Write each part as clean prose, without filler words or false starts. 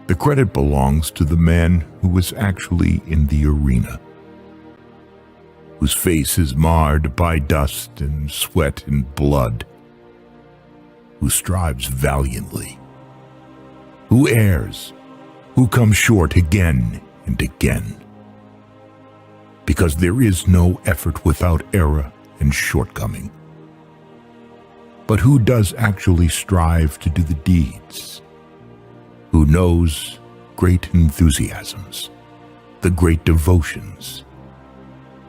The credit belongs to the man who was actually in the arena, whose face is marred by dust and sweat and blood, who strives valiantly, who errs, who comes short again and again. Because there is no effort without error and shortcoming. But who does actually strive to do the deeds? Who knows great enthusiasms, the great devotions,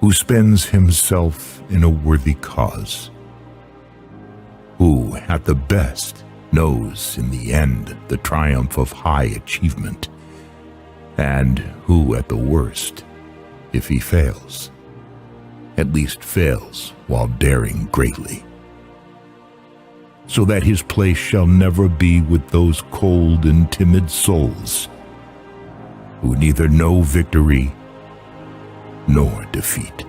who spends himself in a worthy cause, who, at the best, knows in the end the triumph of high achievement, and who, at the worst, if he fails, at least fails while daring greatly, so that his place shall never be with those cold and timid souls who neither know victory nor defeat.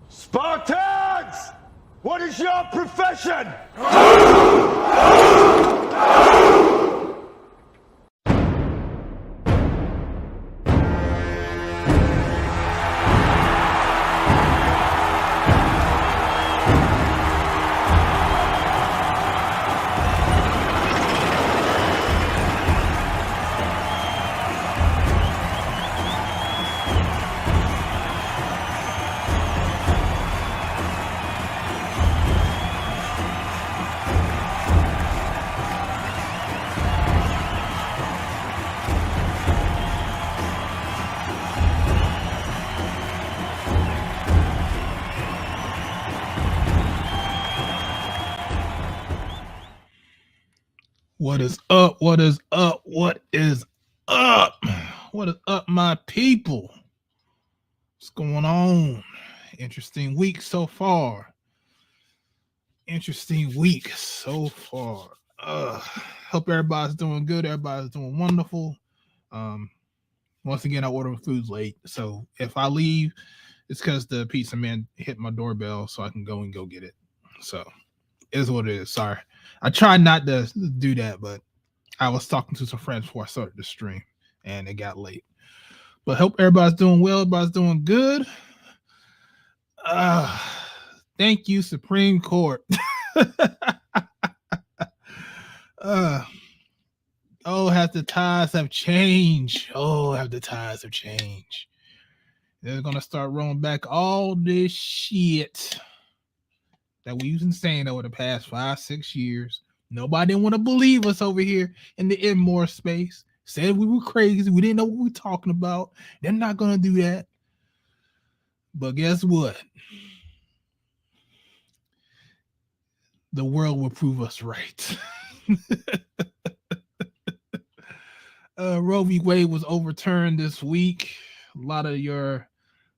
Spartans! What is your profession? What is up? What is up? What is up? What is up, my people? What's going on? Interesting week so far. Interesting week so far. Hope everybody's doing good. Everybody's doing wonderful. Once again, I ordered food late, so if I leave, it's because the pizza man hit my doorbell, so I can go get it. So it is what it is. Sorry. I tried not to do that, but I was talking to some friends before I started the stream, and it got late. But hope everybody's doing well. Everybody's doing good. Thank you, Supreme Court. Oh, have the tides have changed. Oh, have the tides have changed. They're going to start rolling back all this shit that we've been saying over the past 5-6 years. Nobody didn't want to believe us over here in the in-more space. Said we were crazy. We didn't know what we were talking about. They're not going to do that. But guess what? The world will prove us right. Roe v. Wade was overturned this week. A lot of your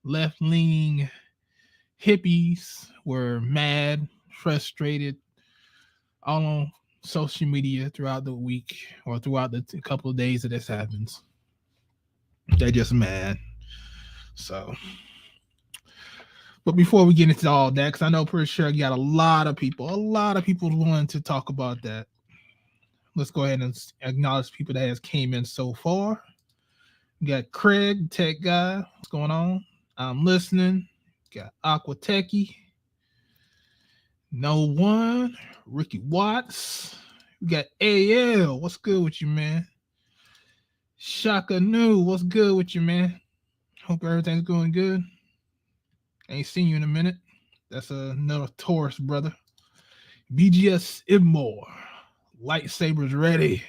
left-leaning hippies were mad, frustrated, all on social media throughout the week or throughout the couple of days that this happens. They're just mad. So, but before we get into all that, because I know pretty sure you got a lot of people wanting to talk about that. Let's go ahead and acknowledge people that has came in so far. We got Craig, tech guy. What's going on? I'm listening. Got Aqua Techie. No One. Ricky Watts. We got AL. What's good with you, man? Shaka Nu. What's good with you, man? Hope everything's going good. Ain't seen you in a minute. That's another Taurus brother. BGS Immore. Lightsabers ready.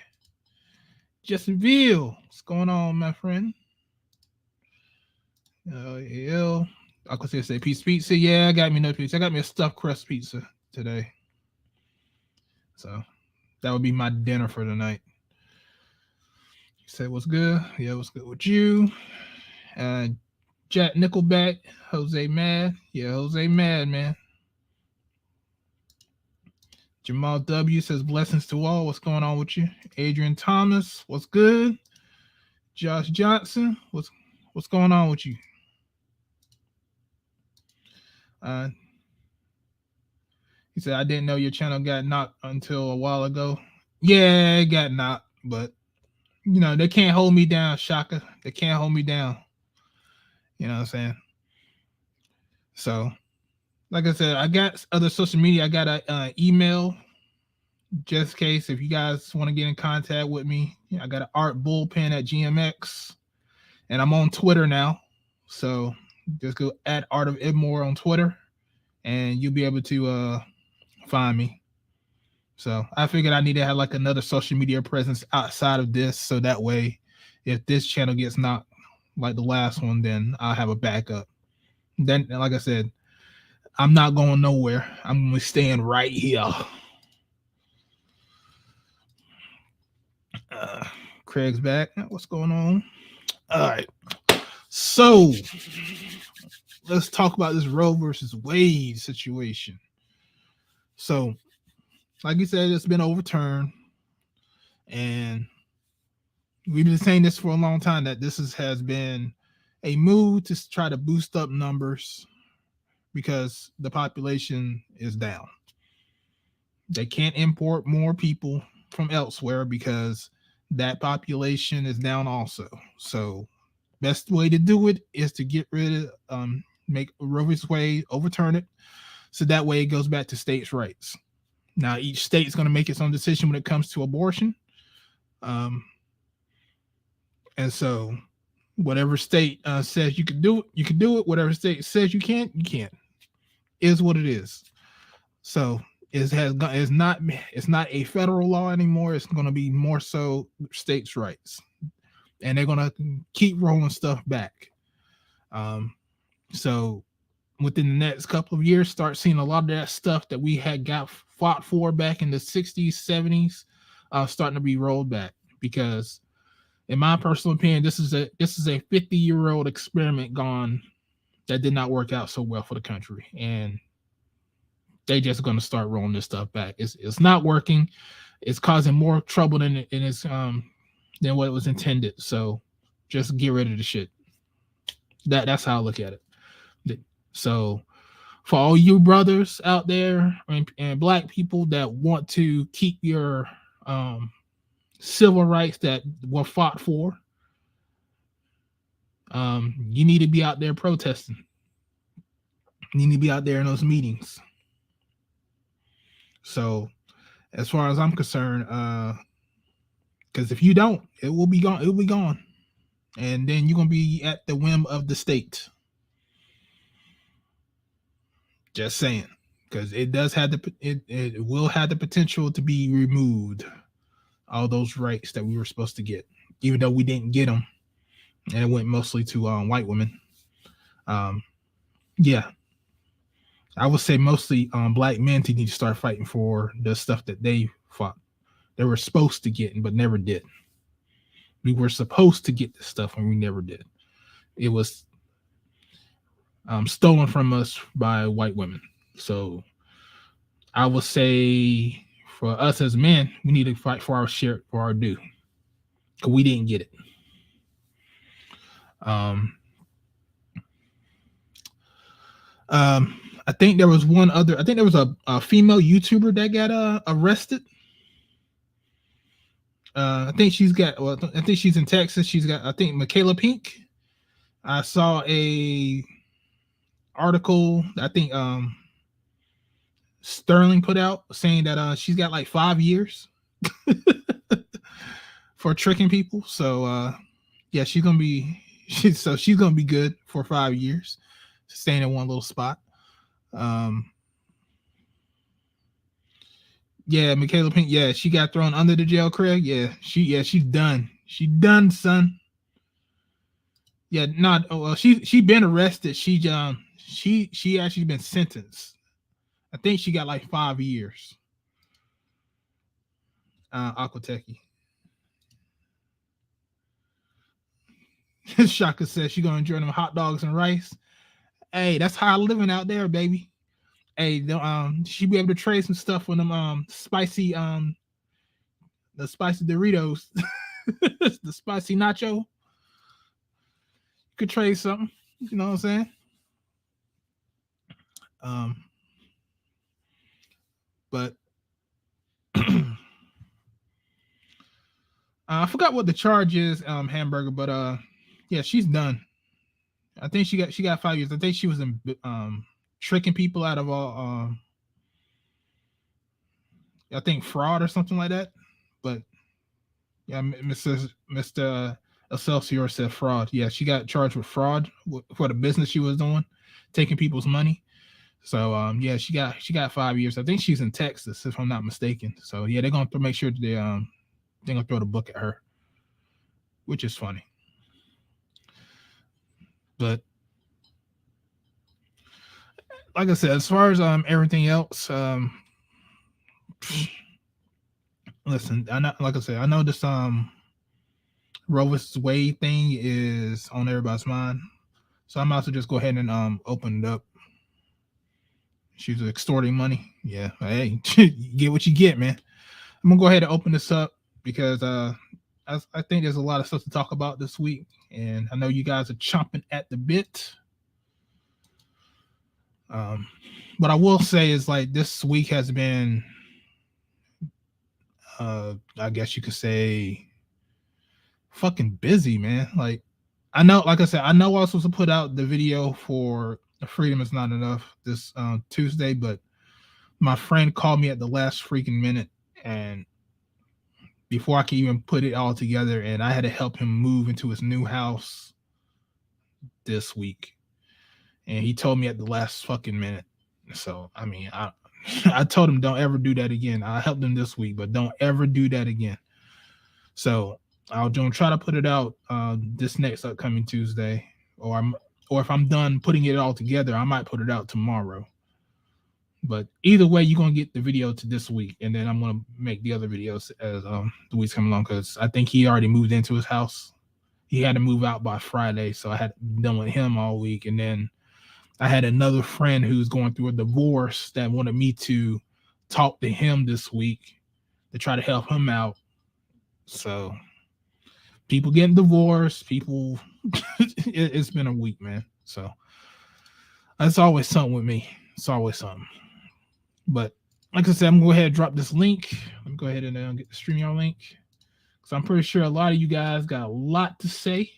Justin Veal. What's going on, my friend? AL. I could say piece pizza. Yeah, I got me no pizza. I got me a stuffed crust pizza today. So that would be my dinner for tonight. You say what's good? Yeah, what's good with you? Jack Nickelback, Jose Mad. Yeah, Jose Mad, man. Jamal W says blessings to all. What's going on with you? Adrian Thomas, what's good? Josh Johnson, what's going on with you? He said, I didn't know your channel got knocked until a while ago. Yeah, it got knocked, but they can't hold me down, Shaka. They can't hold me down. You know what I'm saying? So, like I said, I got other social media. I got a email, just in case if you guys want to get in contact with me. I got an art bullpen at GMX, and I'm on Twitter now. So just go at Art of Ibmore on Twitter, and you'll be able to find me. So I figured I need to have like another social media presence outside of this, so that way, if this channel gets knocked like the last one, then I'll have a backup. Then, like I said, I'm not going nowhere. I'm going to be staying right here. Craig's back. What's going on? All right. So let's talk about this Roe versus Wade situation. So, like you said, it's been overturned, and we've been saying this for a long time, that this has been a move to try to boost up numbers because the population is down. They can't import more people from elsewhere because that population is down also. So best way to do it is to get rid of make Roe vs. Wade, overturn it, so that way it goes back to states' rights. Now each state is going to make its own decision when it comes to abortion. And so whatever state says you can do it, you can do it. Whatever state says you can't, you can't. Is what it is. So it's not a federal law anymore. It's going to be more so states' rights, and they're going to keep rolling stuff back. So within the next couple of years, start seeing a lot of that stuff that we had got fought for back in the 60s, 70s, starting to be rolled back, because in my personal opinion, this is a 50-year-old experiment gone that did not work out so well for the country, and they just going to start rolling this stuff back. It's not working. It's causing more trouble than what it was intended. So just get rid of the shit. That's how I look at it. So for all you brothers out there and black people that want to keep your civil rights that were fought for, you need to be out there protesting. You need to be out there in those meetings. So as far as I'm concerned, because if you don't, it will be gone. It will be gone. And then you're going to be at the whim of the state. Just saying. Because it does have it will have the potential to be removed. All those rights that we were supposed to get, even though we didn't get them, and it went mostly to white women. Yeah, I would say mostly black men need to start fighting for the stuff that they fought. They were supposed to get, but never did. We were supposed to get this stuff, and we never did. It was stolen from us by white women. So I would say for us as men, we need to fight for our share, for our due, because we didn't get it. I think there was one other. I think there was a female YouTuber that got arrested. I think she's got. Well, I think she's in Texas. She's got. I think Michaela Pink. I saw a article. I think Sterling put out saying that she's got like 5 years for tricking people. So yeah, she's gonna be. She's gonna be good for 5 years, staying in one little spot. Yeah, Michaela Pink. Yeah, she got thrown under the jail, Craig. Yeah, she's done. She done, son. Yeah, not. Well, she been arrested. She actually been sentenced. I think she got like 5 years. Aquateki. Shaka says she gonna enjoy them hot dogs and rice. Hey, that's high living out there, baby. Hey, she be able to trade some stuff with them spicy the spicy Doritos, the spicy nacho. could trade something. You know what I'm saying? But I forgot what the charge is, Hamburger, but yeah, she's done. I think she got 5 years. I think she was in tricking people out of all I think fraud or something like that. But yeah, Mr. Excelsior said fraud. Yeah, she got charged with fraud for the business she was doing, taking people's money. So yeah, she got 5 years. I think she's in Texas, if I'm not mistaken. So yeah, they're gonna make sure they're gonna throw the book at her, which is funny. But like I said, as far as everything else, listen, I know, like I said, I know this Roe vs. Wade thing is on everybody's mind, so I might as well just go ahead and open it up. She's extorting money. Yeah, hey, you get what you get, man. I'm gonna go ahead and open this up because I think there's a lot of stuff to talk about this week, and I know you guys are chomping at the bit. What I will say is, like, this week has been, I guess you could say, fucking busy, man. Like, I know, like I said, I know I was supposed to put out the video for Freedom Is Not Enough this Tuesday, but my friend called me at the last freaking minute, and before I could even put it all together, and I had to help him move into his new house this week. And he told me at the last fucking minute. So, I mean, I told him don't ever do that again. I helped him this week, but don't ever do that again. So I'll try to put it out this next upcoming Tuesday, or if I'm done putting it all together, I might put it out tomorrow. But either way, you're gonna get the video to this week, and then I'm gonna make the other videos as the weeks come along, because I think he already moved into his house. He had to move out by Friday, so I had done with him all week, and then I had another friend who's going through a divorce that wanted me to talk to him this week to try to help him out. So people getting divorced, people, it's been a week, man. So that's always something with me. It's always something. But like I said, I'm going to go ahead and drop this link. Let me go ahead and get the StreamYard link, because I'm pretty sure a lot of you guys got a lot to say,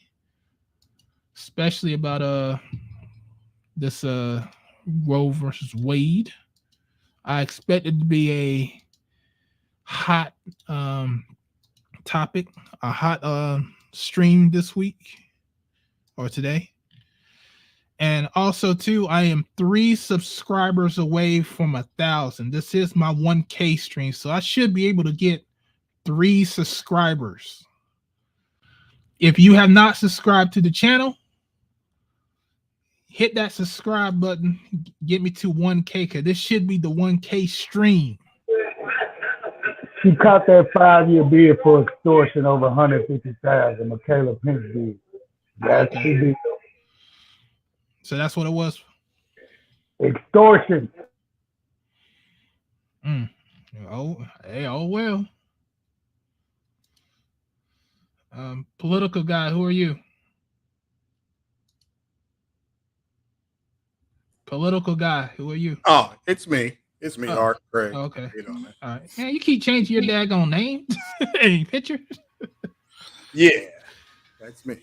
especially about this Roe versus Wade. I expect it to be a hot topic, a hot stream this week or today. And also, too, I am 3 subscribers away from 1,000. This is my 1K stream, so I should be able to get 3 subscribers. If you have not subscribed to the channel, hit that subscribe button. Get me to 1K, because this should be the 1K stream. She caught that 5-year bid for extortion over 150,000. Michaela Pence did. That's Okay. the deal. So that's what it was. Extortion. Oh, hey, oh well. Political guy, who are you? Political guy, who are you? Oh, it's me. It's me, Oh. Art Craig. Okay. You know, man. All right. Man, you keep changing your daggone name and picture. Yeah, that's me.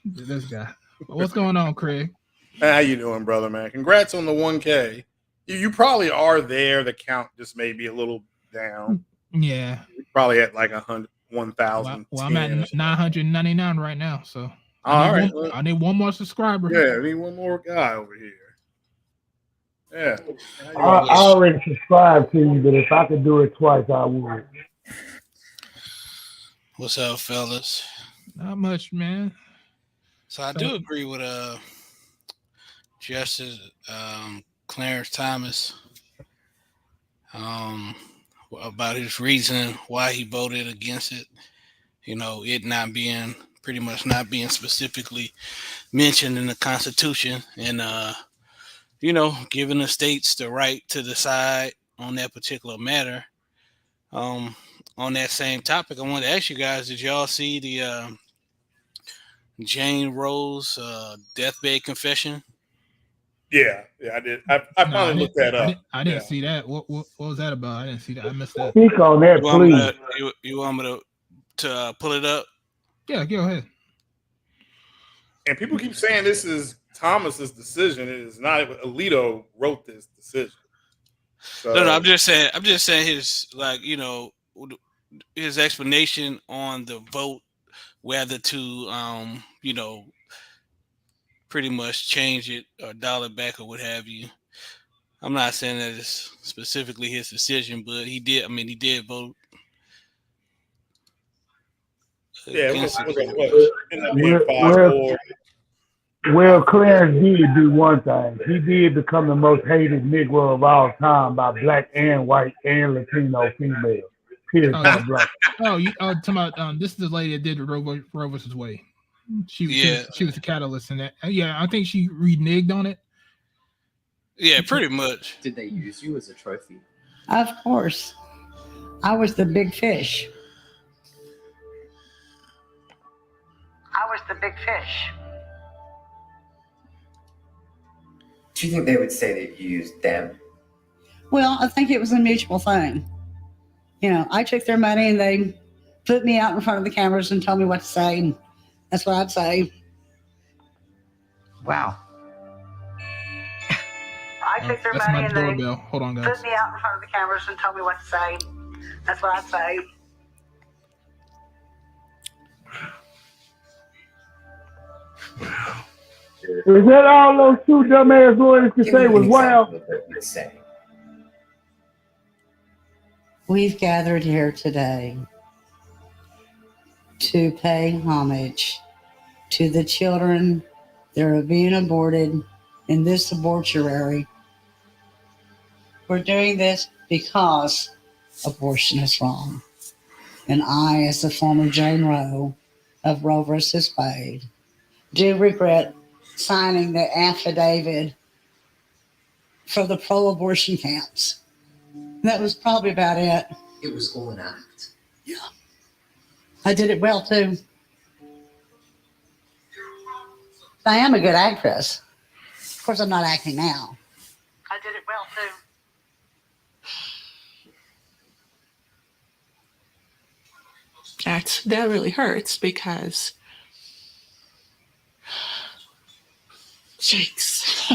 This guy. What's going on, Craig? How you doing, brother, man? Congrats on the 1K. You probably are there. The count just may be a little down. Yeah. You're probably at like 1,000. Well, I'm at 999 right now, so All right. I need one more subscriber. Yeah, I need one more guy over here. Yeah. I already subscribed to you, but if I could do it twice, I would. What's up, fellas? Not much, man. So I do agree with Justice Clarence Thomas about his reason why he voted against it. You know, it not being pretty much not being specifically mentioned in the Constitution, and you know, giving the states the right to decide on that particular matter. On that same topic, I wanted to ask you guys: did y'all see the Jane Rose deathbed confession? Yeah, I did. I No, finally looked that up. I didn't see that. What was that about? I didn't see that. I missed that. Speak on that, You want me please. to, you want me to pull it up? Yeah, go ahead. And people keep saying this is Thomas's decision. It is not. Alito wrote this decision. So, No, I'm just saying his his explanation on the vote, whether to pretty much change it or dial it back or what have you. I'm not saying that it's specifically his decision, but he did. I mean, he did vote yeah, against what it. ended up being 5-4. Well, Clarence did do one thing. He did become the most hated Negro of all time by black and white and Latino females. Period. Oh, Black. talking about this is the lady that did the Roe versus Wade. She was the catalyst in that. Yeah, I think she reneged on it. Yeah, pretty much. Did they use you as a trophy? Of course. I was the big fish. Do you think they would say that you used them? Well, I think it was a mutual thing. You know, I took their money and they put me out in front of the cameras and told me what to say. And that's what I'd say. Wow. I took their That's money my and they doorbell. Hold on, guys. put me out in front of the cameras and told me what to say. That's what I'd say. Is that all those two dumbass lawyers could say was wow? Of what you'd say. We've gathered here today to pay homage to the children that are being aborted in this abortuary. We're doing this because abortion is wrong. And I, as the former Jane Roe of Roe versus Wade, do regret signing the affidavit for the pro-abortion camps. That was probably about it. It was all an act. Yeah. I did it well, too. I am a good actress. Of course, I'm not acting now. I did it well, too. That really hurts because Jakes.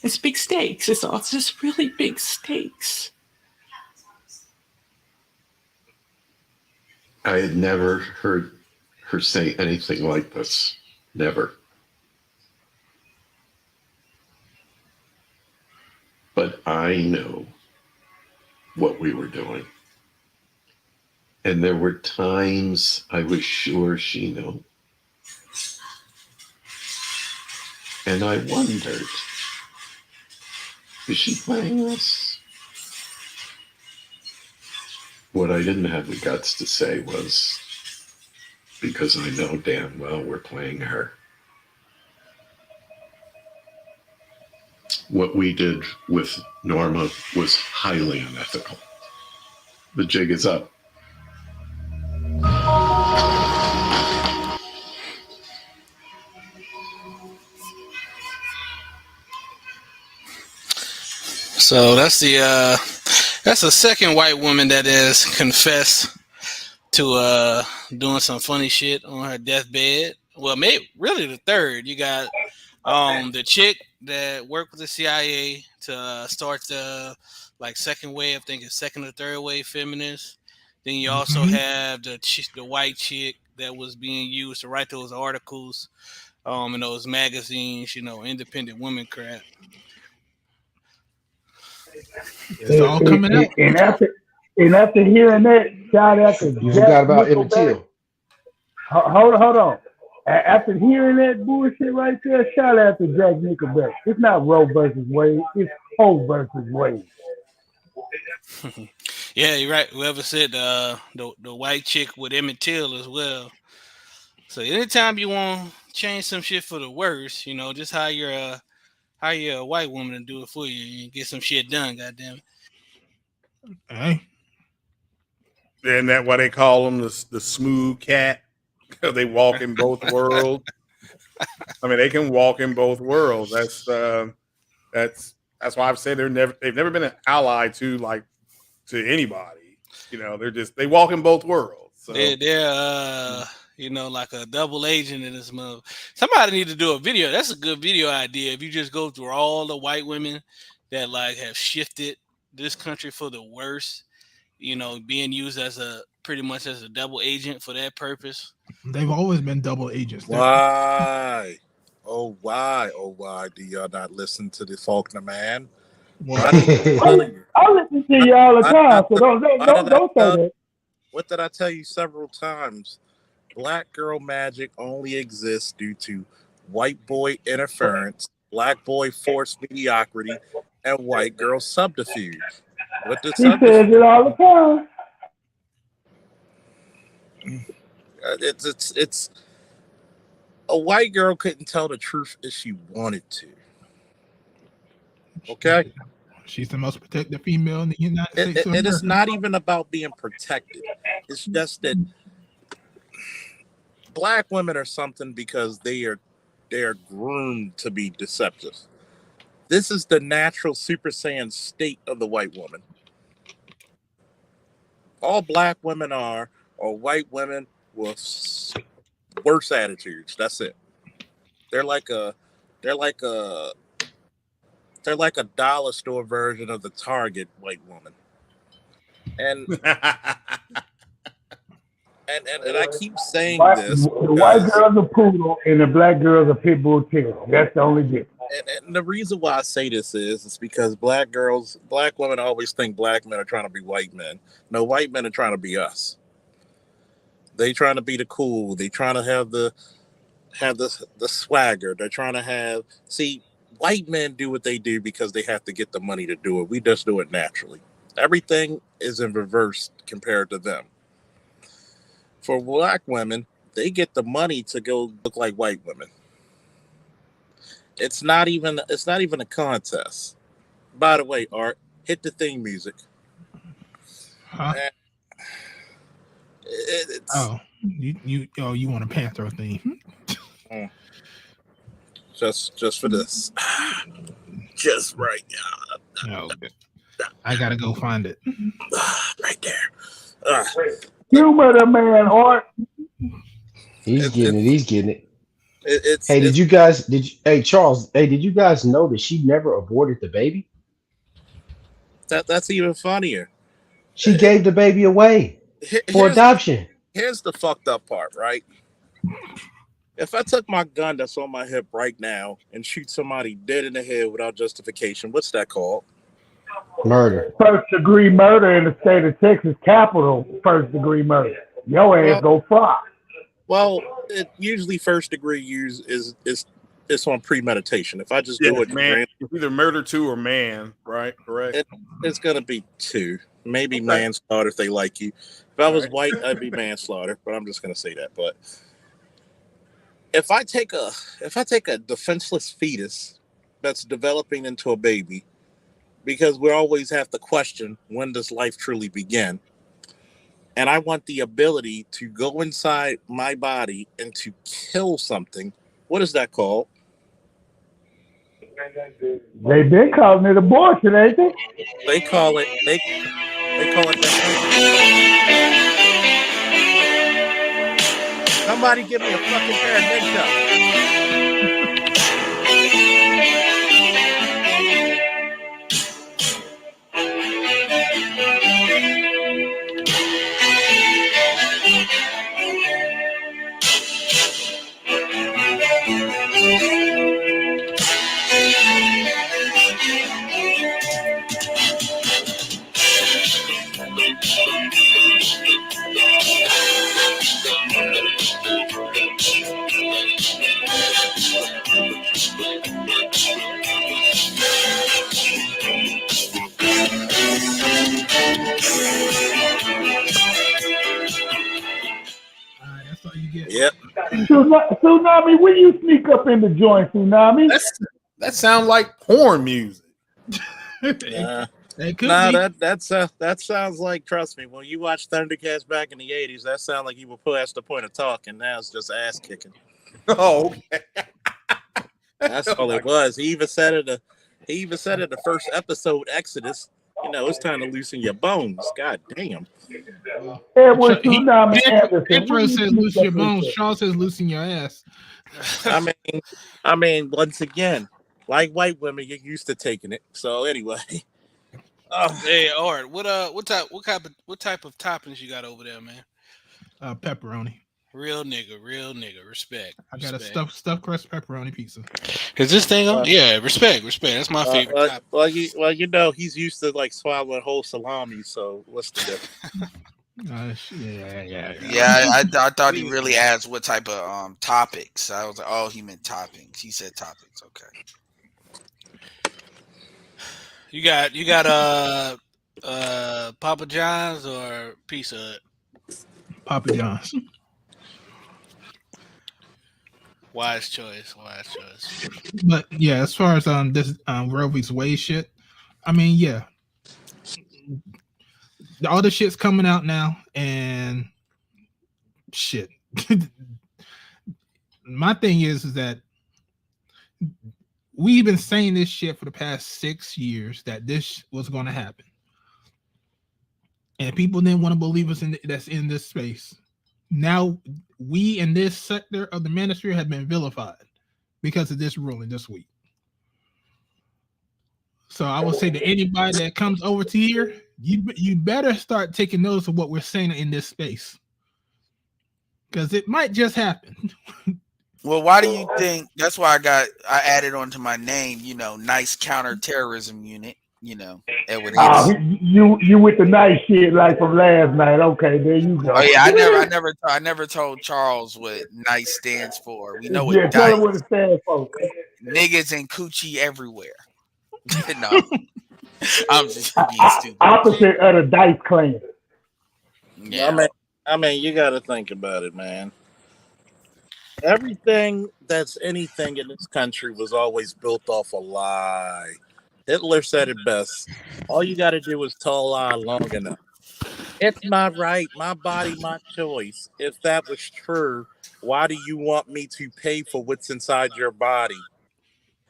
It's big stakes. It's just really big stakes. I had never heard her say anything like this. Never. But I know what we were doing. And there were times I was sure she knew. And I wondered, is she playing us? What I didn't have the guts to say was, because I know damn well we're playing her. What we did with Norma was highly unethical. The jig is up. So that's the second white woman that has confessed to doing some funny shit on her deathbed. Well, maybe really the third. You got the chick that worked with the CIA to start the second wave. I think it's second or third wave feminists. Then you also have the white chick that was being used to write those articles in those magazines, independent women crap. It's all coming out. And after hearing that, shout out to You forgot about Emmett Till. Hold on. After hearing that bullshit right there, shout out to Jack Nickelback. It's not Roe versus Wade. It's Ho versus Wade. Yeah, you're right. Whoever said the white chick with Emmett Till as well. So anytime you want to change some shit for the worse, just hire a white woman to do it for you and get some shit done. Goddamn it. Hey. Isn't that why they call him the smooth cat? They walk in both worlds. I mean, they can walk in both worlds. That's why I've said they've never been an ally to anybody. You know, they walk in both worlds. So They're like a double agent in this movie. Somebody need to do a video. That's a good video idea. If you just go through all the white women that like have shifted this country for the worse, being used as pretty much as a double agent for that purpose. They've always been double agents. Why? Oh, why? Oh, why do y'all not listen to the Faulkner man? Well, I listen to you all the time, so don't say that. What did I tell you several times? Black girl magic only exists due to white boy interference, black boy forced mediocrity, and white girl subterfuge. What did He says it all the time. It's a white girl couldn't tell the truth if she wanted to. Okay? She's the most protected female in the United States. It is not even about being protected. It's just that black women are something because they are groomed to be deceptive. This is the natural Super Saiyan state of the white woman. All black women are white women with worse attitudes. That's it. They're like a dollar store version of the Target white woman. And and I keep saying this. The white girl's a poodle and the black girl's a pit bull terrier. That's the only difference. And the reason why I say this is because black women always think black men are trying to be white men. No, white men are trying to be us. They trying to be the cool. They trying to have the swagger. They're trying to white men do what they do because they have to get the money to do it. We just do it naturally. Everything is in reverse compared to them. For black women, they get the money to go look like white women. It's not even a contest. By the way, Art, hit the theme music. Huh? You want a Panther theme? Just for this. Just right now. Okay. I gotta go find it. Right there. Humor the man, Art. He's getting it. Hey, Charles, did you guys know that she never aborted the baby? That's even funnier. She gave the baby away for adoption. Here's the fucked up part, right? If I took my gun that's on my hip right now and shoot somebody dead in the head without justification, what's that called? Murder. First degree murder in the state of Texas, capital first degree murder. Your ass go far. Well, usually first degree is on premeditation. If I just do it, man, it's either murder 2 or man, right? Correct. It's gonna be 2, maybe manslaughter if they like you. If I was white, I'd be manslaughter, but I'm just gonna say that. But if I take a defenseless fetus that's developing into a baby, because we always have to question, when does life truly begin? And I want the ability to go inside my body and to kill something. What is that called? They've been calling it abortion, ain't they? They call it that. Somebody give me a fucking pair of nunchucks. That's all you get. Yep. Tsunami, will you sneak up in the joint, Tsunami? That sounds like porn music. Yeah. It could No, be. that sounds like, trust me, when you watch Thundercats back in the '80s, that sounded like you were past the point of talking. Now it's just ass kicking. Oh, okay. That's Oh all my it was. He even said it. He even said it the first episode, Exodus. You know, it's time to loosen your bones. God damn. Edward Tsunami The Anderson, intro when you says sneak loosen your up in bones. there? Shaw says loosen your ass. I mean, once again, like white women, you're used to taking it. So anyway, Hey, Art, what type of toppings you got over there, man? Pepperoni. Real nigga, respect. I got a Respect. stuffed crust pepperoni pizza. Is this thing on? uh, Yeah, respect. That's my favorite topping. you know, he's used to like swallowing whole salami. So what's the difference? Yeah, I thought he really asked what type of topics. I was like, oh, he meant toppings. He said topics. Okay. You got Papa John's or Pizza Hut? Papa John's. Wise choice. But yeah, as far as this Roe v. Wade shit, I mean, yeah, all the shit's coming out now, and shit. My thing is that we've been saying this shit for the past 6 years that this was going to happen, and people didn't want to believe us that's in this space. Now we in this sector of the ministry have been vilified because of this ruling this week. So I will say to anybody that comes over to here, you better start taking notice of what we're saying in this space, because it might just happen. Well, why do you think? That's why I added onto my name. You know, nice counterterrorism unit. You know, Edward Anderson. You with the nice shit like from last night. Okay, there you go. Oh yeah, I never told Charles what NICE stands for. We know what Yeah, tell him what DICE. it stands for. Niggas and coochie everywhere. No, I'm just being stupid. Opposite of the Dice Clan. Yeah. I mean, you got to think about it, man. Everything that's anything in this country was always built off a lie. Hitler said it best. All you got to do is tell a lie long enough. It's my right, my body, my choice. If that was true, why do you want me to pay for what's inside your body?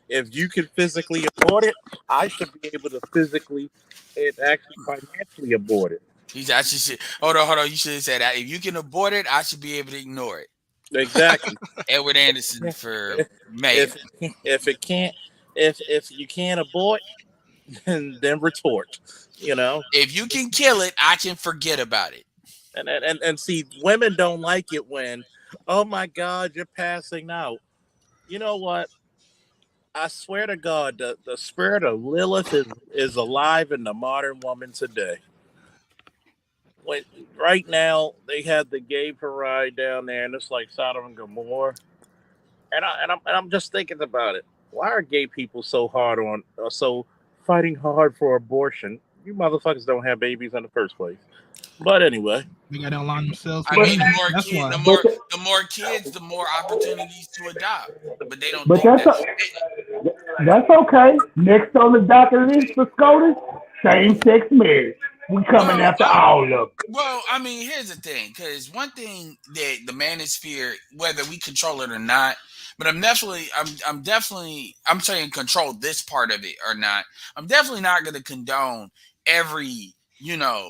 If you can physically afford it, I should be able to physically and actually financially abort it. I should hold on. You should have said that. If you can abort it, I should be able to ignore it. Exactly. Edward Anderson for mayor. If you can't abort, then retort. You know, if you can kill it, I can forget about it. And see, women don't like it when, oh my God, you're passing out. You know what? I swear to God, the spirit of Lilith is alive in the modern woman today. Right now, they had the gay parade down there, and it's like Sodom and Gomorrah. And I'm just thinking about it. Why are gay people so fighting hard for abortion? You motherfuckers don't have babies in the first place. But anyway, they got to align themselves. I mean, the more kids, the more opportunities to adopt. But they don't. But that's okay. Next on the docket list for SCOTUS, same-sex marriage. We coming after all of them. Well, I mean, here's the thing, because one thing that the manosphere, whether we control it or not, but I'm saying control this part of it or not. I'm definitely not going to condone every,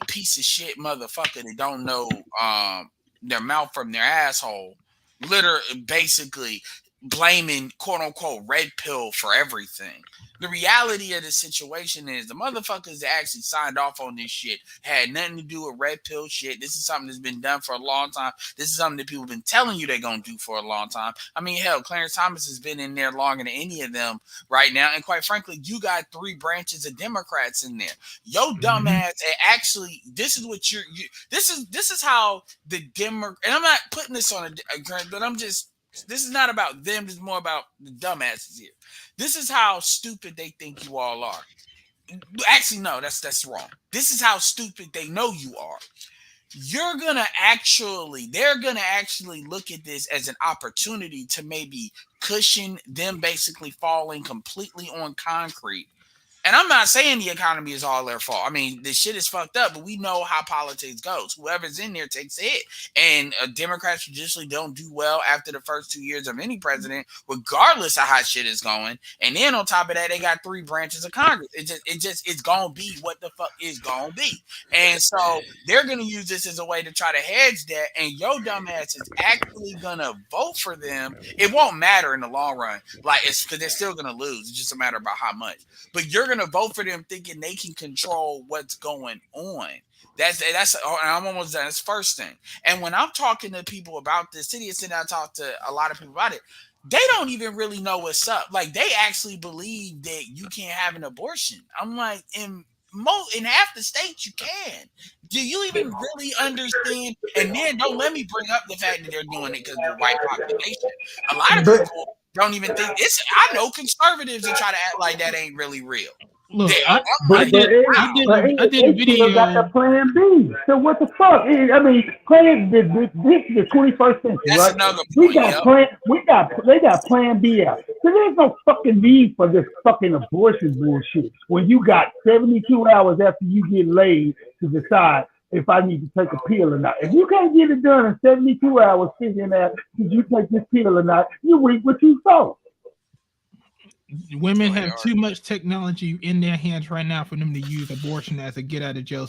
piece of shit motherfucker that don't know their mouth from their asshole, literally, basically blaming quote unquote red pill for everything. The reality of the situation is the motherfuckers that actually signed off on this shit had nothing to do with red pill shit. This is something that's been done for a long time. This is something that people have been telling you they're going to do for a long time. I mean, hell, Clarence Thomas has been in there longer than any of them right now. And quite frankly, you got 3 branches of Democrats in there. Yo, dumbass, actually, this is what this is how the Democrats, and I'm not putting this on a but this is not about them. This is more about the dumbasses here. This is how stupid they think you all are. Actually, no, that's wrong. This is how stupid they know you are. They're gonna actually look at this as an opportunity to maybe cushion them basically falling completely on concrete And I'm not saying the economy is all their fault. I mean, the shit is fucked up, but we know how politics goes. Whoever's in there takes a hit. And Democrats traditionally don't do well after the first 2 years of any president, regardless of how shit is going. And then on top of that, they got 3 branches of Congress. It's gonna be what the fuck is gonna be. And so they're gonna use this as a way to try to hedge that. And your dumbass is actually gonna vote for them. It won't matter in the long run. Like, it's because they're still gonna lose. It's just a matter about how much. But you're gonna vote for them thinking they can control what's going on. That's I'm almost done. That's first thing. And when I'm talking to people about this city, and I talk to a lot of people about it, they don't even really know what's up. Like, they actually believe that you can't have an abortion. I'm like, in half the states you can. Do you even really understand? And then don't let me bring up the fact that they're doing it because of the white population. A lot of people don't even think it's. I know conservatives that try to act like that ain't really real. Look, I did a video. Got the Plan B. So what the fuck? I mean, this is the 21st century, That's right? another point. They got Plan B out. So there's no fucking need for this fucking abortion bullshit. When you got 72 hours after you get laid to decide if I need to take a pill or not. If you can't get it done in 72 hours, figuring out did you take this pill or not, you reap what you sow. Women have too much technology in their hands right now for them to use abortion as a get out of jail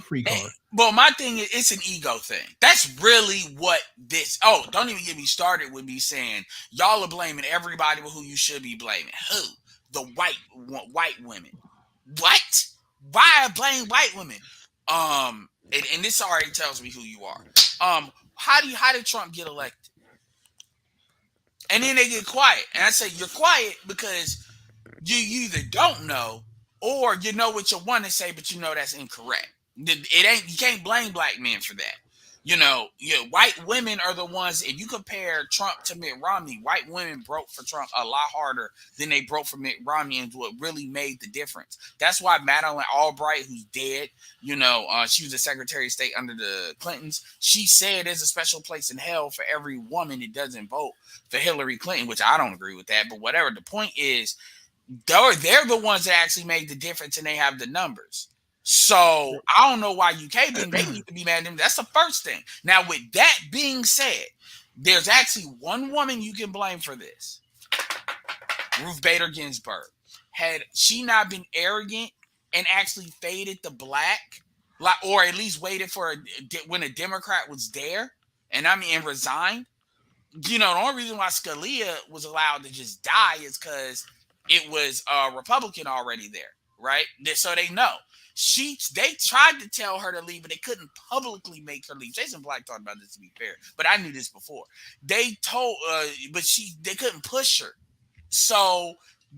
free card. Well, my thing is, it's an ego thing. That's really what this. Oh, don't even get me started with me saying y'all are blaming everybody with who you should be blaming. Who? The white women. What? Why blame white women? And this already tells me who you are. How did Trump get elected? And then they get quiet. And I say, you're quiet because you either don't know or you know what you want to say, but you know that's incorrect. You can't blame black men for that. White women are the ones, if you compare Trump to Mitt Romney, white women broke for Trump a lot harder than they broke for Mitt Romney, and what really made the difference. That's why Madeleine Albright, who's dead, she was the Secretary of State under the Clintons. She said there's a special place in hell for every woman that doesn't vote for Hillary Clinton, which I don't agree with that, but whatever. The point is, they're the ones that actually made the difference, and they have the numbers. So I don't know why UK they need to be mad at them. That's the first thing. Now, with that being said, there's actually one woman you can blame for this. Ruth Bader Ginsburg. Had she not been arrogant and actually faded the black, or at least waited for when a Democrat was there, and resigned. The only reason why Scalia was allowed to just die is because it was a Republican already there, right? So they know. They tried to tell her to leave, but they couldn't publicly make her leave. Jason Black talked about this, to be fair, but I knew this before. They told, but they couldn't push her, so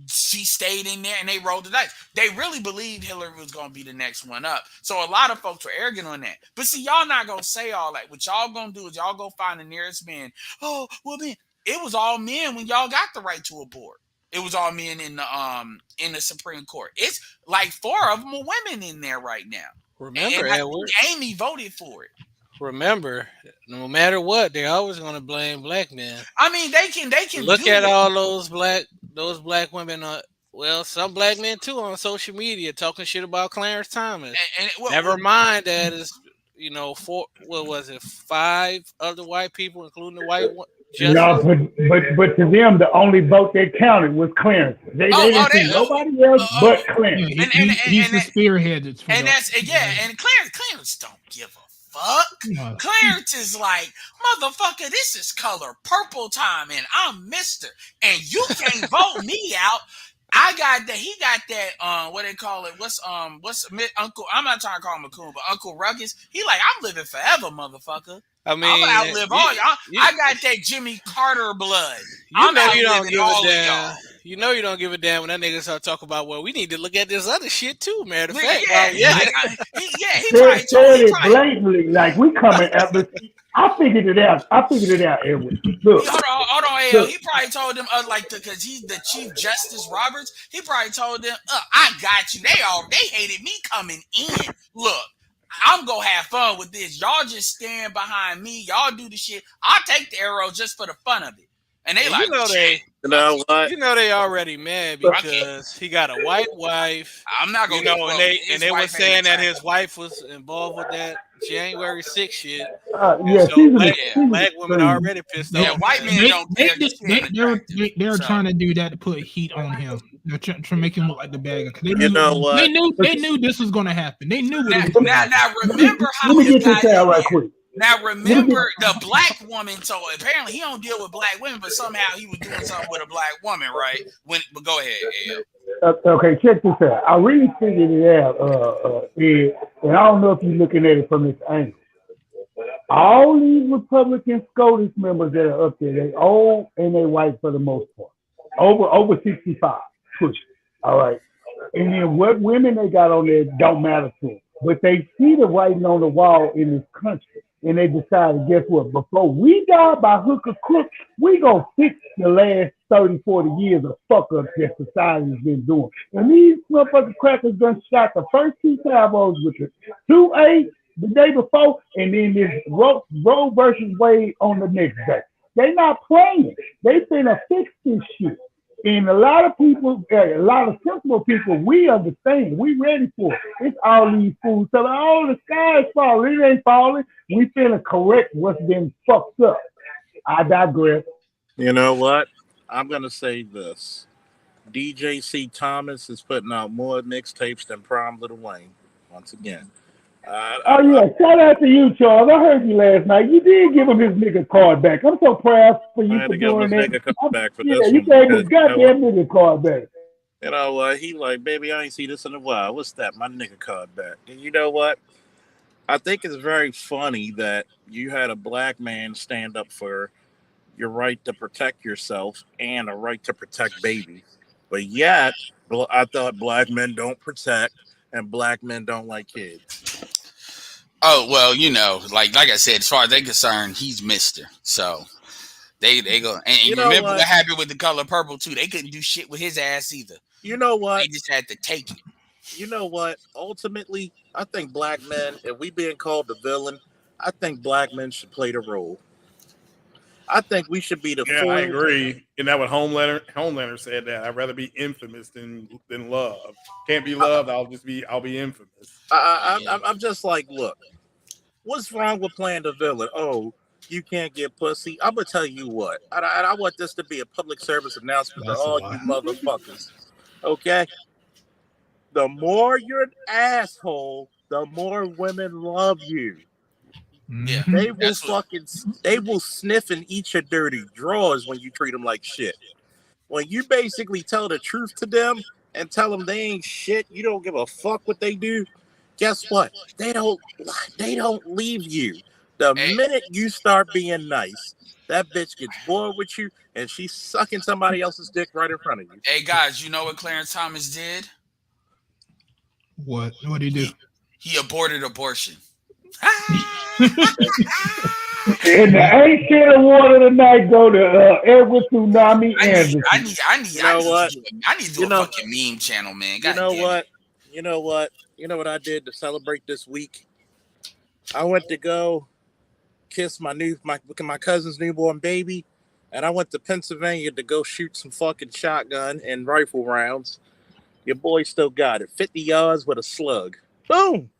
she stayed in there, and they rolled the dice. They really believed Hillary was going to be the next one up. So a lot of folks were arrogant on that. But see, y'all not going to say all that. What y'all going to do is y'all go find the nearest man. Oh, well, man, it was all men when y'all got the right to abort. It was all men in the Supreme Court. It's like 4 of them are women in there right now. Remember, Edward, Amy voted for it. Remember, no matter what, they're always going to blame black men. I mean, they can look at all those black women. Some black men too on social media talking shit about Clarence Thomas. Never mind that is 5 other white people, including the white one. No, but to them, the only vote that counted was Clarence. They didn't see nobody else but Clarence. He's the spearhead. And Clarence don't give a fuck. No. Clarence is like, motherfucker, this is color purple time, and I'm Mr. And you can't vote me out. I got that. He got that. What they call it? What's Uncle? I'm not trying to call him a coon, but Uncle Ruckus. He like, I'm living forever, motherfucker. I mean, I'm gonna outlive all y'all. I got that Jimmy Carter blood. You don't give a damn. You don't give a damn when that nigga start talking about, well, we need to look at this other shit too, matter of fact. He probably told it blatantly, like we coming after. I figured it out. Edward. Look. Hold on, AL. He probably told them, because he's the Chief Justice Roberts. He probably told them, I got you. They hated me coming in. Look, I'm gonna have fun with this. Y'all just stand behind me. Y'all do the shit. I'll take the arrow just for the fun of it. And they And like, you know shit. You know what? You know they already mad because he got a white wife. I'm not gonna You know, get, well, and they were his wife ain't saying that attractive. his wife was involved with that January 6th shit. And Yeah, so she's an black women extreme. already pissed Yeah, off. white men don't care because she ain't attractive. They're So, trying to do that to put heat on him. They're trying to make him look like the bad guy. You know what? They knew this was going to happen. They knew what was now, going to now, happen. now remember how Let me he get got this in out right there. quick. Now remember the black woman. So apparently he don't deal with black women, but somehow he was doing something with a black woman, right? But go ahead, Al. Okay, check this out. I really figured it out, Ed, and I don't know if you're looking at it from this angle. All these Republican SCOTUS members that are up there, they old and they white for the most part. Over 65, push. All right. And then what women they got on there don't matter to them. But they see the writing on the wall in this country. And they decided, guess what? Before we die by hook or crook, we gonna fix the last 30, 40 years of fuck up that society's been doing. And these motherfucking crackers done shot the first 2 salvos with the 2A the day before, and then this Roe versus Wade on the next day. They not playing. They finna fix this shit. And a lot of people, a lot of sensible people, we understand. We ready for it. It's all these fools telling, oh, the sky is falling. It ain't falling. We finna correct what's been fucked up. I digress. You know what? I'm gonna say this. DJ Thomas is putting out more mixtapes than Prime Lil Wayne. Once again. Shout out to you, Charles. I heard you last night. You did give him his nigga card back. I'm so proud for you I had for to give him doing his that. nigga card back for Yeah, this you one. gave him his because, goddamn nigga card back. You know what? He like, baby, I ain't seen this in a while. What's that? My nigga card back. And you know what? I think it's very funny that you had a black man stand up for your right to protect yourself and a right to protect babies. But yet, I thought black men don't protect and black men don't like kids. Oh well, you know, like I said, as far as they're concerned, he's Mister. So they go and you remember what happened with the color purple too. They couldn't do shit with his ass either. You know what? They just had to take it. You know what? Ultimately, I think black men, if we being called the villain, I think black men should play the role. I think we should be the foil. I agree. And that what Homelander said that I'd rather be infamous than loved. Can't be loved. I'll be infamous. I'm just like, look, what's wrong with playing the villain? Oh, you can't get pussy. I'm gonna tell you what. I want this to be a public service announcement to all you motherfuckers. Okay. The more you're an asshole, the more women love you. Yeah, they will sniff and eat your dirty drawers when you treat them like shit. When you basically tell the truth to them and tell them they ain't shit, you don't give a fuck what they do. Guess what? They don't leave you. The minute you start being nice, that bitch gets bored with you and she's sucking somebody else's dick right in front of you. Hey guys, you know what Clarence Thomas did? What did he do? He aborted abortion. And the ain't shit award of the night go to Edward Tsunami Anderson. I need to do a fucking meme channel, man. God You know what I did to celebrate this week? I went to go kiss my cousin's newborn baby, and I went to Pennsylvania to go shoot some fucking shotgun and rifle rounds. Your boy still got it. 50 yards with a slug. Boom.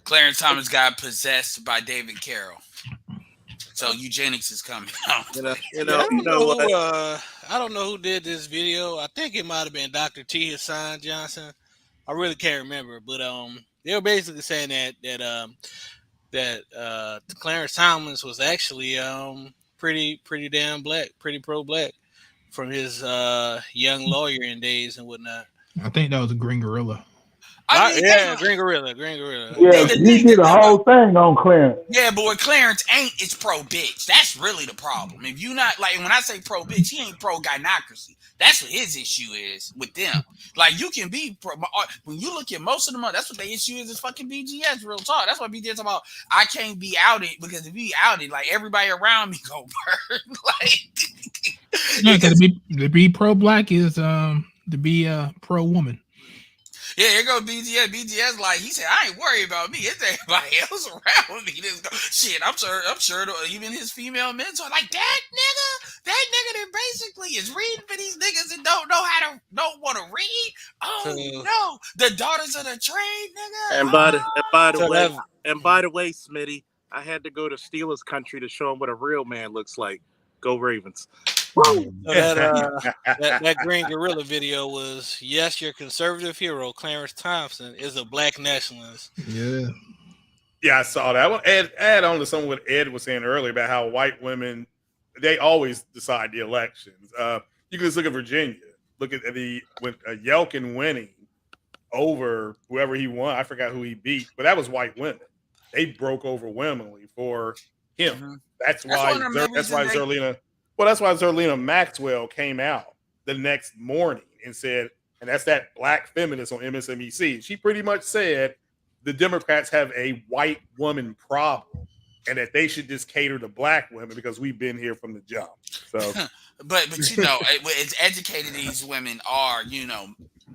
Clarence Thomas got possessed by David Carroll. So eugenics is coming out. I don't know who did this video. I think it might have been Dr. T. Hassan Johnson. I really can't remember, but they were basically saying that Clarence Thomas was actually pretty damn black, pretty pro-black from his young lawyering days and whatnot. I think that was a Green Gorilla. Green Gorilla. Yeah, he did a whole thing on Clarence. Yeah, boy, Clarence it's pro bitch. That's really the problem. If you not like when I say pro bitch, he ain't pro gynocracy. That's what his issue is with them. Like you can be pro when you look at most of them, that's what their issue is fucking BGS. Real talk. That's what BGS about. I can't be outed because if you outed, like everybody around me go burn. To be pro black is to be a pro woman. Yeah, here goes BGS. BGS, like he said, I ain't worried about me. It's everybody else around me. Shit, I'm sure. Even his female mentor, like that nigga, That nigga that basically is reading for these niggas that don't want to read. Oh no, the daughters of the trade, nigga. And by So the way, Smitty, I had to go to Steelers country to show him what a real man looks like. Go Ravens. So that Green Gorilla video was, yes, your conservative hero, Clarence Thompson, is a black nationalist. Yeah. Yeah, I saw that one. Add on to some of what Ed was saying earlier about how white women, they always decide the elections. You can just look at Virginia. Look at with Yelkin winning over whoever he won. I forgot who he beat, but that was white women. They broke overwhelmingly for him. Mm-hmm. That's why Zerlina. Well, that's why Zerlina Maxwell came out the next morning and said, and that's that black feminist on MSNBC. She pretty much said the Democrats have a white woman problem and that they should just cater to black women because we've been here from the jump. So, but you know, as educated these women are, you know,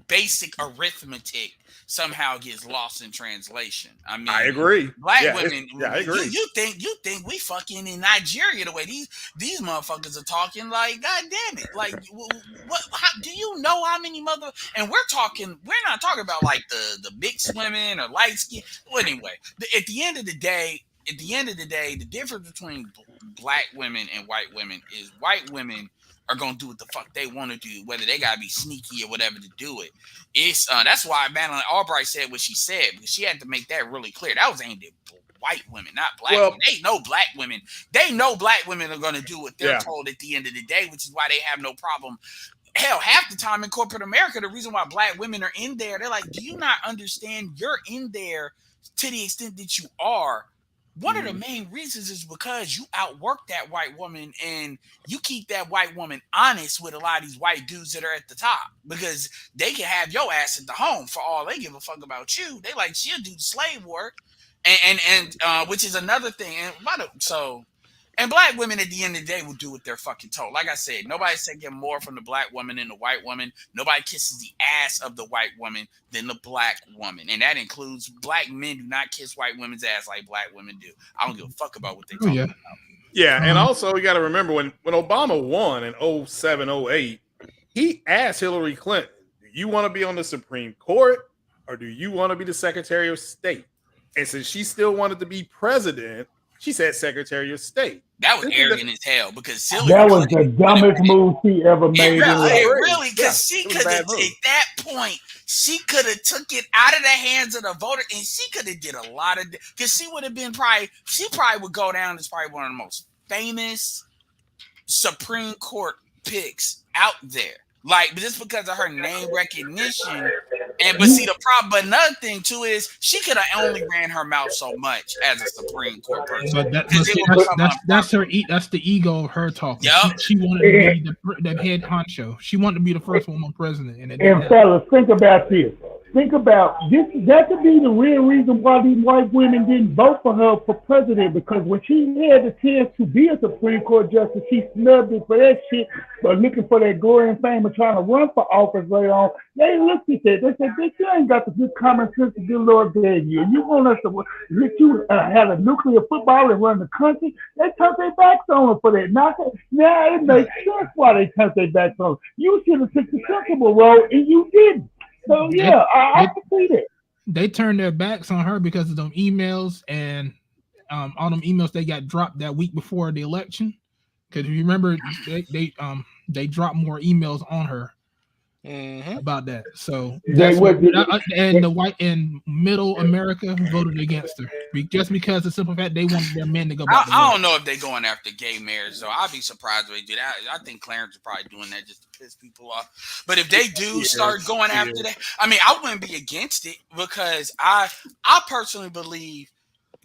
basic arithmetic somehow gets lost in translation. I mean, I agree. Black women, I agree. You think we fucking in Nigeria the way these motherfuckers are talking? Like, god damn it! Like, what? Do you know how many And we're not talking about like the mixed women or light skin. Well, anyway, at the end of the day, the difference between black women and white women is white women are gonna do what the fuck they want to do, whether they gotta be sneaky or whatever to do it. It's that's why Madeline Albright said what she said, because she had to make that really clear. That was aimed at white women, not black women. They know black women. They know black women are gonna do what they're told at the end of the day, which is why they have no problem. Hell, half the time in corporate America, the reason why black women are in there, they're like, do you not understand you're in there to the extent that you are? One of the main reasons is because you outwork that white woman and you keep that white woman honest with a lot of these white dudes that are at the top, because they can have your ass at the home for all they give a fuck about you. They like, she'll do the slave work, and which is another thing. And black women at the end of the day will do what they're fucking told. Like I said, nobody's taking more from the black woman than the white woman. Nobody kisses the ass of the white woman than the black woman. And that includes black men do not kiss white women's ass like black women do. I don't give a fuck about what they talking about. Yeah, and also you got to remember when Obama won in 07, 08, he asked Hillary Clinton, do you want to be on the Supreme Court or do you want to be the Secretary of State? And since she still wanted to be president, she said Secretary of State. That was arrogant as hell, because that was the dumbest move she ever made. Really, because she could have, at that point, she could have took it out of the hands of the voter, and she could have did a lot of, because she would have been she probably would go down as probably one of the most famous Supreme Court picks out there. Like, just because of her name recognition. But see, the problem, but another thing too is she could have only ran her mouth so much as a Supreme Court person. But that's the ego of her talking. Yep. She wanted to be the head honcho. She wanted to be the first woman president. And fellas, think about this. Think about this. That could be the real reason why these white women didn't vote for her for president, because when she had the chance to be a Supreme Court justice, she snubbed it for that shit. But looking for that glory and fame and trying to run for office later on, they looked at that. They said, "Bitch, you ain't got the good common sense the good Lord gave you. And you want us to let you have a nuclear football and run the country?" They turned their backs on her for that. Now it makes sense why they turned their backs on her. You should have took the sensible road, and you didn't. So yeah, I can see that. They turned their backs on her because of them emails and all them emails they got dropped that week before the election. Because you remember, they dropped more emails on her about that. So and the white and middle America voted against her just because the simple fact they wanted their men to go back. I don't know if they're going after gay marriage, so I'd be surprised if they did. I think Clarence is probably doing that just to piss people off. But if they do start going after that, I mean, I wouldn't be against it, because I personally believe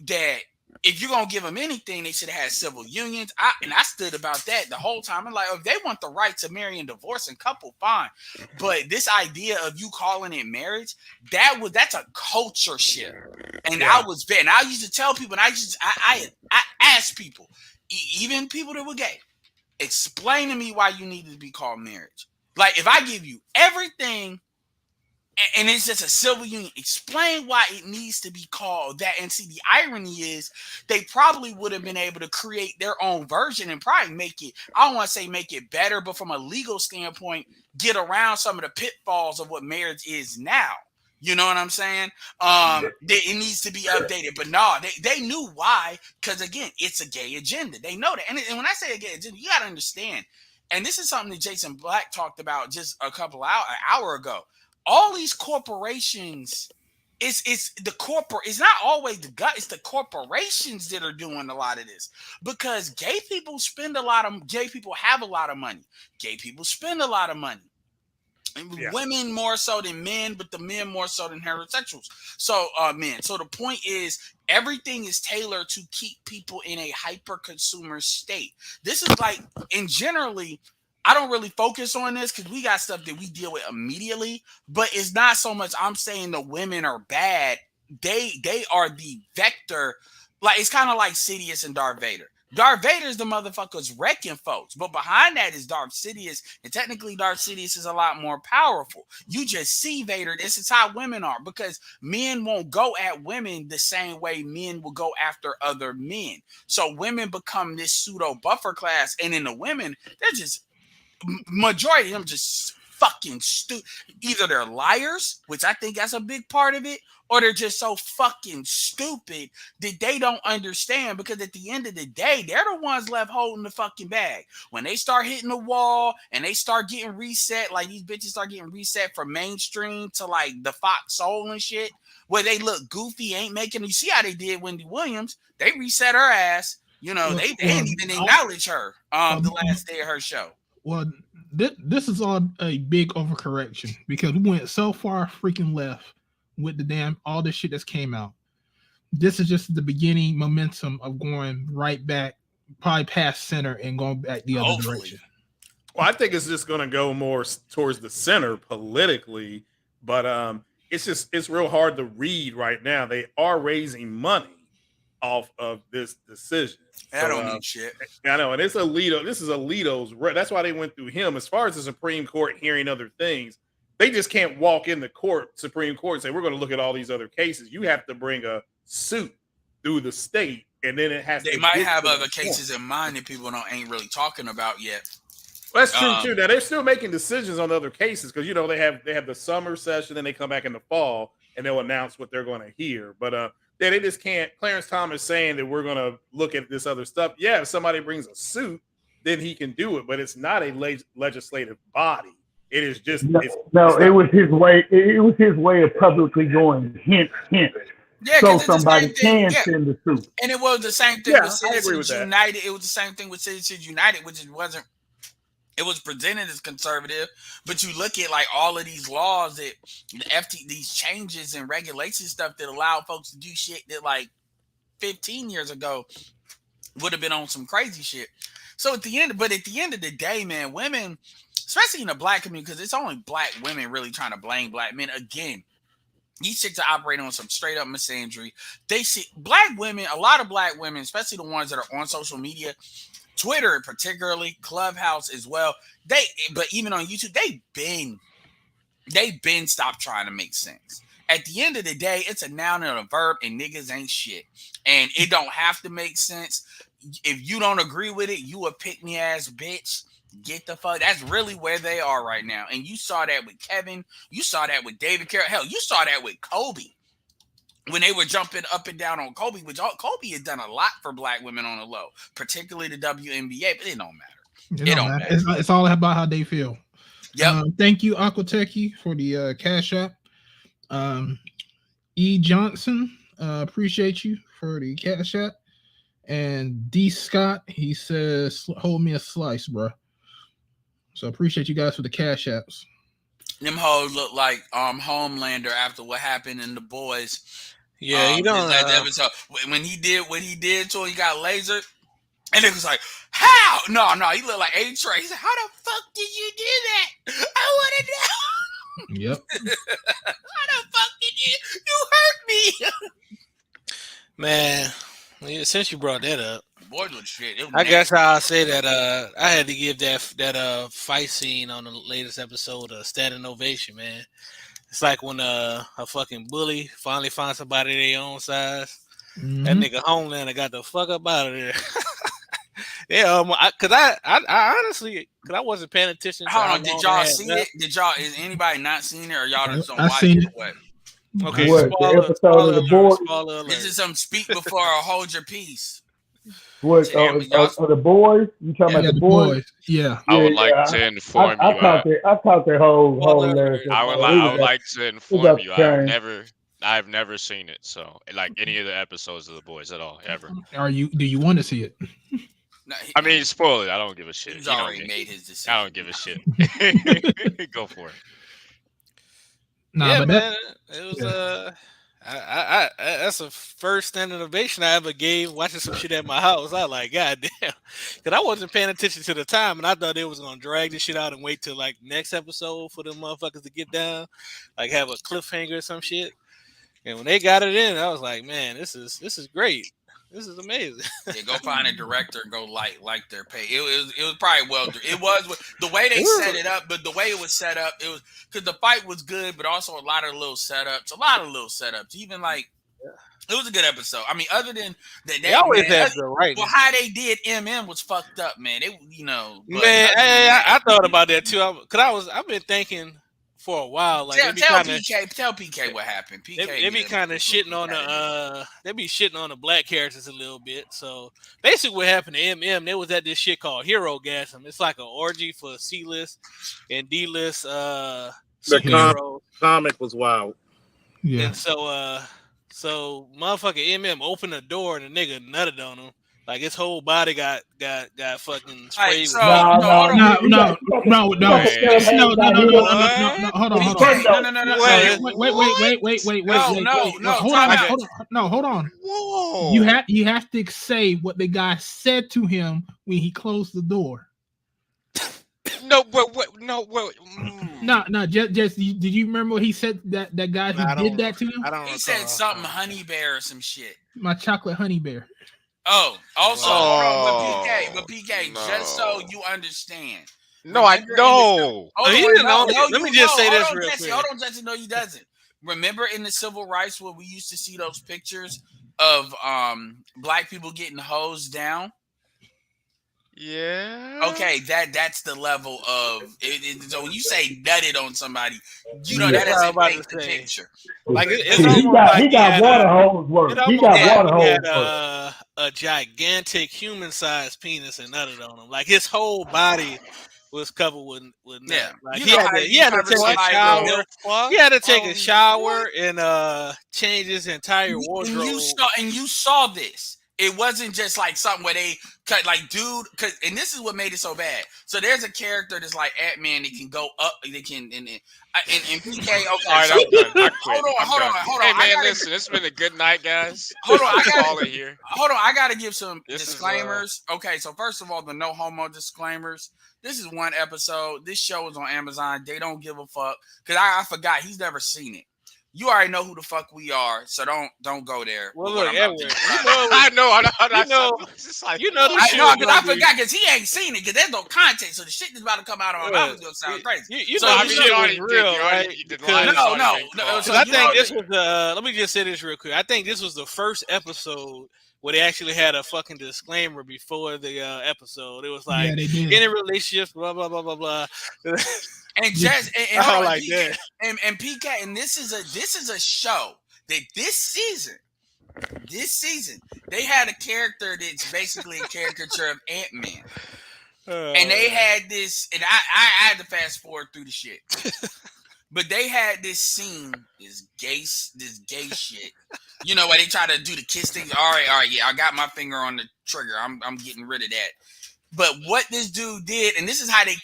that if you're gonna give them anything, they should have had civil unions. I stood about that the whole time. I'm like, if they want the right to marry and divorce and couple, fine. But this idea of you calling it marriage, that's a culture shift. And I was bad. And I used to tell people, and I asked people, even people that were gay, explain to me why you needed to be called marriage. Like, if I give you everything and it's just a civil union. Explain why it needs to be called that. And see, the irony is they probably would have been able to create their own version and probably make it, I don't want to say make it better, but from a legal standpoint, get around some of the pitfalls of what marriage is now. You know what I'm saying? It needs to be updated, but no, they knew why, because again, it's a gay agenda. They know that, and when I say a gay agenda, you got to understand. And this is something that Jason Black talked about just an hour ago. All these corporations, it's the corporate. It's not always the gut. It's the corporations that are doing a lot of this, because gay people have a lot of money. Gay people spend a lot of money. Yeah. Women more so than men, but the men more so than heterosexuals. So men. So the point is, everything is tailored to keep people in a hyper consumer state. This is like, and generally, I don't really focus on this because we got stuff that we deal with immediately, but it's not so much I'm saying the women are bad. They are the vector. Like, it's kind of like Sidious and Darth Vader. Darth Vader is the motherfuckers wrecking folks, but behind that is Darth Sidious, and technically Darth Sidious is a lot more powerful. You just see Vader. This is how women are, because men won't go at women the same way men will go after other men. So women become this pseudo buffer class, and then the women, they're just, majority of them just fucking stupid. Either they're liars, which I think that's a big part of it, or they're just so fucking stupid that they don't understand, because at the end of the day, they're the ones left holding the fucking bag. When they start hitting the wall and they start getting reset, like these bitches start getting reset from mainstream to like the Fox Soul and shit, where they look goofy, ain't making, you see how they did Wendy Williams, they reset her ass. You know, they didn't even acknowledge her the last day of her show. Well, this is all a big overcorrection, because we went so far freaking left with the damn all this shit that's came out. This is just the beginning momentum of going right back, probably past center and going back the other direction. Well, I think it's just going to go more towards the center politically, but it's real hard to read right now. They are raising money off of this decision. I don't mean shit. I know, and it's Alito. This is Alito's. That's why they went through him. As far as the Supreme Court hearing other things, they just can't walk in the Supreme Court and say, we're going to look at all these other cases. You have to bring a suit through the state, and then it has. They might have other cases in mind that people ain't really talking about yet. Well, that's true too. Now they're still making decisions on other cases, because they have the summer session, then they come back in the fall and they'll announce what they're going to hear. But they just can't. Clarence Thomas saying that we're going to look at this other stuff. Yeah, if somebody brings a suit, then he can do it, but it's not a legislative body. It is just it was his way. It was his way of publicly going hint. Yeah, so somebody can send the suit. And it was the same thing with Citizens United. It was the same thing with Citizens United, which it wasn't. It was presented as conservative, but you look at like all of these laws that these changes and regulation stuff that allow folks to do shit that like 15 years ago would have been on some crazy shit. So at the end of the day, man, women, especially in the black community, because it's only black women really trying to blame black men. Again, these chicks are operating on some straight up misandry. They see black women, a lot of black women, especially the ones that are on social media, Twitter particularly, Clubhouse as well. But even on YouTube, they've been stopped trying to make sense. At the end of the day, it's a noun and a verb, and niggas ain't shit. And it don't have to make sense. If you don't agree with it, you a pick me ass bitch. Get the fuck. That's really where they are right now. And you saw that with Kevin. You saw that with David Carroll. Hell, you saw that with Kobe. When they were jumping up and down on Kobe, which Kobe has done a lot for black women on the low, particularly the WNBA, but it don't matter. It don't matter. It's all about how they feel. Yep. Thank you, Aquatechie, for the Cash App. E. Johnson, appreciate you for the Cash App. And D. Scott, he says, hold me a slice, bro. So appreciate you guys for the Cash Apps. Them hoes look like Homelander after what happened in The Boys. Yeah, you know when he did what he did to him, he got lasered, and it was like, how? No, he looked like A-Train. He said, how the fuck did you do that? I want to know. Yep. How the fuck did you hurt me? Man, since you brought that up, Boys look shit. I guess I'll say that I had to give that fight scene on the latest episode a standing ovation, man. It's like when a fucking bully finally finds somebody their own size. Mhm. That nigga Homelander got the fuck up out of there. Yeah, I honestly, cause I wasn't paying attention to Hold how on, did long y'all it had see left. it? Did y'all? Is anybody not seen it, or y'all just don't I watch seen it? it. Or what? Okay, What, the spoiler episode of the alert, boys? spoiler alert. This is some speak before or hold your peace. What, Y'all- the boys? You talking Yeah, about the the boys? boys. Yeah. I would like Yeah, to inform I you. caught that whole Spoiler last alert. episode. I would like to It was inform up you. to chain. I've never seen it. So like any of the episodes of The Boys at all, ever. Do you want to see it? No, I mean, spoil it. I don't give a shit. he's You know already me. made his decision. I don't give a shit. Go for it. Nah, Yeah, but man, that, it was yeah. I that's the first innovation I ever gave watching some shit at my house. I was like, God damn, because I wasn't paying attention to the time, and I thought they was gonna drag this shit out and wait till like next episode for them motherfuckers to get down, like have a cliffhanger or some shit. And when they got it in, I was like, man, this is great. This is amazing. Yeah, go find a director and go like their pay. It was probably well. It was the way they set it up, but the way it was set up, it was because the fight was good, but also a lot of little setups. Even like it was a good episode. I mean, other than that, They always have the right. Well, how they did MM was fucked up, man. It but Man, I thought about that too. I've been thinking for a while. Like tell PK what happened. PK they be kind of shitting on the black characters a little bit. So basically, what happened to MM? They was at this shit called Hero Gasm. It's like an orgy for C-list and D-list The superheroes. comic was wild. Yeah. And so motherfucking MM opened the door and the nigga nutted on him. Like his whole body got fucking sprayed. No. Hold on. Whoa. You have to say what the guy said to him when he closed the door. No. Just did you remember what he said that guy who did that to him? He said something honey bear or some shit. My chocolate honey bear. Oh, also, hold on, but PK, just so you understand. No, I know. Let me just say this real quick. Hold on, Jesse. No, he doesn't. Remember in the civil rights where we used to see those pictures of black people getting hosed down? Yeah. Okay, that's the level of it. So when you say nutted on somebody, you know that doesn't about paint to the say. picture. Like he got water hose work. He got water hose work. A gigantic human-sized penis and nutted on him. Like his whole body was covered with nut. Like he had to take a shower. He had to take a shower and change his entire wardrobe. And you saw this. It wasn't just like something where they cut like dude, and this is what made it so bad. So there's a character that's like Ant-Man that can go up, they can and PK. Okay, all right, I'm done. I quit. Hold on. Hey man, listen, it's been a good night, guys. Hold on, I gotta give some disclaimers. Okay, so first of all, the no homo disclaimers. This is one episode. This show is on Amazon. They don't give a fuck because I forgot he's never seen it. You already know who the fuck we are, so don't go there. Well, look, Edward, I know. I forgot because he ain't seen it because there's no context, so the shit that's about to come out of my mouth is gonna sound crazy. You know, this shit was real, right? No. So I think this was let me just say this real quick. I think this was the first episode where they actually had a fucking disclaimer before the episode. It was like any relationships, blah blah blah blah blah. And just and PK, and this is a show that this season they had a character that's basically a caricature of Ant-Man. And they had this, and I had to fast forward through the shit. But they had this scene, this gay shit. You know, where they try to do the kiss thing. All right, yeah, I got my finger on the trigger. I'm getting rid of that. But what this dude did, and this is how they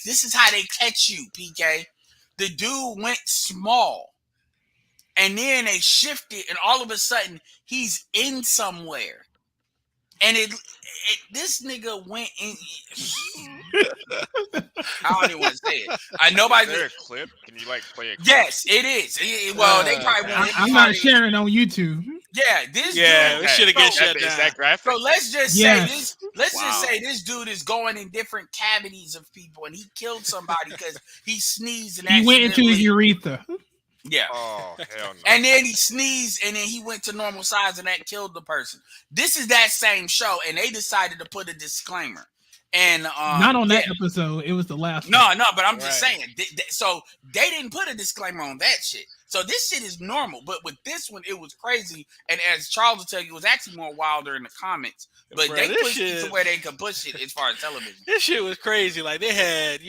catch you, PK. The dude went small, and then they shifted, and all of a sudden he's in somewhere, and this nigga went in. I don't even want to say it. Is there a clip? Can you like play a clip? Yes, it is. Well, they probably won't. I'm not sharing on YouTube. Yeah, this dude. We should have get shut down. Is that graphic? So let's just say this. Let's just say this dude is going in different cavities of people, and he killed somebody because he sneezed and he went into his urethra. Yeah. Oh hell no. And then he sneezed, and then he went to normal size, and that killed the person. This is that same show, and they decided to put a disclaimer. And not on that episode. It was the last. No, but I'm just saying. So they didn't put a disclaimer on that shit. So this shit is normal, but with this one, it was crazy. And as Charles will tell you, it was actually more wilder in the comics. But Bro, they this pushed it shit- to where they could push it as far as television. This shit was crazy. Like they had,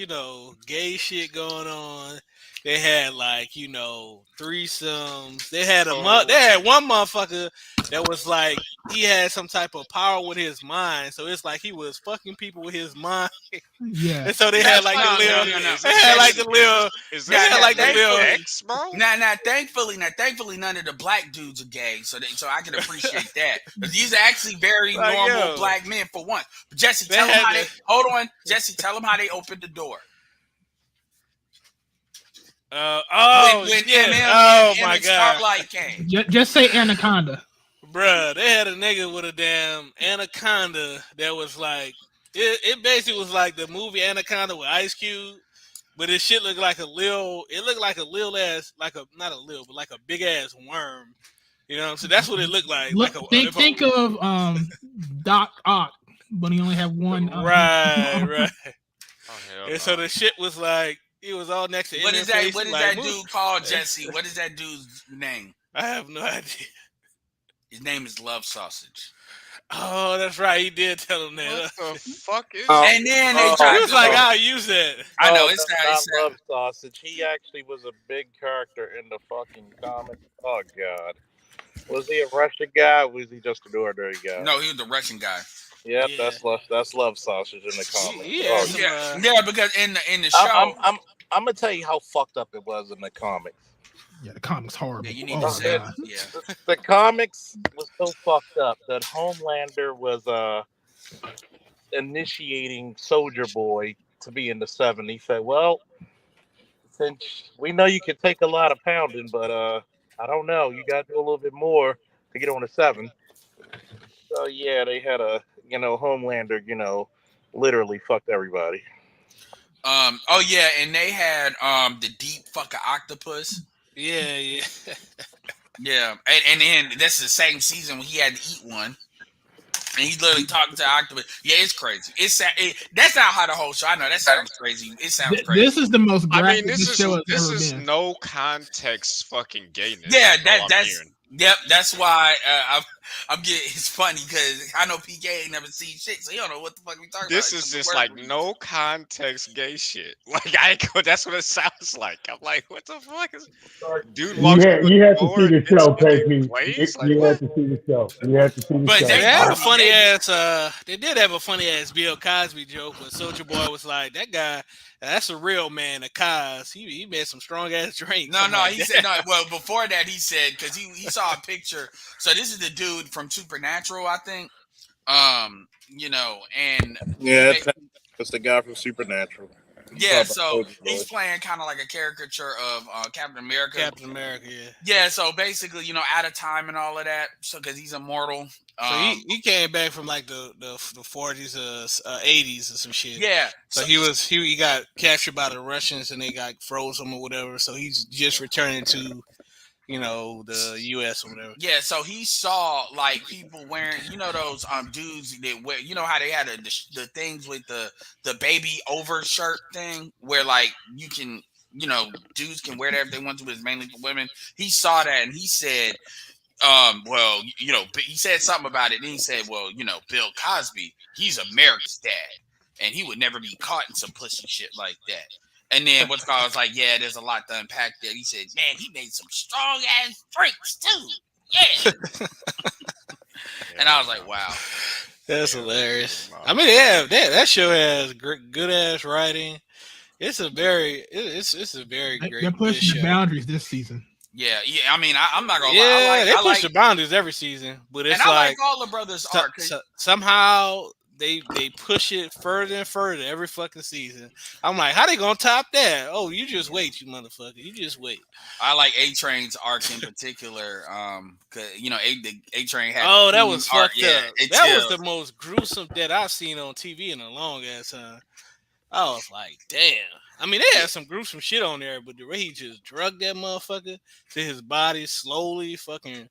gay shit going on. They had threesomes. They had they had one motherfucker that was like he had some type of power with his mind. So it's like he was fucking people with his mind. Yeah. And so they had like the little. They had like the little. They had like the little. X, bro? Now, thankfully, none of the black dudes are gay, so I can appreciate that. But these are actually very Like, normal yo. black men for once. But Jesse, They tell them had how to- they. Hold on, Jesse, tell them how they opened the door. When shit. Eminem Oh and my god. Starlight came. Just say Anaconda. Bruh, they had a nigga with a damn anaconda that was like it basically was like the movie Anaconda with Ice Cube, but this shit looked like a little ass like a not a little but like a big ass worm. You know what I'm saying? That's what it looked like. Think of Doc Ock, but he only had one. Right. Oh, And so the shit was like it was all next to What Eminem is that? face, What is like, that move. dude called, Jesse? What is that dude's name? I have no idea. His name is Love Sausage. Oh, that's right. He did tell him that. What the fuck is And then they He tried was to like, go- I'll use that. I know Oh, it's that's not. not Love Sausage. He actually was a big character in the fucking comics. Oh god, was he a Russian guy? Or was he just an ordinary guy? No, he was the Russian guy. Yep, that's Love Sausage in the comics. Yeah, because in the show, I'm gonna tell you how fucked up it was in the comics. Yeah, the comic's horrible. you need to say it. The comics was so fucked up that Homelander was initiating Soldier Boy to be in the 7. He said, "Well, since we know you can take a lot of pounding, but I don't know, you got to do a little bit more to get on the 7." So yeah, they had Homelander, literally fucked everybody. Oh yeah, and they had the deep fucking octopus. Yeah. Yeah, and then that's the same season when he had to eat one, and he's literally talking to the octopus. Yeah, it's crazy. That's not how the whole show. I know that sounds crazy. It sounds crazy. This is the most I graphic mean, this show has this ever is been. no context fucking gayness. Yeah, that's all I'm that's hearing. yep. That's why I'm getting. It's funny because I know PK ain't never seen shit, so he don't know what the fuck we talking This about. is just like no context gay shit. Like that's what it sounds like. I'm like, what the fuck is dude walks You through have the to door see the and show, instantly Peggy. plays? Like, You what? have to see the show. You have to see the But show. they had a funny ass. They did have a funny ass Bill Cosby joke, but Soldier Boy was like, "That guy, that's a real man." A Cos, he made some strong ass drinks. No, I'm like, he said no. Well, before that, he said because he saw a picture. So this is the dude from Supernatural, I think. And Yeah, it's the guy from Supernatural. yeah. So he's playing kind of like a caricature of Captain America. Captain America, yeah. Yeah. So basically, out of time and all of that. So because he's immortal. So he came back from like the 40s, 80s or some shit. Yeah. So he got captured by the Russians and they got froze him or whatever. So he's just returning to, the U.S. or whatever. Yeah, so he saw like people wearing, those dudes that wear, how they had the things with the baby overshirt thing where like you can, dudes can wear that if they want to, but it's mainly for women. He saw that and he said, he said something about it. And he said, well, Bill Cosby, he's America's dad, and he would never be caught in some pussy shit like that. And then what's called was like, yeah, there's a lot to unpack there. He said, man, he made some strong ass drinks too. Yeah. And I was like, wow. That's hilarious. I mean, that show has good ass writing. It's a very great. They're pushing the boundaries this season. Yeah. I mean, I'm not gonna Yeah, lie. they push the boundaries every season, but it's and I like all the brothers are. Somehow they push it further and further every fucking season. I'm like, how they gonna top that? Oh, you just wait, you motherfucker. You just wait. I like A-Train's arc in particular. Cause A-Train had. Oh, that was arc, fucked up. Yeah, That was the most gruesome that I've seen on TV in a long ass time. I was like, damn. I mean, they had some gruesome shit on there, but the way he just drugged that motherfucker to his body slowly, fucking,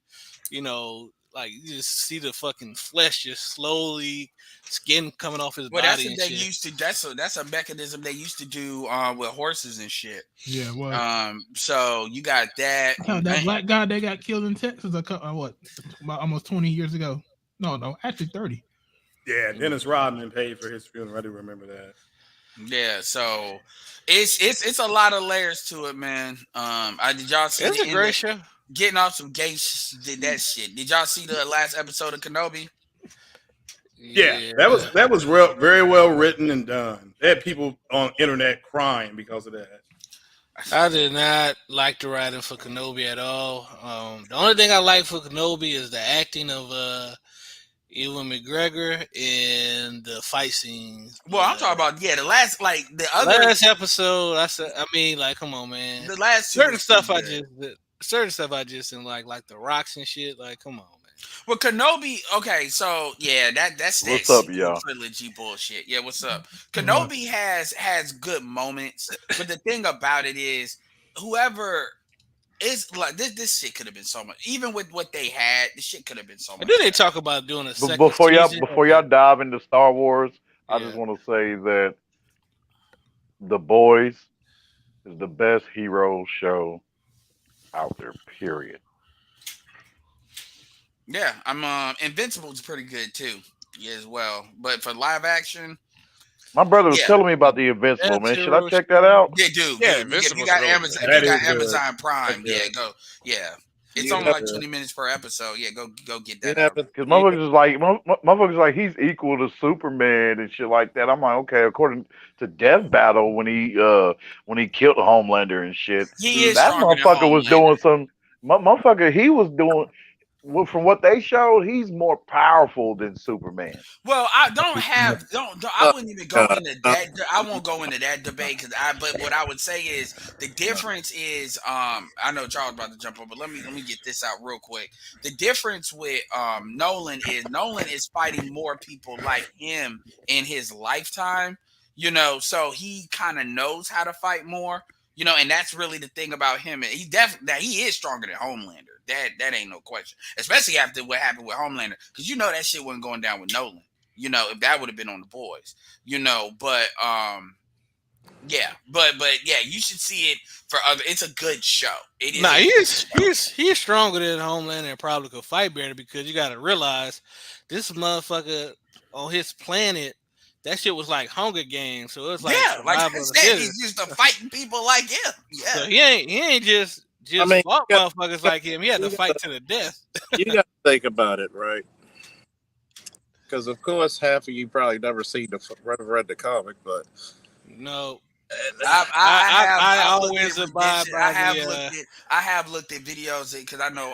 like you just see the fucking flesh just slowly, skin coming off his Well, that's body what and they shit. used to. That's a mechanism they used to do with horses and shit. Yeah, well, So you got that. that black guy that got killed in Texas about almost 20 years ago. No, actually 30. Yeah, Dennis Rodman paid for his funeral. I do remember that. Yeah, so it's a lot of layers to it, man. Did y'all see It's the a end great of show. Getting off some gay did that shit? Did y'all see the last episode of Kenobi? Yeah, that was very well written and done. They had people on internet crying because of that. I did not like the writing for Kenobi at all. The only thing I like for Kenobi is the acting of Ewan McGregor and the fight scenes. Well, I'm talking about the last the other last episode. I mean, like, come on, man. The last certain stuff I just didn't like the rocks and shit. Like, come on. Well, Kenobi. Okay, so yeah, that's that What's up, sequel y'all? trilogy bullshit. Yeah, what's up? Kenobi has good moments, but the thing about it is, whoever is like this shit could have been so much. Even with what they had, the shit could have been so much. And then they talk about doing a second Before season. y'all dive into Star Wars, I just want to say that The Boys is the best hero show out there. Period. Yeah, I'm Invincible is pretty good too, as well. But for live action, my brother was telling me about the Invincible, man. Should I check that out? Yeah, dude. Yeah, if you got really Amazon, good. if you got That is Amazon good. Prime, go. Yeah, it's only like 20 minutes per episode. Yeah, go get that. Because motherfuckers like he's equal to Superman and shit like that. I'm like, okay, according to Death Battle when he killed Homelander and shit, He is that stronger than motherfucker was Homelander. doing some motherfucker. He was doing. Well, from what they showed, he's more powerful than Superman. Well, I wouldn't even go into that. I won't go into that debate but what I would say is the difference is I know Charles about to jump on, but let me get this out real quick. The difference with Nolan is fighting more people like him in his lifetime, so he kind of knows how to fight more. And that's really the thing about him. He is stronger than Homelander. That ain't no question. Especially after what happened with Homelander, because that shit wasn't going down with Nolan. If that would have been on the boys. But you should see it for other. It's a good show. It is. He's stronger than Homelander and probably could fight better because you got to realize this motherfucker on his planet. That shit was like Hunger Games, so it's like he's used to fighting people like him. Yeah, so he ain't just fought motherfuckers like him. He had to fight to the death. You got to think about it, right? Because of course, half of you probably never read the comic, but no. I always abide by I have looked at videos because I know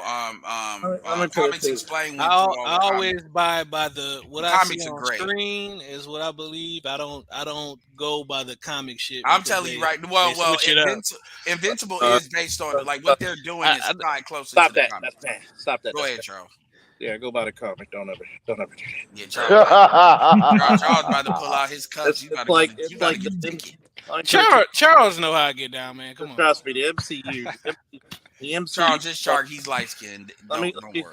Comics Explain. I always abide by what I see on great. Screen is what I believe. I don't go by the comic shit. I'm telling you right. Well, Invincible is based on like what they're doing is tied closely to the comic. Stop that. Go ahead, Charles. Yeah, go by the comic. Don't ever do that. Yeah, Charles about to pull out his cups. Charles know how to get down, man. Come on. Trust me, the MCU. The MCU. Charles, just Charles. He's light skinned.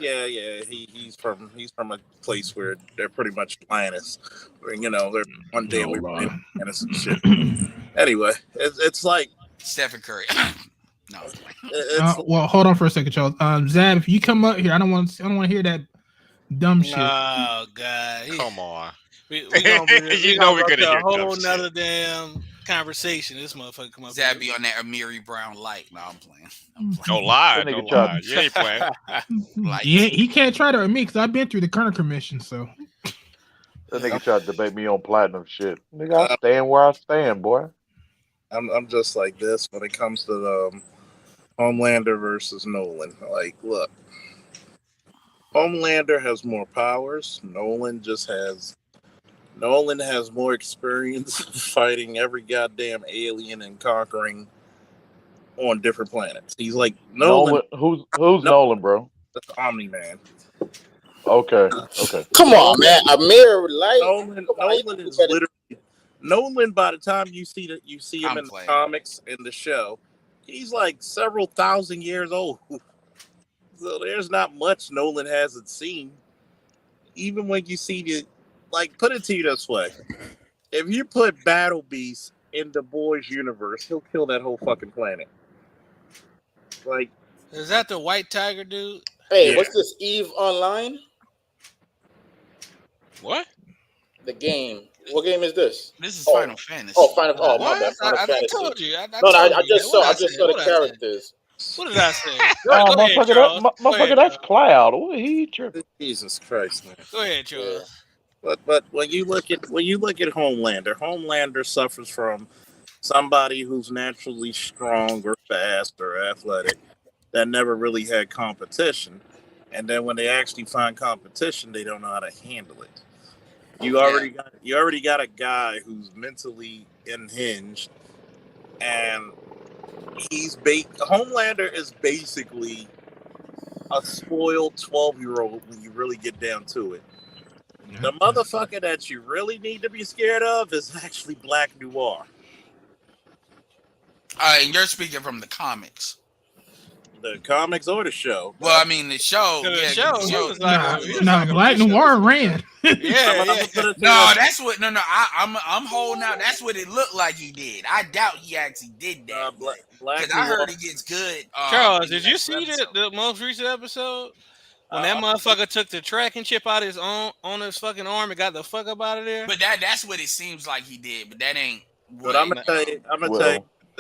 Yeah. He's from a place where they're pretty much planets. They're one day we planets and shit. Anyway, it's like Stephen Curry. No. Well, hold on for a second, Charles. Zab, if you come up here, I don't want to hear that dumb shit. Oh God! Come on. We gonna we're gonna hear a whole nother damn conversation. This motherfucker come up. Zab be on that Amiri Brown light. No, I'm playing. Don't lie. You ain't playing. He can't try to me because I've been through the Kerner Commission. So that nigga tried to debate me on platinum shit. Nigga, I stand where I stand, boy. I'm just like this when it comes to the Homelander versus Nolan. Like, look, Homelander has more powers. Nolan has more experience fighting every goddamn alien and conquering on different planets. He's like Nolan. Who's Nolan, bro? That's Omni-Man. Okay. Come on, man. Amir, Nolan is literally Nolan, by the time you see him in the comics in the show, he's like several thousand years old. So there's not much Nolan hasn't seen. Even when you see the, like, put it to you this way: if you put Battle Beast in the boys' universe, he'll kill that whole fucking planet. Like, is that the White Tiger dude? Hey, what's this? EVE Online? What? The game. What game is this? This is Final Fantasy. Oh, Final. Oh, my What? bad. Final I Fantasy. told you. I just saw the characters. What did I say? Oh, motherfucker, that's Cloud. What he tripping? Jesus Christ, man. Go ahead, Charles. But when you look at Homelander suffers from somebody who's naturally strong or fast or athletic that never really had competition, and then when they actually find competition, they don't know how to handle it. You already got a guy who's mentally unhinged, and Homelander is basically a spoiled 12-year-old when you really get down to it. The motherfucker that you really need to be scared of is actually Black Noir. And you're speaking from the comics. The comics or the show? Well, I mean the show. The Yeah, show. the show. Black Noir ran. No, that's what. No, I'm holding out. That's what it looked like he did. I doubt he actually did that. Because I heard he gets good. Charles, did you see the most recent episode when that motherfucker took the tracking chip out his on his fucking arm and got the fuck up out of there? But that's what it seems like he did. But that ain't. But I'm gonna tell you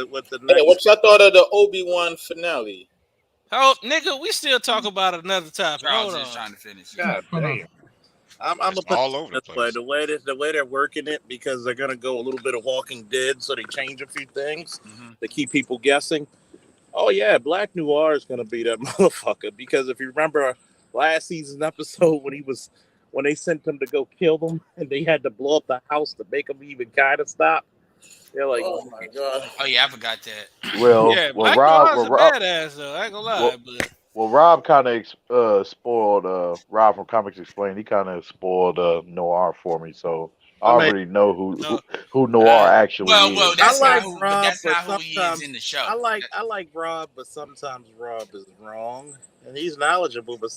what the next. Hey, what y'all thought of the Obi-Wan finale? Oh, nigga, we still talk about another topic. Charles Hold is on. trying to finish. God damn. I'm gonna put all over the place. The way they're working it, because they're gonna go a little bit of Walking Dead, so they change a few things to keep people guessing. Oh yeah, Black Noir is gonna be that motherfucker, because if you remember last season's episode when they sent him to go kill them and they had to blow up the house to make them even kind of stop. They're like, oh my god. Oh yeah, I forgot that. Well, yeah, well, Black Rob, Noir's a badass though. I ain't gonna lie, but. Well, Rob kind of spoiled. Rob from Comics Explained. He kind of spoiled Noir for me, so I already know who Noir actually is. Well, that's I like not who. Rob, That's but not who he is in the show. I like Rob, but sometimes Rob is wrong, and he's knowledgeable, but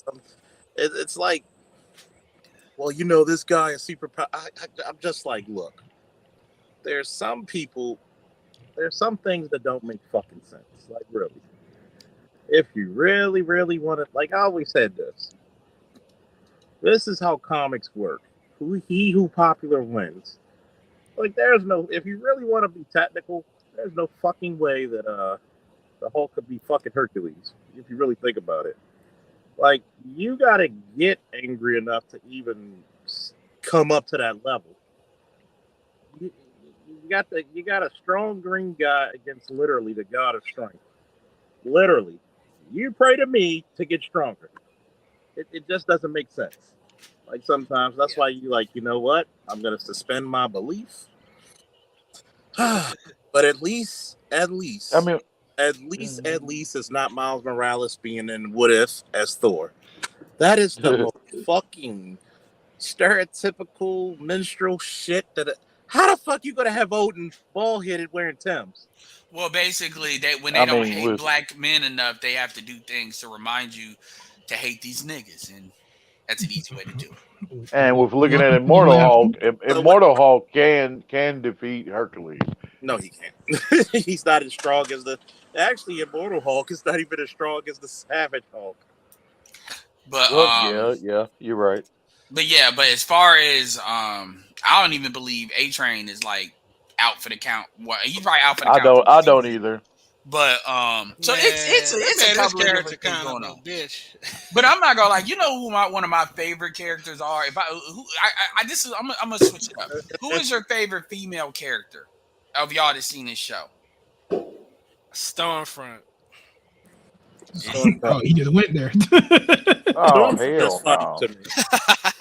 it's like, well, you know, this guy is super. I'm just like, look, there's some things that don't make fucking sense. Like, really. If you really, really want to, like I always said this is how comics work. Who popular wins. Like, if you really want to be technical, there's no fucking way that the Hulk could be fucking Hercules, if you really think about it. Like, you gotta get angry enough to even come up to that level. You got a strong green guy against literally the god of strength. Literally. You pray to me to get stronger. It just doesn't make sense. Like, sometimes that's why you like, you know what? I'm gonna suspend my belief. But at least it's not Miles Morales being in What If as Thor. That is the most fucking stereotypical minstrel shit how the fuck you gonna have Odin bald-headed wearing Timbs? Well, basically, when they don't hate black men enough, they have to do things to remind you to hate these niggas, and that's an easy way to do it. And with looking at Immortal Hulk, Immortal Hulk can defeat Hercules. No, he can't. He's not as strong as actually, Immortal Hulk is not even as strong as the Savage Hulk. But yeah, you're right. But as far as I don't even believe A-Train is like out for the count. Well, he's probably out for the count. I don't either. But so it's a couple of different things going on. Bitch. But I'm not gonna like, you know who one of my favorite characters are. I'm gonna switch it up. Who is your favorite female character of y'all that's seen this show? Stormfront. Oh, he just went there. Oh, hell no. To me.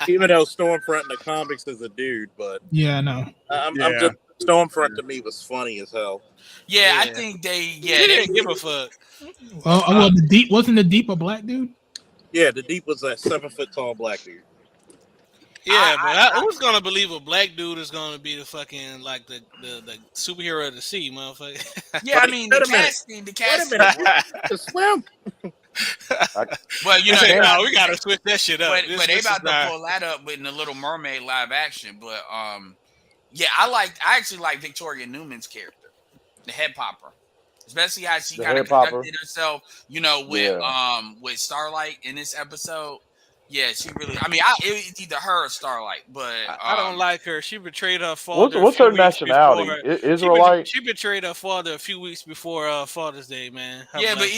Even though Stormfront in the comics is a dude, but yeah, I know. I'm just Stormfront to me was funny as hell. Yeah, I think they didn't give a fuck. Well, the Deep wasn't the Deep a black dude? Yeah, the Deep was a 7 foot tall black dude. Yeah, but who's gonna believe a black dude is gonna be the fucking like the superhero of the sea, motherfucker? Yeah, I mean the casting. Wait a minute. You to swim? Well, you They know, say, they, no, we gotta switch that shit up. but they This is about to not. pull that up with the Little Mermaid live action. But yeah, I actually like Victoria Newman's character, the head popper, especially how she The kind of head popper. conducted herself. With Starlight in this episode. Yeah, she really. I mean, it's either her or Starlight, but I don't like her. She betrayed her father a What's few her weeks before. nationality? Israelite? She betrayed her father a few weeks before Father's Day, man. Her yeah, but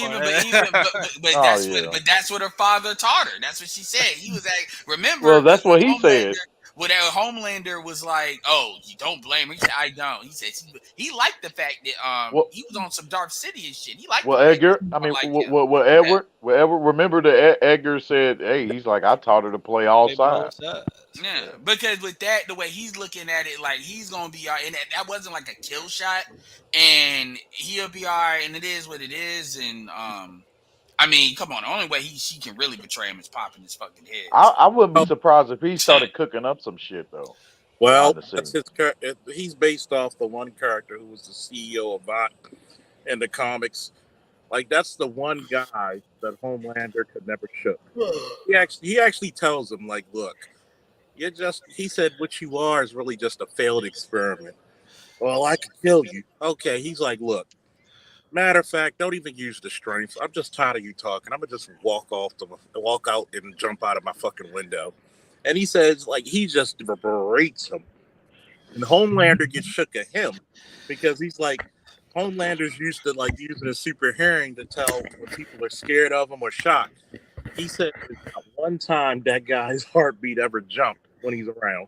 black Oh father. that's what her father taught her. That's what she said. He was like, remember, Well, that's because what he said. when Homelander was like, "Oh, you don't blame her." He said, "I don't." He said he liked the fact that he was on some Dark City and shit. He liked the Well, fact Edgar. that I mean, like well, Edward. Well, Edward. Remember that Edgar said, "Hey, he's like, I taught her to play all sides." Yeah, because with that, the way he's looking at it, like he's gonna be all right, and that wasn't like a kill shot, and he'll be all right, and it is what it is, and I mean, come on, the only way she can really betray him is popping his fucking head. I wouldn't be surprised if he started cooking up some shit though. Well, behind the that's scenes. he's based off the one character who was the CEO of Vought in the comics. Like that's the one guy that Homelander could never shook. He actually tells him like, look, he said what you are is really just a failed experiment. Well, I could kill you. Okay, he's like, look. Matter of fact, don't even use the strength. I'm just tired of you talking. I'm gonna just walk out and jump out of my fucking window. And he says, like, he just berates him. And Homelander gets shook at him because he's like, Homelander's used to like using a super hearing to tell when people are scared of him or shocked. He said there's not one time that guy's heartbeat ever jumped when he's around.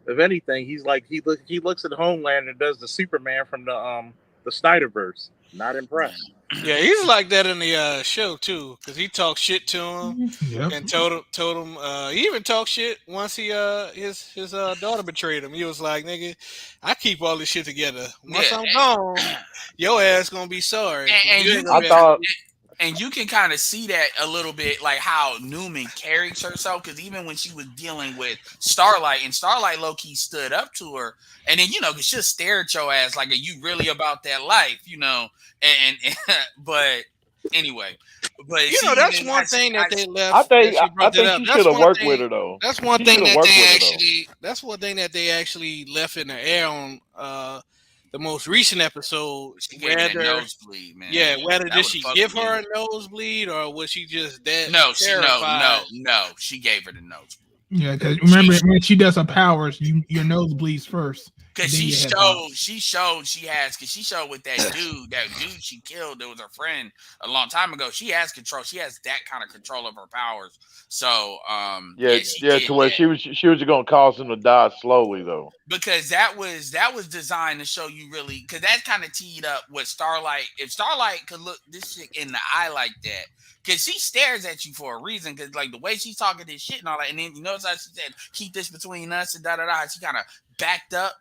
If anything, he's like he looks at Homelander and does the Superman from the Snyderverse. Not impressed. Yeah, he's like that in the show too, because he talked shit to him Yep. and told him. He even talked shit once his daughter betrayed him. He was like, "Nigga, I keep all this shit together. Once I'm gone, your ass gonna be sorry." And you can kind of see that a little bit, like how Newman carries herself, because even when she was dealing with Starlight, and Starlight low-key stood up to her, and then, she'll stare at your ass like, are you really about that life, and but anyway. But that's one thing that they left. I think she should have worked with her though. That's one thing that they actually. That's one thing that they actually left in the air on the most recent episode. Whether nosebleed, man. Yeah, whether did she give her a nosebleed or was she just that? No, terrified? no. She gave her the nosebleed. Yeah, because remember when she does her powers, your nose bleeds first. Because she showed with that dude she killed that was her friend a long time ago. She has control. She has that kind of control of her powers. So to where she was just gonna cause him to die slowly though. Because that was designed to show you really, because that kind of teed up what Starlight. If Starlight could look this shit in the eye like that, because she stares at you for a reason, because like the way she's talking this shit and all that, and then notice how she said keep this between us and da da da. She kind of backed up,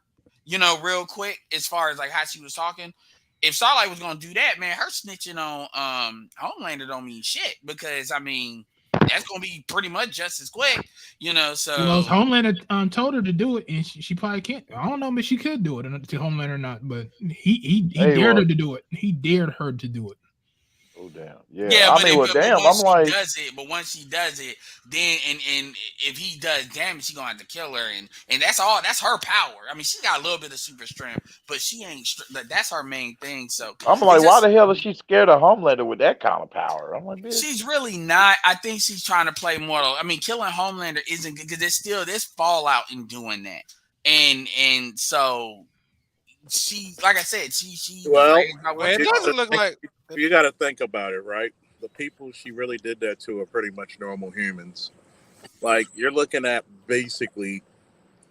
real quick as far as like how she was talking. If Starlight was gonna do that, man, her snitching on Homelander don't mean shit, because I mean that's gonna be pretty much just as quick, So Homelander told her to do it, and she probably can't. I don't know if she could do it to Homelander or not, but he dared her to do it. He dared her to do it. Oh damn! Yeah, I mean, I'm like, once she does it, then and if he does damage, she gonna have to kill her, and that's all. That's her power. I mean, she got a little bit of super strength, but she ain't. That's her main thing. So I'm like, why the hell is she scared of Homelander with that kind of power? I'm like, bitch. She's really not. I think she's trying to play mortal. I mean, killing Homelander isn't good because there's fallout in doing that, and so she, like I said, she. Well, it doesn't look like. You got to think about it, right? The people she really did that to are pretty much normal humans. Like, you're looking at basically,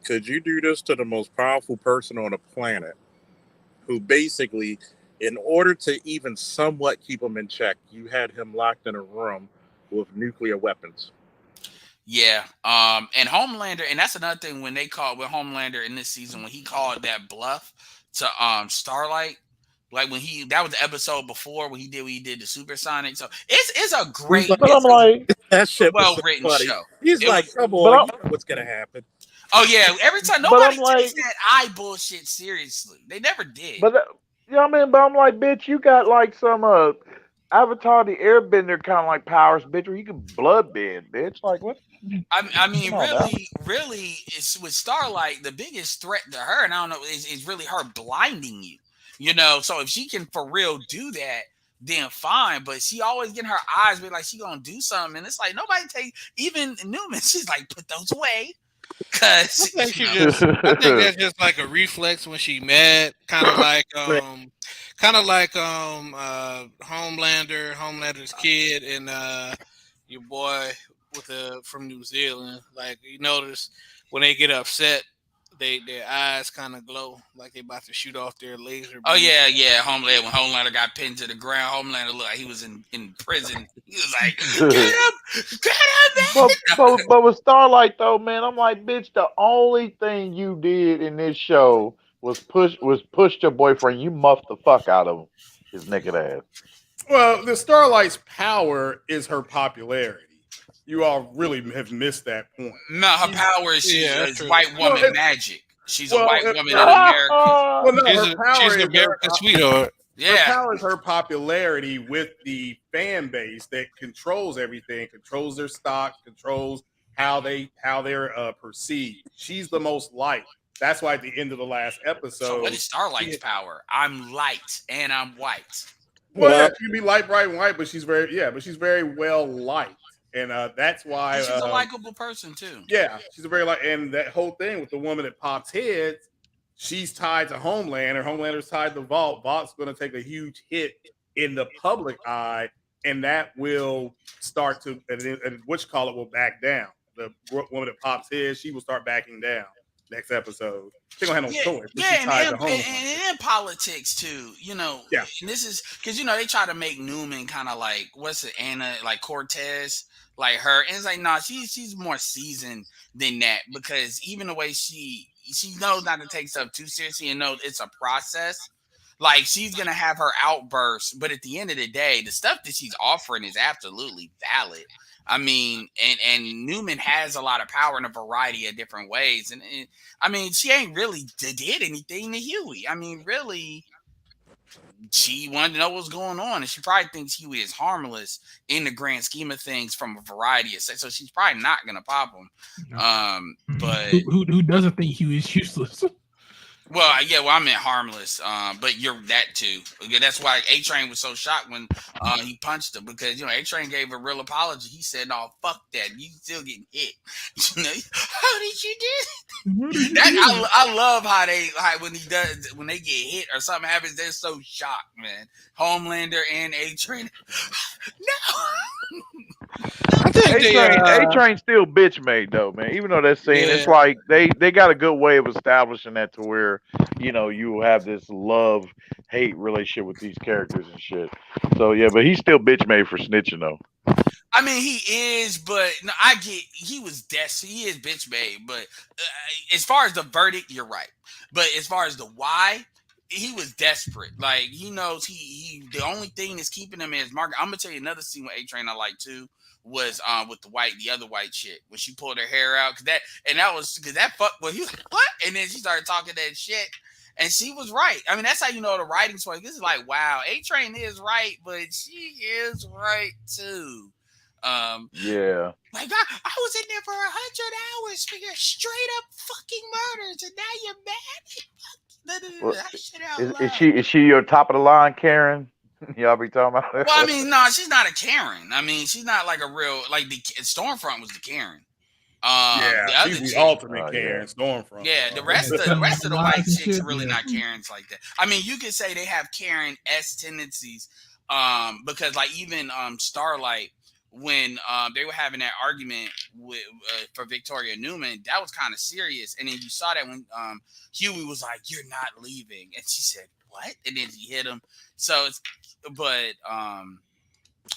could you do this to the most powerful person on the planet who basically, in order to even somewhat keep him in check, you had him locked in a room with nuclear weapons? Yeah. And Homelander, and that's another thing when Homelander in this season, when he called that bluff to Starlight, Like when that was the episode before when he did the supersonic. So it's a great, But I'm like, that shit was well so written funny. show. He's It like, was, come but on, I'm, you know what's gonna happen. oh yeah, every time but nobody I'm takes like, that eye bullshit seriously. They never did. but yeah, I mean, but I'm like, bitch, you got like some Avatar the Airbender kind of like powers, bitch, where you can blood bend, bitch. Like what? I mean, Come on now. really, it's with Starlight. The biggest threat to her, and I don't know, is really her blinding you. You know, so if she can for real do that, then fine. But she always getting her eyes be like she gonna do something, and it's like nobody take even Newman. She's like, put those away, I cause think you she know. just. I think that's just like a reflex when she mad, Homelander's kid, and your boy from New Zealand. Like you notice when they get upset, their eyes kind of glow like they about to shoot off their laser Oh beam. yeah. Homelander, when Homelander got pinned to the ground, Homelander looked like he was in prison. He was like, get him, man. But with Starlight though, man, I'm like, bitch, the only thing you did in this show was push your boyfriend. You muffed the fuck out of his naked ass. Well, the Starlight's power is her popularity. You all really have missed that point. No, her power is she's white woman magic. She's a white woman in America. Well, no, her power she's is America's sweetheart. Yeah. Her power is her popularity with the fan base that controls everything, controls their stock, controls how they're perceived. She's the most liked. That's why at the end of the last episode. So what is Starlight's power? I'm light and I'm white. Well, yeah, she can be light, bright, and white, but she's very well liked. And that's why And she's a likable person too. Yeah, she's a very and that whole thing with the woman that pops heads, she's tied to Homelander. Homelander's tied to Vault. Vault's going to take a huge hit in the public eye, and that will start to and which call it will back down. The woman that pops heads, she will start backing down next episode. She don't have no choice. Yeah, and in politics too, you know. Yeah, and this is because they try to make Newman kind of like Anna, like Cortez, like her, and it's like no, she's more seasoned than that because even the way she knows not to take stuff too seriously and knows it's a process. Like she's gonna have her outbursts, but at the end of the day, the stuff that she's offering is absolutely valid. I mean, and Newman has a lot of power in a variety of different ways. And I mean, she ain't really did anything to Huey. I mean, really, she wanted to know what's going on. And she probably thinks Huey is harmless in the grand scheme of things from a variety of sex. So she's probably not going to pop him. But who doesn't think Huey is useless? Well, yeah, I meant harmless, but you're that too. That's why A-Train was so shocked when he punched him because A-Train gave a real apology. He said, "No, fuck that. You still getting hit." How did you do that? I love how when they get hit or something happens, they're so shocked, man. Homelander and A-Train. No. I think A-Train still bitch made though, man. Even though that scene, it's like they got a good way of establishing that to where you will have this love-hate relationship with these characters and shit. So yeah, but he's still bitch made for snitching though. I mean, he is, but no, I get he was he is bitch made. But as far as the verdict, you're right. But as far as the why, he was desperate. Like he knows he the only thing that's keeping him is Margaret. I'm gonna tell you another scene with A-Train I like too was with the other white chick when she pulled her hair out because that fuck. Well, he was like, what? And then she started talking that shit. And she was right. I mean, that's how you know the writing's point. This is like, wow, A-Train is right, but she is right too. Yeah. Like I was in there for 100 hours for your straight up fucking murders, and now you're mad. Is she your top of the line, Karen? Y'all be talking about that? Well, I mean, no, she's not a Karen. I mean, she's not like a real the Stormfront was the Karen. She's the ultimate Karen. Stormfront. Yeah, the rest of the white chicks are really not Karens like that. I mean, you could say they have Karen-esque tendencies, because like even Starlight, when they were having that argument with for Victoria Newman, that was kind of serious. And then you saw that when Huey was like, "You're not leaving," and she said, "What?" And then he hit him. So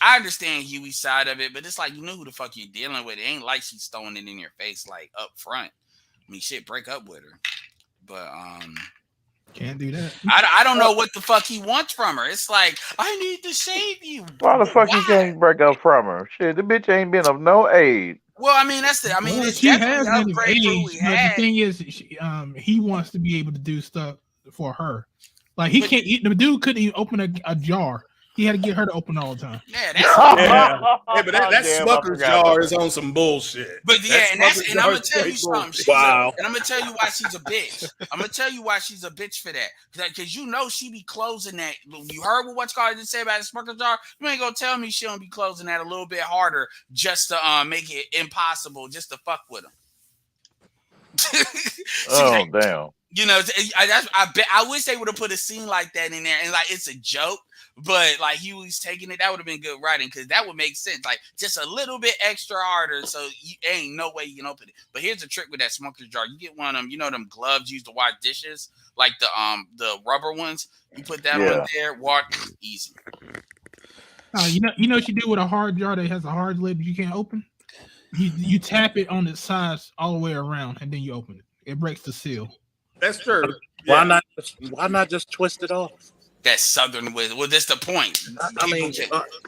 I understand Huey's side of it, but it's like you know who the fuck you're dealing with. It ain't like she's throwing it in your face like up front. I mean, shit, break up with her. But Can't do that. I don't know what the fuck he wants from her. It's like, I need to save you. Why the fuck you can't break up from her? Shit, the bitch ain't been of no aid. Well, I mean, it's She definitely has an been of upgrade for who age, he but the had. thing is, he wants to be able to do stuff for her. Like he can't. The dude couldn't even open a jar. He had to get her to open it all the time. Yeah, that's but that Damn, I Smucker's forgot jar about is on some bullshit. But yeah, That and Smucker's I'm jar gonna is tell you straight something. bullshit. And I'm gonna tell you why she's a bitch. I'm gonna tell you why she's a bitch for that. Because you know she be closing that. You heard what what's called just say about the Smucker jar. You ain't gonna tell me she don't be closing that a little bit harder just to make it impossible, just to fuck with him. Oh like, damn. you know, I wish they would have put a scene like that in there, and like it's a joke, but like he was taking it. That would have been good writing because that would make sense. Like just a little bit extra harder, so you ain't no way you can open it. But here's the trick with that smoker's jar: you get one of them, you know, them gloves used to wash dishes, like the rubber ones. You put that on there, walk easy. You know what you do with a hard jar that has a hard lid you can't open? You tap it on its sides all the way around, and then you open it. It breaks the seal. That's true. Why not just twist it off? That's Southern wisdom. Well, that's the point. I mean,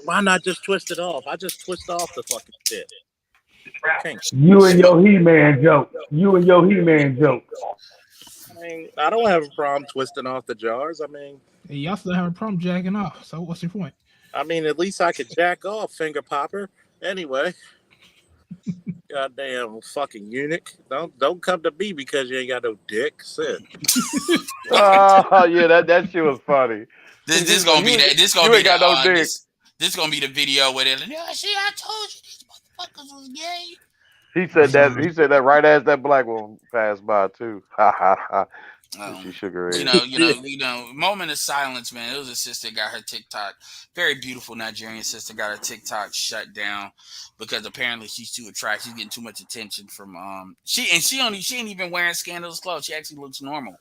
why not just twist it off? I just twist off the fucking shit. You and your He-Man joke. You and your He-Man joke. I mean, I don't have a problem twisting off the jars. I mean, y'all still have a problem jacking off. So what's your point? I mean, at least I could jack off, finger popper. Anyway. Goddamn fucking eunuch! Don't come to me because you ain't got no dick. Sit. Oh yeah, that shit was funny. This gonna be that. This gonna you be ain't got no dick. This gonna be the video with it. Yeah, see, I told you these motherfuckers was gay. He said that. He said that right as that black one passed by too. Ha ha ha. She shook her head. You know. Moment of silence, man. It was a sister got her TikTok. Very beautiful Nigerian sister got her TikTok shut down because apparently she's too attractive. She's getting too much attention from she ain't even wearing scandalous clothes. She actually looks normal,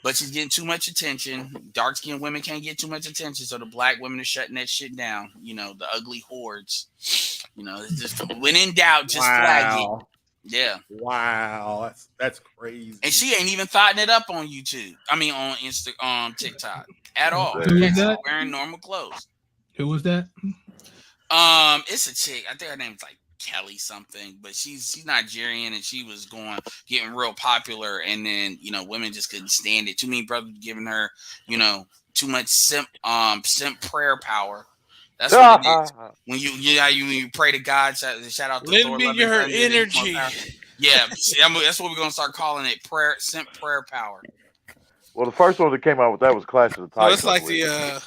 but she's getting too much attention. Dark skinned women can't get too much attention, so the black women are shutting that shit down. You know, the ugly hordes. You know, it's just when in doubt, just flag it. Yeah. Wow. That's crazy. And she ain't even thoughting it up on YouTube. I mean on TikTok at all. Who is that? Wearing normal clothes. Who was that? It's a chick. I think her name's like Kelly something, but she's Nigerian and she was getting real popular, and then women just couldn't stand it. Too many brothers giving her, too much simp prayer power. That's what it is. When you pray to God, shout out to Let Thor. me get her energy. Yeah, that's what we're gonna start calling it. Simp prayer power. Well, the first one that came out with that was Clash of the Titans. So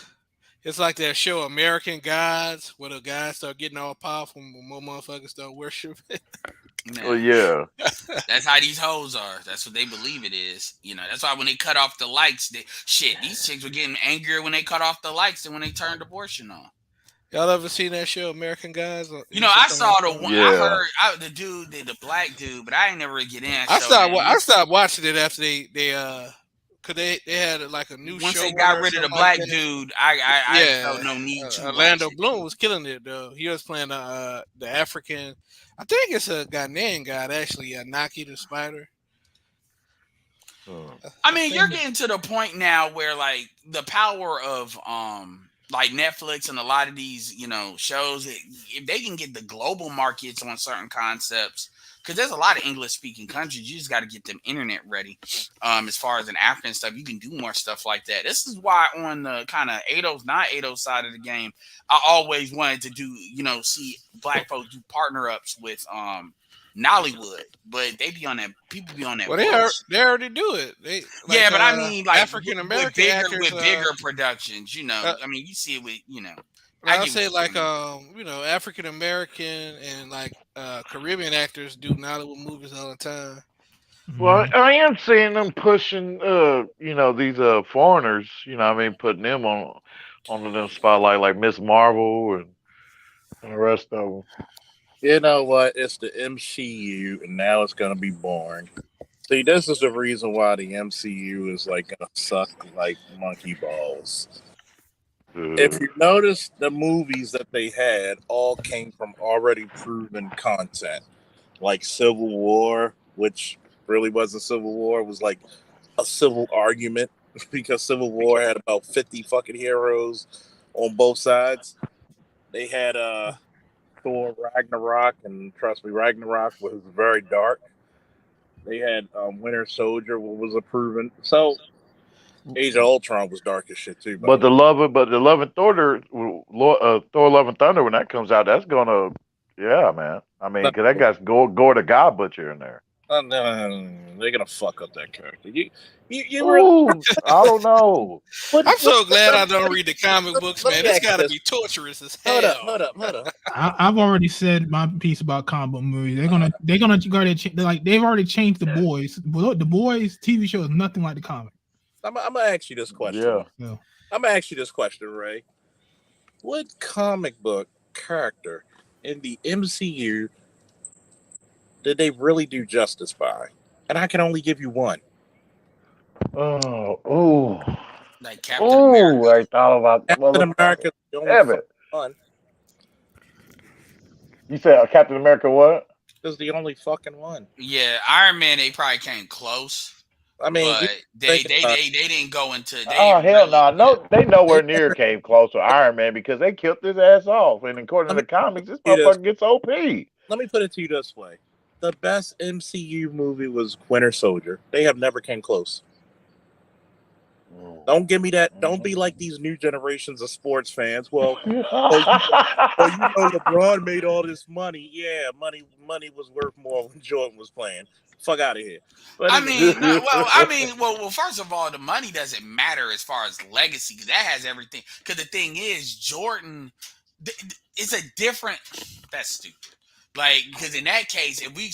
it's like that show American Gods, where the guys start getting all powerful when more motherfuckers start worshiping. Well, yeah. That's how these hoes are. That's what they believe it is. That's why when they cut off the likes, these chicks were getting angrier when they cut off the likes than when they turned abortion on. Y'all ever seen that show, American Guys? I saw the one. Yeah. I heard the dude, the black dude, but I ain't never really get in. I stopped watching it after cause they had like a new once show. Once they got rid of the black dude, I felt no need to. Orlando Bloom was killing it though. He was playing the African. I think it's a Ghanaian guy actually, Naki the Spider. I mean, you're getting to the point now where like the power of like Netflix and a lot of these, shows, if they can get the global markets on certain concepts, because there's a lot of English speaking countries, you just got to get them internet ready. As far as an African stuff, you can do more stuff like that. This is why on the kind of 80s, not 80s side of the game, I always wanted to do, see black folks do partner ups with Nollywood, but they be on that. People be on that. Well, they already do it. Yeah, but I mean, like African American with bigger productions. I mean, you see it with I say like African American and like Caribbean actors do Nollywood movies all the time. Well, I am seeing them pushing, these foreigners. Putting them on them spotlight like Miss Marvel and the rest of them. You know what? It's the MCU, and now it's going to be boring. See, this is the reason why the MCU is like going to suck like monkey balls. If you notice, the movies that they had all came from already proven content, like Civil War, which really wasn't Civil War. It was like a civil argument because Civil War had about 50 fucking heroes on both sides. They had Thor Ragnarok, and trust me, Ragnarok was very dark. They had Winter Soldier, what was approving. So Age of Ultron was dark as shit too. By But the way, the Love and Thunder, Thor: Love and Thunder, when that comes out, that's gonna, yeah, man. I mean, because that guy's Gore the God Butcher in there. no, they're gonna fuck up that character. You really? Ooh, I don't know. I'm so glad I don't read the comic books, man. This got to be torturous as hell. Hold up. I've already said my piece about comic book movies. They're gonna go ahead. They've already changed the boys. The boys TV show is nothing like the comic. I'm gonna ask you this question. Yeah. I'm gonna ask you this question, Ray. What comic book character in the MCU did they really do justice by? And I can only give you one. Oh, like Captain America. I thought about Captain America. The only Damn it. one. You said Captain America what? Is the only fucking one. Yeah, Iron Man. They probably came close. I mean, but they didn't go into. Oh hell no! No, they nowhere near came close to Iron Man because they killed his ass off. And according to the comics, this motherfucker gets OP. Let me put it to you this way: the best MCU movie was Winter Soldier. They have never came close. Don't give me that. Don't be like these new generations of sports fans. Well, LeBron made all this money. Yeah, money was worth more when Jordan was playing. Fuck out of here. But well, first of all, the money doesn't matter as far as legacy because that has everything. Because the thing is, Jordan, it's a different. That's stupid. Like, because in that case, are you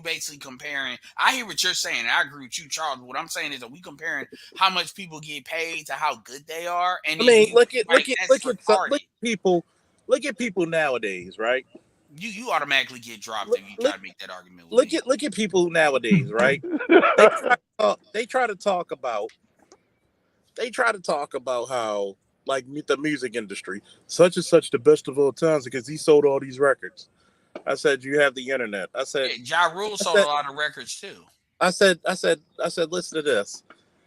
basically comparing? I hear what you're saying, and I agree with you, Charles. What I'm saying is, are we comparing how much people get paid to how good they are? And look at people. Look at people nowadays, right? You automatically get dropped if you try to make that argument. Look at people nowadays, right? They try to talk about how, like, the music industry, such and such the best of all times because he sold all these records. I said, you have the internet. I said, Ja Rule sold a lot of records too. I said, listen to this.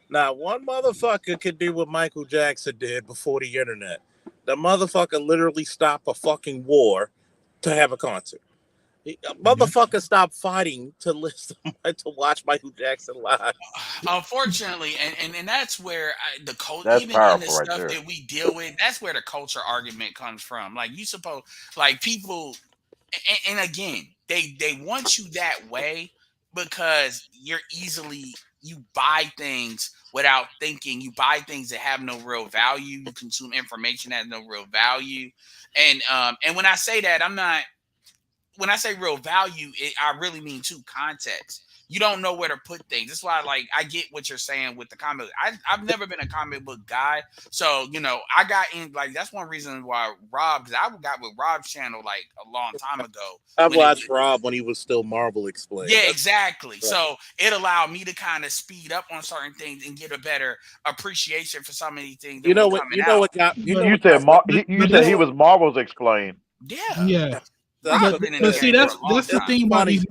Now, one motherfucker could do what Michael Jackson did before the internet. The motherfucker literally stopped a fucking war to have a concert. Motherfucker stopped fighting to listen to watch Michael Jackson live. Unfortunately, and that's where the culture, even in the stuff that we deal with, that's where the culture argument comes from. Like people, and again, they want you that way because you buy things without thinking. You buy things that have no real value. You consume information that has no real value. And when I say that, when I say real value, I really mean context. You don't know where to put things. That's why, I get what you're saying with the comic. I've never been a comic book guy, so I got in. That's one reason why because I got with Rob's channel a long time ago. I watched Rob when he was still Marvel Explained. Yeah, exactly. Right. So it allowed me to kind of speed up on certain things and get a better appreciation for some of these things. You said he was Marvel's Explained. Yeah. But see, that's the thing about these.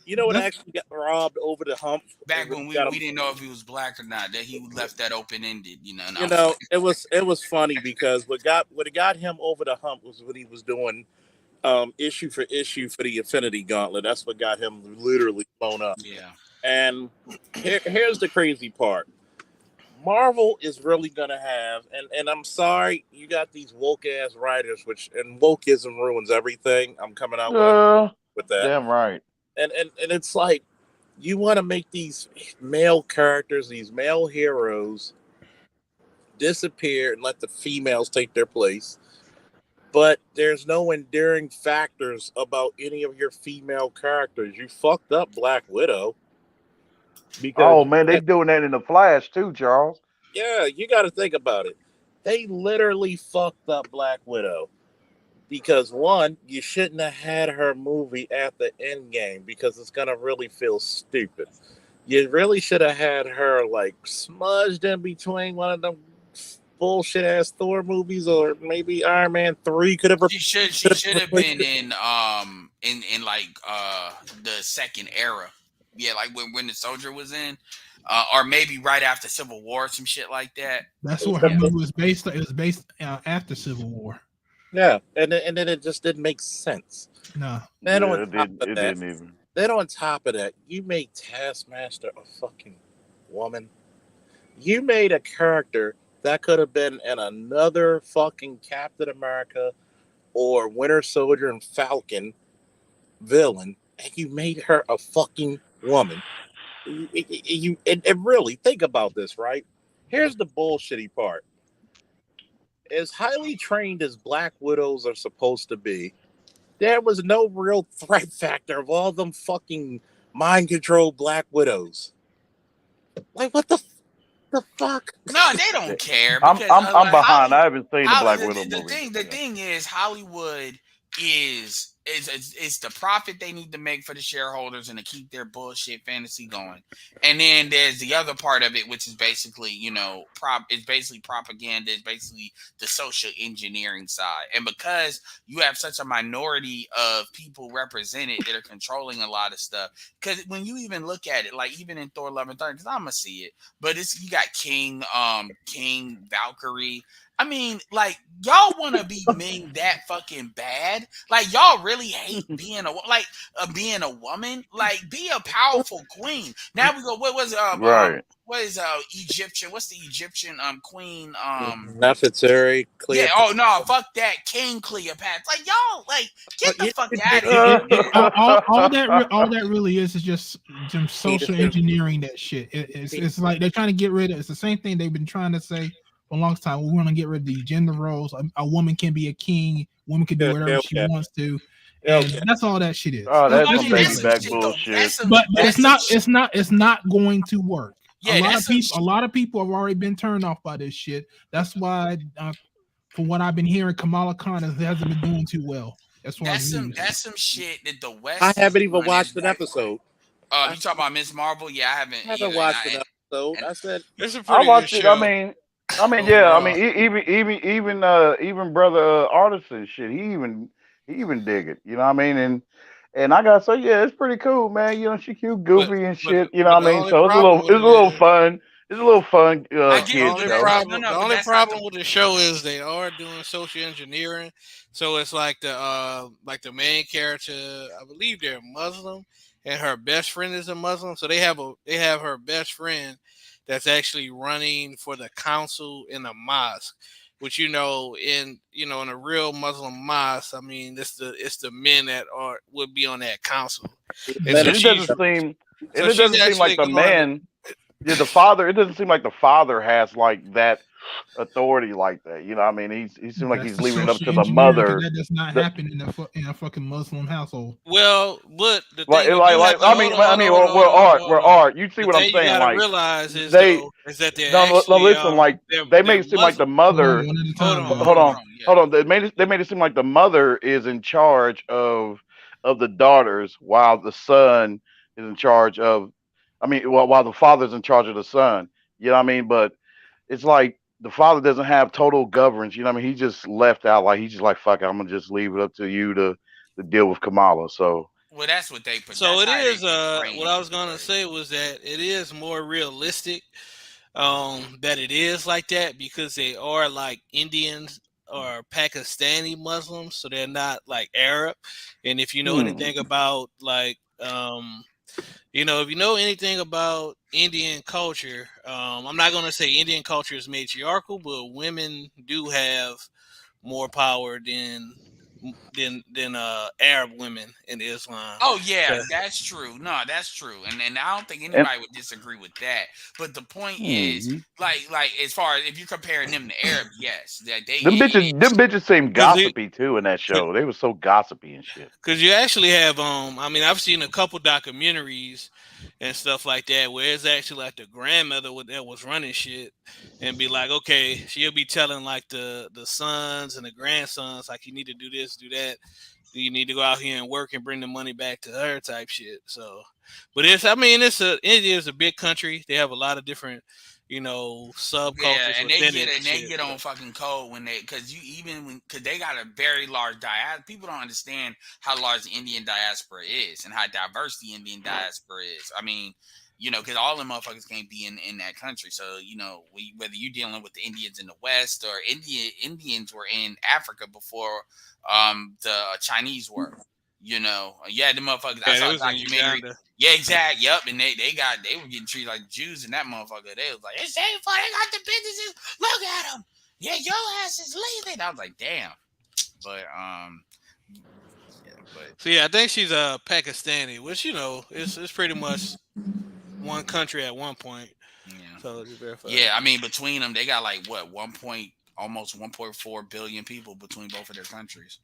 You know what actually got robbed over the hump? Back when we didn't know if he was black or not, that he left that open ended. It was funny because what got him over the hump was when he was doing issue for issue for the Infinity Gauntlet. That's what got him literally blown up. Yeah. And here's the crazy part. Marvel is really gonna have, and I'm sorry, you got these woke ass writers, and wokeism ruins everything. I'm coming out with that. Damn right. And it's like you want to make these male characters, these male heroes, disappear and let the females take their place. But there's no endearing factors about any of your female characters. You fucked up Black Widow. Because they doing that in the Flash too, Charles. Yeah, you got to think about it. They literally fucked up Black Widow. Because one, you shouldn't have had her movie at the end game because it's gonna really feel stupid. You really should have had her smudged in between one of them bullshit ass Thor movies, or maybe Iron Man 3 could have. She should have been in the second era. Yeah, like when the Soldier was in. or maybe right after Civil War, some shit like that. That's what her movie was based on. It was based after Civil War. Yeah, and then it just didn't make sense. No. Then Yeah, on it top didn't. of It that, didn't even. then on top of that, you made Taskmaster a fucking woman. You made a character that could have been in another fucking Captain America or Winter Soldier and Falcon villain, and you made her a fucking woman. And really think about this, right? Here's the bullshitty part. As highly trained as Black Widows are supposed to be, there was no real threat factor of all them fucking mind controlled Black Widows. Like, what the fuck? No, they don't care I'm because I'm behind. Hollywood, I haven't seen the Black Widow the movie. thing is Hollywood is the profit they need to make for the shareholders and to keep their bullshit fantasy going. And then there's the other part of it, which is basically, it's basically propaganda. It's basically the social engineering side. And because you have such a minority of people represented that are controlling a lot of stuff, because when you even look at it, like even in Thor: Love and Thunder, because I'm gonna see it, but you got King, Valkyrie. I mean, like, y'all want to be Ming that fucking bad? Like, y'all really hate being being a woman? Like, be a powerful queen. Now we go. What was Right. what is Egyptian? What's the Egyptian queen? Nefertari, Yeah. Cleopatra. Oh no, fuck that, King Cleopatra. Like, y'all, like, get the fuck out of here. All that really is just some social engineering that shit. It's like they're trying to get rid of. It's the same thing they've been trying to say for a long time. We want to get rid of the gender roles. A woman can be a king. Woman can do whatever she wants to. And that's all that shit is. Oh, that's some baby that's back shit, bullshit. But it's not going to work. Yeah, a lot of people have already been turned off by this shit. That's why, from what I've been hearing, Kamala Khan hasn't been doing too well. That's some shit that the West. I haven't even watched an episode. You talking about Miss Marvel? Yeah, I haven't watched an episode. I said it's a I pretty watched good it. show. I mean, yeah. I mean, even brother Artisan shit. He even dig it. You know what I mean? And I gotta say, yeah, it's pretty cool, man. You know, she cute, goofy and shit. You know what I mean? So it's a little fun. It's a little fun kid show. The only problem with the show is they are doing social engineering. So it's like the main character, I believe they're Muslim, and her best friend is a Muslim. So they have her best friend that's actually running for the council in a mosque. Which in a real Muslim mosque, I mean, it's the men that would be on that council. It doesn't seem like the man. Yeah, the father. It doesn't seem like the father has like that authority like that. You know what I mean? He seems like he's leaving it up to the mother. That does not happen in a fucking Muslim household. Well, but the like, thing Art. You see what I'm saying? Like realize is they is that they're listen. Like they make it seem like the mother. Hold on. They made it seem like the mother is in charge of the daughters, while the son is in charge of. While the father's in charge of the son. You know what I mean? But it's like the father doesn't have total governance. You know what I mean? He just left out. Like he's just like, fuck it, I'm gonna just leave it up to you to deal with Kamala. So. Well, that's what they put. So it is. What I was gonna say was that it is more realistic. That it is like that because they are like Indians or Pakistani Muslims, so they're not like Arab. And if you know anything about like if you know anything about Indian culture, I'm not going to say Indian culture is matriarchal, but women do have more power than Arab women in Islam. Oh yeah, that's true. No, that's true, and I don't think anybody would disagree with that. But the point is, like as far as if you're comparing them to Arab, yes, that them bitches seem gossipy too in that show. They were so gossipy and shit. Because you actually have I've seen a couple documentaries and stuff like that where it's actually like the grandmother that was running shit and be like, okay, she'll be telling like the sons and the grandsons like you need to do this, do that. You need to go out here and work and bring the money back to her type shit. So, but India is a big country. They have a lot of different, subcultures. Yeah, and they get on fucking code when because they got a very large diaspora. People don't understand how large the Indian diaspora is and how diverse the Indian diaspora is. I mean, You know, because all the motherfuckers can't be in that country. So, you know, whether you're dealing with the Indians in the West or Indians were in Africa before the Chinese were. You know, the motherfuckers. I Yeah, saw it a was in documentary. Uganda. Yeah, exactly. Yep, and they were getting treated like Jews, and that motherfucker. They was like, it's shameful. They got the businesses. Look at them. Yeah, your ass is leaving. I was like, damn. But So yeah, I think she's a Pakistani, which you know it's pretty much one country at one point. yeah. So to verify. Yeah, I mean, between them, they got like what almost 1.4 billion people between both of their countries.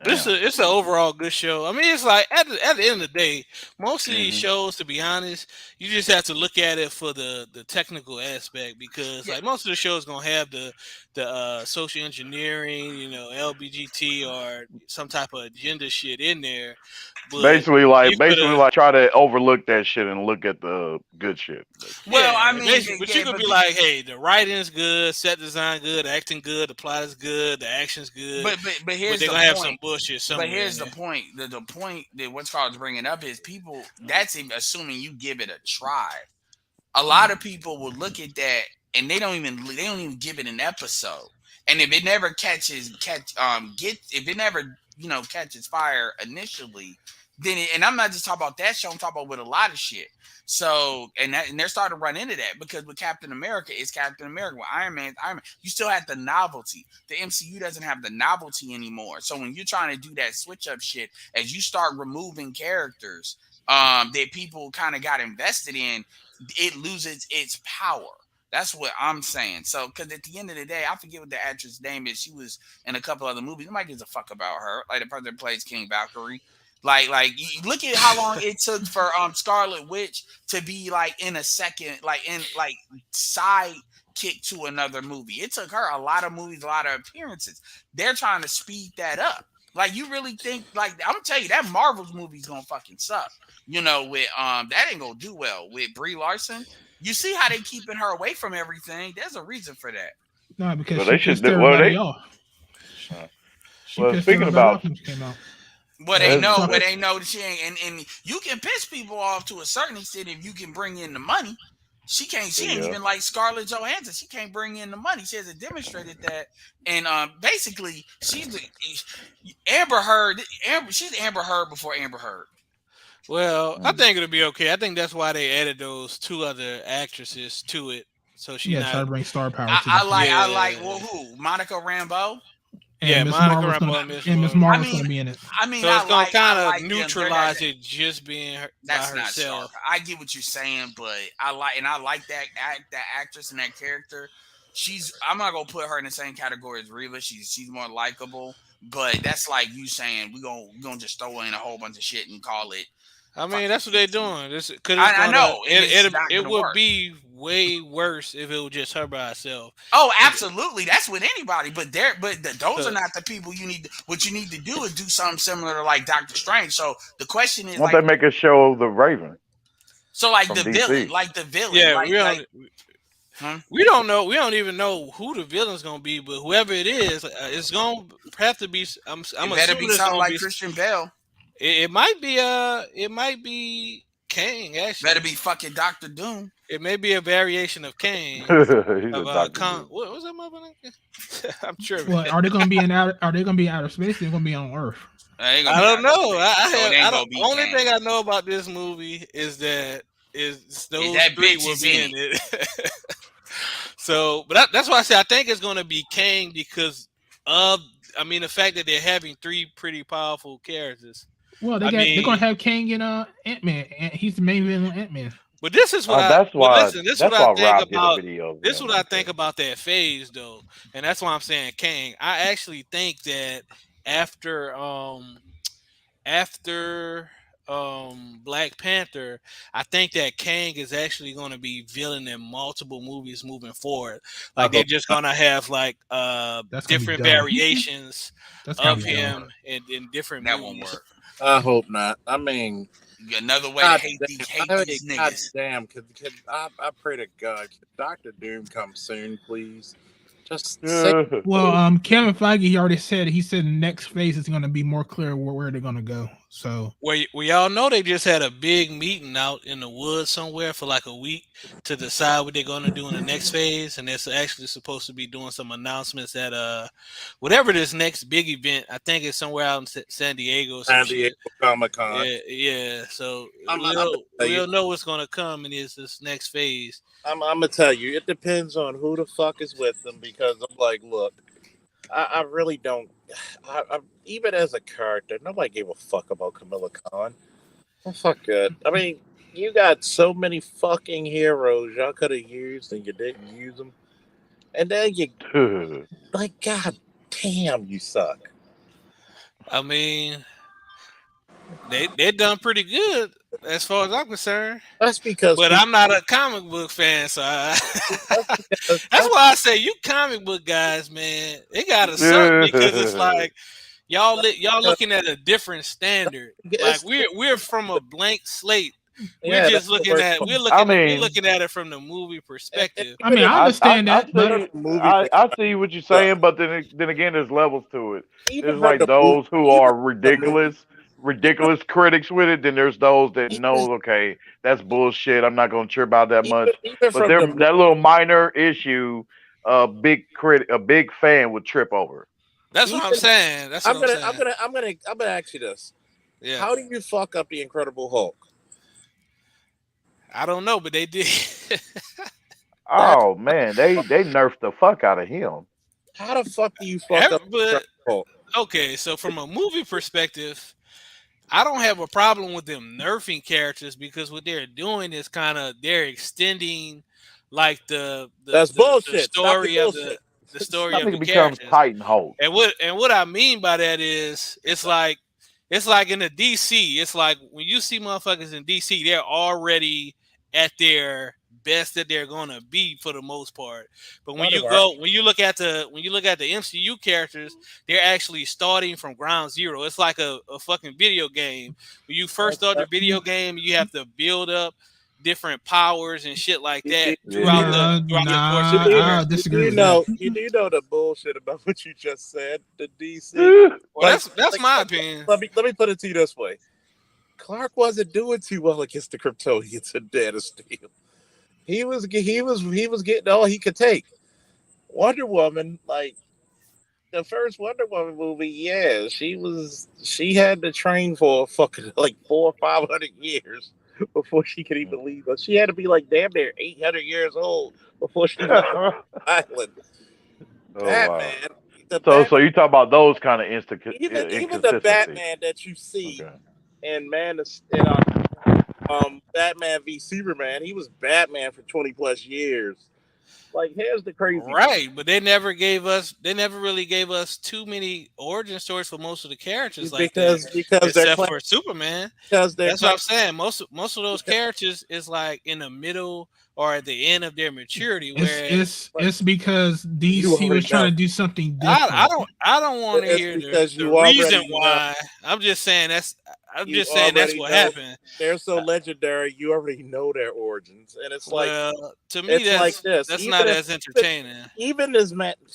It's an overall good show. I mean, it's like at the end of the day, most of these shows, to be honest, you just have to look at it for the technical aspect because like most of the shows gonna have the social engineering, you know, LBGT or some type of agenda shit in there. But basically try to overlook that shit and look at the good shit. Well, I mean, but you could be like, hey, the writing's good, set design good, acting good, the plot is good, the action's good. But here's they're the gonna have point. some bullshit somewhere. But here's the point. The point that what's called bringing up is people. That's assuming you give it a try. A lot of people will look at that and they don't even give it an episode. And if it never catches fire initially, then and I'm not just talking about that show. I'm talking about with a lot of shit. So and they're starting to run into that because with Captain America, it's Captain America. With Iron Man, you still have the novelty. The MCU doesn't have the novelty anymore. So when you're trying to do that switch up shit, as you start removing characters that people kind of got invested in, it loses its power. That's what I'm saying. So, because at the end of the day, I forget what the actress' name is. She was in a couple other movies. Nobody gives a fuck about her. Like the person that plays King Valkyrie. Like you look at how long it took for Scarlet Witch to be like in a second, like in like side kick to another movie. It took her a lot of movies, a lot of appearances. They're trying to speed that up. Like you really think like I'm gonna tell you that Marvel's movie's gonna fucking suck. You know, with that ain't gonna do well with Brie Larson. You see how they keeping her away from everything. There's a reason for that. No, because Well, she they should pissed do- well, everybody they- off. She Well, pissed speaking everybody about- off when she came out. But they know that she ain't, and you can piss people off to a certain extent if you can bring in the money. She ain't even like Scarlett Johansson. She can't bring in the money. She hasn't demonstrated that. And basically, she's Amber Heard. She's Amber Heard before Amber Heard. Well, I think it'll be okay. I think that's why they added those two other actresses to it. So she try to bring star power. I like who? Monica Rambeau. And Miss Marvel's gonna be in it. I mean, so it's gonna kind of neutralize it just being her that's by not herself. I get what you're saying, but I like that actress and that character. I'm not gonna put her in the same category as Reva. She's more likable, but that's like you saying we gonna just throw in a whole bunch of shit and call it. I mean, that's what they're doing. I know it would be way worse if it was just her by herself. Oh, absolutely. That's with anybody. But those are not the people you need. What you need to do is do something similar to like Doctor Strange. So the question is, won't they make a show of the Raven? So like from the DC? villain, Yeah, we don't know. We don't even know who the villain's gonna be, but whoever it is, it's gonna have to be. I'm better be something like Christian Bale. It might be Kang. Actually, better be fucking Doctor Doom. It may be a variation of Kang. What was that motherfucker? I'm sure. Well, are they gonna be outer space? They're gonna be on Earth. I don't know. The only thing I know about this movie is that those that three bitch will is be in in it. So, but that's why I say I think it's going to be Kang because of the fact that they're having three pretty powerful characters. Well, they're gonna have Kang and Ant-Man. He's the main villain, Ant-Man. But this is what that's why This is what I think about that phase, though, and that's why I'm saying Kang. I actually think that after Black Panther, I think that Kang is actually going to be villain in multiple movies moving forward. Like they're just going to have like different variations of him in different movies. That won't work. I hope not. I mean, another way to hate these niggas. God damn, could I pray to God, could Dr. Doom come soon, please? Just Well, Kevin Feige, he already said the next phase is going to be more clear where they're going to go. So we all know they just had a big meeting out in the woods somewhere for like a week to decide what they're going to do in the next phase, and they're actually supposed to be doing some announcements at whatever this next big event. I think it's somewhere out in San Diego or some San shit. Diego Comic-Con. Yeah. So I'm we'll know what's going to come in this next phase. I'm gonna tell you, it depends on who the fuck is with them because I'm like, look, I really don't. Even as a character, nobody gave a fuck about Camilla Khan. Oh, fuck it. I mean, you got so many fucking heroes y'all could have used and you didn't use them, and then you like, god damn, you suck. I mean, they done pretty good as far as I'm concerned. That's because, but I'm not a comic book fan, so that's why I say you comic book guys, man, it gotta suck because it's like y'all looking at a different standard. Like we're from a blank slate. We're just looking at we're looking at it from the movie perspective. I mean, I understand that, but I see what you're saying, but then again, there's levels to it. Even There's like those who are ridiculous critics with it. Then there's those that know, okay, that's bullshit. I'm not gonna cheer about that much. But that little minor issue, a big fan would trip over. That's what I'm saying. That's what I'm gonna ask you this. Yeah. How do you fuck up the Incredible Hulk? I don't know, but they did. Oh man, they nerfed the fuck out of him. How the fuck do you fuck up the Hulk? Okay, so from a movie perspective, I don't have a problem with them nerfing characters because what they're doing is they're extending like that's bullshit. The story of the story of the becomes characters. Titan Hulk. And what I mean by that is it's like in the DC, it's like when you see motherfuckers in DC, they're already at their best that they're gonna be for the most part. But when you look at the MCU characters, they're actually starting from ground zero. It's like a fucking video game. When you first start the video game, you have to build up different powers and shit like that throughout the course of the game. I disagree. You do know the bullshit about what you just said. The DC. Well, that's my opinion. Let me put it to you this way. Clark wasn't doing too well against the Kryptonians in Man of Steel. He was getting all he could take. Wonder Woman, like the first Wonder Woman movie, yeah, she had to train for fucking like 400 or 500 years before she could even leave us. She had to be like damn near 800 years old before she left the island. Batman. So you talk about those kind of even the Batman that you see in Batman v Superman, he was Batman for 20 plus years. Like, here's the crazy right, but they never really gave us too many origin stories for most of the characters because except for Superman. That's what I'm saying. Most of those characters is like in the middle or at the end of their maturity. It's because DC was trying to do something different. I don't want to hear the reason why. I'm just saying that's what happened. They're so legendary, you already know their origins, and it's like to me that's like this. That's not as entertaining. Even his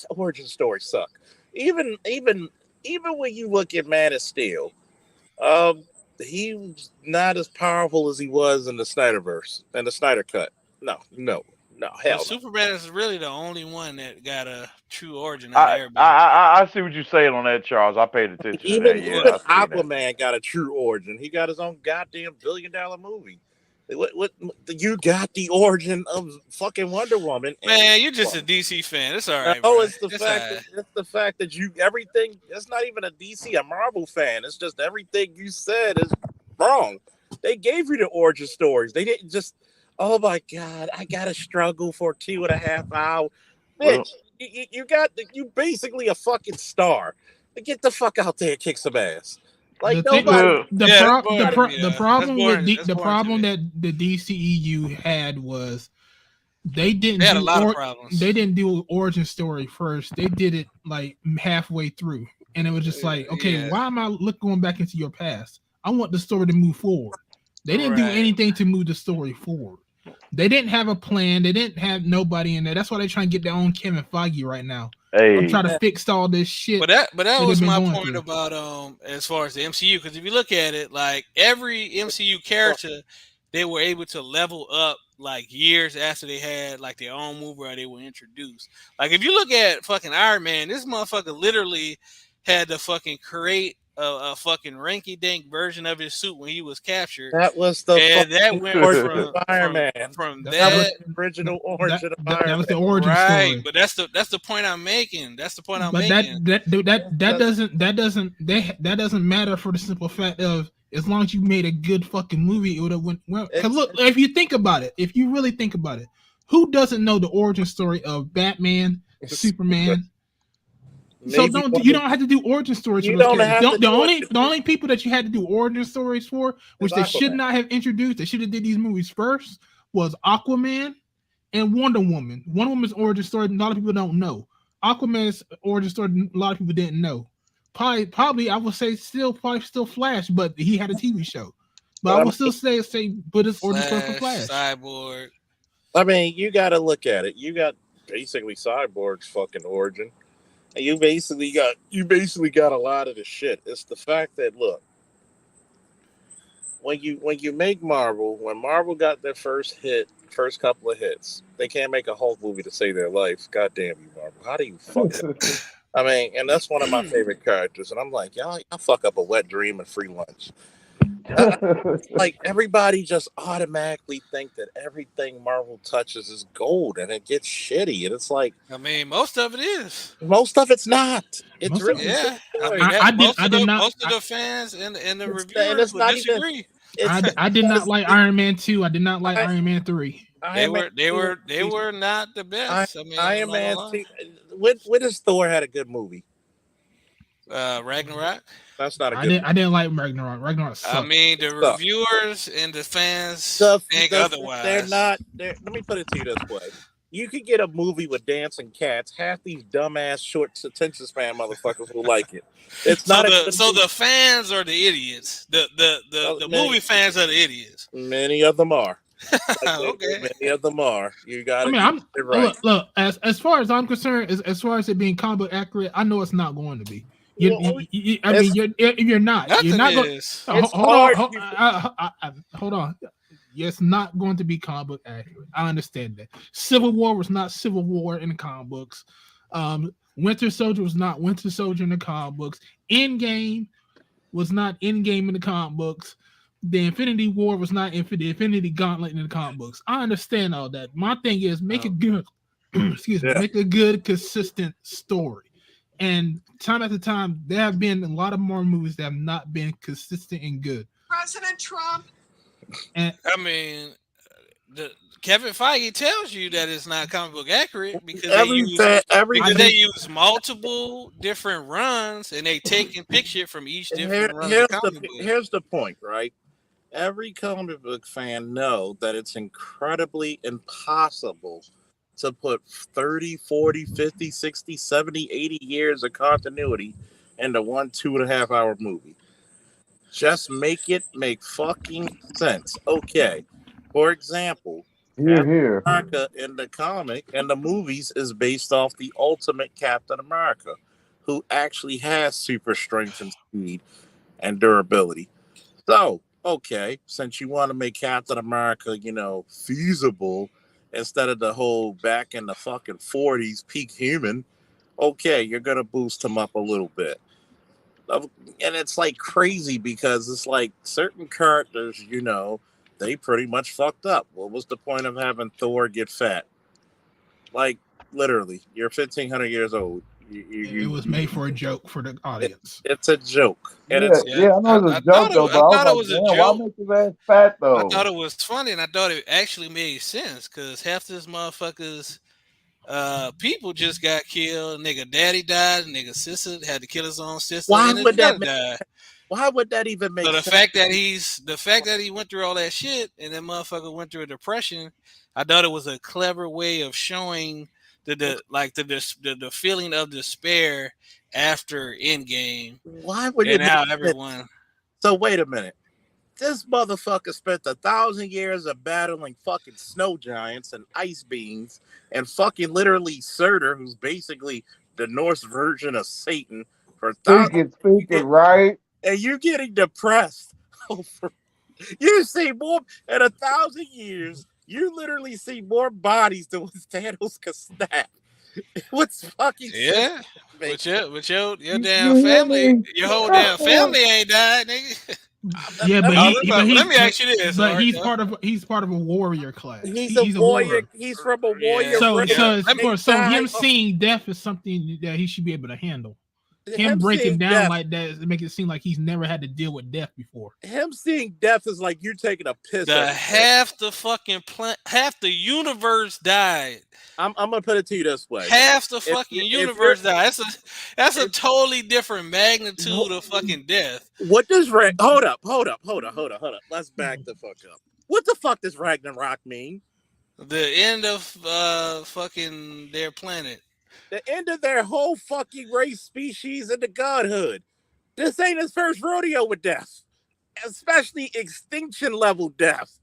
origin stories suck. Even when you look at Man of Steel, he was not as powerful as he was in the Snyderverse and the Snyder Cut. No, hell. Superman is really the only one that got a true origin out of everybody. I see what you're saying on that, Charles. I paid attention to that. Even Aquaman got a true origin. He got his own goddamn $1 billion movie. What you got the origin of fucking Wonder Woman? Man, you're just a DC fan. It's all right. Oh, it's the fact that you everything. It's not even a DC, a Marvel fan. It's just everything you said is wrong. They gave you the origin stories. They didn't just. Oh my God! I gotta struggle for 2.5 hours. Bitch, you basically a fucking star. Get the fuck out there and kick some ass. Like the problem that the DCEU had was they didn't do origin story first. They did it like halfway through, and it was just like, okay, why am I going back into your past? I want the story to move forward. They didn't do anything to move the story forward. They didn't have a plan. They didn't have nobody in there. That's why they're trying to get their own Kevin Feige right now. Hey, I'm trying to fix all this shit. But that they've was been my going point through. about as far as the MCU, because if you look at it, like every MCU character, they were able to level up like years after they had like their own movie or they were introduced. Like if you look at fucking Iron Man, this motherfucker literally had to fucking create a fucking ranky-dink version of his suit when he was captured. That was the and that fucking went origin of Iron Man. from That that was the original origin of Iron Man. That was the origin right, story. but that's the point I'm making. That's the point I'm But making. that doesn't matter for the simple fact of as long as you made a good fucking movie, it would have went well. Because look, if you think about it, if you really think about it, who doesn't know the origin story of Batman, Superman? So you don't have to do origin stories for those characters. The only people that you had to do origin stories for, which they should not have introduced, they should have did these movies first, was Aquaman and Wonder Woman. Wonder Woman's origin story, a lot of people don't know. Aquaman's origin story, a lot of people didn't know. Probably I would say still Flash, but he had a TV show. But I would still say put his origin story for Flash. Cyborg. I mean, you got to look at it. You got basically Cyborg's fucking origin. And you basically got a lot of the shit. It's the fact that look, when you make Marvel, when Marvel got their first couple of hits, they can't make a Hulk movie to save their life. God damn you, Marvel! How do you fuck it? I mean, and that's one of my favorite characters. And I'm like, y'all fuck up a wet dream and free lunch. Like everybody just automatically think that everything Marvel touches is gold, and it gets shitty. And it's like, I mean, most of it is. Most of it's not. It's really yeah. Most of the fans and the reviewers would disagree. I did not like Iron Man 2. I did not like Iron Man 3. They were not the best. I mean, Iron Man 2. When does Thor had a good movie? Ragnarok. That's not a good. I didn't like Ragnarok. Ragnarok sucked. I mean, the reviewers and the fans think otherwise. They're not. Let me put it to you this way: you could get a movie with dancing cats. Half these dumbass, short attention span motherfuckers will like it. It's not. So the fans are the idiots. The movie fans are the idiots. Many of them are. Okay. Many of them are. You got it. I mean, right. Look. As far as I'm concerned, as far as it being comic book accurate, I know it's not going to be. You're not. You're not going. Hold on. It's not going to be comic book accurate. I understand that. Civil War was not Civil War in the comic books. Winter Soldier was not Winter Soldier in the comic books. Endgame was not Endgame in the comic books. The Infinity War was not the Infinity Gauntlet in the comic books. I understand all that. My thing is make a good, make a good, consistent story. And time after time, there have been a lot of more movies that have not been consistent and good. President Trump. And I mean, Kevin Feige tells you that it's not comic book accurate because they use multiple different runs and they take and pick shit from each different run. Here's the point, right? Every comic book fan know that it's incredibly impossible to put 30, 40, 50, 60, 70, 80 years of continuity into one 2.5 hour movie. Just make it make fucking sense. Okay. For example, America in the comic and the movies is based off the ultimate Captain America, who actually has super strength and speed and durability. So, okay, since you want to make Captain America, feasible instead of the whole back in the fucking 40s peak human, okay, you're going to boost him up a little bit. And it's like crazy because it's like certain characters, they pretty much fucked up. What was the point of having Thor get fat? Like, literally, you're 1,500 years old. It was made for a joke for the audience. It's a joke. And I know it's a joke, though, but I thought it was a joke. Why make his ass fat, though? I thought it was funny, and I thought it actually made sense, because half this motherfuckers, people just got killed. Nigga daddy died. Nigga sister had to kill his own sister. Why would that even make sense? The fact that he went through all that shit, and that motherfucker went through a depression, I thought it was a clever way of showing the feeling of despair after Endgame. Why would and how everyone? So wait a minute. This motherfucker spent 1,000 years of battling fucking snow giants and ice beings and fucking literally Surtur, who's basically the Norse version of Satan, for 1,000 Speak it right. and you're getting depressed over. You see more in 1,000 years. You literally see more bodies than what Thanos could snap. What's fucking Yeah, sense? but your damn family, your whole damn family ain't died, nigga. Yeah, but let me ask you this. But Art, he's part of a warrior class. He's a warrior. He's from a warrior. So him seeing death is something that he should be able to handle. Him breaking down death, like that make it seem like he's never had to deal with death before. Him seeing death is like you're taking a piss. Half the universe died. I'm gonna put it to you this way: half the fucking universe died. That's a totally different magnitude of fucking death. What does hold up? Let's back the fuck up. What the fuck does Ragnarok mean? The end of fucking their planet. The end of their whole fucking race, species, and the godhood. This ain't his first rodeo with death, especially extinction level death.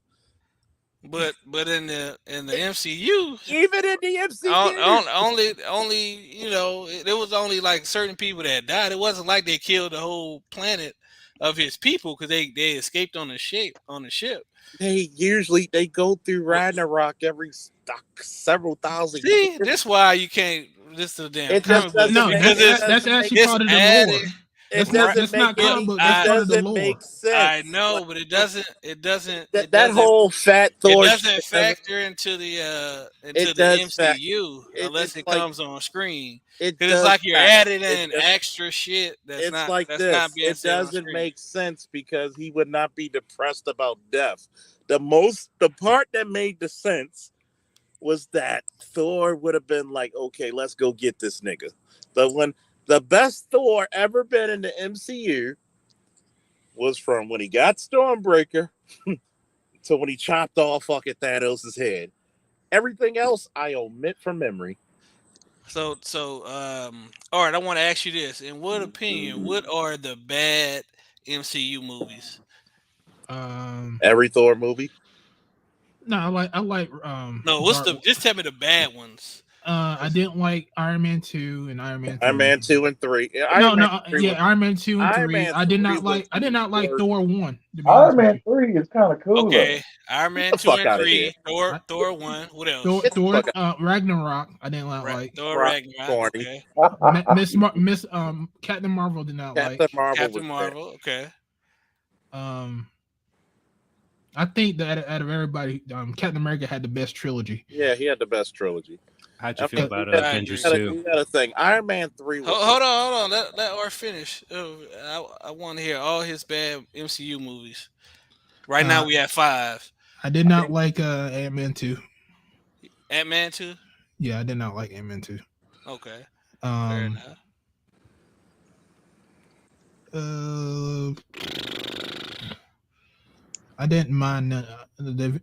But in the MCU, even in the MCU, only there was only like certain people that died. It wasn't like they killed the whole planet of his people because they escaped on the ship. They go through Ragnarok every several thousand. See, years. that's why you can't. This is the damn. That's actually part of the lore. It doesn't make sense. I know, but it doesn't. That whole fat Thor. It doesn't factor into the MCU unless it comes on screen. It's like you're adding in extra shit. That's not being it said on doesn't screen. make sense because he would not be depressed about death. The part that made the sense was that Thor would have been like, okay, let's go get this nigga. But when the best Thor ever been in the MCU was from when he got Stormbreaker to when he chopped off fucking Thanos' head. Everything else I omit from memory. So, all right, I want to ask you this. In what opinion, what are the bad MCU movies? Every Thor movie? No, I like no, just tell me the bad ones. I didn't like Iron Man 2 and Iron Man 3. Iron Man 2 and 3. Iron Man 2 and 3. I did not like Thor 1. Iron Man 3 is kind of cool. Okay. Iron Man 2 and 3. Thor 1. What else? Thor Ragnarok. I didn't like. Thor Ragnarok. Okay. Miss Captain Marvel did not like. Captain Marvel. Okay. I think that out of everybody, Captain America had the best trilogy. Yeah, he had the best trilogy. How'd you feel about Avengers 2? You got to think. Iron Man 3. Hold on. Let Art finish. I want to hear all his bad MCU movies. Right now we have 5. I did not like Ant-Man 2. Ant-Man 2? Yeah, I did not like Ant-Man 2. Okay. Fair enough. I didn't mind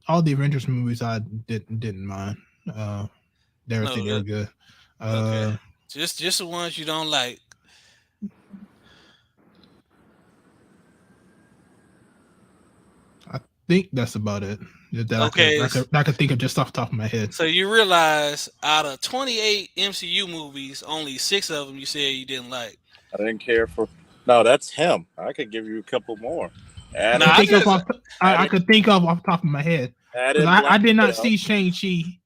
all the Avengers movies. I didn't mind. They were good. Okay. Just the ones you don't like. I think that's about it. Okay. I could think of just off the top of my head. So you realize out of 28 MCU movies, only 6 of them you said you didn't like. I didn't care for. No, that's him. I could give you a couple more. I could think of off the top of my head. I did not see Shang-Chi.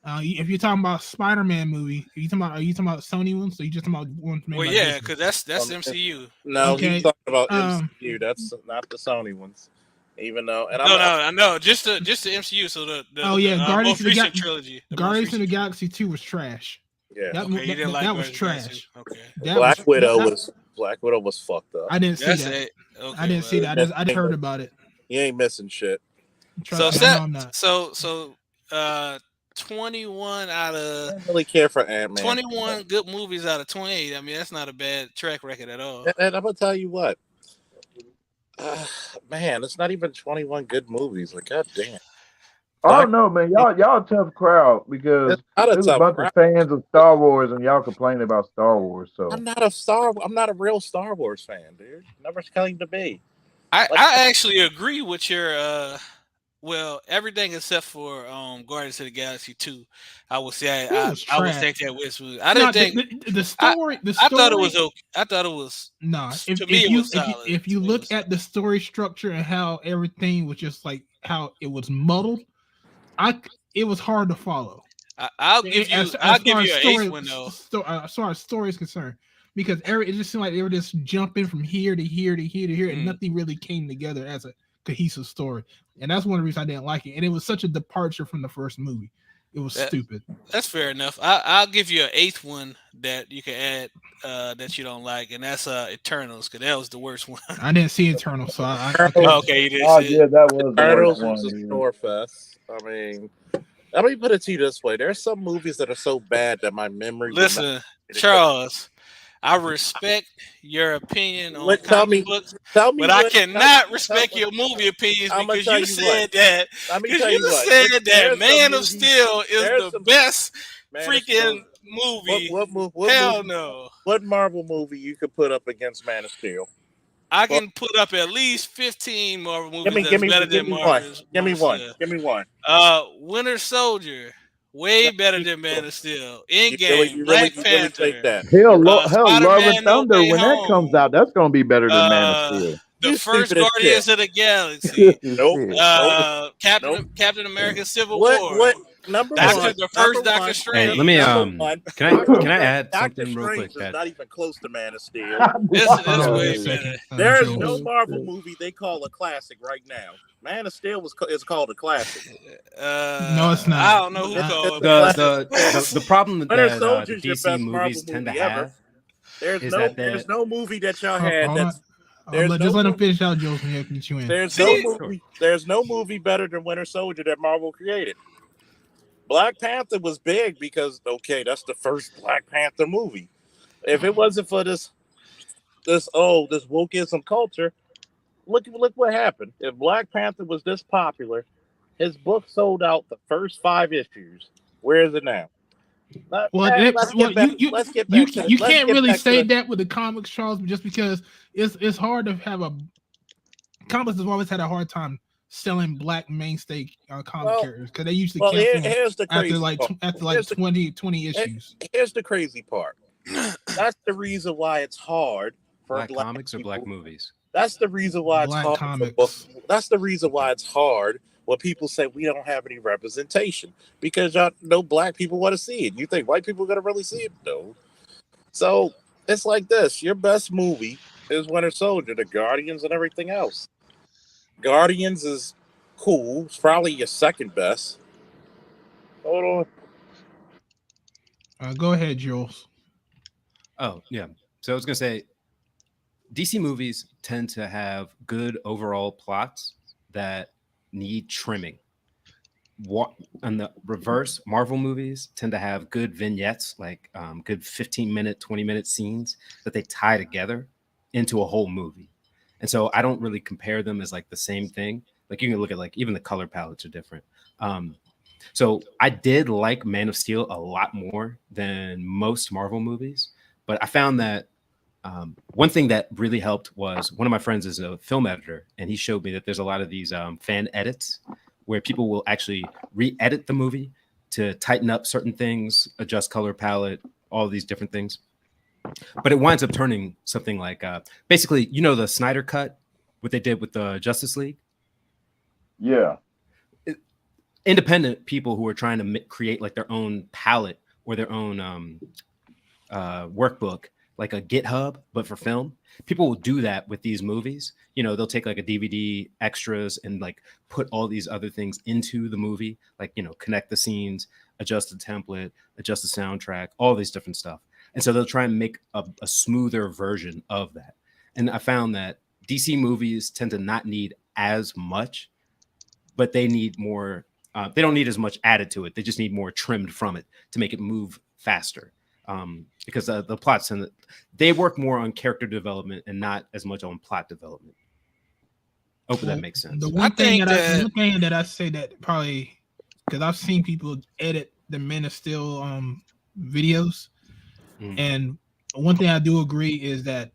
If you're talking about Spider-Man movie, are you talking about Sony ones? So you just talking about ones made well, by yeah, Disney? because that's MCU. No, he's talking about MCU. That's not the Sony ones. Even though, I know, just the MCU. So the Guardians of the trilogy. Guardians of the Galaxy 2 was trash. Yeah, that was trash. Okay, Black Widow was fucked up. I didn't see that. Okay, I didn't see that. I just heard about it. You ain't missing shit. So 21 out of. I don't really care for Ant-Man. 21 good movies out of 28. I mean, that's not a bad track record at all. And I'm gonna tell you what, man, it's not even 21 good movies. Like, goddamn. I don't know, man. Y'all a tough crowd because there's a bunch of fans of Star Wars, and y'all complain about Star Wars. So I'm not a real Star Wars fan, dude. Never claimed to be. I actually agree with your well, everything except for Guardians of the Galaxy 2. I would say It was I would trash. think that was I didn't think the story. I thought it was okay. I thought it was Nah, to me it was solid. if you look at the story structure and how everything was just like how it was muddled, it was hard to follow. I'll give you an eighth one though. As far as story is concerned, because it just seemed like they were just jumping from here to here to here to here, and nothing really came together as a cohesive story. And that's one of the reasons I didn't like it. And it was such a departure from the first movie. It was stupid. That's fair enough. I'll give you an eighth one that you can add that you don't like, and that's Eternals, because that was the worst one. I didn't see Eternals, so okay, you didn't see it. that was the Eternals worst was one. a snore fest. I mean, let me put it to you this way: there's some movies that are so bad that my memory. Listen, Charles, I respect your opinion on comic books, but I cannot respect your movie opinions because you said that. You said that Man of Steel is the best freaking movie. Hell no. What Marvel movie you could put up against Man of Steel? I can put up at least 15 Marvel movies that's better than Marvel. Give me one. Winter Soldier. Way better than Man of Steel. Endgame, Black Panther. Hell, Love and Thunder, when that comes out, that's gonna be better than Man of Steel. The first Guardians of the Galaxy. Nope. Captain America Civil War. What number one? The first Doctor Strange. Hey, let me can I add something real quick? Is not even close to Man of Steel. It's way better. There is no Marvel movie they call a classic right now. Man of Steel is called a classic. No, it's not. I don't know who called it. The problem that Winter the Soldier's your DC best movies Marvel tend to movie ever. have There's no movie that y'all had that's. Just let him finish out, Joe, so you can get you in. There's no movie better than Winter Soldier that Marvel created. Black Panther was big because that's the first Black Panther movie. If it wasn't for this wokeism culture, look what happened. If Black Panther was this popular, his book sold out the first 5 issues. Where is it now? You can't really say that with the comics, Charles, just because it's hard to have comics have always had a hard time selling black mainstay comic characters because they usually cancel after like 20 issues. Here's the crazy part. That's the reason why it's hard for black comics or black movies. That's the reason why it's hard. That's the reason why it's hard when people say we don't have any representation, because y'all know black people want to see it. You think white people are gonna really see it? No. So it's like this: your best movie is Winter Soldier, the Guardians, and everything else. Guardians is cool. It's probably your second best. Hold on. Go ahead, Jules. Oh yeah. So I was gonna say, DC movies tend to have good overall plots that need trimming. On the reverse, Marvel movies tend to have good vignettes, like good 15-minute, 20-minute scenes that they tie together into a whole movie. And so I don't really compare them as like the same thing. Like you can look at like even the color palettes are different. So I did like Man of Steel a lot more than most Marvel movies, but I found that one thing that really helped was one of my friends is a film editor, and he showed me that there's a lot of these fan edits where people will actually re-edit the movie to tighten up certain things, adjust color palette, all these different things. But it winds up turning something like basically, the Snyder Cut, what they did with the Justice League. Yeah. Independent people who are trying to create like their own palette or their own workbook, like a GitHub, but for film. People will do that with these movies. They'll take like a DVD extras and like put all these other things into the movie, like, connect the scenes, adjust the template, adjust the soundtrack, all these different stuff. And so they'll try and make a smoother version of that. And I found that DC movies tend to not need as much, but they need more. They don't need as much added to it. They just need more trimmed from it to make it move faster. Because the plots they work more on character development and not as much on plot development. Hope that makes sense. The one thing that I say that probably, because I've seen people edit the Men of Steel videos, and one thing I do agree is that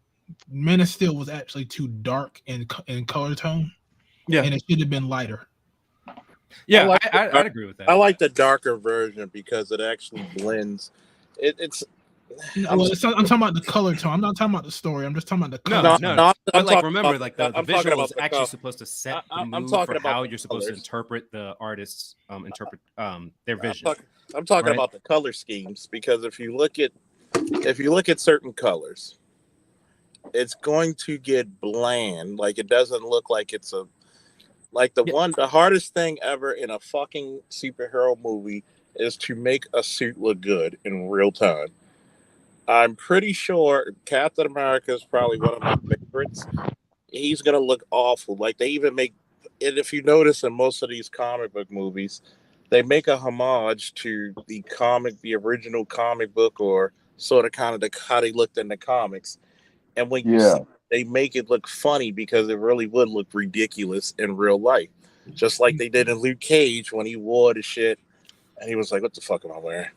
Man of Steel was actually too dark in color tone. Yeah, and it should have been lighter. Yeah, I'd agree with that. I like the darker version because it actually blends. It's. No, well, I'm talking about the color tone. I'm not talking about the story. I'm just talking about the color tone. But like, talking remember, about- like the I'm talking visual about is the actually color. supposed to set the I'm mood talking for about how the you're supposed to colors. interpret the artist's their vision. I'm talking right? about the color schemes because if you look at certain colors, it's going to get bland. Like it doesn't look like it's a like the hardest thing ever in a fucking superhero movie is to make a suit look good in real time. I'm pretty sure Captain America is probably one of my favorites. He's gonna look awful. Like they even make, and if you notice in most of these comic book movies, they make a homage to the original comic book, or sort of kind of how they looked in the comics. And when you see, they make it look funny because it really would look ridiculous in real life, just like they did in Luke Cage when he wore the shit, and he was like, "What the fuck am I wearing?"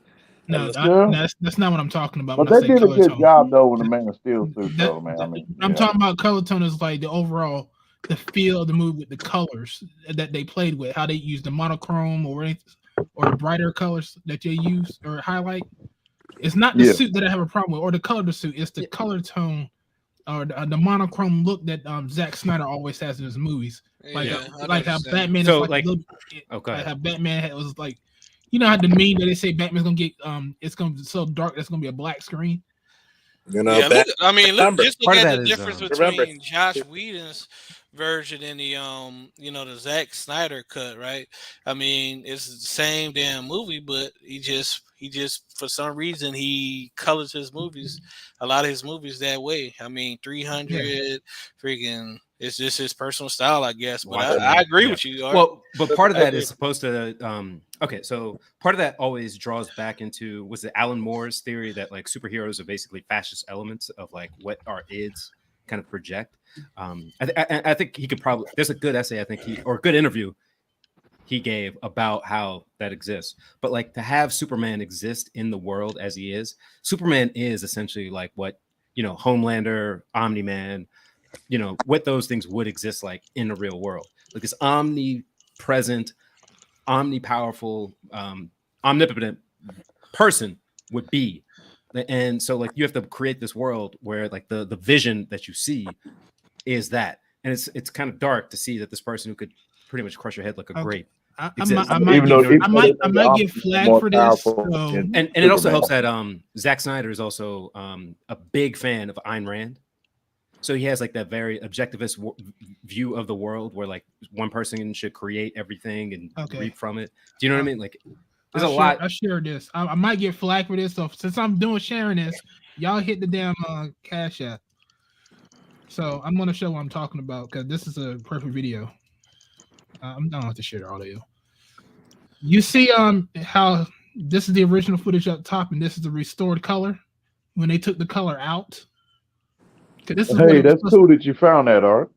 No, And that's not what I'm talking about. But When I they say did a color good tone. job though with the Man of Steel suit, That- though, man. I mean, I'm talking about color tone is like the overall, the feel of the movie with the colors that they played with, how they used the monochrome or the brighter colors that they use or highlight. It's not the suit that I have a problem with or the color of the suit. It's the color tone or the monochrome look that Zack Snyder always has in his movies. Like how Batman is like how Batman was like, you know how the meme that they say Batman's gonna get it's gonna be so dark that's gonna be a black screen. You know, Yeah, look part of at that the is, difference between Josh Whedon's version and the the Zack Snyder cut, right? I mean, it's the same damn movie, but he just for some reason he colors his movies, a lot of his movies that way. I mean, 300 freaking it's just his personal style, I guess. But I agree with you. Art. Well, but part of that is supposed to okay, so part of that always draws back into was it Alan Moore's theory that like superheroes are basically fascist elements of like what our ids kind of project. I think he could probably there's a good essay I think or a good interview he gave about how that exists. But like to have Superman exist in the world as he is, Superman is essentially like what Homelander, Omni-Man, what those things would exist like in the real world, like this omnipresent, omnipowerful, omnipotent person would be. And so like you have to create this world where like the vision that you see is that, and it's kind of dark to see that this person who could pretty much crush your head like a grape I might get flagged for this. And it also helps that Zack Snyder is also a big fan of Ayn Rand. So he has like that very objectivist view of the world where like one person should create everything and reap from it. Do you know what I mean? Like there's a lot. I share this. I might get flagged for this. So since I'm sharing this, y'all hit the damn Cash App. So I'm going to show what I'm talking about because this is a perfect video. I don't have to share the audio. You see how this is the original footage up top and this is the restored color when they took the color out. Hey, that's cool that you found that, Art.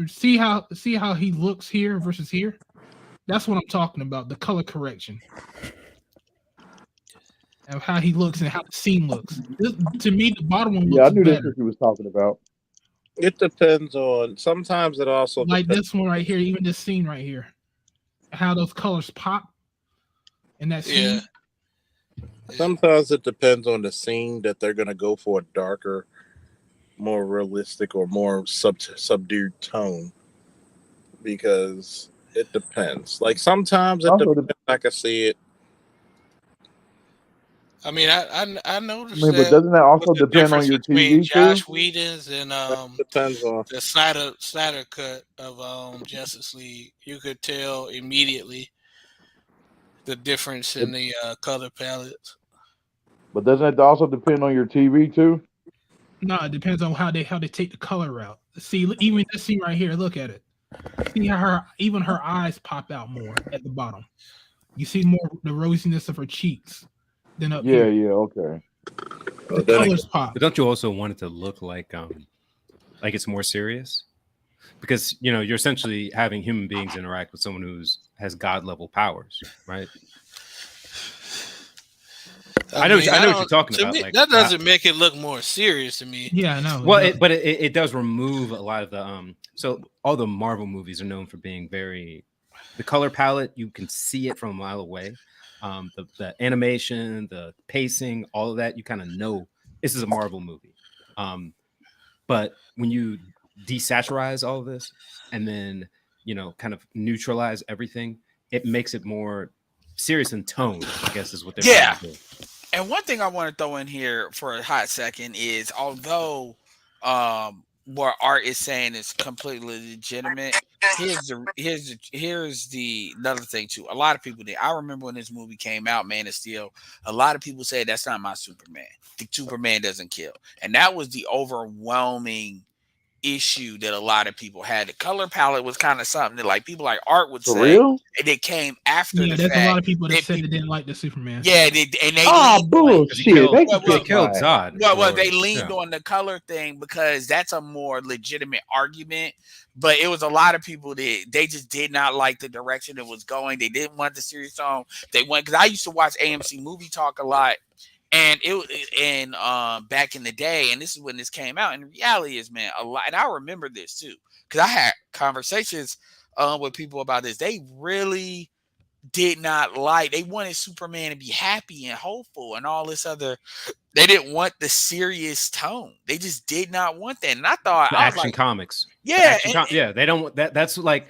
See how he looks here versus here? That's what I'm talking about, the color correction. And how he looks and how the scene looks. To me, the bottom one looks I knew better. that's what you was talking about. It depends on. Sometimes it also like this one right here, even this scene right here, how those colors pop in that scene. Sometimes it depends on the scene that they're going to go for a darker, more realistic, or more subdued tone, because it depends. Like sometimes it depends. I can see it. I mean, I noticed but doesn't that also depend on your TV Josh too? Whedon's and depends on the Snyder cut of Justice League. You could tell immediately the difference in the color palettes. But doesn't it also depend on your TV too? No, it depends on how they take the color out. See, even this scene right here, look at it. See how her eyes pop out more at the bottom. You see more the rosiness of her cheeks than up here. Yeah, okay. The colors pop. But don't you also want it to look like it's more serious? Because you're essentially having human beings interact with someone has God level powers, right? I know what you're talking to about. Me, like that doesn't make it look more serious to me. Yeah, I know. Well, it does remove a lot of the So all the Marvel movies are known for being the color palette. You can see it from a mile away. The animation, the pacing, all of that, you kind of know this is a Marvel movie. But when you desaturize all of this and then kind of neutralize everything, it makes it more serious in tone, I guess is what they're trying to do. And one thing I want to throw in here for a hot second is, although what Art is saying is completely legitimate, here's the another thing too. A lot of people did. I remember when this movie came out, Man of Steel, a lot of people said that's not my Superman. The Superman doesn't kill. And that was the overwhelming issue that a lot of people had. The color palette was kind of something that, like, people like Art would For say, real? and it came after Yeah, the there's fact. a lot of people that said they didn't like the Superman. Yeah, they leaned bullshit. They can kiss killed my ass. Zod. well, they leaned on the color thing because that's a more legitimate argument. But it was a lot of people that they just did not like the direction it was going. They didn't want the serious tone. They went, because I used to watch AMC Movie Talk a lot. And back in the day, and this is when this came out. And the reality is, man, a lot. And I remember this too, because I had conversations with people about this. They really did not like. They wanted Superman to be happy and hopeful and all this other. They didn't want the serious tone. They just did not want that. And I thought, The I was Action like, Comics. yeah, They don't want that. That's like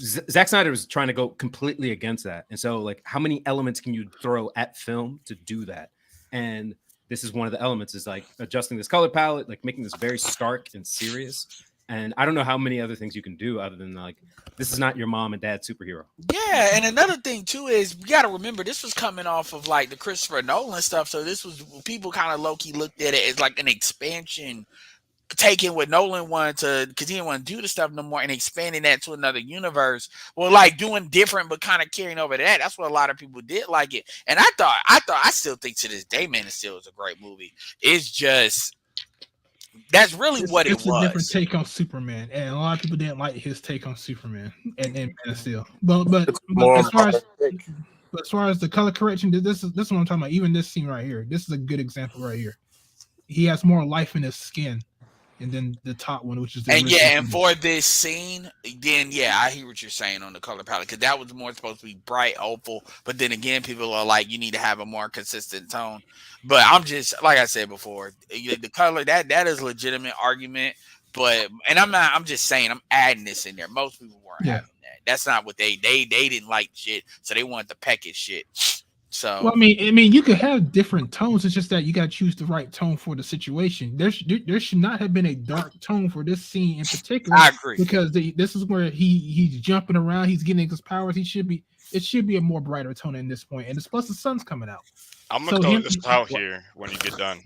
Zack Snyder was trying to go completely against that. And so, like, how many elements can you throw at film to do that? And this is one of the elements, is like adjusting this color palette, like making this very stark and serious. And I don't know how many other things you can do other than, like, this is not your mom and dad superhero. Yeah, and another thing too is we got to remember this was coming off of like the Christopher Nolan stuff, so this was, people kind of low key looked at it as like an expansion, taking what Nolan wanted to, because he didn't want to do the stuff no more, and expanding that to another universe. Well, like doing different, but kind of carrying over to that. That's what a lot of people did like it, and I still think to this day, Man of Steel is a great movie. It's just, that's really what it It's a different was. take on Superman, and a lot of people didn't like his take on Superman and Man of Steel. But as far as the color correction, this is what I'm talking about. Even this scene right here, this is a good example right here. He has more life in his skin, and then the top one, which is the original And for this scene, then I hear what you're saying on the color palette, because that was more supposed to be bright, hopeful. But then again, people are like, you need to have a more consistent tone. But I'm just, like I said before, the color, that is a legitimate argument. But, and I'm just saying, I'm adding this in there. Most people weren't having that. That's not what they didn't like shit, so they wanted to peck it shit. So, well, I mean, you could have different tones. It's just that you got to choose the right tone for the situation. There should not have been a dark tone for this scene in particular. I agree, because this is where he's jumping around, he's getting his powers. It should be a more brighter tone in this point, and it's plus the sun's coming out. I'm gonna throw this out here when you get done.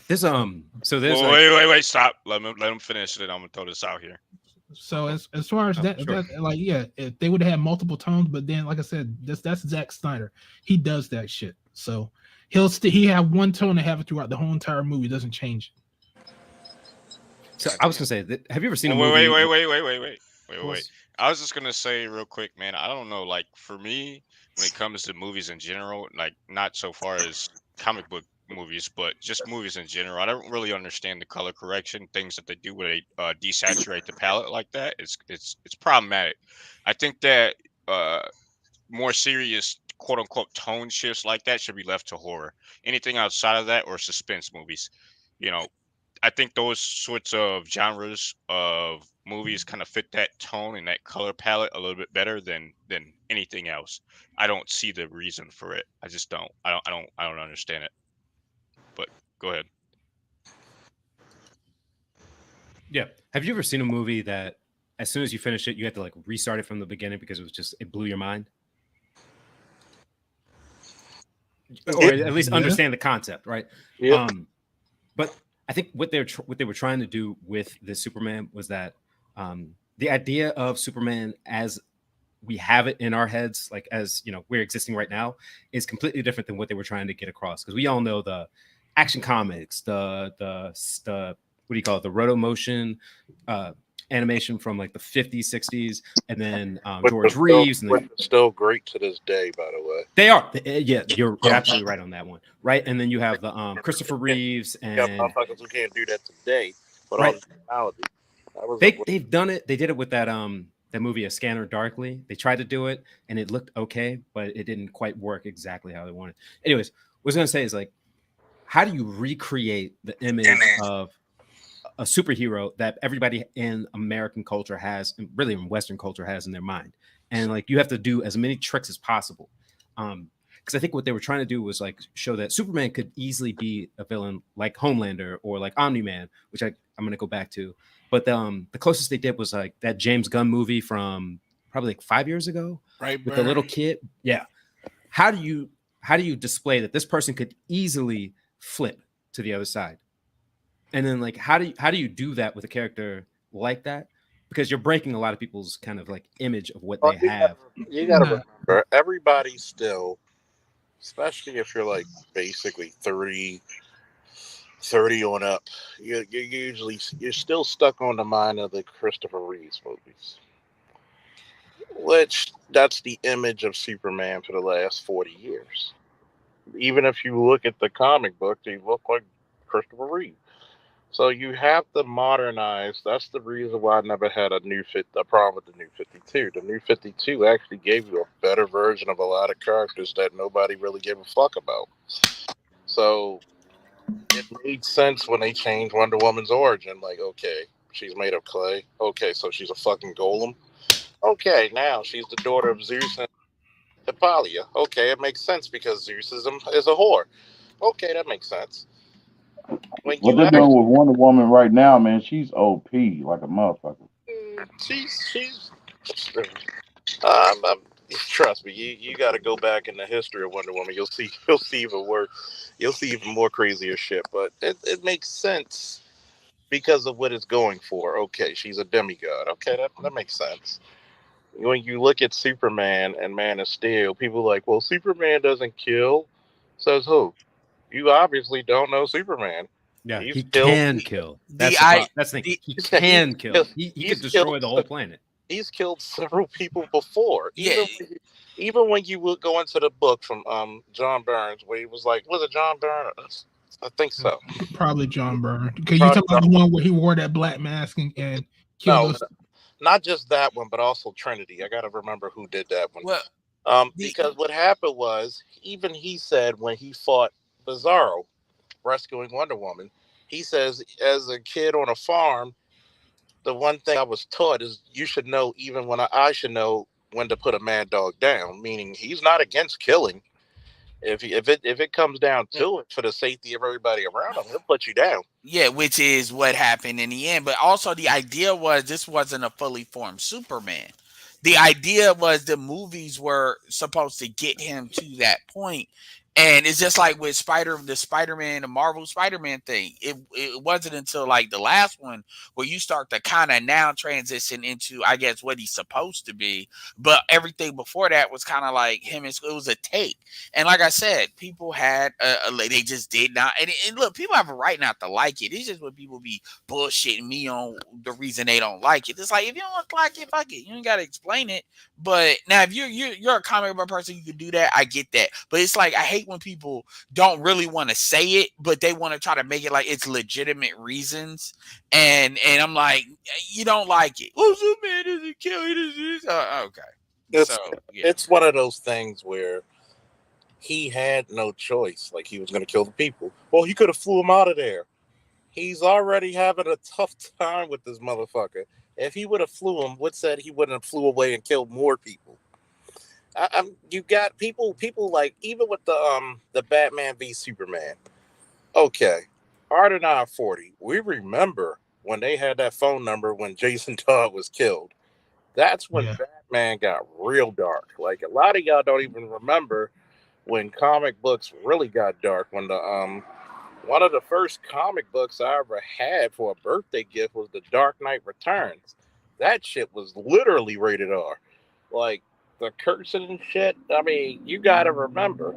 There's there's wait, stop. Let him finish it. I'm gonna throw this out here. So as far as if they would have had multiple tones, but then, like I said, that's Zack Snyder. He does that shit. So he have one tone and have it throughout the whole entire movie. It doesn't change. So I was gonna say that. Have you ever seen a movie? Wait. I was just gonna say real quick, man. I don't know. Like, for me, when it comes to movies in general, like, not so far as comic book movies, but just movies in general, I don't really understand the color correction things that they do when they desaturate the palette like that. It's problematic. I think that more serious quote unquote tone shifts like that should be left to horror. Anything outside of that, or suspense movies, I think those sorts of genres of movies kind of fit that tone and that color palette a little bit better than anything else. I don't see the reason for it. I just don't. I don't understand it. But go ahead. Yeah. Have you ever seen a movie that as soon as you finish it, you had to like restart it from the beginning because it blew your mind? Or at least understand the concept, right? Yeah. But I think what they were trying to do with this Superman was that the idea of Superman as we have it in our heads, like as we're existing right now, is completely different than what they were trying to get across. Because we all know the Action Comics, the what do you call it, the roto motion animation from like the 50s, 60s, and then Which George is still, Reeves. And which is still great to this day, by the way. they are. Yeah, you're absolutely right on that one. Right. And then you have the Christopher Reeves You got and motherfuckers who can't do that today, but all right. the technology. That was They've done it. They did it with that movie A Scanner Darkly. They tried to do it and it looked okay, but it didn't quite work exactly how they wanted. Anyways, what I was gonna say is like, how do you recreate the image of a superhero that everybody in American culture has, and really in Western culture has in their mind? And like you have to do as many tricks as possible. Because I think what they were trying to do was like show that Superman could easily be a villain like Homelander or like Omni-Man, which I'm going to go back to. But the closest they did was like that James Gunn movie from probably like 5 years ago, right? With the little kid. Yeah. How do you display that this person could easily flip to the other side? And then like how do you do that with a character like that? Because you're breaking a lot of people's kind of like image of what they have. You gotta remember, everybody still, especially if you're like basically 30 on up, you're still stuck on the mind of the Christopher Reeves movies, which that's the image of Superman for the last 40 years. Even if you look at the comic book, they look like Christopher Reeve. So you have to modernize. That's the reason why I never had a problem with the New 52. The New 52 actually gave you a better version of a lot of characters that nobody really gave a fuck about. So it made sense when they changed Wonder Woman's origin. Like, okay, she's made of clay. Okay, so she's a fucking golem. Okay, now she's the daughter of Zeus and Hippolyta. Okay, it makes sense because Zeus is a whore. Okay, that makes sense. What they're doing with Wonder Woman right now, man, she's OP like a motherfucker. She's trust me, you got to go back in the history of Wonder Woman. You'll see even worse. You'll see even more crazier shit. But it makes sense because of what it's going for. Okay, she's a demigod. Okay, that makes sense. When you look at Superman and Man of Steel, people are like, well, Superman doesn't kill. Says who? You obviously don't know Superman. Yeah, He's he killed, can kill. That's the thing. He can kill. He could destroy the whole planet. He's killed several people before. Even when you would go into the book from John Burns, where he was like, was it John Burns? I think so. Probably John Byrne. Because you talking about the one where he wore that black mask and killed those. Not just that one, but also Trinity. I got to remember who did that one. Well, because what happened was, even he said when he fought Bizarro, rescuing Wonder Woman, he says, as a kid on a farm, the one thing I was taught is you should know, even when I should know when to put a mad dog down. Meaning he's not against killing. If it comes down to it, for the safety of everybody around him, he'll put you down. Yeah, which is what happened in the end. But also the idea was this wasn't a fully formed Superman. The idea was the movies were supposed to get him to that point. And it's just like with the Marvel Spider-Man thing. It wasn't until like the last one where you start to kind of now transition into, I guess, what he's supposed to be. But everything before that was kind of like him. It was a take. And like I said, people had they just did not. And look, people have a right not to like it. It's just when people be bullshitting me on the reason they don't like it. It's like, if you don't like it, fuck it. You ain't got to explain it. But now, if you're a comic book person, you can do that. I get that. But it's like, I hate when people don't really want to say it, but they want to try to make it like it's legitimate reasons. And I'm like, you don't like it. Oh, Superman doesn't kill. Okay. It's one of those things where he had no choice. Like, he was going to kill the people. Well, he could have flew him out of there. He's already having a tough time with this motherfucker. If he would have flew him, what said he wouldn't have flew away and killed more people? You got people like, even with the Batman v Superman. Okay, R to 40. We remember when they had that phone number when Jason Todd was killed. That's when Batman got real dark. Like, a lot of y'all don't even remember when comic books really got dark. When the one of the first comic books I ever had for a birthday gift was The Dark Knight Returns. That shit was literally rated R. Like, the cursing and shit. I mean, you got to remember,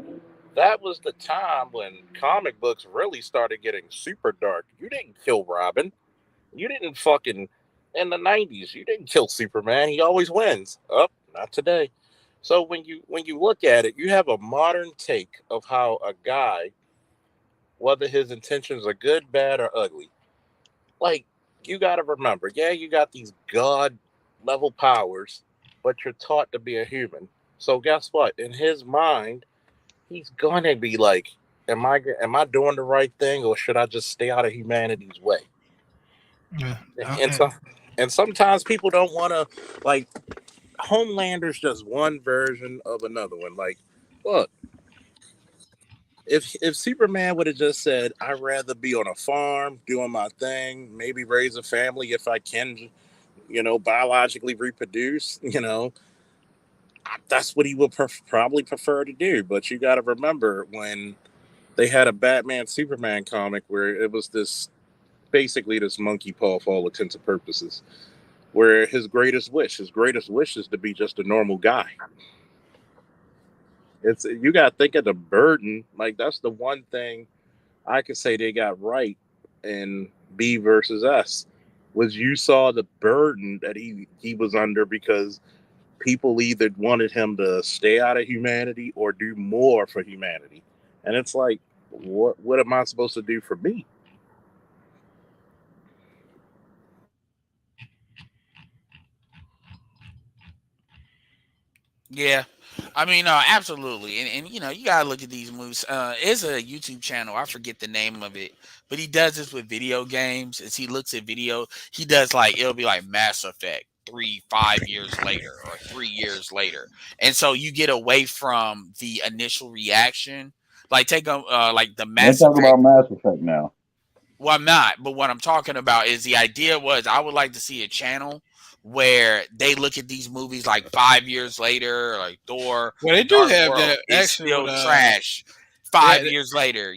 that was the time when comic books really started getting super dark. You didn't kill Robin. You didn't fucking in the 90s. You didn't kill Superman. He always wins. Not today. So when you look at it, you have a modern take of how a guy, whether his intentions are good, bad, or ugly, like you got to remember, yeah, you got these god level powers, but you're taught to be a human. So guess what? In his mind, he's gonna be like, am I doing the right thing, or should I just stay out of humanity's way? Yeah. And sometimes people don't want to, like, Homelander's just one version of another one. Like, look, if Superman would have just said, I'd rather be on a farm doing my thing, maybe raise a family if I can, biologically reproduce, that's what he would probably prefer to do. But you got to remember when they had a Batman Superman comic where it was basically this monkey paw for all intents and purposes, where his greatest wish is to be just a normal guy. You got to think of the burden. Like, that's the one thing I could say they got right in B versus S, was you saw the burden that he was under, because people either wanted him to stay out of humanity or do more for humanity. And it's like, what am I supposed to do for me? Yeah, I mean, absolutely, and you gotta look at these movies. It's a YouTube channel. I forget the name of it, but he does this with video games. As he looks at video, he does like it'll be like Mass Effect 5 years later or 3 years later, and so you get away from the initial reaction. Like take like the Let's Mass talk Effect. about Mass Effect now. Well, I'm not, but what I'm talking about is the idea was I would like to see a channel where they look at these movies like 5 years later, like Thor, Well, they The do Dark have World that is actually still with trash they, 5 years later,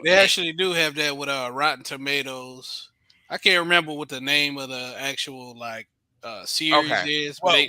they actually do have that with Rotten Tomatoes. I can't remember what the name of the actual series Okay. is, Well,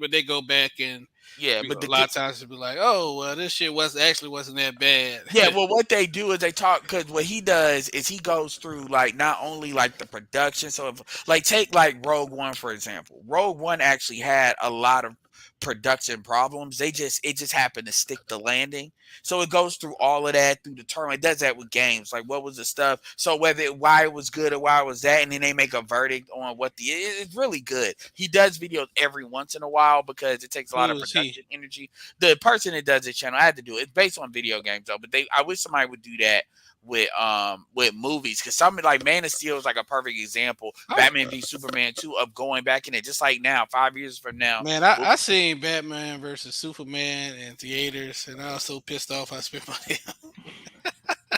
but they go back and yeah, a but lot of times it'll be like, oh well, this shit wasn't that bad. yeah, well, what they do is they talk, because what he does is he goes through like not only like the production, so if, like take like Rogue One for example. Rogue One actually had a lot of production problems. It just happened to stick the landing. So it goes through all of that through the term. It does that with games. Like what was the stuff? So why it was good or why it was that, and then they make a verdict on what it's really good. He does videos every once in a while because it takes a lot of Who is he? production energy. The person that does this channel, I had to do it. It's based on video games though, but I wish somebody would do that with movies, because something like Man of Steel is like a perfect example. Batman v Superman 2 of going back in it, just like now, 5 years from now. Man, I seen Batman versus Superman in theaters, and I was so pissed off I spent money.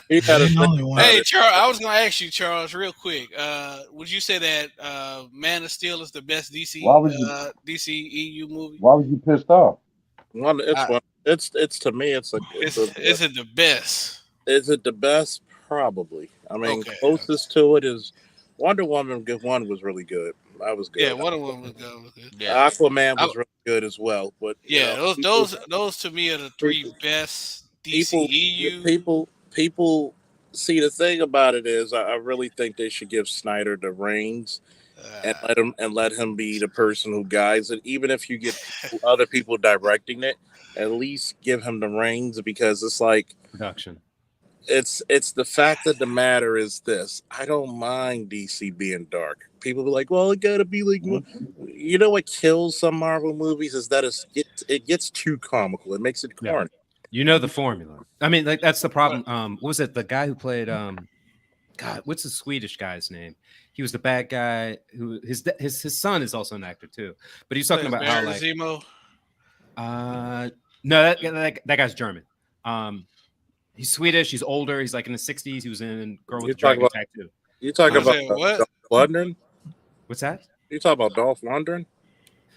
Hey, Charles, I was going to ask you, Charles, real quick. Would you say that Man of Steel is the best DC EU movie? Why was you pissed off? It's to me, is it the best? Is it the best? Probably. I mean, closest to it is Wonder Woman. One was really good. That was good. Yeah, Wonder Woman was good. Yeah. Aquaman was really good as well. But yeah, those to me are the three best DCEU. People see, the thing about it is, I really think they should give Snyder the reins and let him be the person who guides it. Even if you get other people directing it, at least give him the reins, because it's like production. It's the fact of the matter is this. I don't mind DC being dark. People be like, well, it gotta be like, you know what kills some Marvel movies is that it gets too comical. It makes it corny. Yeah. You know the formula. I mean, like that's the problem. What was it? The guy who played God, what's the Swedish guy's name? He was the bad guy who his son is also an actor too. But he's talking about how like Zemo? No, that guy's German. He's Swedish. He's older. He's like in the 60s. He was in Girl with the Dragon Tattoo. You talking about Dolph Lundgren? What's that? You talking about Dolph Lundgren?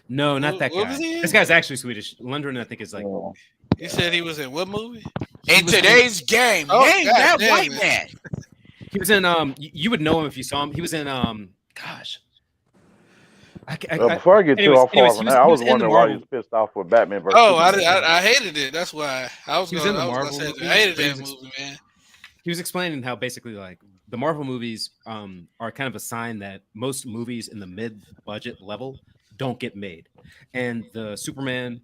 No, not that guy. This guy's actually Swedish. Lundgren, I think, is like. You said he was in what movie? In today's game. Name that white man. He was in you would know him if you saw him. He was in gosh. Before I get too off on that, I was wondering why you was pissed off with Batman versus Superman. I hated it. That's why I was in the Marvel movie. I hated that movie, man. He was explaining how basically like the Marvel movies are kind of a sign that most movies in the mid-budget level don't get made, and the Superman,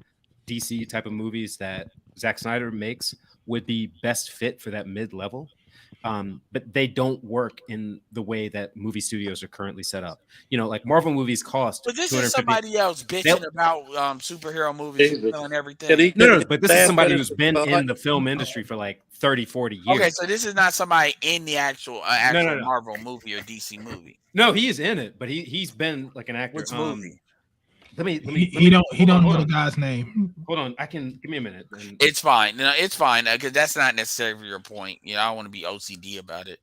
DC type of movies that Zack Snyder makes would be best fit for that mid-level. But they don't work in the way that movie studios are currently set up. Like Marvel movies cost. But this is somebody else bitching about superhero movies and everything. No, but this is somebody who's been in the film industry for like 30, 40 years. Okay, so this is not somebody in the actual No. Marvel movie or DC movie. No, he is in it, but he's been like an actor. Which movie? He don't know the guy's name. Hold on, give me a minute. It's fine. No, it's fine because that's not necessarily your point. I don't want to be OCD about it.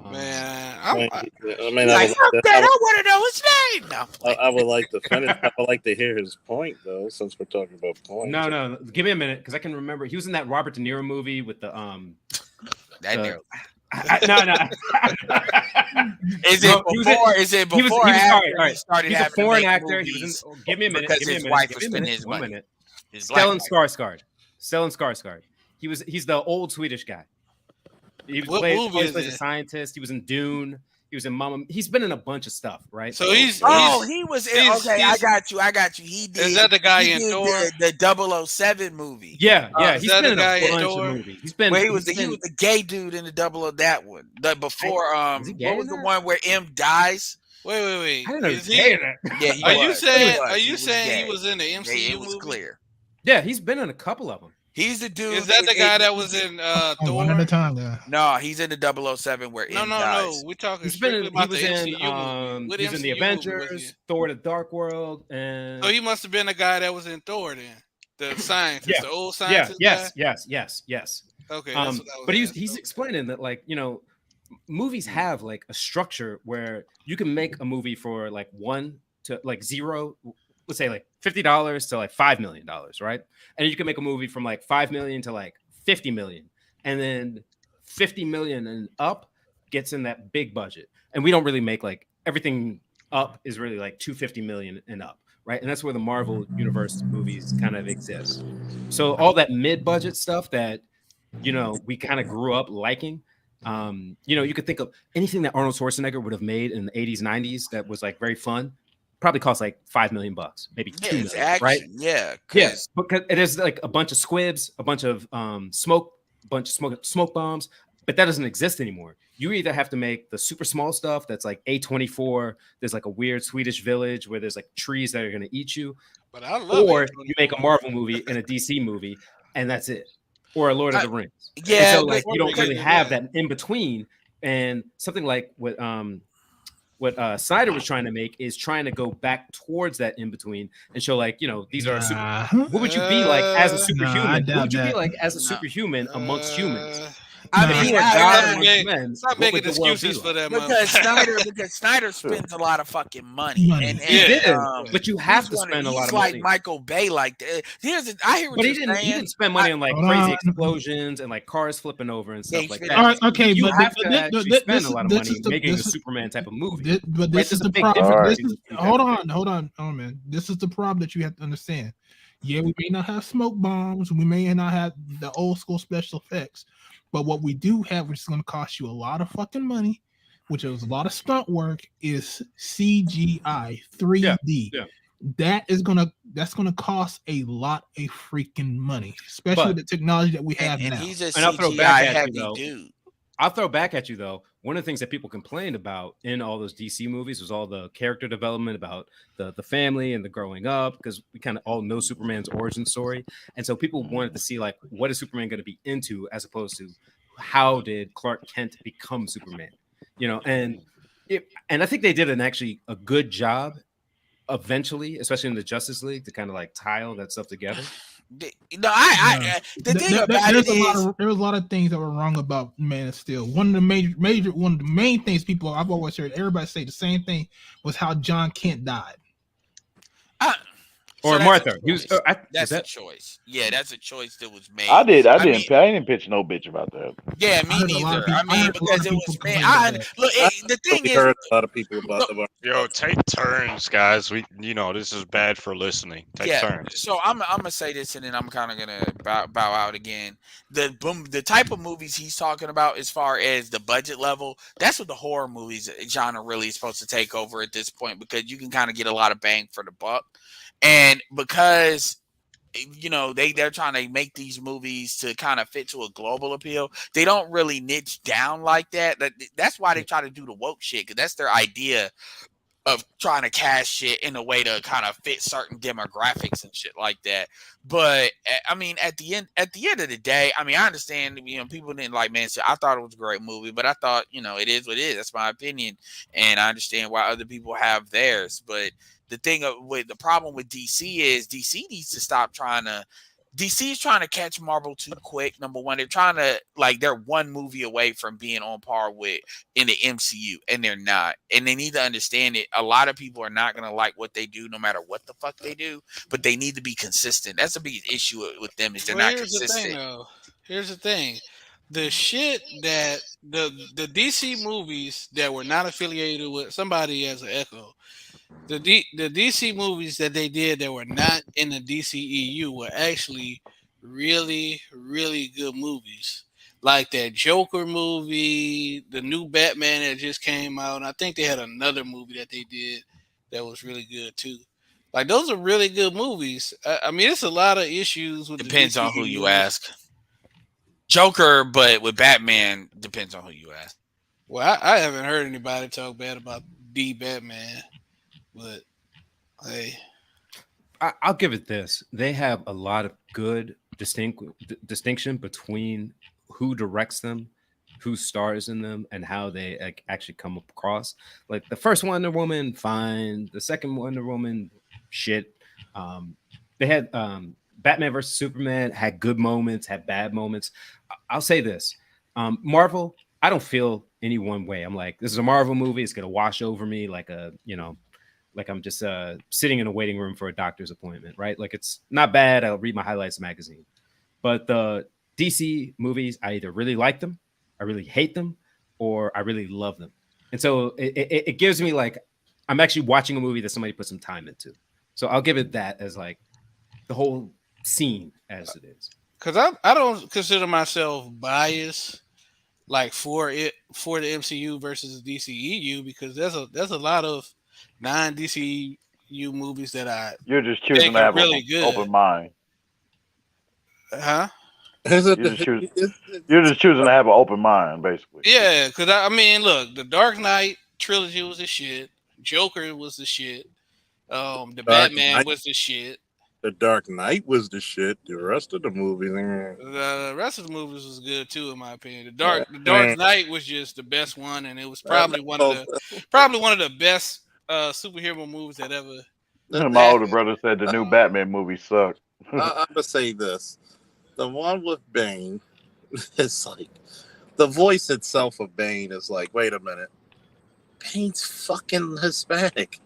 Man, I mean, I want to know his name. No, I would like to finish. I would like to hear his point, though, since we're talking about points. No, give me a minute because I can remember he was in that Robert De Niro movie with the No. Is it before? Is it before? He started he's a having foreign to make actor. movies He was in. Give me a minute. because Give me a his minute. wife Give was me a spending minute. his One money. minute. His black Stellan wife. Skarsgård. He's the old Swedish guy. He What plays movie is plays a it? scientist. He was in Dune. He was in Mama. He's been in a bunch of stuff, right? So he was in. Okay, I got you. He did. Is that the guy he in did Thor? The 007 movie. Yeah. Is He's that been the in guy a in bunch Thor? of movies. He's been. Where he was the gay dude in the that one. Before Is he gay what in was the that? one where M dies? Wait. I didn't know Is he was gay in he? that. Yeah, he Are you was. saying? He was. Are He you was saying gay. he was in the MCU It was movie? clear. Yeah, he's been in a couple of them. He's the dude. Is that the guy that was in Thor? One at a time, guy. No, he's in the 007 where M dies. We're talking He's been strictly in. about He was the in. MCU movie. What He was in the MCU movie was he Avengers, in? Thor: The Dark World, and. So he must have been the guy that was in Thor then. The scientist, the old scientist Yes. Okay, that's what I was but he's explaining that movies have like a structure where you can make a movie for like $1 to like $0, let's say like $50 to like $5 million, right? And you can make a movie from like $5 million to like $50 million, and then $50 million and up gets in that big budget. And we don't really make like everything up is really like $250 million and up. Right. And that's where the Marvel Universe movies kind of exist. So all that mid-budget stuff that, we kind of grew up liking, you could think of anything that Arnold Schwarzenegger would have made in the 80s, 90s that was like very fun, probably cost like $5 million, maybe $2 million, action, right? Yeah. Yes. Because it is like a bunch of squibs, a bunch of smoke bombs, but that doesn't exist anymore. You either have to make the super small stuff that's like A24. There's like a weird Swedish village where there's like trees that are going to eat you. But I love or A24. you make a Marvel movie and a DC movie, and that's it. Or a Lord of the Rings. Yeah, And so like you don't really have that in between. And something like what Snyder was trying to make is trying to go back towards that in between and show like these are what would you be like as a superhuman? What would you be like as a superhuman amongst humans? Stop making excuses for that, because Snyder spends a lot of fucking money. But you have to spend a lot of money. He's like Michael Bay. Like, I hear what but you're he saying. didn't spend money on like crazy explosions and like cars flipping over and stuff like that. All right, okay, you but have to actually spend a lot of money making a Superman type of movie. But this is the problem. Hold on, man. This is the problem that you have to understand. Yeah, we may not have smoke bombs, we may not have the old school special effects, but what we do have, which is going to cost you a lot of fucking money, which is a lot of stunt work, is CGI 3D. Yeah. That's gonna cost a lot of freaking money, especially the technology that we have now. He's a I'll throw back at heavy you, though. dude. I'll throw back at you though. One of the things that people complained about in all those DC movies was all the character development about the family and the growing up, because we kind of all know Superman's origin story, and so people wanted to see like what is Superman going to be into as opposed to how did Clark Kent become Superman, and I think they did actually a good job eventually, especially in the Justice League, to kind of like tie all that stuff together. The thing about it is, there was a lot of things that were wrong about Man of Steel. One of the main things I've always heard everybody say the same thing was how John Kent died. Or that's Martha. a He was. choice. Was That's a that? choice. Yeah, that's a choice that was made. I mean, didn't pitch no bitch about that. yeah, I me heard a lot neither. of people. I I mean, heard a lot because of it people was man. complain about that. Look. I The thing really is, heard a lot of people about the Yo, take turns, guys. This is bad for listening. Take yeah. turns. So I'm gonna say this, and then I'm kind of gonna bow out again. The type of movies he's talking about, as far as the budget level, that's what the horror movies genre really is supposed to take over at this point, because you can kind of get a lot of bang for the buck, and because they're trying to make these movies to kind of fit to a global appeal. They don't really niche down like that. That's why they try to do the woke shit, because that's their idea of trying to cast shit in a way to kind of fit certain demographics and shit like that. But I mean, at the end of the day, I mean, I understand, people didn't like Man City. I thought it was a great movie, but I thought, it is what it is. That's my opinion. And I understand why other people have theirs. But the problem with DC is DC needs to stop trying to DC is trying to catch Marvel too quick. Number one, they're trying to they're one movie away from being on par with in the MCU, and they're not. And they need to understand it. A lot of people are not going to like what they do, no matter what the fuck they do. But they need to be consistent. That's a big issue with them, is they're Well, not here's the thing, consistent. though. Here's the thing: the shit that the DC movies that were not affiliated with somebody as an echo. The DC movies that they did that were not in the DCEU were actually really, really good movies. Like that Joker movie, the new Batman that just came out, and I think they had another movie that they did that was really good too. Like those are really good movies. I mean, it's a lot of issues with Depends the on who you DCEU. ask. Joker, but with Batman, depends on who you ask. Well, I haven't heard anybody talk bad about the Batman, but hey. I'll give it this. They have a lot of good distinction between who directs them, who stars in them, and how they actually come across. Like the first Wonder Woman, fine. The second Wonder Woman, shit. They had Batman versus Superman, had good moments, had bad moments. I'll say this. Marvel, I don't feel any one way. I'm like, this is a Marvel movie. It's going to wash over me like like I'm just sitting in a waiting room for a doctor's appointment, right? Like it's not bad. I'll read my highlights magazine. But the DC movies, I either really like them, I really hate them, or I really love them. And so it gives me like, I'm actually watching a movie that somebody put some time into. So I'll give it that as like the whole scene as it is. Because I don't consider myself biased like for the MCU versus the DCEU, because there's a lot of non-DCU movies that I You're just choosing think to are have really an good. open mind. Huh? You're just choosing to have an open mind, basically. Yeah, because I mean, look, the Dark Knight trilogy was the shit. Joker was the shit. The Batman was the shit. The Dark Knight was the shit. The rest of the movies, The rest of the movies was good too, in my opinion. The Dark Knight was just the best one, and it was probably one of the best superhero movies that ever. My older brother said the new Batman movie sucked. I'm gonna say this: the one with Bane, it's like the voice itself of Bane is like, wait a minute, Bane's fucking Hispanic.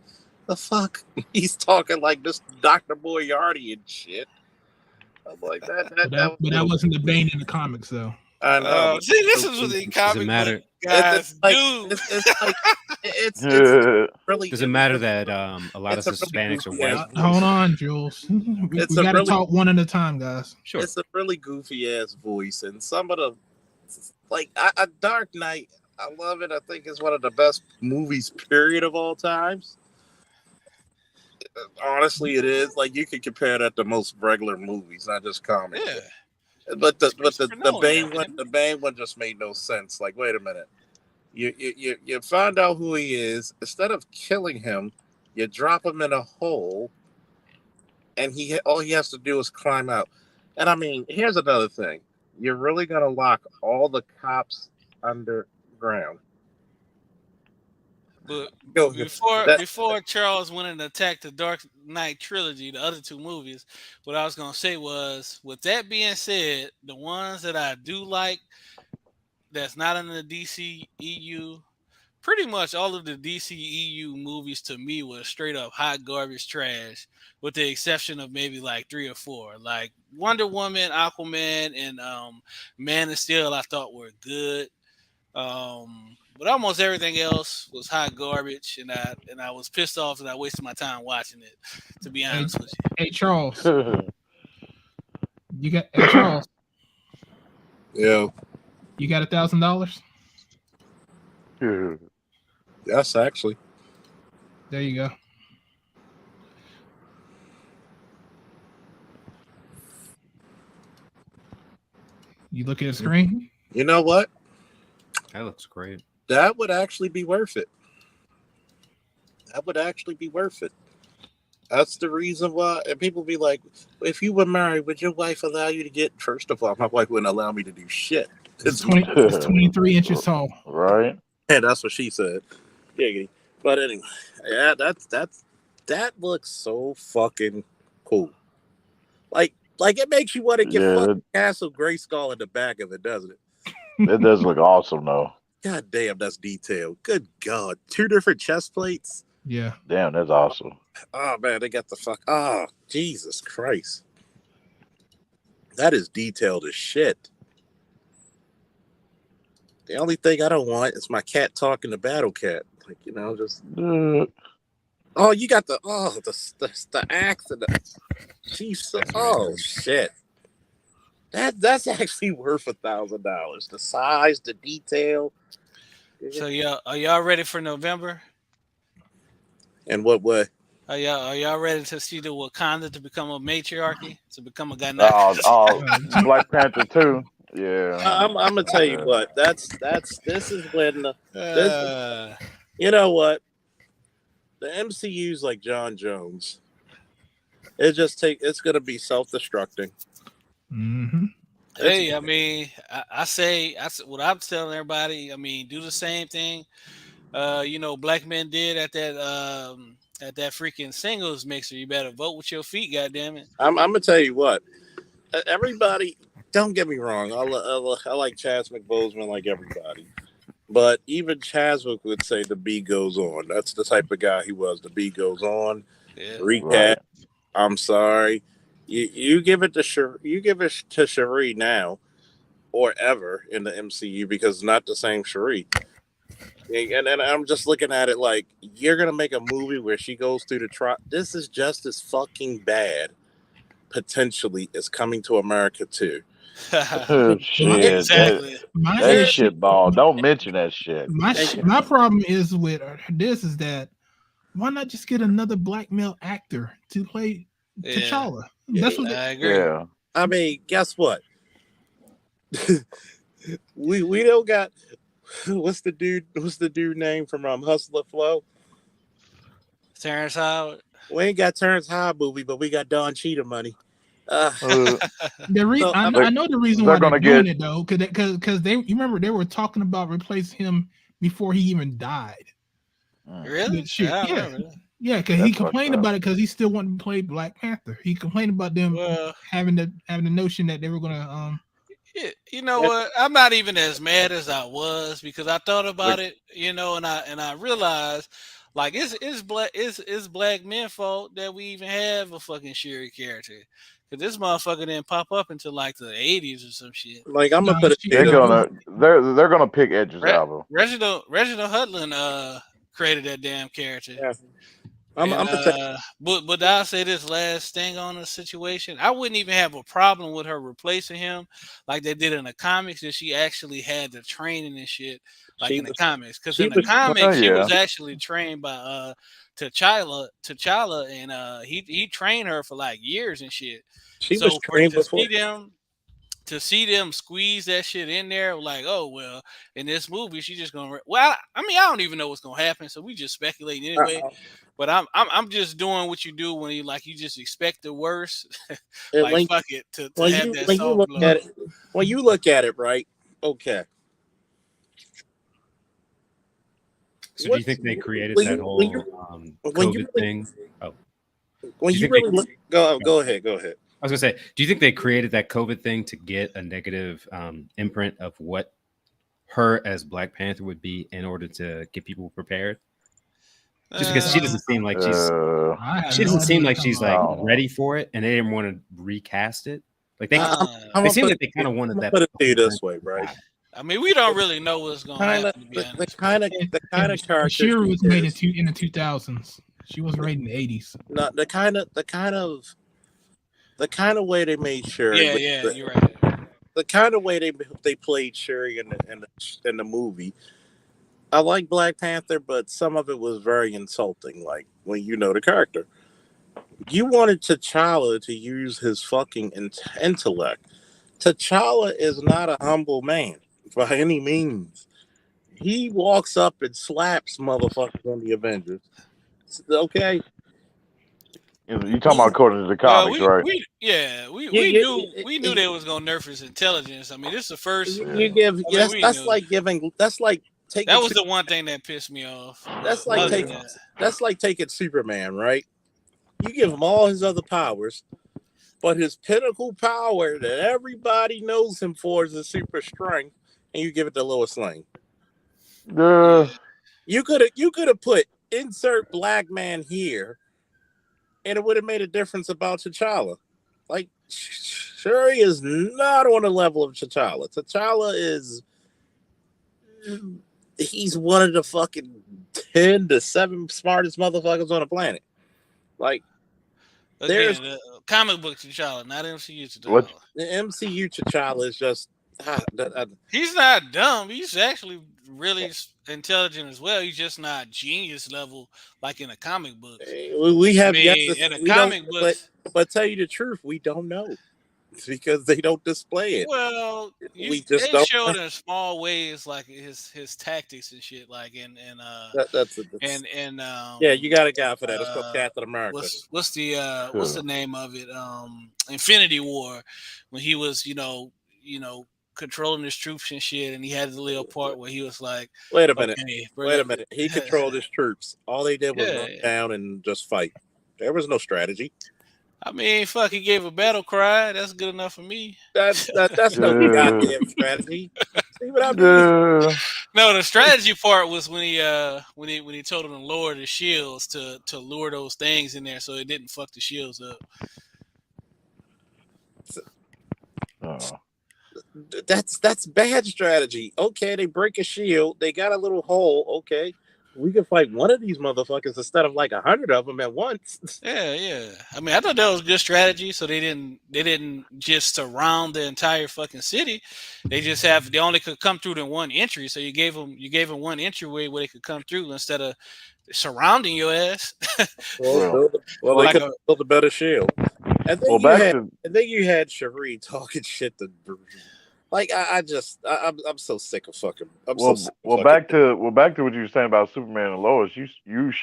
The fuck? He's talking like this Dr. Moriarty and shit. I'm like that. But that wasn't the Bane in the comics, though. I know. See, this is what the comic book guys do. It's really. Does it matter that a lot of Hispanics are white? Hold on, Jules. We got to talk one at a time, guys. Sure. It's a really goofy ass voice, and some of the a Dark Knight. I love it. I think it's one of the best movies, period, of all times. Honestly, it is. Like you could compare that to most regular movies, not just comics. Yeah. But the Bane one just made no sense. Like, wait a minute. You find out who he is. Instead of killing him, you drop him in a hole, and all he has to do is climb out. And I mean, here's another thing. You're really gonna lock all the cops underground. But before Charles went and attacked the Dark Knight trilogy, the other two movies, what I was gonna say was, with that being said, the ones that I do like that's not in the DCEU pretty much all of the DCEU movies to me was straight up hot garbage trash, with the exception of maybe like 3 or 4. Like Wonder Woman, Aquaman, and Man of Steel I thought were good. But almost everything else was hot garbage, and I was pissed off that I wasted my time watching it, to be honest with you. Hey Charles. You got Charles. Yeah. You got $1,000? Yes, actually. There you go. You look at the screen. You know what? That looks great. That would actually be worth it. That would actually be worth it. That's the reason why. And people be like, if you were married, would your wife allow you to get? First of all, my wife wouldn't allow me to do shit. It's 23 inches tall. Right. And that's what she said. Yeah. But anyway, yeah, that looks so fucking cool. Like it makes you want to get fucking Castle Grayskull in the back of it, doesn't it? It does look awesome though. God damn, that's detailed. Good God. 2 different chest plates. Yeah. Damn, that's awesome. Oh man, they got the fuck. Oh, Jesus Christ. That is detailed as shit. The only thing I don't want is my cat talking to Battle Cat. Like, you know, just. Oh, you got the axe and the Chiefs. Oh shit. That's actually worth $1,000. The size, the detail. So are y'all ready for November? And what way? Are y'all ready to see the Wakanda to become a matriarchy, to become a guy? Black Panther 2. Yeah. I'm gonna tell you what. This is when you know what? The MCU's like John Jones. It's gonna be self-destructing. Mm-hmm. Hey, I mean, I say what I'm telling everybody. I mean, do the same thing. Black men did at that freaking singles mixer. You better vote with your feet, goddammit. I'm gonna tell you what. Everybody, don't get me wrong. I like Chadwick Boseman like everybody, but even Chadwick would say the beat goes on. That's the type of guy he was. The beat goes on. Yeah. Recap. Right. I'm sorry. You give it to Cherie now, or ever in the MCU, because it's not the same Cherie. And I'm just looking at it like, you're gonna make a movie where she goes through the trial. This is just as fucking bad, potentially, as Coming to America 2. Shit, Exactly. that shit ball. Don't mention that shit. My problem is with this is that why not just get another black male actor to play T'Challa? That's what I agree. Yeah. I mean, guess what? we don't got what's the dude name from Hustler Flow? Terrence Howard. We ain't got Terrence Howard movie, but we got Don Cheadle money. I know the reason why they're doing it though, because you remember they were talking about replacing him before he even died. Really? Yeah, because he complained about it because he still wanted to play Black Panther. He complained about them having the notion that they were gonna You know what? I'm not even as mad as I was, because I thought about it, and I realized, like, it's black men fault that we even have a fucking Shuri character, because this motherfucker didn't pop up until like the 80s or some shit. Like, I'm gonna put it. They're gonna pick Edge's album. Reginald Hudlin created that damn character. Yeah. But I'll say this last thing on the situation. I wouldn't even have a problem with her replacing him like they did in the comics, that she actually had the training and shit like in the comics. Because in the comics, she was actually trained by T'Challa, and he trained her for like years and shit. She was trained before. To see them squeeze that shit in there, like, oh well, in this movie she's just gonna. Well, I mean, I don't even know what's gonna happen, so we just speculating anyway. But I'm just doing what you do when you just expect the worst. Like, fuck it to have that soft blow. When you look at it, right? Okay. So do you think they created that whole COVID thing? Oh, when you really look, go ahead. I was gonna say, do you think they created that COVID thing to get a negative imprint of what her as Black Panther would be in order to get people prepared? Just because she doesn't seem like she's like ready for it, and they didn't want to recast it. Like they seem like they kind of wanted that. Put it to you this way, right? I mean, we don't really know what's going to happen. To be honest, the kind of character Shira was made in the 2000s. She was made in the 80s. No, the kind of way they made Shuri. Yeah, you're right. The kind of way they played Shuri in the movie. I like Black Panther, but some of it was very insulting. Like when you know the character, you wanted T'Challa to use his fucking intellect. T'Challa is not a humble man by any means. He walks up and slaps motherfuckers on the Avengers. Okay. You talking about according to the comics, right? We knew they was gonna nerf his intelligence. I mean, this is the first. That's like taking. That was the one thing that pissed me off. That's like taking Superman, right? You give him all his other powers, but his pinnacle power that everybody knows him for is his super strength, and you give it to Lois Lane. You could have put insert black man here, and it would have made a difference about T'Challa. Like Shuri is not on the level of T'Challa. T'Challa he's one of the fucking 10 to 7 smartest motherfuckers on the planet. Like, there's comic book T'Challa, not MCU T'Challa. The MCU T'Challa is just he's not dumb. He's actually really intelligent as well. He's just not genius level like in the comic books. We have in the comic books, but tell you the truth, we don't know because they don't display it. Well, they showed in small ways like his tactics and shit. Like yeah, you got a guy for that. It's called Captain America. What's the name of it? Infinity War, when he was controlling his troops and shit, and he had the little part where he was like, wait a minute. He controlled his troops. All they did was run down and just fight. There was no strategy. I mean, fuck, he gave a battle cry. That's good enough for me. That's no goddamn strategy. See what I mean? No, the strategy part was when he told him to lower the shields to lure those things in there so it didn't fuck the shields up. That's bad strategy. Okay, they break a shield. They got a little hole. Okay, we can fight one of these motherfuckers instead of like 100 of them at once. Yeah. I mean, I thought that was good strategy. So they didn't just surround the entire fucking city. They only could come through in one entry. So you gave them one entryway where they could come through instead of surrounding your ass. Well, they could build a better shield. And then you had Shuri talking shit to. Like I'm so sick of fucking. Back to what you were saying about Superman and Lois. You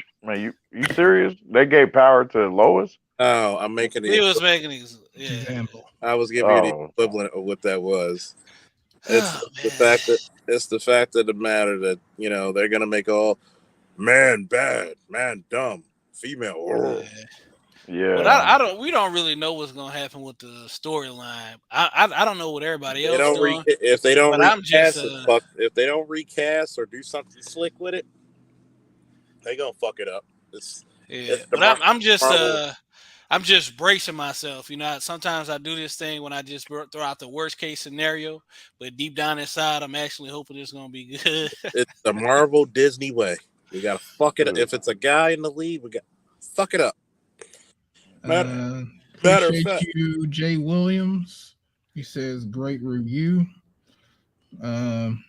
serious? They gave power to Lois? Oh, I'm making it. He was making example. I was giving you the equivalent of what that was. It's the fact of the matter that they're gonna make all man bad, man dumb, female. Yeah, but we don't really know what's gonna happen with the storyline. I don't know what everybody else doing. If they don't recast or do something slick with it, they gonna fuck it up. I'm just bracing myself. Sometimes I do this thing when I just throw out the worst case scenario, but deep down inside, I'm actually hoping it's gonna be good. It's the Marvel Disney way. We gotta fuck it up. If it's a guy in the lead, we got fuck it up. Appreciate you, Jay Williams. He says great review.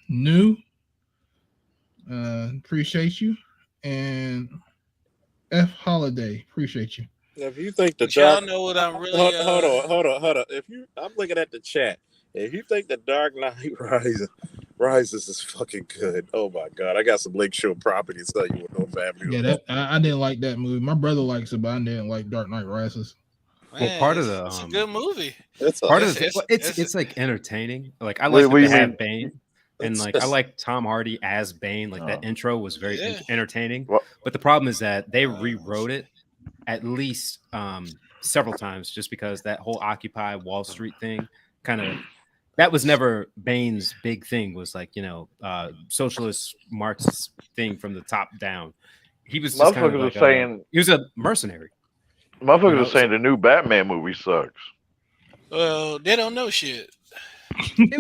New. Appreciate you. And F Holiday. Appreciate you. If you think y'all know what I'm really hold on. I'm looking at the chat. If you think the Dark Knight Rises is fucking good, oh my god, I got some Lakeshore property to tell you with no family. Yeah, I didn't like that movie. My brother likes it, but I didn't like Dark Knight Rises. Man, part of the it's a good movie. It's like entertaining. Like I like to have Bane, and like I like Tom Hardy as Bane. Like that intro was very entertaining. But the problem is that they rewrote it at least several times, just because that whole Occupy Wall Street thing kind of that was never Bane's big thing. Was like socialist Marxist thing from the top down. He was just kind of like he was a mercenary. Motherfuckers are saying the new Batman movie sucks. Well, they don't know shit. It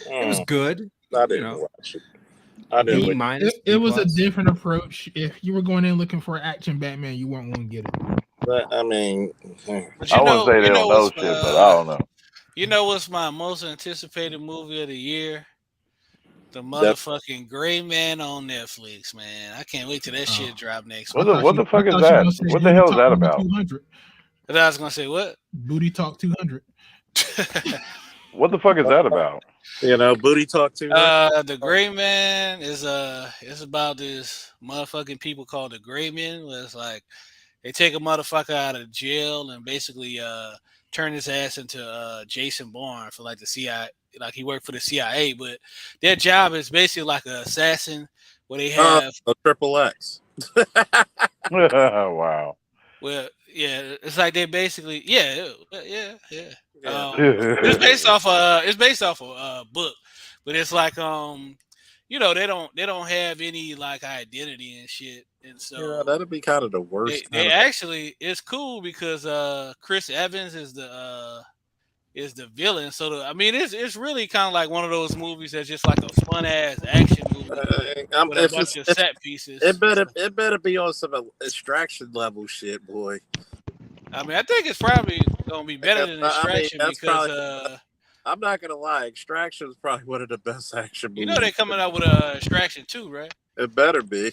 was good. I didn't watch it. I didn't. B minus. It was a different approach. If you were going in looking for action Batman, you weren't going to get it. But I mean, But I wouldn't say they don't know shit, but I don't know. You know what's my most anticipated movie of the year? The motherfucking Gray Man on Netflix, man. I can't wait till that shit drop next week. What the fuck is that? What the hell is that about? 200. I was gonna say what? Booty Talk 200. What the fuck is that about? Booty Talk 200. The Gray Man is it's about this motherfucking people called the Gray Men. Where it's like they take a motherfucker out of jail and basically turn his ass into Jason Bourne for like the CIA. Like he worked for the CIA, but their job is basically like an assassin where they have a triple X. Wow. Well, yeah, it's like they basically it's based off a book, but it's like they don't have any like identity and shit, and so that'd be kind of the worst. They actually it's cool because Chris Evans is the villain. So it's really kind of like one of those movies that's just like a fun ass action movie with a bunch of set pieces. It better be on some Extraction level shit, boy. I mean, I think it's probably gonna be better than Extraction because I'm not gonna lie, Extraction is probably one of the best action movies. They're coming out with Extraction 2, right? It better be.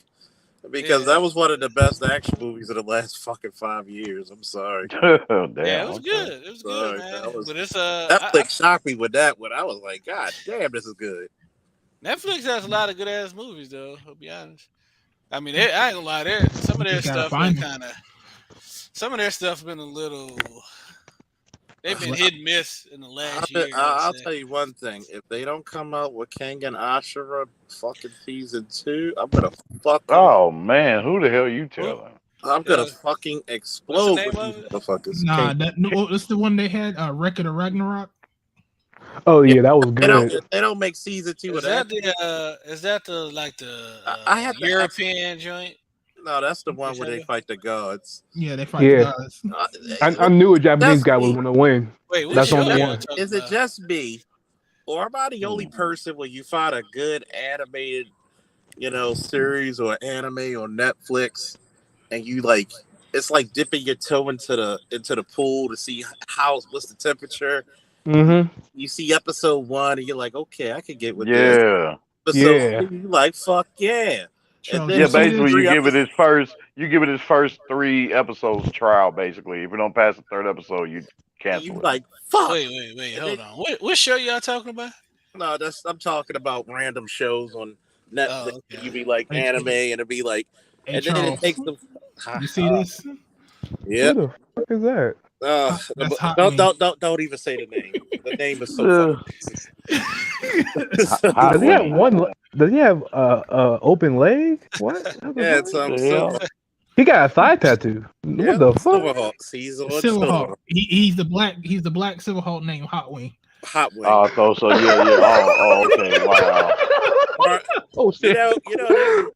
Because that was one of the best action movies of the last fucking 5 years. I'm sorry. Damn. Yeah, it was good. It was good, man. But it's Netflix shocked me with that one. I was like, God damn, this is good. Netflix has a lot of good ass movies, though. I'll be honest. I mean, I ain't gonna lie. Some of their stuff been some of their stuff been a little. They've been hit and miss in the last year. I'll tell you one thing: if they don't come out with King and Ashura fucking season 2, I'm gonna fuck. Oh man, who the hell are you telling? I'm gonna fucking explode with these motherfuckers. Nah, it's the one they had. Record of Ragnarok. Oh yeah, that was good. They don't make season 2 of that. Is that the European joint? No, that's the one where they fight the gods. Yeah, they fight the gods. I knew a Japanese guy was going to win. Wait, that's the only one. Is it just me, or am I the only person when you find a good animated, series or anime on Netflix, and you like, it's like dipping your toe into the pool to see what's the temperature. Mm-hmm. You see episode 1, and you're like, okay, I can get with this. Episode 2, you like, fuck yeah. Basically you give it his first 3 episodes trial. Basically, if you don't pass the 3rd episode, you cancel it. Like fuck. Wait, hold on. What show y'all talking about? No, I'm talking about random shows on Netflix. Oh, okay. You be like anime, and it'd be like, and then it takes them. You see this? Yeah. Who the fuck is that? Don't even say the name. The name is so Does he have one? Does he have open leg? What? Yeah, it's he got a thigh tattoo. Yeah, what the fuck? Silverhawks. He's on Silverhawk. He's the black Silverhawk named Hot Wing. Hot Wing. Oh, so yeah. Oh, okay. Wow. Oh shit.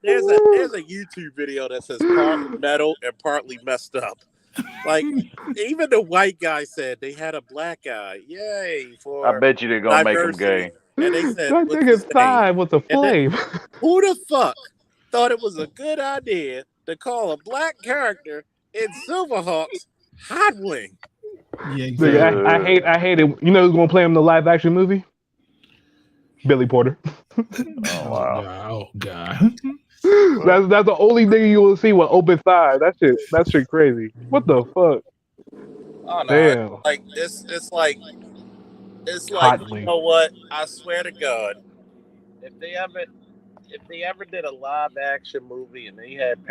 There's a YouTube video that says partly metal and partly messed up. Like even the white guy said they had a black guy. Yay for! I bet you they're gonna make him gay. And they said that nigga's thigh was a flame. Who the fuck thought it was a good idea to call a black character in Silverhawks Hot Wing? Yeah, exactly. I hate it. You know who's gonna play him in the live action movie? Billy Porter. Oh wow! Oh god. That's the only thing you will see with open thigh. That shit crazy. What the fuck? Oh no! Damn. Like it's like you know what? I swear to God, if they ever did a live action movie and they had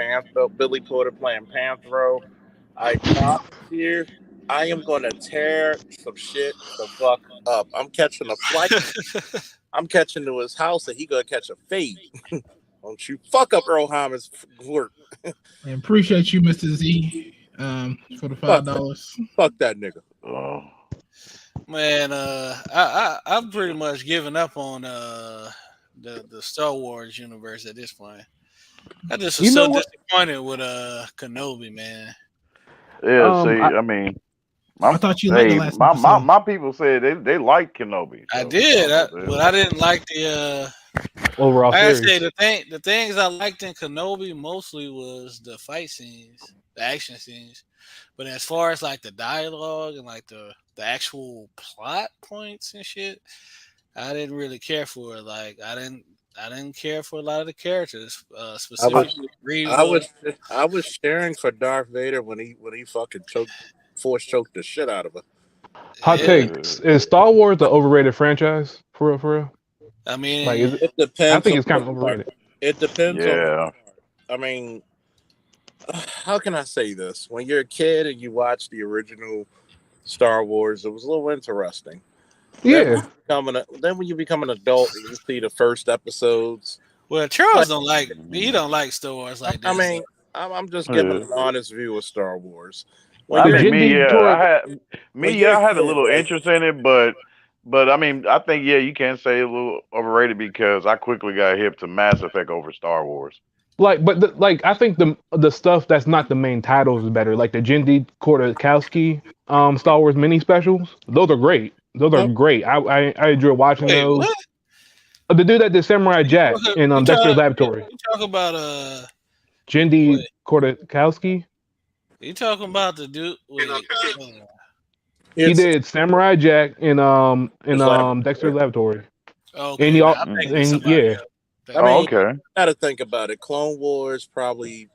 Billy Porter playing Panthro, I promise you, I am gonna tear some shit the fuck up. I'm catching a flight. I'm catching to his house and he gonna catch a fade. Don't you fuck up Earl Hammond's work. And appreciate you, Mr. Z, for the $5. Fuck that nigga. Oh. Man, I've pretty much given up on the Star Wars universe at this point. I just was You so know what? disappointed with Kenobi, man. Yeah, see, I, I mean, I thought you liked the hey, last my, my episode. my people said they like Kenobi, I so I did, don't know what the but hell. I didn't like the. overall Like I say, series. the things I liked in Kenobi mostly was the fight scenes, the action scenes. But as far as like the dialogue and like the actual plot points and shit, I didn't really care for it. Like I didn't care for a lot of the characters, I was, specifically I Reva. was, I was cheering for Darth Vader when he fucking force choked the shit out of her. Hot Yeah, takes: is Star Wars the overrated franchise? For real, for real? I Like, mean, is it? It I depends think on it's kind the of part. overrated. It depends on the Yeah, part. I mean, how can I say this? When you're a kid and you watch the original Star Wars, it was a little interesting. Yeah, Then when you become an adult and you see the first episodes, well, Charles like don't like he don't like Star Wars like I that. So mean, I'm just giving yeah. an honest view of Star Wars. When I the you're a think Jindy Tour. when you're a I had a kid, little right? interest in it, but I mean, I think yeah, you can say a little overrated because I quickly got hip to Mass Effect over Star Wars. Like, but like, I think the stuff that's not the main titles is better. Like the Jindy Kortakowski Star Wars mini specials. Those are great. Those are Huh? great. I enjoy watching wait, those. what? The dude that did Samurai Jack in You Dexter's talk Laboratory. you talk about Jindy wait, Kortakowski. you talking about the dude? Wait, hold on. He It's did Samurai Jack in his Dexter's laboratory. Laboratory. And Okay, he now all I'm thinking of and somebody yeah. else. I Thinking of Oh, mean, somebody. okay. got to think about it. Clone Wars probably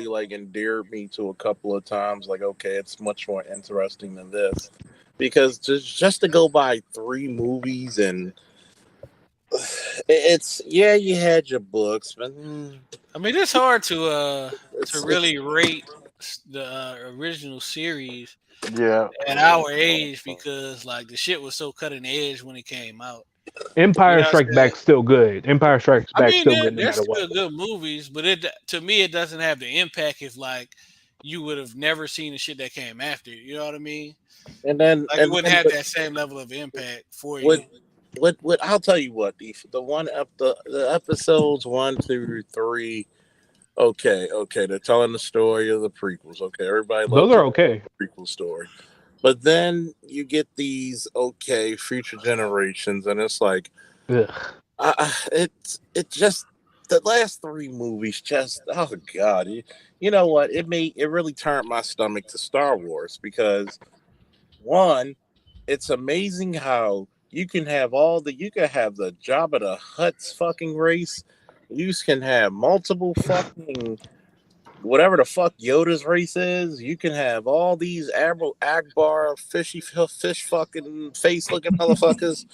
like endeared me to a couple of times. Like, okay, it's much more interesting than this because just to go by 3 movies and it's yeah, you had your books, but I mean, it's hard to it's really rate the original series Yeah. at our age because like the shit was so cutting edge when it came out. You Empire know what Strikes I'm saying? Back still good. Empire Strikes I Back mean, still good no they're matter what. still good movies, but it to me it doesn't have the impact if like you would have never seen the shit that came after. You know what I mean? and then Like it and wouldn't then have that same level of impact for what you. what I'll tell you what the episodes 1 through 3. Okay, they're telling the story of the prequels. Okay, everybody Those loves are the okay. prequel story. But then you get these future generations, and it's like Ugh. it just the last 3 movies just oh god, you know what it really turned my stomach to Star Wars because one, it's amazing how you can have the Jabba the Hutt's fucking race, you can have multiple fucking whatever the fuck Yoda's race is, you can have all these Admiral Akbar fish fucking face looking motherfuckers.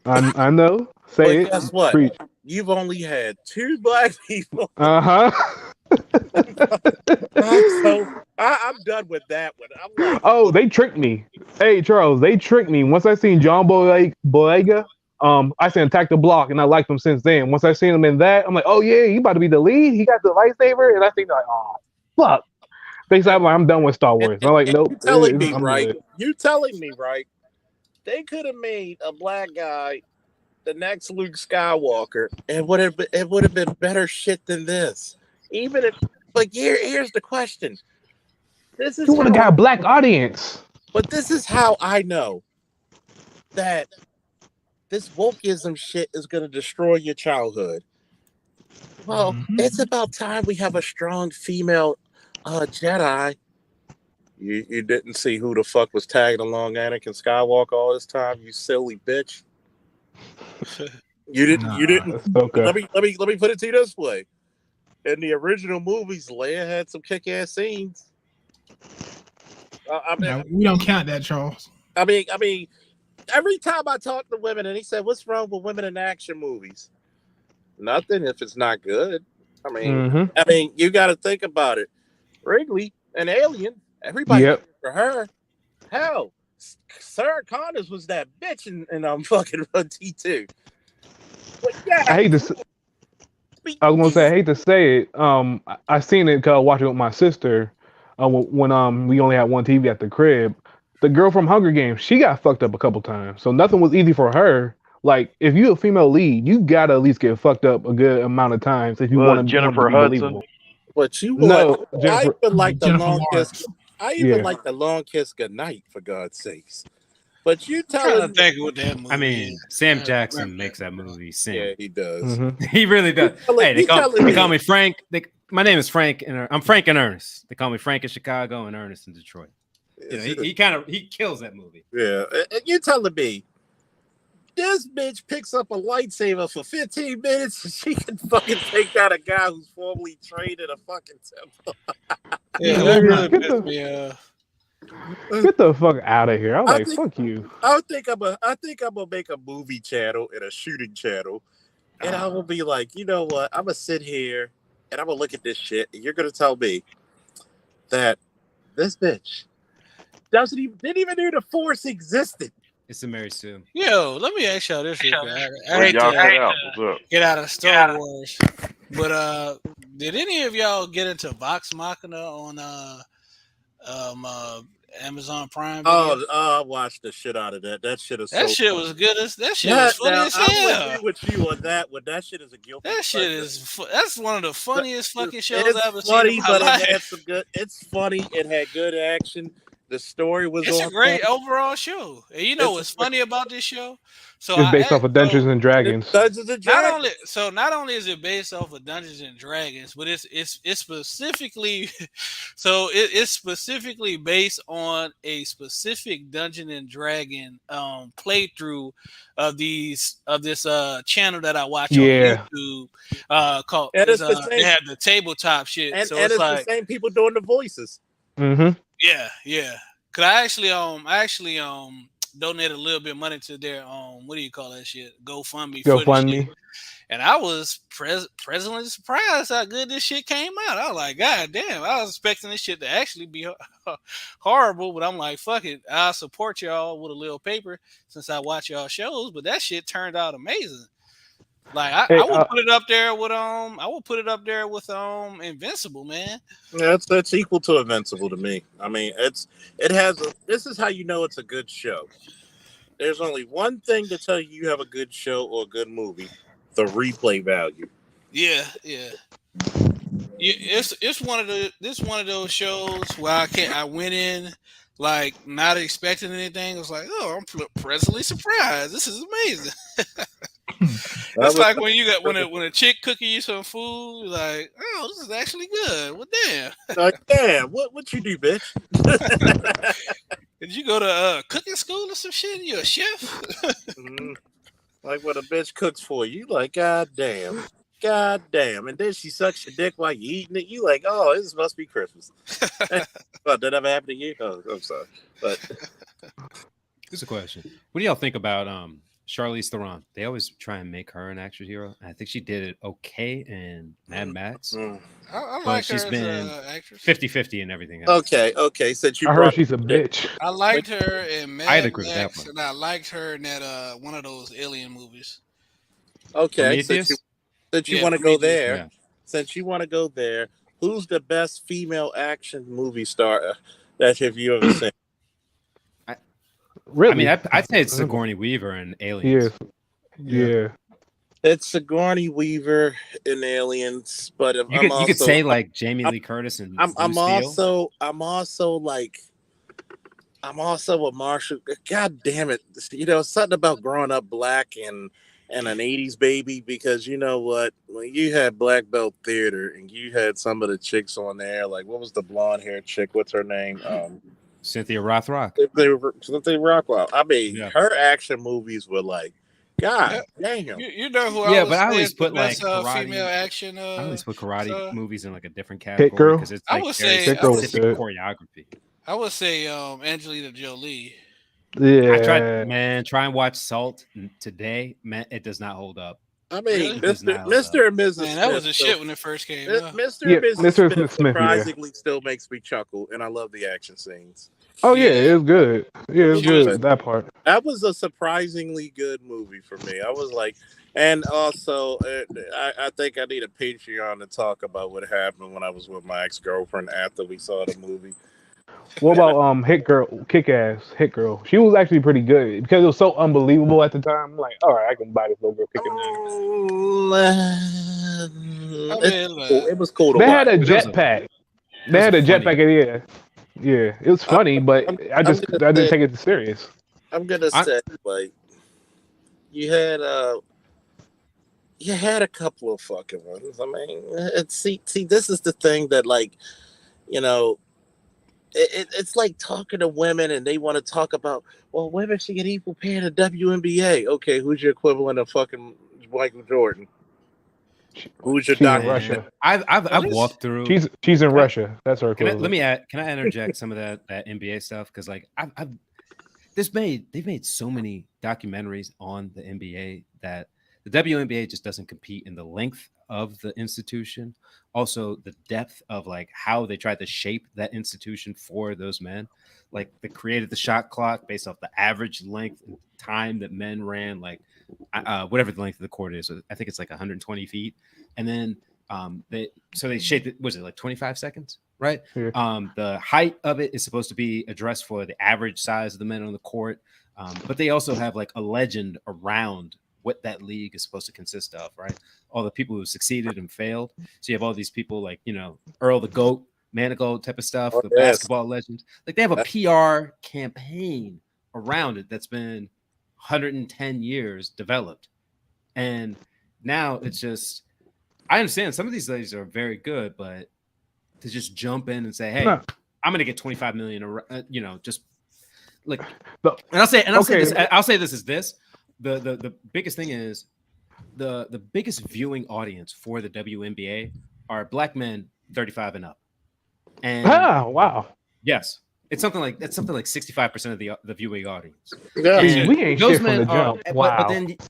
I know. But Say it. guess what? Preach. You've only had 2 black people. Uh So huh. I'm done with that one. I'm like, Oh, they tricked me. Hey, Charles, they tricked me. Once I seen John Boyega, I seen Attack the Block, and I liked him since then. Once I seen him in that, I'm like, oh yeah, he about to be the lead. He got the lightsaber, and I think like, oh fuck. They said I'm done with Star Wars. I'm like, and nope, I'm good. you telling me, right? They could have made a black guy the next Luke Skywalker, and it would have been better shit than this. Even if, but here's the question. This You is would have how, got a black audience. but this is how I know that this wokeism shit is going to destroy your childhood. Well, it's about time we have a strong female Jedi. You didn't see who the fuck was tagging along Anakin Skywalker all this time, you silly bitch. You didn't. You didn't. Okay. Let me put it to you this way: in the original movies, Leia had some kick-ass scenes. We don't count that, Charles. I mean, every time I talk to women, and he said, "What's wrong with women in action movies?" Nothing if it's not good. I mean, you got to think about it. Wrigley, an alien. Everybody Yep. for her. Hell, Sarah Connors was that bitch in fucking T2. But yeah, I hate to. I was gonna say I hate to say it. I seen it because I watched it with my sister. When we only had one TV at the crib. the girl from Hunger Games, she got fucked up a couple times, so nothing was easy for her. Like, if you a female lead, you gotta at least get fucked up a good amount of times if you want to Jennifer be Hudson. believable. But you No, what? Jennifer. I even like the Jennifer long Lawrence. kiss. I even Yeah. like the long kiss goodnight, for God's sakes. But you I'm trying telling to think what that movie I mean, is. Sam I Jackson remember makes that movie sing. Yeah, he does. He really does. Hey, you telling they call me- me Frank. My name is Frank, and I'm Frank and Ernest. They call me Frank in Chicago and Ernest in Detroit. You know, he kills that movie. Yeah, and you telling me this bitch picks up a lightsaber for 15 minutes and she can fucking take out a guy who's formerly trained in a fucking temple. Yeah, that really pissed me off. Get the fuck out of here! I'm like, fuck you. I think I'm gonna make a movie channel and a shooting channel, and I will be like, you know what? I'm gonna sit here and I'm gonna look at this shit, and you're gonna tell me that this bitch didn't even know the Force existed. It's a Mary Sue. Yo, let me ask y'all this real quick. I Where hate y'all to cut out? What's up? get out of Star Wars, but did any of y'all get into Vox Machina on Amazon Prime Video? Oh, I watched the shit out of that. That shit is That so shit funny. was good. That shit was funny as I hell. would agree with you on that one. That shit is a guilty. That shit is that's one of the funniest fucking shows It's I've ever funny, seen in my but life. it had some good. It's funny. It had good action. The story was. It's on a great point. overall show. And you know what's funny about this show? So It's based off of Dungeons and Dragons. Not only is it based off of Dungeons and Dragons, but it's specifically it's specifically based on a specific Dungeon and Dragon playthrough of this channel that I watch Yeah. on YouTube called And it's the they same- have the tabletop shit. And, so and it's it's like the same people doing the voices. Mm-hmm. yeah. Cause I actually donated a little bit of money to their what do you call that shit? GoFundMe for this shit. And I was presently surprised how good this shit came out. I was like, God damn, I was expecting this shit to actually be horrible, but I'm like, fuck it, I'll support y'all with a little paper since I watch y'all shows. But that shit turned out amazing. Like I would put it up there with Invincible, man. Yeah, that's equal to Invincible to me. I mean, this is how you know it's a good show. There's only one thing to tell you have a good show or a good movie: the replay value. Yeah. It's one of those shows where I went in like not expecting anything. I was like, oh, I'm pleasantly surprised. This is amazing. That's like when a chick cooking you some food, like, oh, this is actually good. Well, damn. Like, damn, what you do, bitch? Did you go to cooking school or some shit? You a chef? Like when a bitch cooks for you, like, god damn, and then she sucks your dick while you eating it. You like, oh, this must be Christmas. Well, did that ever happen to you? Oh, I'm sorry, but Here's a question: what do y'all think about Charlize Theron? They always try and make her an action hero. I think she did it okay in Mad Max. I but like she's her been as an actress. 50-50 and everything else. Okay. Since you I heard she's a bitch. I liked her in I'd Mad agree with that Max, one. and I liked her in that one of those alien movies. Okay, since you want to go there, who's the best female action movie star that have you ever seen? Really? I mean, I'd say it's Sigourney Weaver and Aliens. Yeah. It's Sigourney Weaver in Aliens, but You could say like Jamie Lee Curtis and I'm also a Marshall. God damn it! You know, something about growing up black and an '80s baby, because you know what? When you had Black Belt Theater and you had some of the chicks on there, like what was the blonde haired chick? What's her name? Cynthia Rothrock. Cynthia Rockwell. I mean, her action movies were like, God damn. You know who? Yeah, but I always put like best, karate. female action. I always put karate star. movies in like a different Hit category Girl? because it's I like would very say- specific choreography. I would say Angelina Jolie. Yeah. I tried, try and watch Salt today. Man, it does not hold up. I mean, It does not hold Mr. up. and Mrs. Man, that was Smith a shit when it first came out. Mr. Yeah, and Mrs. Mr. Smith Smith, yeah. surprisingly still makes me chuckle, and I love the action scenes. Oh yeah, it was good. Yeah, it was Yeah. good. That part. That was a surprisingly good movie for me. I was like, and also, I think I need a Patreon to talk about what happened when I was with my ex-girlfriend after we saw the movie. What about Hit Girl, Kick Ass, Hit Girl? She was actually pretty good because it was so unbelievable at the time. I'm like, all right, I can buy this little girl kicking ass. It was cool to They watch. had a jetpack. They had a jetpack. Yeah, it was funny, but I didn't take it serious. I'm gonna say like you had a couple of fucking ones. I mean, see, this is the thing that like, you know, it's like talking to women and they want to talk about, well, women should get equal pay in the WNBA. Okay, who's your equivalent of fucking Michael Jordan? Who's your She's in doctor? Russia. I've walked through. She's in Russia. That's her equivalent. Can I interject some of that NBA stuff? Because like they've made so many documentaries on the NBA that the WNBA just doesn't compete in the length of the institution. Also, the depth of like how they tried to shape that institution for those men. Like they created the shot clock based off the average length and time that men ran, like whatever the length of the court is. I think it's like 120 feet. And then they shaped it, was it like 25 seconds? Right. Yeah. The height of it is supposed to be addressed for the average size of the men on the court. But they also have like a legend around what that league is supposed to consist of, right? All the people who succeeded and failed. So you have all these people like, you know, Earl the GOAT, Manigault type of stuff, the basketball legends. Like they have a PR campaign around it that's been 110 years developed. And now it's just, I understand some of these ladies are very good, but to just jump in and say, hey, I'm going to get 25 million, you know, just like, and I'll say this is this. The biggest thing is the biggest viewing audience for the WNBA are black men 35 and up. And wow. Yes. It's something like 65% of the viewing audience. Yeah, we ain't shit from the jump. Wow.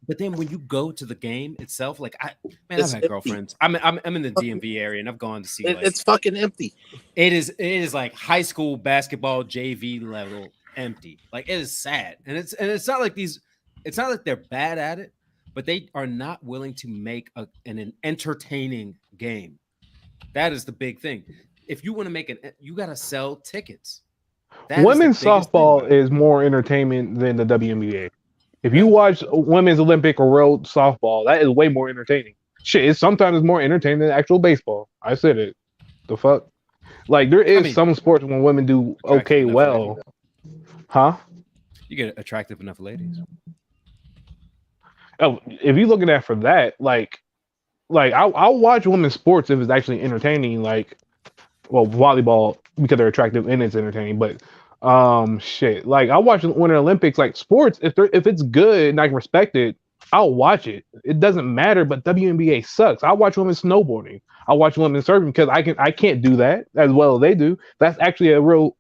But then when you go to the game itself, like I've had girlfriends. I'm in the DMV area and I've gone to see it's fucking empty. It is like high school basketball JV level empty. Like it is sad. And it's not like it's not like they're bad at it, but they are not willing to make an entertaining game. That is the big thing. If you want to make you got to sell tickets. Women's softball is more entertainment than the WNBA. If you watch women's Olympic or world softball, that is way more entertaining. Shit, it's sometimes more entertaining than actual baseball. I said it. The fuck? Like there is some sports when women do okay well. Huh? You get attractive enough ladies. Oh, if you're looking at for that, like I'll watch women's sports if it's actually entertaining, like volleyball because they're attractive and it's entertaining. But shit, like I watch the Winter Olympics, like sports. If it's good and I can respect it, I'll watch it. It doesn't matter. But WNBA sucks. I watch women snowboarding. I watch women surfing because I can't do that as well as they do. That's actually a real.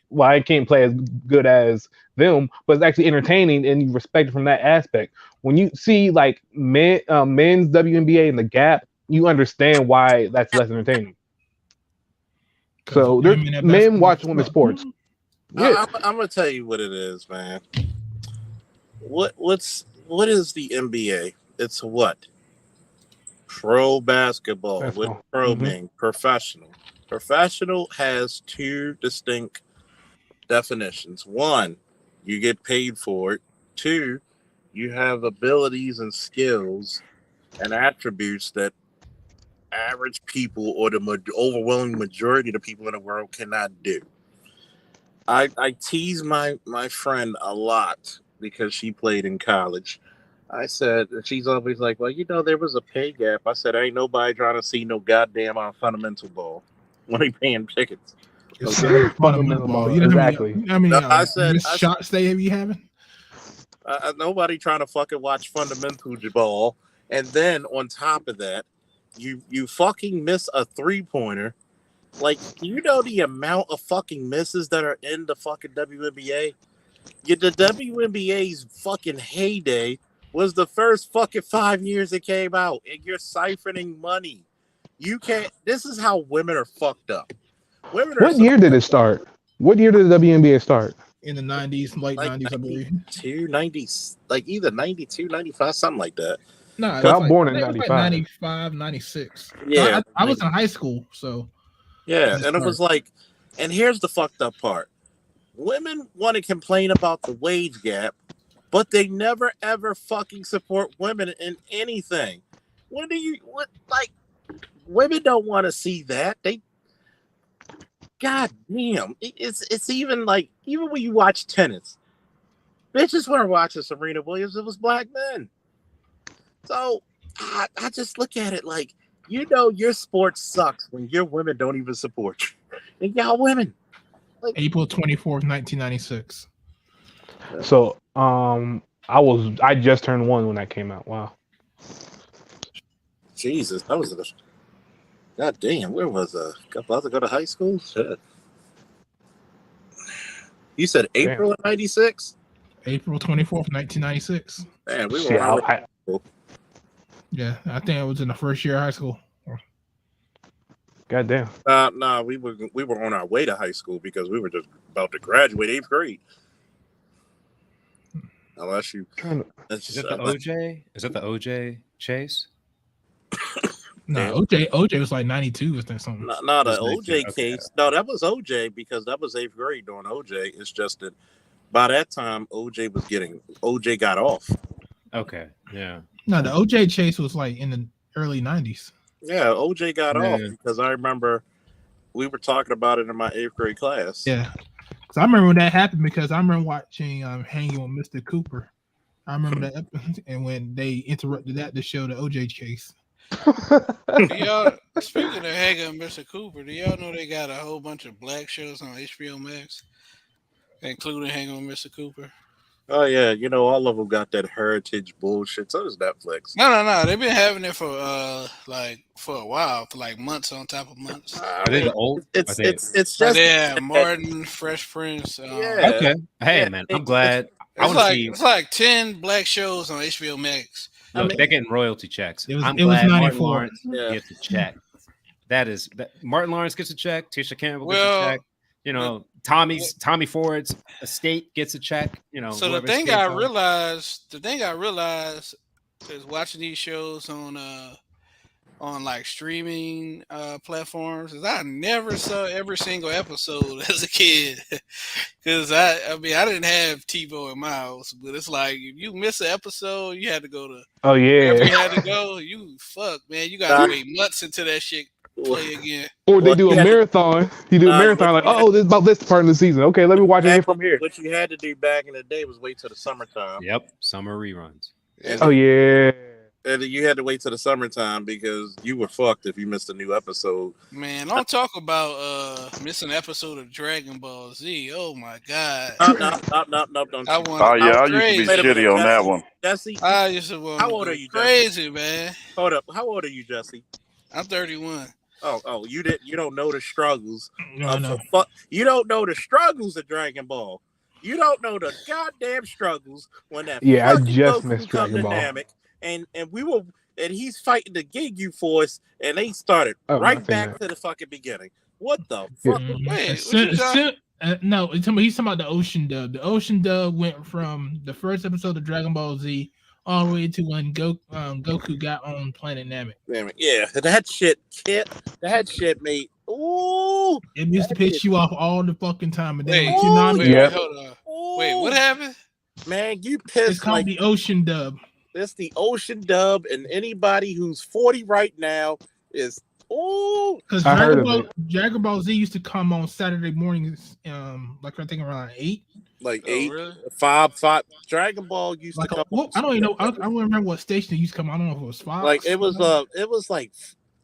Well, I can't play as good as them, but it's actually entertaining and you respect it from that aspect. When you see like men's WNBA and the gap, you understand why that's less entertaining. So men watch women's sports. Yeah. I'm gonna tell you what it is, man. What is the NBA? It's what? Pro basketball with pro being professional. Professional has two distinct definitions. One, you get paid for it. Two, you have abilities and skills and attributes that average people or the overwhelming majority of the people in the world cannot do. I tease my friend a lot because she played in college. I said, she's always like, well, you know, there was a pay gap. I said, ain't nobody trying to see no goddamn fundamental ball when they paying tickets. Okay. Fundamental ball. You know exactly. How many shots they be having? Nobody trying to fucking watch fundamental ball. And then on top of that, you fucking miss a 3-pointer. Like, you know the amount of fucking misses that are in the fucking WNBA? The WNBA's fucking heyday was the first fucking 5 years it came out, and you're siphoning money. You can't. This is how women are fucked up. What year did it start? What year did the WNBA start? In the 90s, late 90s, I believe. 90s, like either 92, 95, something like that. No, I'm born in 95. Like 95, 96. Yeah. I was in high school, so. Yeah, and it was like, And here's the fucked up part. Women want to complain about the wage gap, but they never ever fucking support women in anything. Women don't want to see that. God damn. It's even like, even when you watch tennis, bitches weren't watching Serena Williams, it was black men. So I just look at it like, your sport sucks when your women don't even support you. And y'all women. April 24th, 1996. So, I just turned 1 when that came out. Wow. Jesus, that was God damn, where was I? About to go to high school? Shit. You said April of 96? April 24th, 1996. Man, we were on our way. Yeah, I think I was in the first year of high school. Goddamn. Nah, we were on our way to high school because we were just about to graduate 8th grade. Unless you. Is it the OJ? Is it the OJ chase? No, OJ was like 92 or something. No, the OJ case. No, that was OJ because that was 8th grade during OJ. It's just that by that time OJ got off. Okay, yeah. No, the OJ chase was like in the early 90s. Yeah, OJ got off because I remember we were talking about it in my 8th grade class. Yeah, because I remember when that happened because I remember watching Hanging with Mr. Cooper. I remember that, and when they interrupted that to show the OJ case. Y'all, speaking of Hanging with Mr. Cooper, do y'all know they got a whole bunch of black shows on HBO Max, including Hanging with Mr. Cooper? Oh yeah, all of them got that heritage bullshit. So does Netflix. No. They've been having it for for a while, for like months on top of months. Are they the old? It's just Martin, Fresh Prince. Okay. Hey man, I'm glad. It's like 10 black shows on HBO Max. Look, they're getting royalty checks. I'm glad was Martin Lawrence gets a check. Martin Lawrence gets a check. Tisha Campbell gets a check. Tommy Ford's estate gets a check. So the thing I realized is watching these shows on like streaming platforms is I never saw every single episode as a kid because I didn't have TiVo in my house, but it's like if you miss an episode, you had to go to wherever you had to go. You man, you gotta wait months until that shit play again. Or they do a marathon. You do a marathon like, this is about this part of the season. Okay, let me watch it from here. What you had to do back in the day was wait till the summertime. Yep, summer reruns. Oh yeah. And you had to wait till the summertime because you were fucked if you missed a new episode. Man, don't talk about missing an episode of Dragon Ball Z. Oh my god. No, don't. I used to be shitty on that one. Jesse, I used to how old are you, crazy, Jesse? Man. Hold up. How old are you, Jesse? I'm 31. Oh, you don't know the struggles. No. You don't know the struggles of Dragon Ball. You don't know the goddamn struggles when that I just Goku missed come Dragon Ball. Namek, and he's fighting the Ginyu Force, and they started right back to the fucking beginning. What the fuck? Wait, no, he's talking about the Ocean Dub. The Ocean Dub went from the first episode of Dragon Ball Z all the way to when Goku got on Planet Namek. Yeah, that shit made. Ooh, it used to piss you off all the fucking time. And then hold on. Wait, what happened? Man, you pissed. It's called the Ocean Dub. It's the Ocean Dub, and anybody who's 40 right now is because Dragon Ball Z used to come on Saturday mornings, like I think around 8. Like 8, really? 5. Dragon Ball used to come. I don't even know. I don't remember what station it used to come. I don't know if it was Fox. Like it was like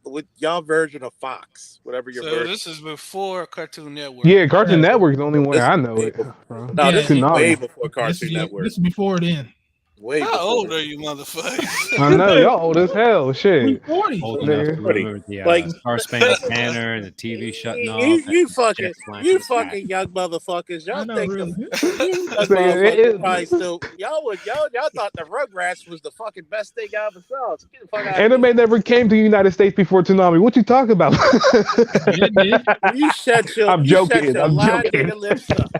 with y'all version of Fox, whatever your version. This is before Cartoon Network. Yeah, Cartoon Network is the only way I know it. No, this is way before Cartoon Network. This is before then. How old are you, motherfucker? I know y'all old as hell. Shit. 40. Old enough to remember the Star Spangled Banner and the TV shutting off. You fucking young motherfuckers. Y'all think y'all thought the Rugrats was the fucking best thing I ever saw. So get the fuck out Anime never came to the United States before Tsunami. What you talking about? You shut your I'm joking. lips up.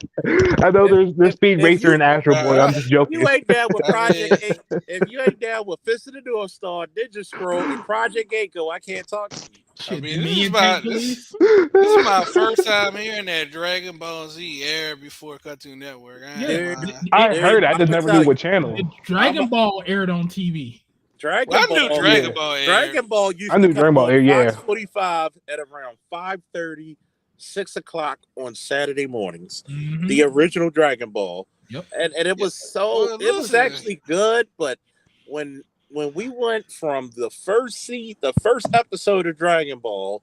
I know there's Speed Racer and Astro Boy. I'm just joking. You ain't down with Project 8. If you ain't down with Fist of the North Star, Ninja Scroll, and Project 8 go, I can't talk to you. Shit, I mean, Dominion Tank this Police. is my first time hearing that Dragon Ball Z aired before Cartoon Network. Yeah, I heard. I just never knew what channel. Dragon Ball aired on TV. Dragon Well, I Ball. knew Dragon Ball aired. Dragon Ball used I knew to come Dragon Ball on aired, yeah. Fox 45 at around 5:30, 6 o'clock on Saturday mornings. The original Dragon Ball. Yep. And it was Well, it was listen. actually good, but when we went from the first episode of Dragon Ball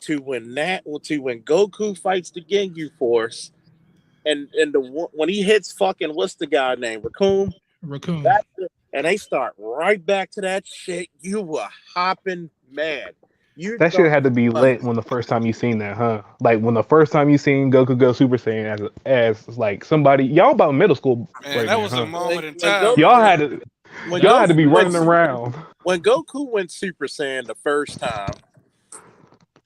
to when Goku fights the Ginyu Force, and when he hits fucking what's the guy name, Raccoon, and they start right back to that shit, you were hopping mad. That shit had to be lit when the first time you seen that, huh? Like when the first time you seen Goku go Super Saiyan as like somebody, y'all about middle school. Man, right that now, was huh? a moment in time. Y'all had to be Goku running went- around. When Goku went Super Saiyan the first time,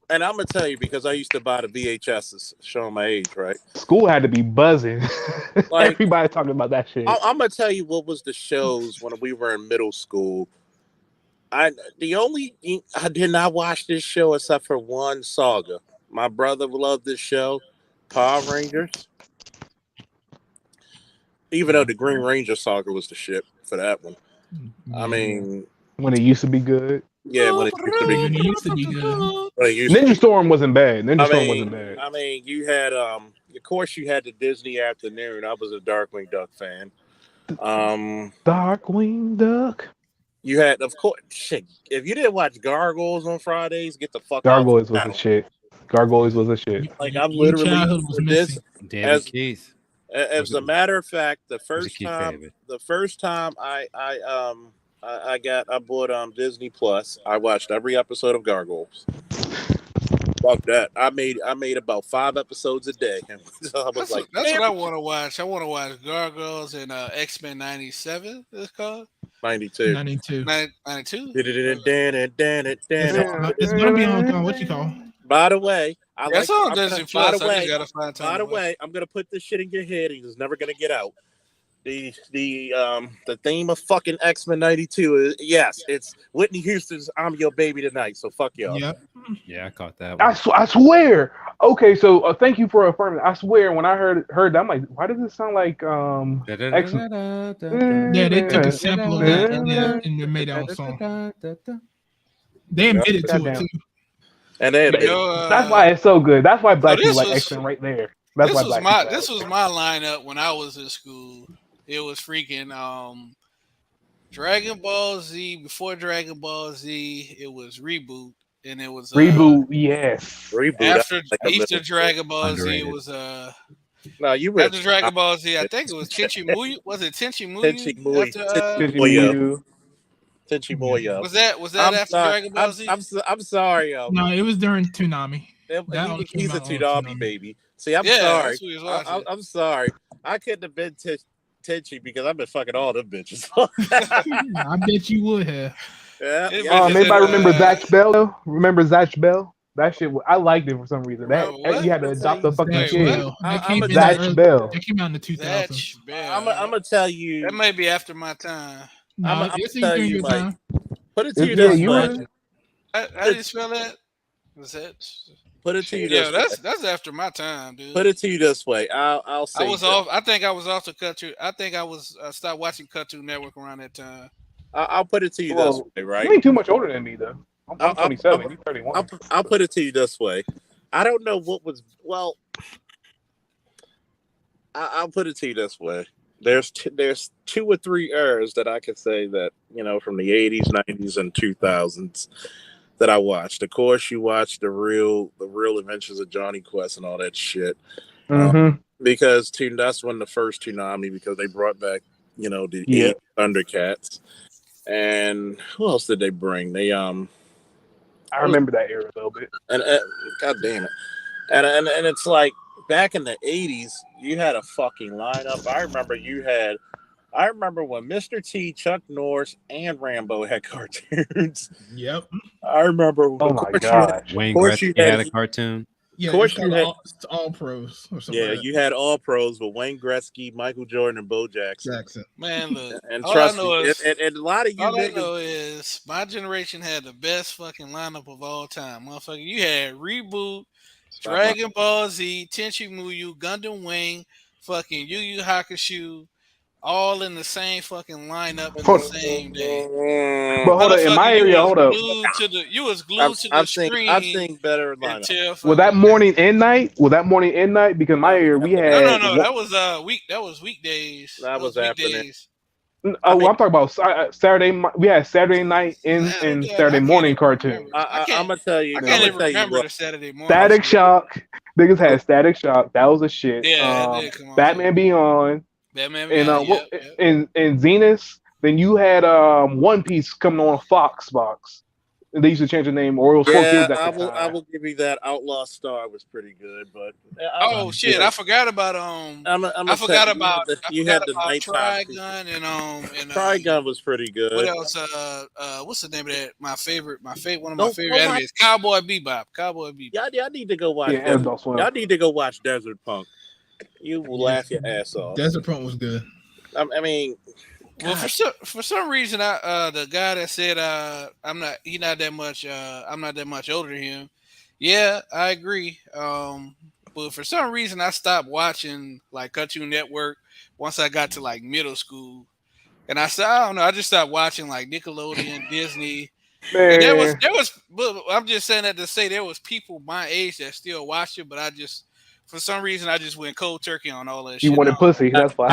and I'm gonna tell you because I used to buy the VHSs, showing my age, right? School had to be buzzing. Like- Everybody talking about that shit. I'm gonna tell you what was the shows when we were in middle school. I did not watch this show except for one saga. My brother loved this show, Power Rangers. Even though the Green Ranger saga was the shit for that one. I mean, when it used to be good. yeah, when it used to be good. Ninja Storm wasn't bad. Ninja Storm wasn't bad. I mean, you had of course you had the Disney Afternoon. I was a Darkwing Duck fan. Darkwing Duck. You had, of course, shit. If you didn't watch Gargoyles on Fridays, get the fuck Gargoyles out. was a shit. Gargoyles was a shit. Like I'm literally childhood was this David Keith. as a matter of fact, the first Keith time favorite. I bought Disney Plus, I watched every episode of Gargoyles. Fuck that. I made about 5 episodes a day. So I was That's what I want to watch. I want to watch Gargoyles and X-Men 97. It's called 92. 92. 92. It's gonna be on what you call. By the way, That's on Disney Plus. I just gotta find time by to the way, I'm gonna put this shit in your head and it's never gonna get out. The theme of fucking X-Men 92 is it's Whitney Houston's "I'm Your Baby Tonight." So fuck y'all. Yep. Yeah, I caught that one. I swear. Okay, so thank you for affirming. I swear, when I heard that, I'm like, why does it sound like X-Men? Yeah, they took a sample of that and they made their own song. They admitted to it too. And then That's why it's so good. That's why black this people like was- X-Men right there. That's why black people This was my lineup when I was in school. It was freaking Dragon Ball Z. Before Dragon Ball Z, it was Reboot, and it was Reboot. Yes. Reboot. After I like Easter Dragon Ball Z, it Underrated. was No, you read after Dragon Ball Z. I think it was Tenchi Muyo. Was it Tenchi Muyo? Tenchi Muyo. After, Tenchi Muyo. was that after Dragon Ball Z? I'm sorry, yo. No, it was during Toonami. That only came He's a out on Toonami baby. See, I'm Yeah, sorry. that's what he was watching. I'm sorry. I couldn't have been Tenchi because I've been fucking all them bitches. I bet you would have. Yeah. Anybody remember Zach Bell? Though? Remember Zach Bell? That shit, I liked it for some reason. That you had to adopt the fucking kid. Zach Bell. That came out in the 2000s. I'm gonna tell you. That may be after my time. No, I'm it's gonna tell during you, your like, time. put it to you Yeah, this you way. were. How do you spell that? Was that? Put it to you Yeah, this way. that's after my time, dude. Put it to you this way. I'll say I was this. off. I think I was off the Cartoon. I think I was stopped watching Cartoon Network around that time. I'll put it to you this way, right? You ain't too much older than me though. I'm 27. You're 31. I'll put it to you this way. I don't know what was I'll put it to you this way. There's 2 or 3 eras that I could say that, from the 80s, 90s, and 2000s that I watched. Of course, you watched the real Adventures of Johnny Quest and all that shit. Because that's when the first Toonami, because they brought back, the 8 Thundercats. And who else did they bring? They I remember that era a little bit. And god damn it. And it's like back in the 80s, you had a fucking lineup. I remember when Mr. T, Chuck Norris, and Rambo had cartoons. Yep. I remember. Oh my god. Wayne Gretzky had a cartoon. Yeah, Of course it's you called had. all pros or something Yeah, like that. you had all pros, but Wayne Gretzky, Michael Jordan, and Bo Jackson. Jackson. Man, look. And All I trust know me, is and a lot of you all I niggas. know is my generation had the best fucking lineup of all time, motherfucker. You had Reboot, Stop lying. Dragon Ball Z, Tenchi Muyo, Gundam Wing, fucking Yu Yu Hakusho, all in the same fucking lineup in the same day. But hold on, in my Motherfucker, you area, was hold up. glued to the I've screen seen better lineup. until Was that fucking morning and night? Was that morning and night? Because in my area we had no. That was weekdays. That was afternoon. Weekdays. Oh, I'm talking about Saturday. We had Saturday night and Saturday I can't morning even cartoon. remember. I I'm gonna tell you. can't even remember the Saturday morning. Static shit. Shock. Niggas had Static Shock. That was a shit. Yeah, that did come on. Batman Beyond. Batman And Beyond. what and Zenith. Then you had One Piece coming on Fox Box. And they used to change the name, or it was 4 Kids at I the will. I time. will give you that. Outlaw Star was pretty good, but Oh shit! I forgot about I forgot about you had the nighttime. Trigun and Trigun was pretty good. what else? What's the name of that? One of my favorite animes, Cowboy Bebop. Cowboy Bebop. Y'all need to go watch. Yeah, Adult Swim. Y'all need to go watch Desert Punk. You will laugh your ass off. Desert Punk was good. I mean, well, for some reason, the guy that said I'm not that much older than him. Yeah, I agree. But for some reason, I stopped watching like Cartoon Network once I got to like middle school, and I don't know. I just stopped watching like Nickelodeon, Disney. Man. And there was. But I'm just saying that to say there was people my age that still watched it, but for some reason, I just went cold turkey on all that shit. You wanted pussy. That's why.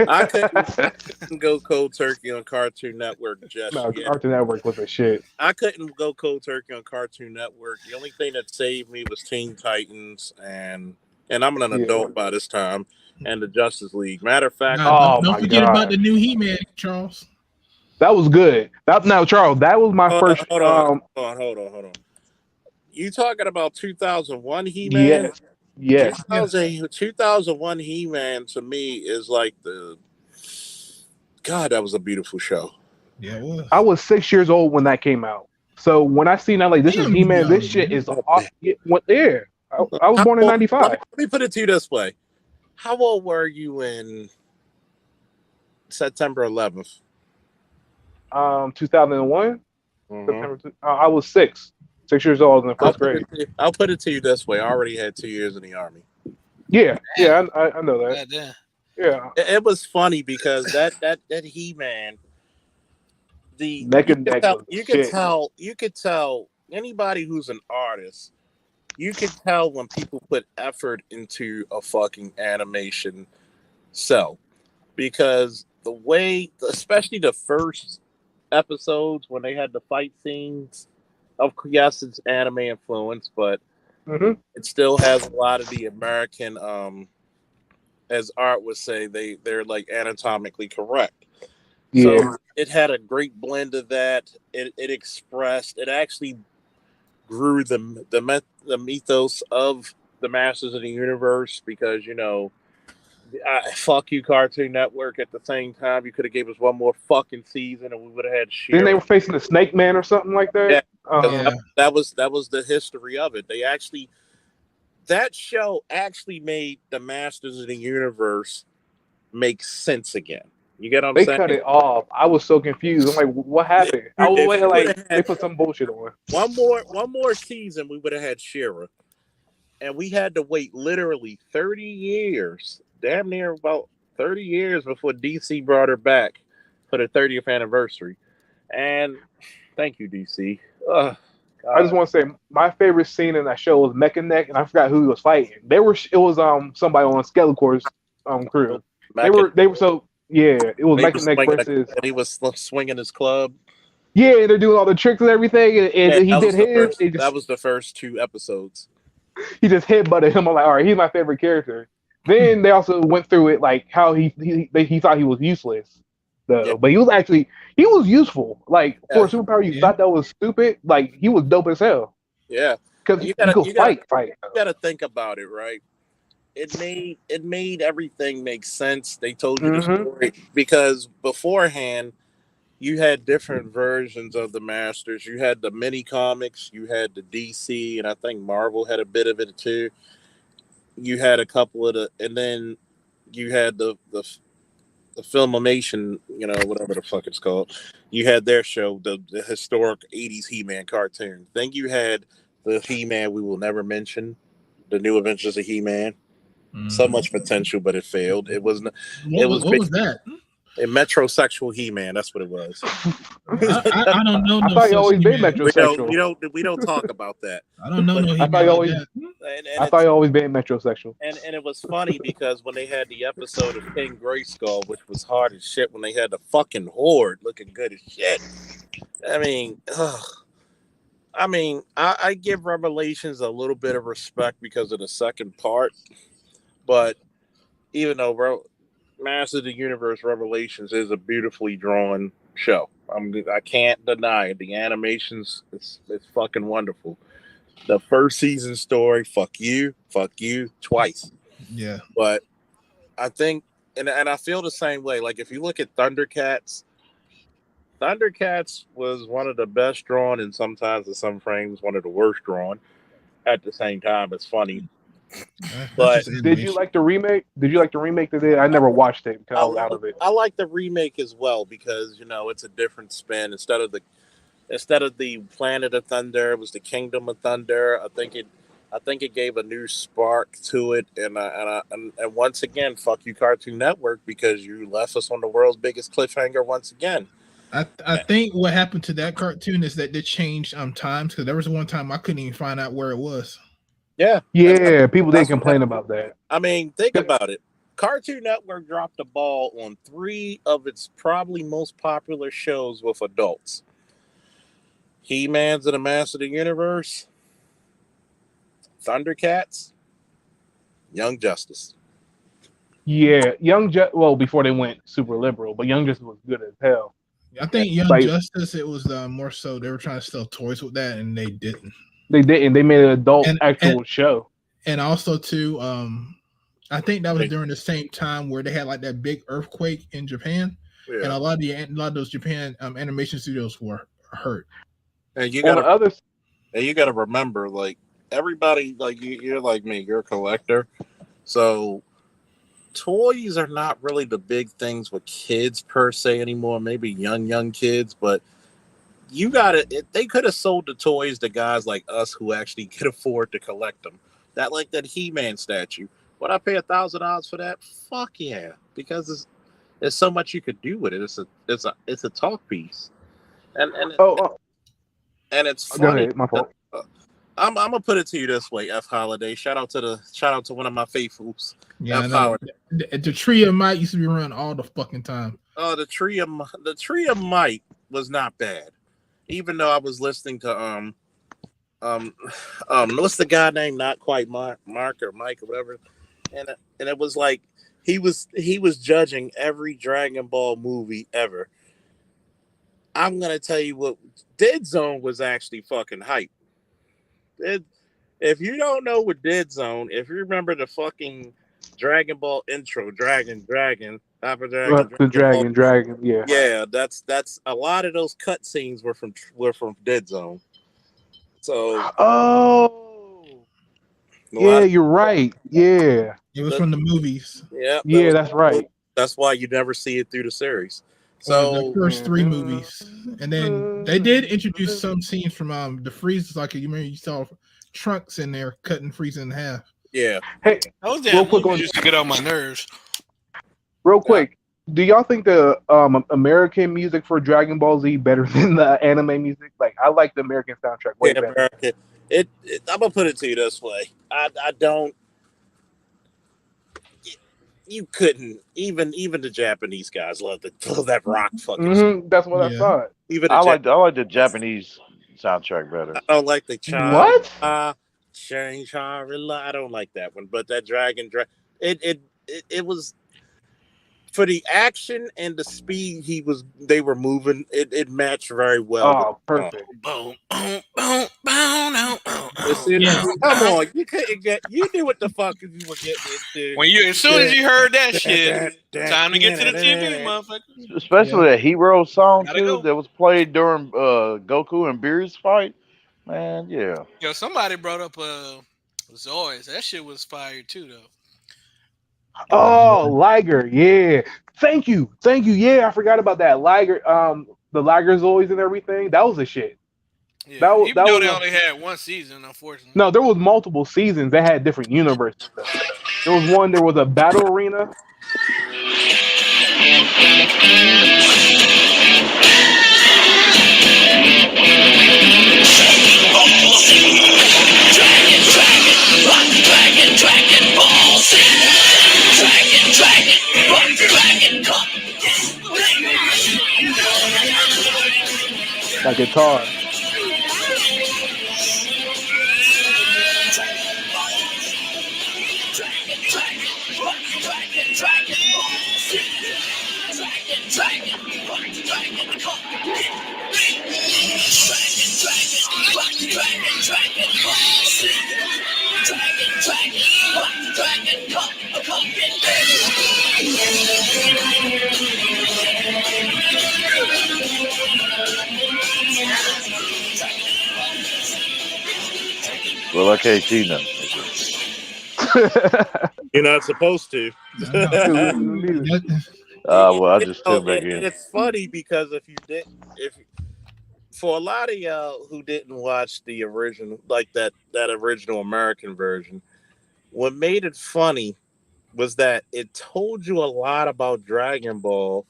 I couldn't go cold turkey on Cartoon Network just No, yet. Cartoon Network was a shit. I couldn't go cold turkey on Cartoon Network. The only thing that saved me was Teen Titans, and I'm an adult by this time, and the Justice League. Matter of fact, don't forget about the new He-Man, Charles. That was good. Now, Charles, that was my first. Hold on. You talking about 2001 He-Man? Yes. 2001 He-Man to me is like God, that was a beautiful show. Yeah, it was. I was 6 years old when that came out. So when I seen that, like, this is He-Man, this shit is what there. I was born in 95. Let me put it to you this way. How old were you in September 11th? 2001. September. I was 6 years old in the first grade. I'll put it to you this way. I already had 2 years in the Army. Yeah, I know that. Yeah. It was funny because that He-Man, you could tell anybody who's an artist, you could tell when people put effort into a fucking animation cell, because the way, especially the first episodes when they had the fight scenes, yes, it's anime influence, but it still has a lot of the American, as Art would say, they're like anatomically correct. Yeah. So it had a great blend of that. It actually grew the mythos of the Masters of the Universe, because fuck you, Cartoon Network. At the same time, you could have gave us one more fucking season and we would have had shit. Then they were facing the Snake Man or something like that. Yeah, that was the history of it. That show actually made the Masters of the Universe make sense again. You get what I'm they saying? cut it off. I was so confused. I'm like, what happened? I was like, they put some bullshit on. One more season, we would have had She-Ra, and we had to wait literally 30 years, damn near about 30 years, before DC brought her back for the 30th anniversary. And thank you, DC. I just want to say my favorite scene in that show was Mech and Neck, and I forgot who he was fighting. It was somebody on Skeletor's crew. They were so. Yeah, it was Mech and Neck versus. And he was swinging his club. Yeah, they're doing all the tricks and everything, and he did his. That was the first 2 episodes. He just headbutted him. I'm like, all right, he's my favorite character. Then they also went through it, like how he thought he was useless, though, but he was useful. Like for a superpower, you thought that was stupid. Like he was dope as hell. Yeah, because you could fight. You gotta think about it, right? It made everything make sense. They told you the story, because beforehand you had different versions of the Masters. You had the mini comics, you had the DC, and I think Marvel had a bit of it too. You had a couple of the, and then you had the Filmation, whatever the fuck it's called. You had their show, the historic '80s He-Man cartoon. Then you had the He-Man we will never mention, the New Adventures of He-Man. So much potential, but it failed. It wasn't. It was. What was that? A metrosexual He-Man. That's what it was. I don't know. I No thought you such always been He-Man. metrosexual. We don't talk about that. I don't know no I thought He-Man you like always. that. I thought you always been metrosexual. And it was funny because when they had the episode of King Grayskull, which was hard as shit, when they had the fucking horde looking good as shit. I mean, I give Revelations a little bit of respect because of the second part, but even though Master of the Universe Revelations is a beautifully drawn show, I can't deny it. The animations, it's fucking wonderful. The first season story, fuck you, twice. Yeah. But I think, and I feel the same way. Like if you look at Thundercats was one of the best drawn, and sometimes in some frames one of the worst drawn. At the same time, it's funny. But did you like the remake? Did you like the remake that they? I never watched it because I was out of it. I like the remake as well because it's a different spin. Instead of the Planet of Thunder, it was the Kingdom of Thunder. I think it gave a new spark to it, and once again, fuck you, Cartoon Network, because you left us on the world's biggest cliffhanger once again. I think what happened to that cartoon is that they changed times, because there was one time I couldn't even find out where it was. Yeah. Yeah, people did complain about that. I mean, think about it. Cartoon Network dropped the ball on 3 of its probably most popular shows with adults. He-Man's and the Master of the Universe, Thundercats, Young Justice. Yeah, well, before they went super liberal, but Young Justice was good as hell. I think Young Justice, it was more so they were trying to sell toys with that, and they didn't. They didn't. They made an adult actual show. And also too, I think that was during the same time where they had like that big earthquake in Japan, and a lot of those Japan animation studios were hurt. And you gotta remember, like everybody, like you're like me, you're a collector, so toys are not really the big things with kids per se anymore. Maybe young kids, but they could have sold the toys to guys like us who actually could afford to collect them. That He-Man statue. Would I pay $1,000 for that? Fuck yeah, because there's so much you could do with it. It's a talk piece, and it's funny. Go ahead, my fault. I'm gonna put it to you this way, F Holiday. Shout out to one of my faithfuls. Yeah, the Tree of Might used to be around all the fucking time. Oh, the Tree of Might was not bad, even though I was listening to what's the guy named Not Quite Mark or Mike or whatever, and it was like he was judging every Dragon Ball movie ever. I'm gonna tell you what, Dead Zone was actually fucking hype. If you don't know what Dead Zone, if you remember the fucking Dragon Ball intro, Dragon, Papa Dragon, yeah. Yeah, that's a lot of those cutscenes were from Dead Zone. So yeah, you're right. Yeah. It was from the movies. Yeah. Yeah, that's right. That's why you never see it through the series. So the first 3 movies, and then they did introduce some scenes from the Freezers. Like you remember, you saw Trunks in there cutting Frieza in half. Yeah. Hey, those damn movies used to get on my nerves. Real quick, do y'all think the American music for Dragon Ball Z better than the anime music? Like, I like the American soundtrack way better. American. I'm gonna put it to you this way. I don't. You couldn't even the Japanese guys love that rock fucking. That's what I thought. Even I like the Japanese soundtrack better. I don't like the What? I don't like that one, but that Dragon. It was. for the action and the speed they were moving, it matched very well. Oh, perfect. Come on, you knew what the fuck you were getting into. As soon as you heard that shit, time to get to the TV, motherfucker. Especially a hero song Gotta too go. that was played during Goku and Beerus fight. Man, yeah. Yo, somebody brought up Zoids. That shit was fire too, though. Oh, Liger, yeah. Thank you. Yeah, I forgot about that. Liger, the Liger Zoids and everything. That was a shit. Yeah, That even though was they only had one season, unfortunately. no, there was multiple seasons that had different universes. There was one. There was a battle arena. Like guitar. Well, I can't see nothing. You're not supposed to. Well, I just tuned back in. It's funny because for a lot of y'all who didn't watch the original, like that original American version, what made it funny was that it told you a lot about Dragon Ball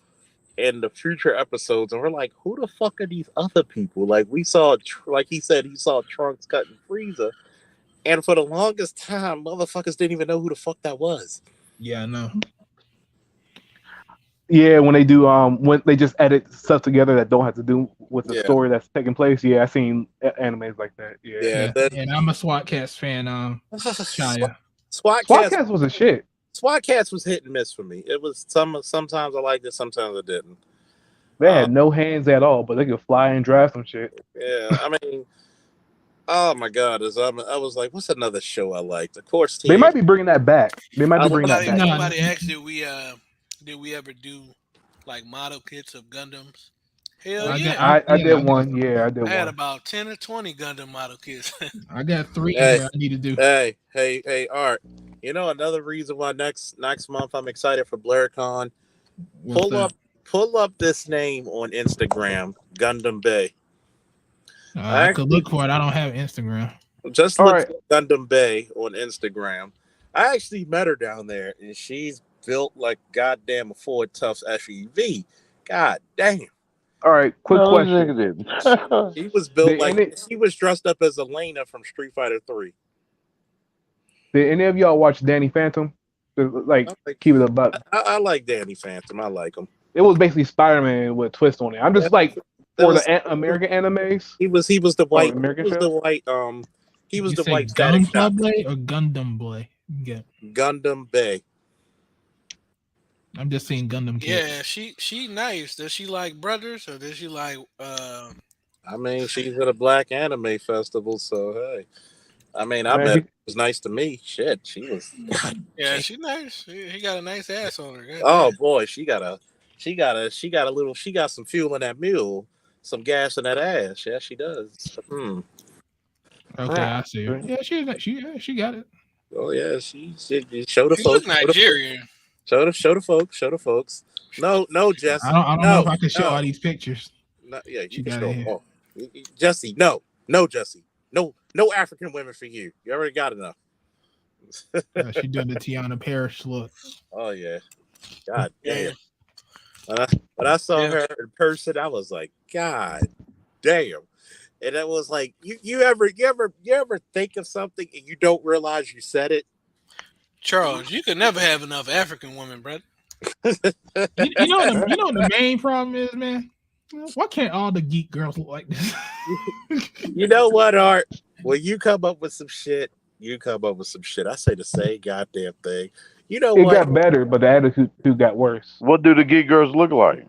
in the future episodes, and we're like, who the fuck are these other people? Like we saw, like he said, he saw Trunks cutting Frieza, and for the longest time, motherfuckers didn't even know who the fuck that was. Yeah, I know. Yeah, when they do when they just edit stuff together that don't have to do with the story that's taking place. Yeah, I've seen animes like that. Yeah. And I'm a SWAT Cats fan. Shia. SWAT Cats was a shit. SWAT Cats was hit and miss for me. It was sometimes I liked it, sometimes I didn't. They had no hands at all, but they could fly and drive some shit. Yeah, I mean, oh my god, I was like, what's another show I liked? Of course, They might be bringing that back. Somebody asked, did we ever do like model kits of Gundams? Hell yeah. I did one. Yeah, I did one. I had about 10 or 20 Gundam model kits. I got 3 that I need to do. Hey, Art. You know another reason why next month I'm excited for BlurCon? Pull up this name on Instagram, Gundam Bay. I could look for it. I don't have Instagram. Just look for Gundam Bay on Instagram. I actually met her down there, and she's built like goddamn a Ford Tufts SUV. God damn. All right, quick question. She was built she was dressed up as Elena from Street Fighter 3. Did any of y'all watch Danny Phantom? Like keep it a buck. I like Danny Phantom. I like him. It was basically Spider-Man with a twist on it. I'm just like for the American animes. He was the white American he was the white he was the white Gundam Club Boy or Gundam Boy? Yeah. Gundam Bay. I'm just seeing Gundam kids. Yeah, she nice. Does she like brothers or does she like I mean, she's at a black anime festival, so hey. I mean, I bet it was nice to me. Shit, she was. Yeah, she's nice. She got a nice ass on her. Oh boy, she got some fuel in that mule, some gas in that ass. Yeah, she does. Okay, I see her. Yeah, she got it. Oh yeah, she show the folks. Nigerian. Show the folks. No, Jesse. I don't know if I can show all these pictures. No, yeah, you can show them all. Jesse, no, Jesse. No African women for you. You already got enough. She doing the Tiana Parrish look. Oh yeah. God damn. When I saw her in person, I was like, God damn. And it was like, you ever think of something and you don't realize you said it? Charles, you could never have enough African women, brother. you know what the main problem is, man? Why can't all the geek girls look like this? You know what, Art? When you come up with some shit, I say the same goddamn thing. You know It what? got better, but the attitude got worse. What do the geek girls look like?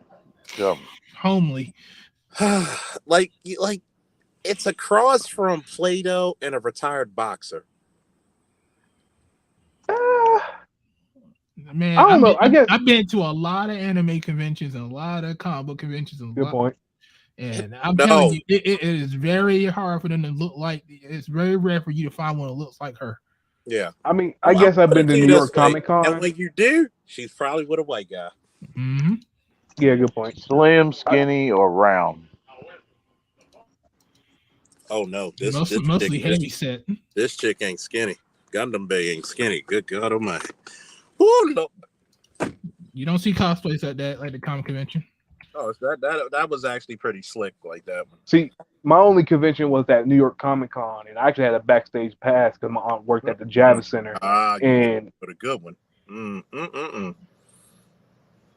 Tell me. Homely. like it's a cross from Play-Doh and a retired boxer. Man, I don't know. I guess I've been to a lot of anime conventions and a lot of comic book conventions. And good point. And I'm telling you, it is very hard for them to look like. It's very rare for you to find one that looks like her. Yeah. I mean, I guess I've been to New York Comic Con. And when you do, she's probably with a white guy. Mm-hmm. Yeah, good point. Slim, skinny, or round? Oh no, mostly heavy set. This chick ain't skinny. Gundam Bay ain't skinny. Good God Almighty. Oh no. You don't see cosplays like that, like the comic convention. Oh, that was actually pretty slick, like that one. See, my only convention was at New York Comic Con, and I actually had a backstage pass because my aunt worked at the Javits Center. And for a good one.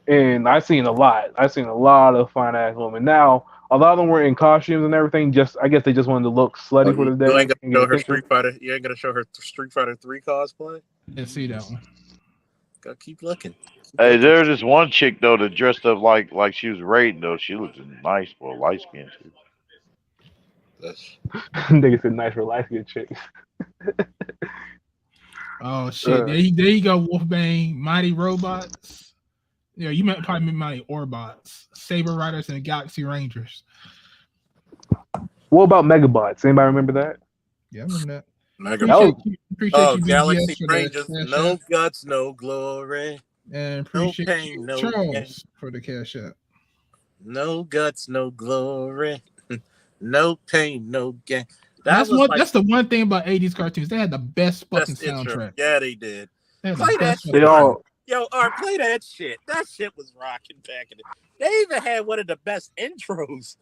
And I've seen a lot. I've seen a lot of fine ass women. Now, a lot of them were in costumes and everything. I guess they just wanted to look slutty for the day. You ain't gonna show her Street Fighter. You ain't gonna show her Street Fighter 3 cosplay. Let's see that one. Gotta keep looking. Hey, there's this one chick though that dressed up like she was Raiden though. She looks nice for a light skin too. Nigga said nice for light skin chicks. Oh shit! There you go, Wolfbane, Mighty Robots. Yeah, you might probably mean Mighty Orbots, Saber Riders, and Galaxy Rangers. What about Megabots? Anybody remember that? Yeah, I remember that. Appreciate you, Galaxy Rangers. No guts, no glory. And appreciate no pain, no Charles gain. for the cash app. No guts, no glory. No pain, no gain. That's the one thing about 80s cartoons. They had the best fucking soundtrack. Yeah, they did. Play that shit. Yo, play that shit. That shit was rocking back in it. They even had one of the best intros.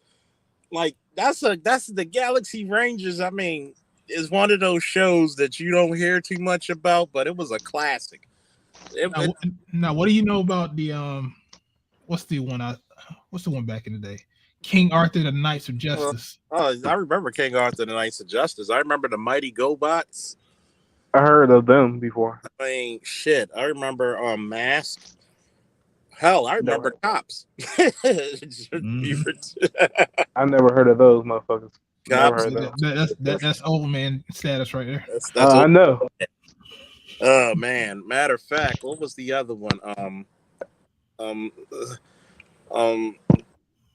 Like that's the Galaxy Rangers. I mean, is one of those shows that you don't hear too much about, but it was a classic. Now, what do you know about the what's the one back in the day? King Arthur, the Knights of Justice. I remember King Arthur, the Knights of Justice. I remember the Mighty GoBots. I heard of them before. I mean, shit. I remember Mask. Hell, I remember Cops. I never heard of those motherfuckers. Cops. That's old man status right there. That's I know. Oh man. Matter of fact, what was the other one?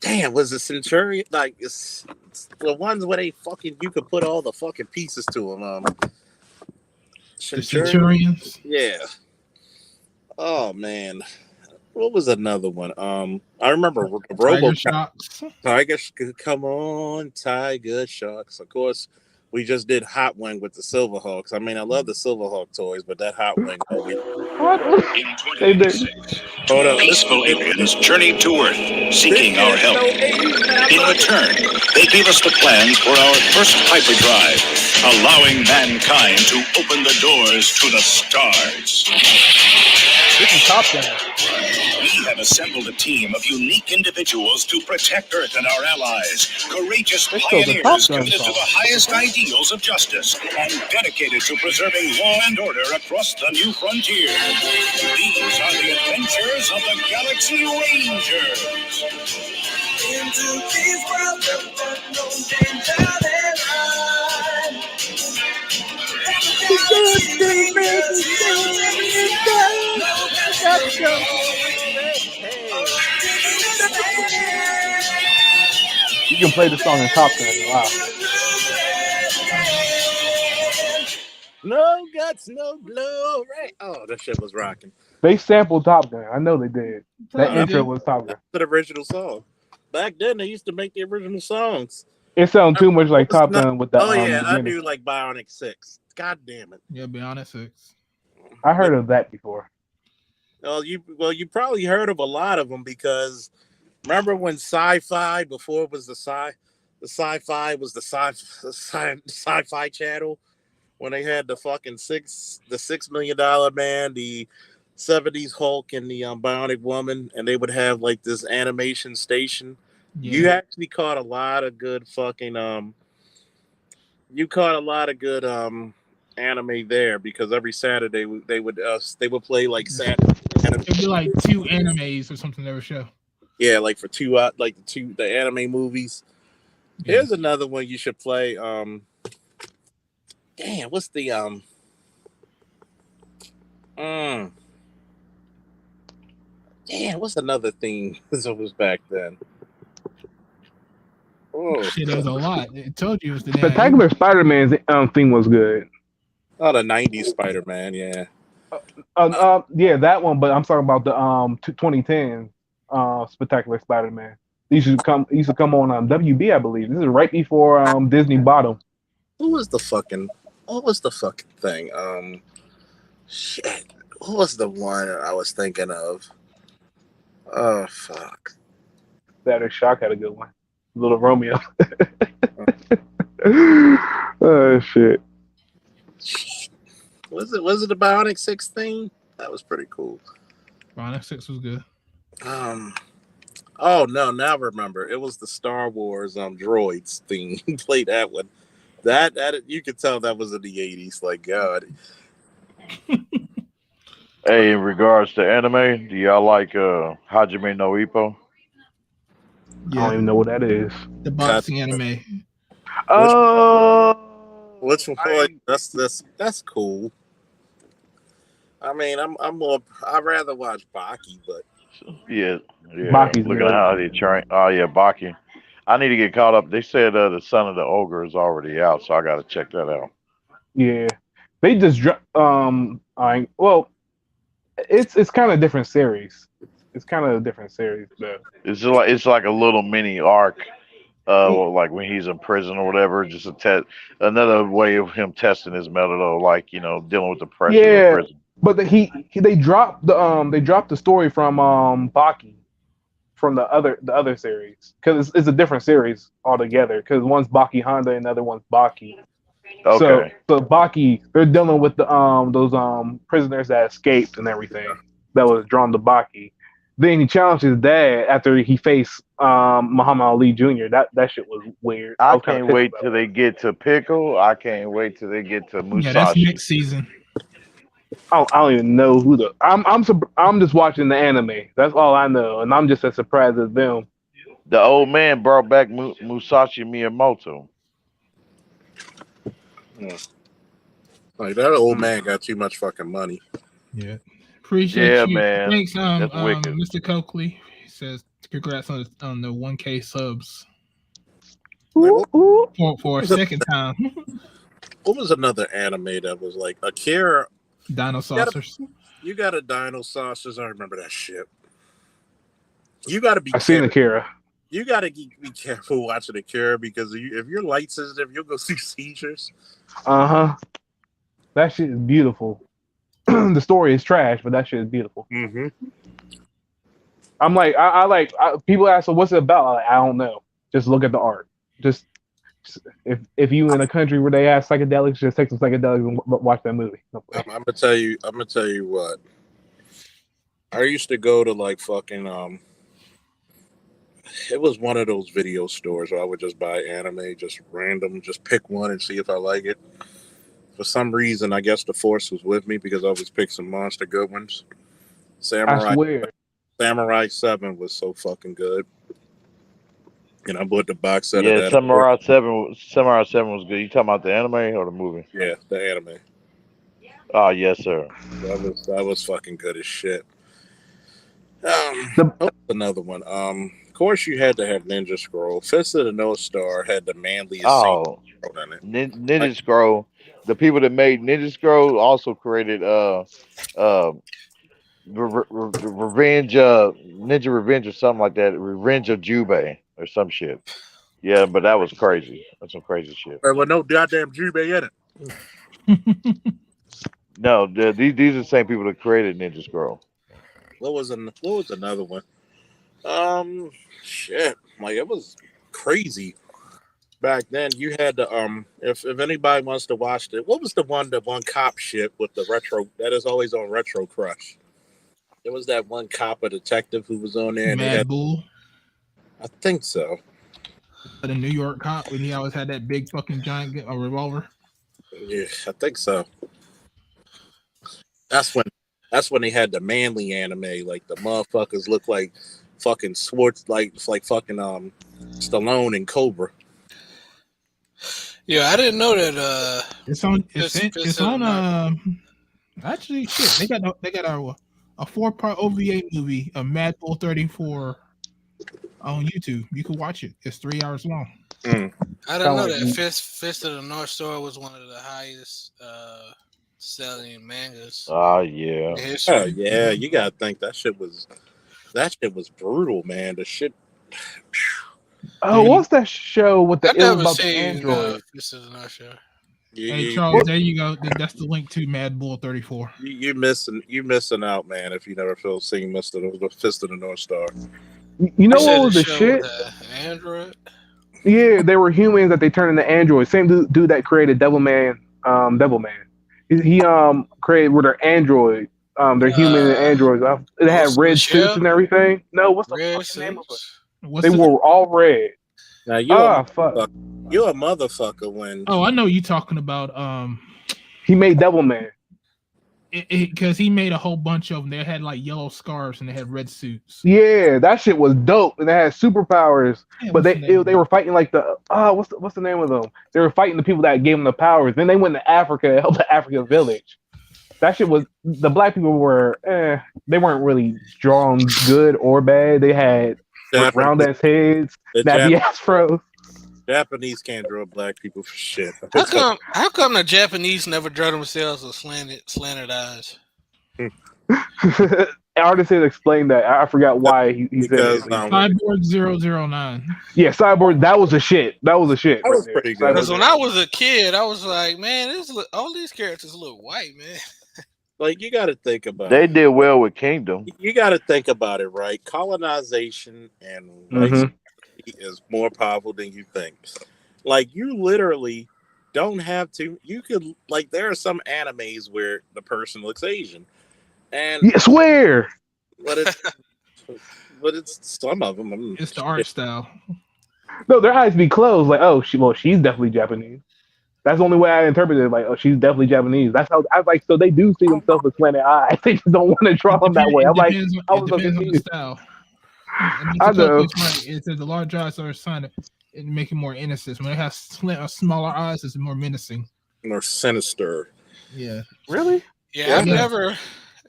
Damn, was the Centurion like it's the ones where they fucking you could put all the fucking pieces to them? The Centurions. Yeah. Oh man, what was another one? I remember Tiger Sharks. Tiger, come on, Tiger Sharks. Of course, we just did Hot Wing with the Silverhawks. I mean, I love the Silverhawk toys, but that Hot Wing. Hold up. Peaceful aliens journeyed to Earth, seeking our help. In return, they gave us the plans for our first hyperdrive, allowing mankind to open the doors to the stars. This is Top Gun. We have assembled a team of unique individuals to protect Earth and our allies. Courageous pioneers committed to the highest ideals of justice and dedicated to preserving law and order across the new frontier. These are the adventures of the Galaxy Rangers. Into these worlds of no danger You can play the song in Top Gun. Wow. No guts, no glory. Oh, that shit was rocking. They sampled Top Gun. I know they did. That intro was Top Gun. The original song. Back then, they used to make the original songs. It sounds too much like Top Gun with the. I do like Bionic 6. God damn it. Yeah, Bionic 6. I heard of that before. Well, you probably heard of a lot of them because remember when Sci-Fi before it was the Sci-Fi was the Sci-Fi channel when they had the fucking $6 million man, the 70s Hulk, and the Bionic Woman, and they would have like this animation station. Yeah. You actually caught a lot of good fucking anime there because every Saturday they would play like Saturday. It'd be like 2 animes or something they would show. Yeah, like for the anime movies. Yeah. Here's another one you should play. Damn, what's the Damn, what's another thing that was back then? Oh shit, there was a lot. It told you it was the Spectacular Spider-Man's theme was good. Oh, the '90s Spider-Man, yeah. Yeah, that one. But I'm talking about the 2010 Spectacular Spider-Man. These used to come on WB, I believe. This is right before Disney bought them. What was the fucking thing? Shit. What was the one I was thinking of? Oh fuck. Static Shock had a good one. Little Romeo. Oh shit. Was it the Bionic 6 thing? That was pretty cool. Bionic 6 was good. Oh no, now I remember. It was the Star Wars droids thing. He played that one. That you could tell that was in the 80s. Like God. Hey, in regards to anime, do y'all like Hajime no Ippo? Yeah. I don't even know what that is. The boxing anime. Which one? That's cool. I mean, I'd rather watch Baki, but yeah. Baki's Look good. at how they train. Oh yeah, Baki. I need to get caught up. They said the Son of the Ogre is already out, so I got to check that out. Yeah, they just it's kind of different series. It's kind of a different series, though. It's like a little mini arc, like when he's in prison or whatever. Just another way of him testing his metal, like dealing with the pressure of prison. But they dropped the story from Baki from the other series because it's a different series altogether. Because one's Baki Honda and the other one's Baki. Okay. So Baki, they're dealing with those prisoners that escaped and everything that was drawn to Baki. Then he challenged his dad after he faced Muhammad Ali Jr. That shit was weird. I can't wait till they get to Pickle. I can't wait till they get to Musashi. Yeah, that's next season. I don't even know who I'm just watching the anime. That's all I know, and I'm just as surprised as them. The old man brought back Musashi Miyamoto. Like that old man got too much fucking money. Yeah. Appreciate you. Man. Thanks, That's wicked. Mr. Coakley. He says congrats on the 1K subs. For a second time. What was another anime that was like Akira? Dino Saucers. You got a Dino Saucers. I remember that shit. You got to be. I seen Akira. You got to be careful watching Akira because if you're light sensitive, you'll go through seizures. That shit is beautiful. The story is trash, but that shit is beautiful. Mm-hmm. I'm like, people ask, so what's it about? I'm like, I don't know. Just look at the art. Just if you in a country where they have psychedelics, just take some psychedelics and watch that movie. I'm gonna tell you what. I used to go to like fucking it was one of those video stores where I would just buy anime, just random, just pick one and see if I like it. For some reason, I guess the force was with me because I always picked some monster good ones. Samurai 7 was so fucking good. And I bought the box set of that. Samurai 7 was good. You talking about the anime or the movie? Yeah, the anime. Oh, yes, sir. That was fucking good as shit. Another one. Of course, you had to have Ninja Scroll. Fist of the North Star had the manliest scene in it. Ninja Scroll. The people that made Ninja Scroll also created Revenge Ninja Revenge or something like that. Revenge of Jubei or some shit. Yeah, but that was crazy. That's some crazy shit. There was no goddamn Jubei in it. No, these are the same people that created Ninja Scroll. What was another one? Shit, like it was crazy back then. You had to if anybody wants to watch it, what was the one cop shit with the retro that is always on Retro Crush? There was that one cop, a detective who was on there. And Mad Bull. I think so. The New York cop when he always had that big fucking giant revolver. Yeah, I think so. That's when they had the manly anime, like the motherfuckers look like fucking Schwartz, like fucking Stallone and Cobra. Yeah, I didn't know that. It's on. Fist It's of the on. North. Actually, shit. They got a 4-part OVA movie, a Mad Bull 34, on YouTube. You can watch it. It's 3 hours long. I didn't know that Fist of the North Star was one of the highest selling mangas. Yeah. in history. Oh yeah, you gotta think that shit was brutal, man. The shit. Oh, what's that show with the I it was never about the seen android? Fist of the North Star. Hey Charles, there you go. That's the link to Mad Bull 34. You missing out, man. If you never seen the Fist of the North Star. You know what was the shit? Android. Yeah, they were humans that they turned into androids. Same dude that created Devilman. He created with their android. They're human and androids. They had red suits and everything. No, what's the fucking name of it? They were all red. Now fuck. You're a motherfucker when. Oh, I know you talking about. He made Devilman. Because he made a whole bunch of them. They had like yellow scarves and they had red suits. Yeah, that shit was dope, and they had superpowers. Yeah, but they were fighting like the what's the name of them? They were fighting the people that gave them the powers. Then they went to Africa and helped the African village. That shit was the black people were they weren't really drawn good or bad. They had round ass heads, nappy ass fros. Japanese can't draw black people for shit. How come the Japanese never draw themselves with slanted eyes? Artist had explained that. I forgot why he said it. Cyborg 009. Yeah, Cyborg. That was a shit. That was pretty good. Because when I was a kid, I was like, man, all these characters look white, man. Like, you got to think about They it. did well with Kingdom. You got to think about it, right? Colonization and white is more powerful than you think. Like, you literally don't have to. You could, like, there are some animes where the person looks Asian, and swear. But it's some of them. It's the art style. No, their eyes be closed. Like, oh, she's definitely Japanese. That's the only way I interpreted it. Like, oh, she's definitely Japanese. That's how I was like. So they do see themselves with slanted eyes. They just don't want to draw them that way. I'm like, I was so confused. Style. I know. It says the large eyes are a sign of making more innocence. When it has smaller eyes, it's more menacing. More sinister. Yeah. Really? Yeah, I've never.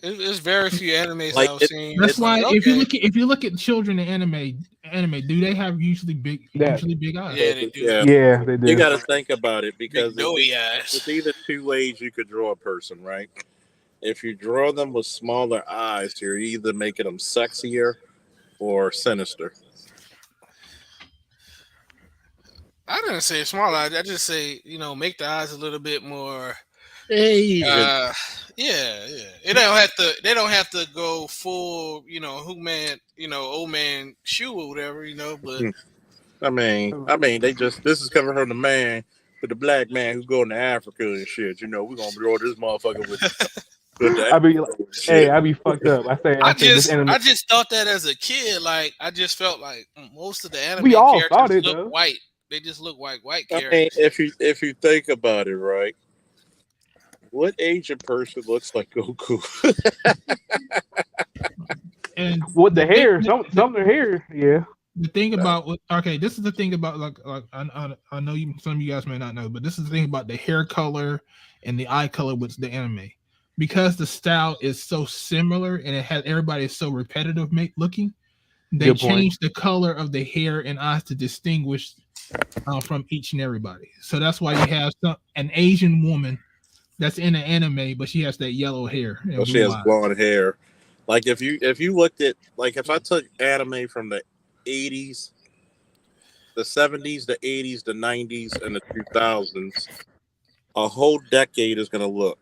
There's very few animes I've seen. That's why if you look at children in anime, do they have usually big eyes? Yeah, they do. Yeah, they do. You got to think about it because eyes. It's either two ways you could draw a person, right? If you draw them with smaller eyes, you're either making them sexier or sinister. I didn't say small eyes. I just say, make the eyes a little bit more. Asian. Yeah. They don't have to go full, old man shoe or whatever, but I mean, this is coming from the man, for the black man who's going to Africa and shit. We're gonna draw this motherfucker with. I be fucked up. I just thought that as a kid. Like, I just felt like most of the anime characters look white. They just look white characters. I mean, if you think about it, right? What Asian person looks like Goku? And with the hair, some of their hair, yeah. The thing about this is the thing about like I know some of you guys may not know, but this is the thing about the hair color and the eye color with the anime, because the style is so similar and it has everybody is so repetitive looking. They change the color of the hair and eyes to distinguish from each and everybody. So that's why you have an Asian woman that's in an anime, but she has that yellow hair. She has blonde hair. Like if you looked at, like, if I took anime from the 80s, the 70s, the 80s, the 90s, and the 2000s, a whole decade is gonna look.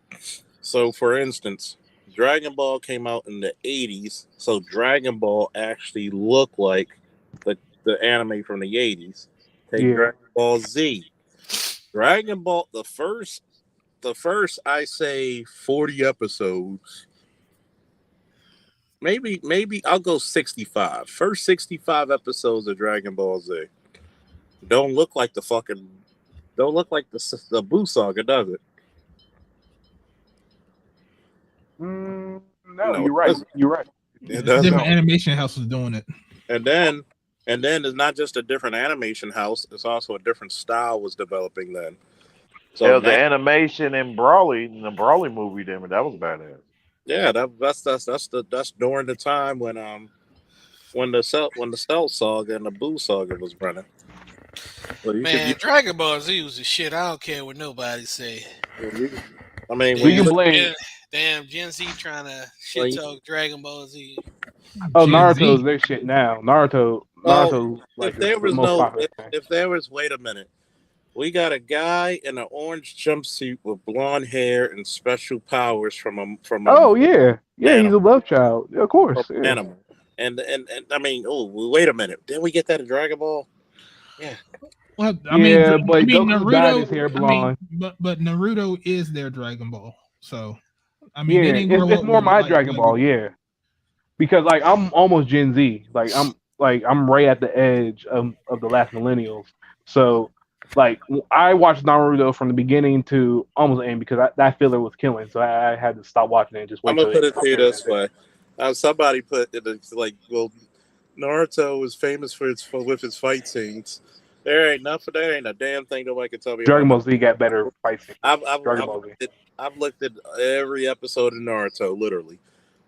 So, for instance, Dragon Ball came out in the 80s, so Dragon Ball actually looked like the anime from the 80s. Take Dragon Ball Z. Dragon Ball, the first I say 40 episodes, maybe I'll go 65. First 65 episodes of Dragon Ball Z don't look like the Buu Saga, does it? No, No, you're it right. doesn't. You're right. It does Different not. animation houses doing it. And then it's not just a different animation house; it's also a different style was developing then. So Hell, the now, animation in Brawly, in the Brawly movie, damn it, that was badass. yeah, that's during the time when the Cell Saga and the Boo Saga was running. Well, Man, Dragon Ball Z was the shit. I don't care what nobody say. I mean, We can blame. Damn Gen Z trying to Well, shit talk Dragon Ball Z. Oh, Gen Naruto's Z. their shit now. Naruto, well, like if there the was most no, popular thing. if there was, wait a minute, we got a guy in an orange jumpsuit with blonde hair and special powers from a Oh yeah, yeah, he's animal. a love child. Yeah, of course. Yeah. Animal. And I mean, oh, wait a minute, didn't we get that in Dragon Ball? Yeah. Well, Yeah, but Goku dyed his Naruto. hair blonde. But Naruto is their Dragon Ball. So, they Yeah, didn't grow it's up more with my like Dragon Ball. Yeah, because like I'm almost Gen Z. I'm right at the edge of the last millennials. So like I watched Naruto from the beginning to almost the end because that filler was killing. So I had to stop watching it and just I'm wait gonna till put it. it to you this way. Somebody put it like, well, Naruto is famous with his fight scenes. There ain't a damn thing nobody can tell me Dragon about Ball that. Z got better fight scenes. I've Dragon Ball Z. I've looked at every episode of Naruto. Literally,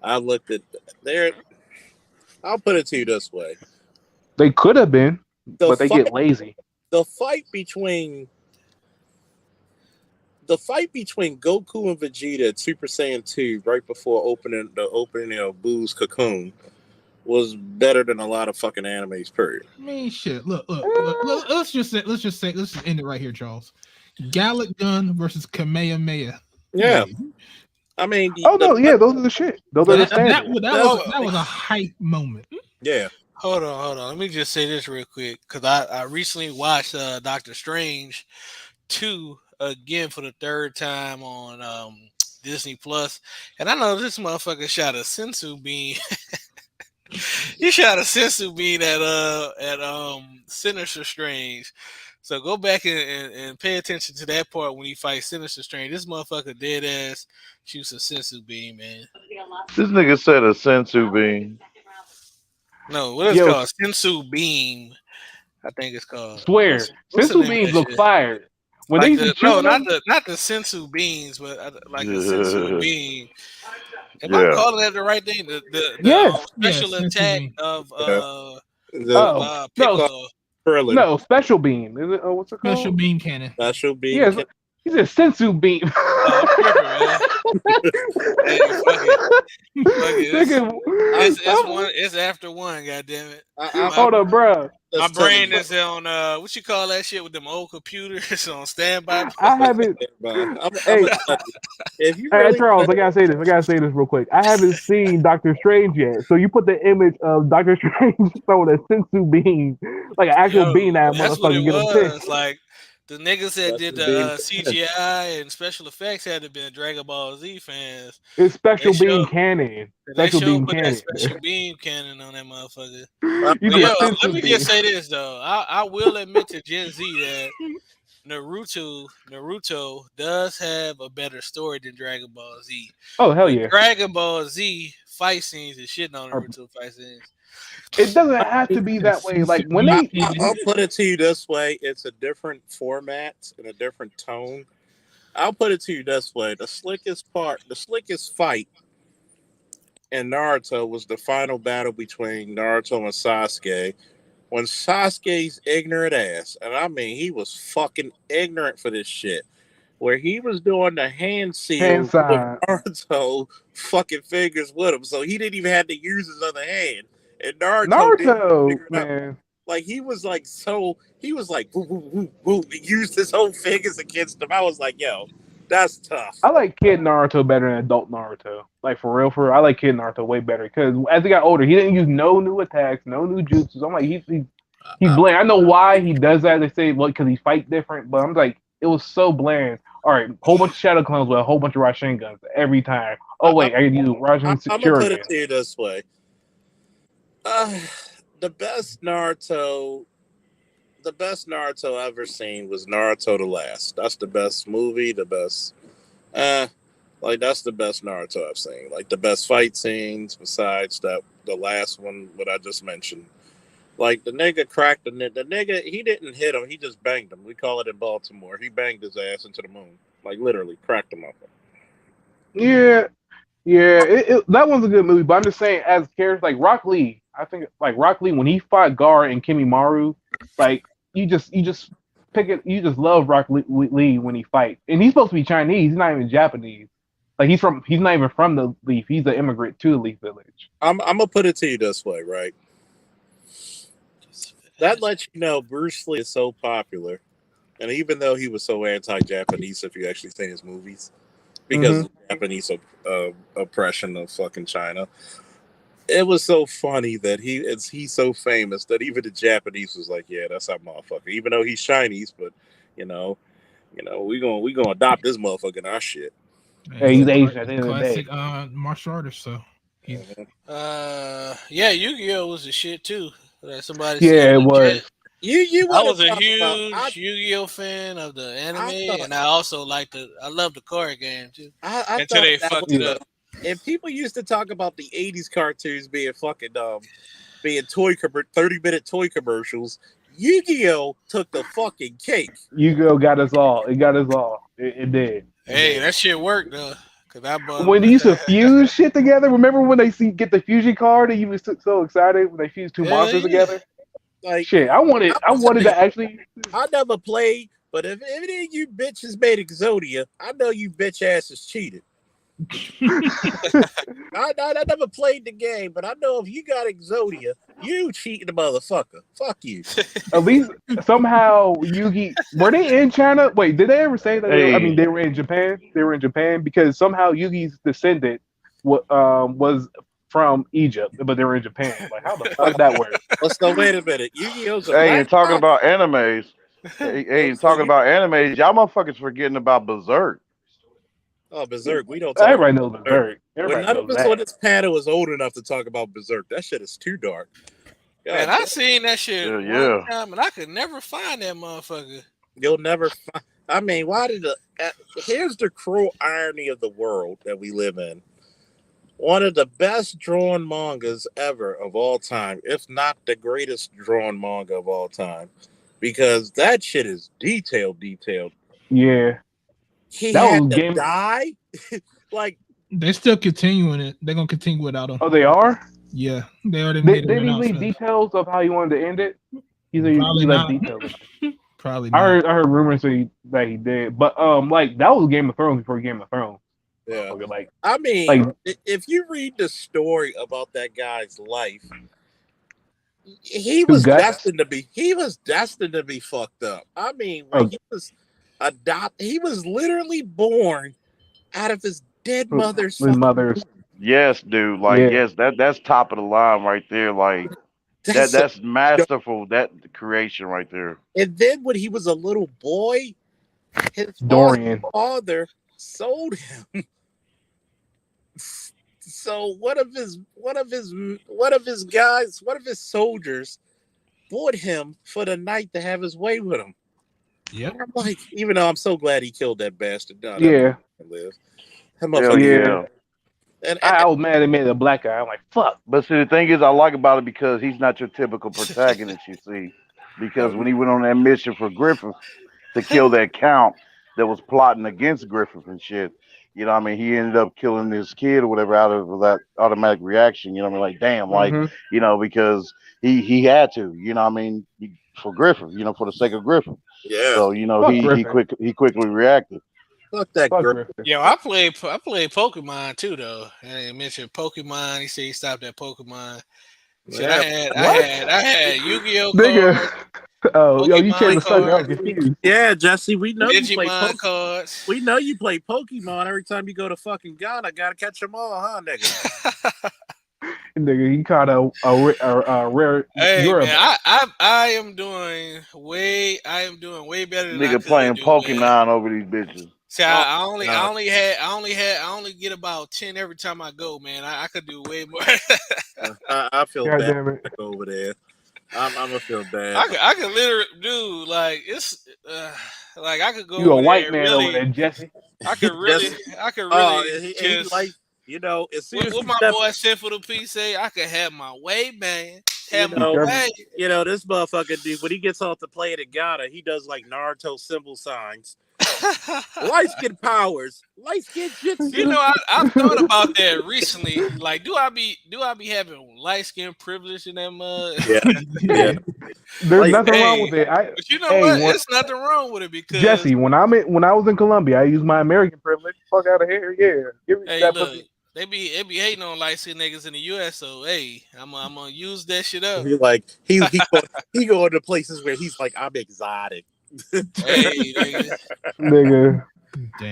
I've looked at there. I'll put it to you this way: They could have been, the but they fight, get lazy. the fight between Goku and Vegeta at Super Saiyan 2 right before the opening of Boo's cocoon was better than a lot of fucking animes. Period. I mean, shit. Look. Let's just end it right here, Charles. Gallic Gun versus Kamehameha. Yeah. I mean, Oh no, yeah, those are the shit. Those are the standards. That was a hype moment. Yeah. Hold on. Let me just say this real quick because I recently watched Doctor Strange 2 again for the third time on Disney Plus, and I know this motherfucker shot a sensu beam. He shot a sensu beam at Sinister Strange. So go back and pay attention to that part when he fights Sinister Strange. This motherfucker dead ass shoots a sensu beam, man. This nigga said a sensu beam. No, what is it called? Sensu beam. I think it's called. Swear, What's the sensu name of beams that look shit? fired. When Like they not the sensu beans, but like the sensu beam. Am I calling that the right thing? The special attack of Piccolo. No, special beam. Is it? Oh, what's it called? Special beam cannon. Special beam. Yeah, he said sensu beam. Oh, I'm tripping, man. Hey, fuck it. It's after one. Goddamn it. Hold up, bro. My brain is on what you call that shit with them old computers on standby. I haven't. Hey, if you hey, Charles, I gotta say this real quick. I haven't seen Doctor Strange yet. So you put the image of Doctor Strange throwing a sensu beam, like an actual beam that That's what motherfucker it get him pissed. was. Like the niggas that did the CGI and special effects had to been Dragon Ball Z fans. It's special beam cannon. They Special beam put cannon. that special beam cannon on that motherfucker. You But do a yo, sensu let me beam. just say this though. I will admit to Gen Z that Naruto does have a better story than Dragon Ball Z. Oh hell But yeah! Dragon Ball Z fight scenes and shitting on Naruto fight scenes. It doesn't have to be that way. Like when they, I'll put it to you this way: it's a different format and a different tone. I'll put it to you this way: the slickest fight in Naruto was the final battle between Naruto and Sasuke. When Sasuke's ignorant ass, and I mean he was fucking ignorant for this shit, where he was doing the hand seal with Naruto fucking fingers with him, so he didn't even have to use his other hand. And Naruto man, like he was like woo, woo, woo, woo. He used his whole fingers against him. I was like, yo, that's tough. I like Kid Naruto better than adult Naruto. Like for real, I like Kid Naruto way better because as he got older, he didn't use no new attacks, no new jutsus. I'm like, he's bland. I know why he does that. They say because he fight different, but I'm like, it was so bland. All right, whole bunch of shadow clones with a whole bunch of Rasen guns every time. Oh wait, I can use Rasen I'm gonna put Shuriken. it to you this way. The best Naruto I've ever seen was Naruto the Last. That's the best movie, the best. Like that's the best Naruto I've seen. Like the best fight scenes besides the last one what I just mentioned. Like the nigga cracked the nigga. He didn't hit him. He just banged him. We call it in Baltimore. He banged his ass into the moon. Like literally cracked him up. Yeah, yeah. That one's a good movie, but I'm just saying, as characters like Rock Lee, I think like Rock Lee when he fought Gar and Kimimaro, like you just pick it. You just love Rock Lee when he fight, and he's supposed to be Chinese. He's not even Japanese. Like he's not even from the Leaf. He's an immigrant to the Leaf Village. I'm gonna put it to you this way, right? That lets you know Bruce Lee is so popular, and even though he was so anti-Japanese, if you actually see his movies, because of the Japanese oppression of fucking China, it was so funny that he's so famous that even the Japanese was like, yeah, that's our motherfucker. Even though he's Chinese, but we gonna adopt this motherfucker in our shit. Yeah, he's Asian at the end of the day. Classic martial artist, so he's yeah, Yu-Gi-Oh was the shit too. Somebody Yeah, it was. I was a huge Yu-Gi-Oh fan of the anime, and I also I love the card game too. Until they fucked it up. And people used to talk about the 80s cartoons being fucking being 30-minute toy commercials. Yu-Gi-Oh took the fucking cake. Yu-Gi-Oh got us all. It got us all. It did. Hey, that shit worked though. When they used to fuse shit together, remember when they get the fusion card and you was so excited when they fused two monsters together? Like shit, I wanted to actually. I never played, but if any of you bitches made Exodia, I know you bitch asses cheated. I never played the game, but I know if you got Exodia, you cheating motherfucker. Fuck you. At least somehow Yugi were they in China? Wait, did they ever say that? They were in Japan. They were in Japan because somehow Yugi's descendant was from Egypt, but they were in Japan. Like how the fuck that work? Let's go. Wait a minute. Yu-Gi-Oh's Hey, and talking about animes. Hey, talking about animes, y'all motherfuckers forgetting about Berserk. Oh, Berserk. We don't talk Everybody about knows Berserk. None of us on this panel is old enough to talk about Berserk. That shit is too dark. Man, I seen that shit one time, and I could never find that motherfucker. You'll never find. I mean, why did here's the cruel irony of the world that we live in. One of the best drawn mangas ever of all time, if not the greatest drawn manga of all time, because that shit is detailed. Yeah. He had to die. Like they're still continuing it. They're gonna continue without him. Oh, they are. Yeah, they already made Did he leave details of how he wanted to end it? He Probably left not. details. Probably. I heard rumors that he did, but like that was Game of Thrones before Game of Thrones. Yeah, like I mean, like, if you read the story about that guy's life, he was destined to be fucked up. I mean, like he was he was literally born out of his dead mother's Yes, dude. Like yes, that's top of the line right there. Like that's masterful. That creation right there. And then when he was a little boy, his father sold him. So one of his soldiers bought him for the night to have his way with him. Yeah. I'm like, even though I'm so glad he killed that bastard. No, yeah. Live. And I was mad they made it a black guy. I'm like, fuck. But see, the thing is, I like about it because he's not your typical protagonist. You see, because when he went on that mission for Griffith to kill that count that was plotting against Griffith and shit. You know what I mean? He ended up killing his kid or whatever out of that automatic reaction. You know what I mean? Like, damn, like, you know, because he had to, you know what I mean? For Griffith, you know, for the sake of Griffith. Yeah. So, you know, he quickly reacted. Fuck that Griffith. Yo, I played Pokemon too though. I mentioned Pokemon. He said he stopped at Pokemon. Shit, I had Yu-Gi-Oh cards. Oh, yo, you changed the subject. I was confused. Yeah, Jesse, we know Digimon you play cards. We know you play Pokemon every time you go to fucking Ghana. Gotta catch them all, huh, nigga? Nigga, you caught a rare. Hey man, I am doing way better than nigga playing Pokemon over these bitches. See, I only get about 10 every time I go, man. I could do way more. I feel God bad damn it. over there. I'm gonna feel bad. I could literally do like it's like I could go. You a white there, man really, over there, Jesse. I could really, he like, you know, as soon as what he my stepped, boy Sinful the P say, I could have my way, man. Have my know, way. this motherfucker dude, when he gets off the plane at Ghana, he does like Naruto symbol signs. Light skin powers, light skin jitsu. You know, I've thought about that recently. Like, do I be having light skin privilege in that mud? Yeah. There's nothing wrong with it. But you know what? There's nothing wrong with it because Jesse, when I was in Colombia, I used my American privilege. Fuck out of here, yeah. Give me hey, that look, pussy. they be hating on light skinned niggas in the US. So hey, I'm gonna use that shit up. He like he go to places where he's like, I'm exotic. Hey, nigga.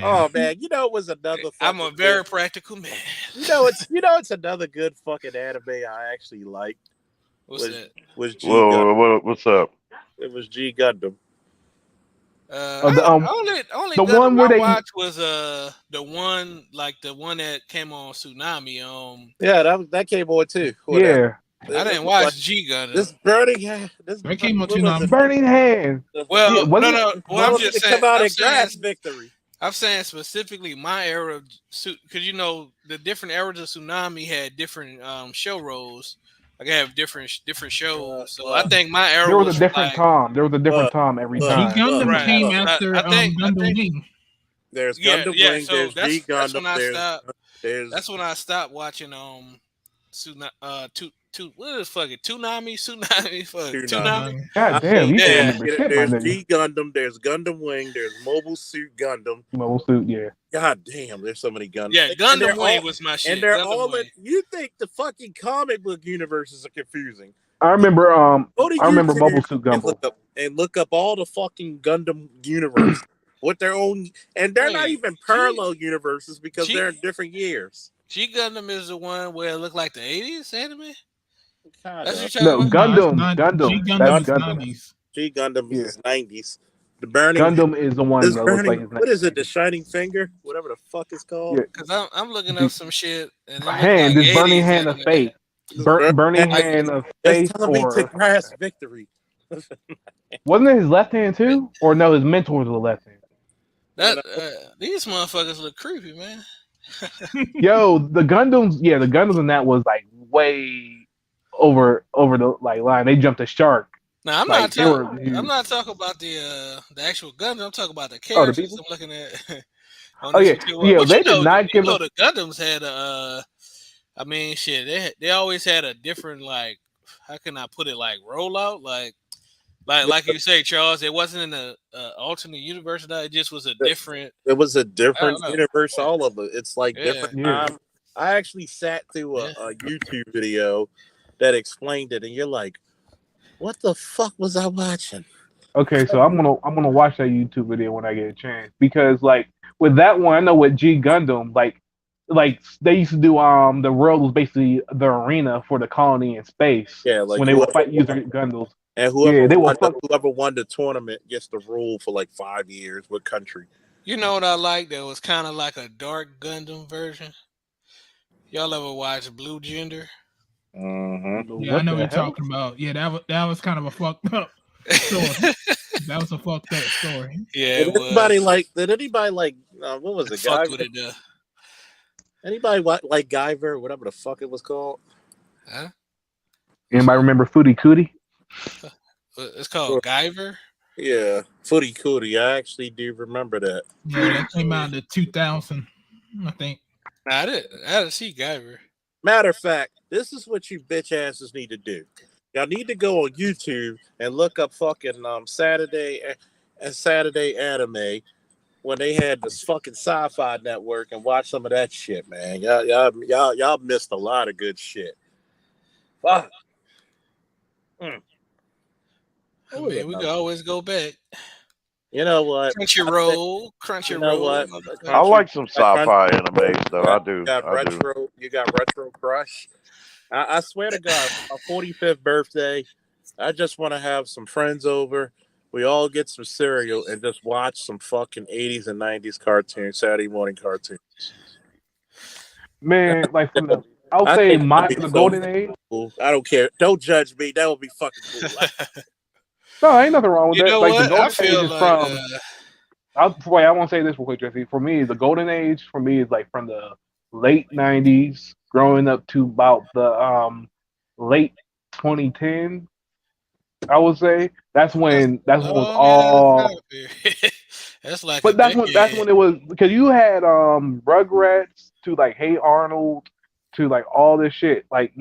Oh man, you know it was another. I'm a very practical man. It's another good fucking anime I actually liked. What's that? Was G Gundam. What's up? It was G Gundam. Only the Gundam one where I they watched was the one that came on Tsunami. Yeah, that came on too. Yeah. I didn't watch G Gundam. This burning That came on Tsunami. Burning Hand. Well, Yeah, wasn't no. it- Well, I'm just saying. come out in grass victory. I'm saying specifically my era of because the different eras of Tsunami had different show roles. Like I have different shows. So I think my era There was a different Tom. There was a different Tom every time. G Gundam came after Gundam Wing. There's Gundam Wing. So there's G that's when Gundam. I stopped. That's when I stopped watching what is fucking Tsunami? God damn, you can't remember shit, my there's nigga. G Gundam. There's Gundam Wing. There's Mobile Suit Gundam. Mobile Suit, yeah. God damn, there's so many Gundams. Yeah, And Gundam they're Wing was my shit. And they're Gundam all Wing. you think the fucking comic book universes are confusing. I remember Go to Mobile YouTube Suit Gumball. and look up all the fucking Gundam universe with their own, and they're not even parallel universes because they're in different years. G Gundam is the one where it looked like the 80s anime. That's what No, you're talking about? Gundam. G That's Gundam Gundam. 90s. G Gundam is 90s. The burning Gundam is the one this that looks burning, like his what is it? The Shining Finger, whatever the fuck it's called. Yeah. Because I'm looking up some shit. And Hand, this Burning Hand of Fate. Burning Hand of Fate, It's telling me to or grasp victory. wasn't it his left hand too? Or no, his mentor was the left hand. These motherfuckers look creepy, man. Yo, the Gundams in that was like way over the line. They jumped a shark. No, I'm not talking about the actual Gundam. I'm talking about the characters. people? I'm looking at. They did not give us. The Gundams had I mean, shit. They always had a different, like, how can I put it, like rollout, like you say, Charles. It wasn't in the alternate universe. It just was a different. It was a different universe. All of it. It's like different time. I actually sat through a YouTube video that explained it, and you're like, "What the fuck was I watching?" Okay, so I'm gonna watch that YouTube video when I get a chance, because like with that one, I know with G Gundam, like they used to do the world was basically the arena for the colony in space. Yeah, like when they would fight user Gundams. And whoever won the tournament gets to rule for like 5 years. What country? You know what I like? That was kind of like a dark Gundam version. Y'all ever watch Blue Gender? Mm-hmm. Yeah, I know what you're talking about. Yeah, that was kind of a fucked up story. That was a fucked up story. Yeah, Did anybody like what was it? Fuck with it, Anybody like Guyver or whatever the fuck it was called? Huh? Anybody remember Footy Cootie? It's called Guyver. Yeah, Footy Cootie. I actually do remember that. Yeah, that came out in 2000, I think. Nah, I didn't see Guyver. Matter of fact, this is what you bitch asses need to do. Y'all need to go on YouTube and look up fucking Saturday Anime when they had this fucking Sci-Fi Network and watch some of that shit, man. Y'all missed a lot of good shit. Fuck. I mean, we can always go back. You know what? Crunchyroll. You know what? I like some sci-fi animes, though. I do. You got Retro Crush. I swear to God, my 45th birthday, I just want to have some friends over. We all get some cereal and just watch some fucking 80s and 90s cartoons, Saturday morning cartoons. Man, like from the, I'll say the golden age. Cool. I don't care. Don't judge me. That would be fucking cool. No, ain't nothing wrong with You that. know Like what? the golden I feel age is like I want to say this real quick, Jesse. For me, the golden age for me is like from the late '90s, growing up to about the late 2010s. I would say that's when was Long ass all. time period. That's like a But that's decade. when it was because you had Rugrats to like Hey Arnold to like all this shit like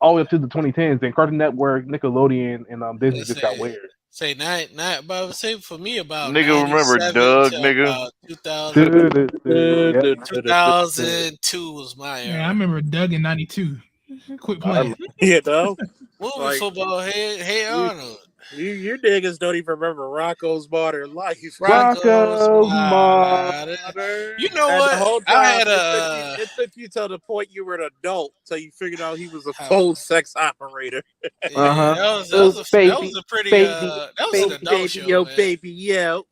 all the way up to the 2010s. Then Cartoon Network, Nickelodeon, and Disney Let's just got weird. say not about say for me about Nigga, remember 97 Doug, to nigga? about 2000. Yep. 2002 was my Yeah, I era. remember Doug in '92. Quit playing. You know, Movie like football. Hey you, Arnold. you niggas don't even remember Rocco's Modern Life. Rocco's Rocco Modern. You know And the what? whole I time had it took you till the point you were an adult till you figured out he was a how- full sex operator. yeah, that was a pretty that was an adult baby, show, yo, man. baby, yo.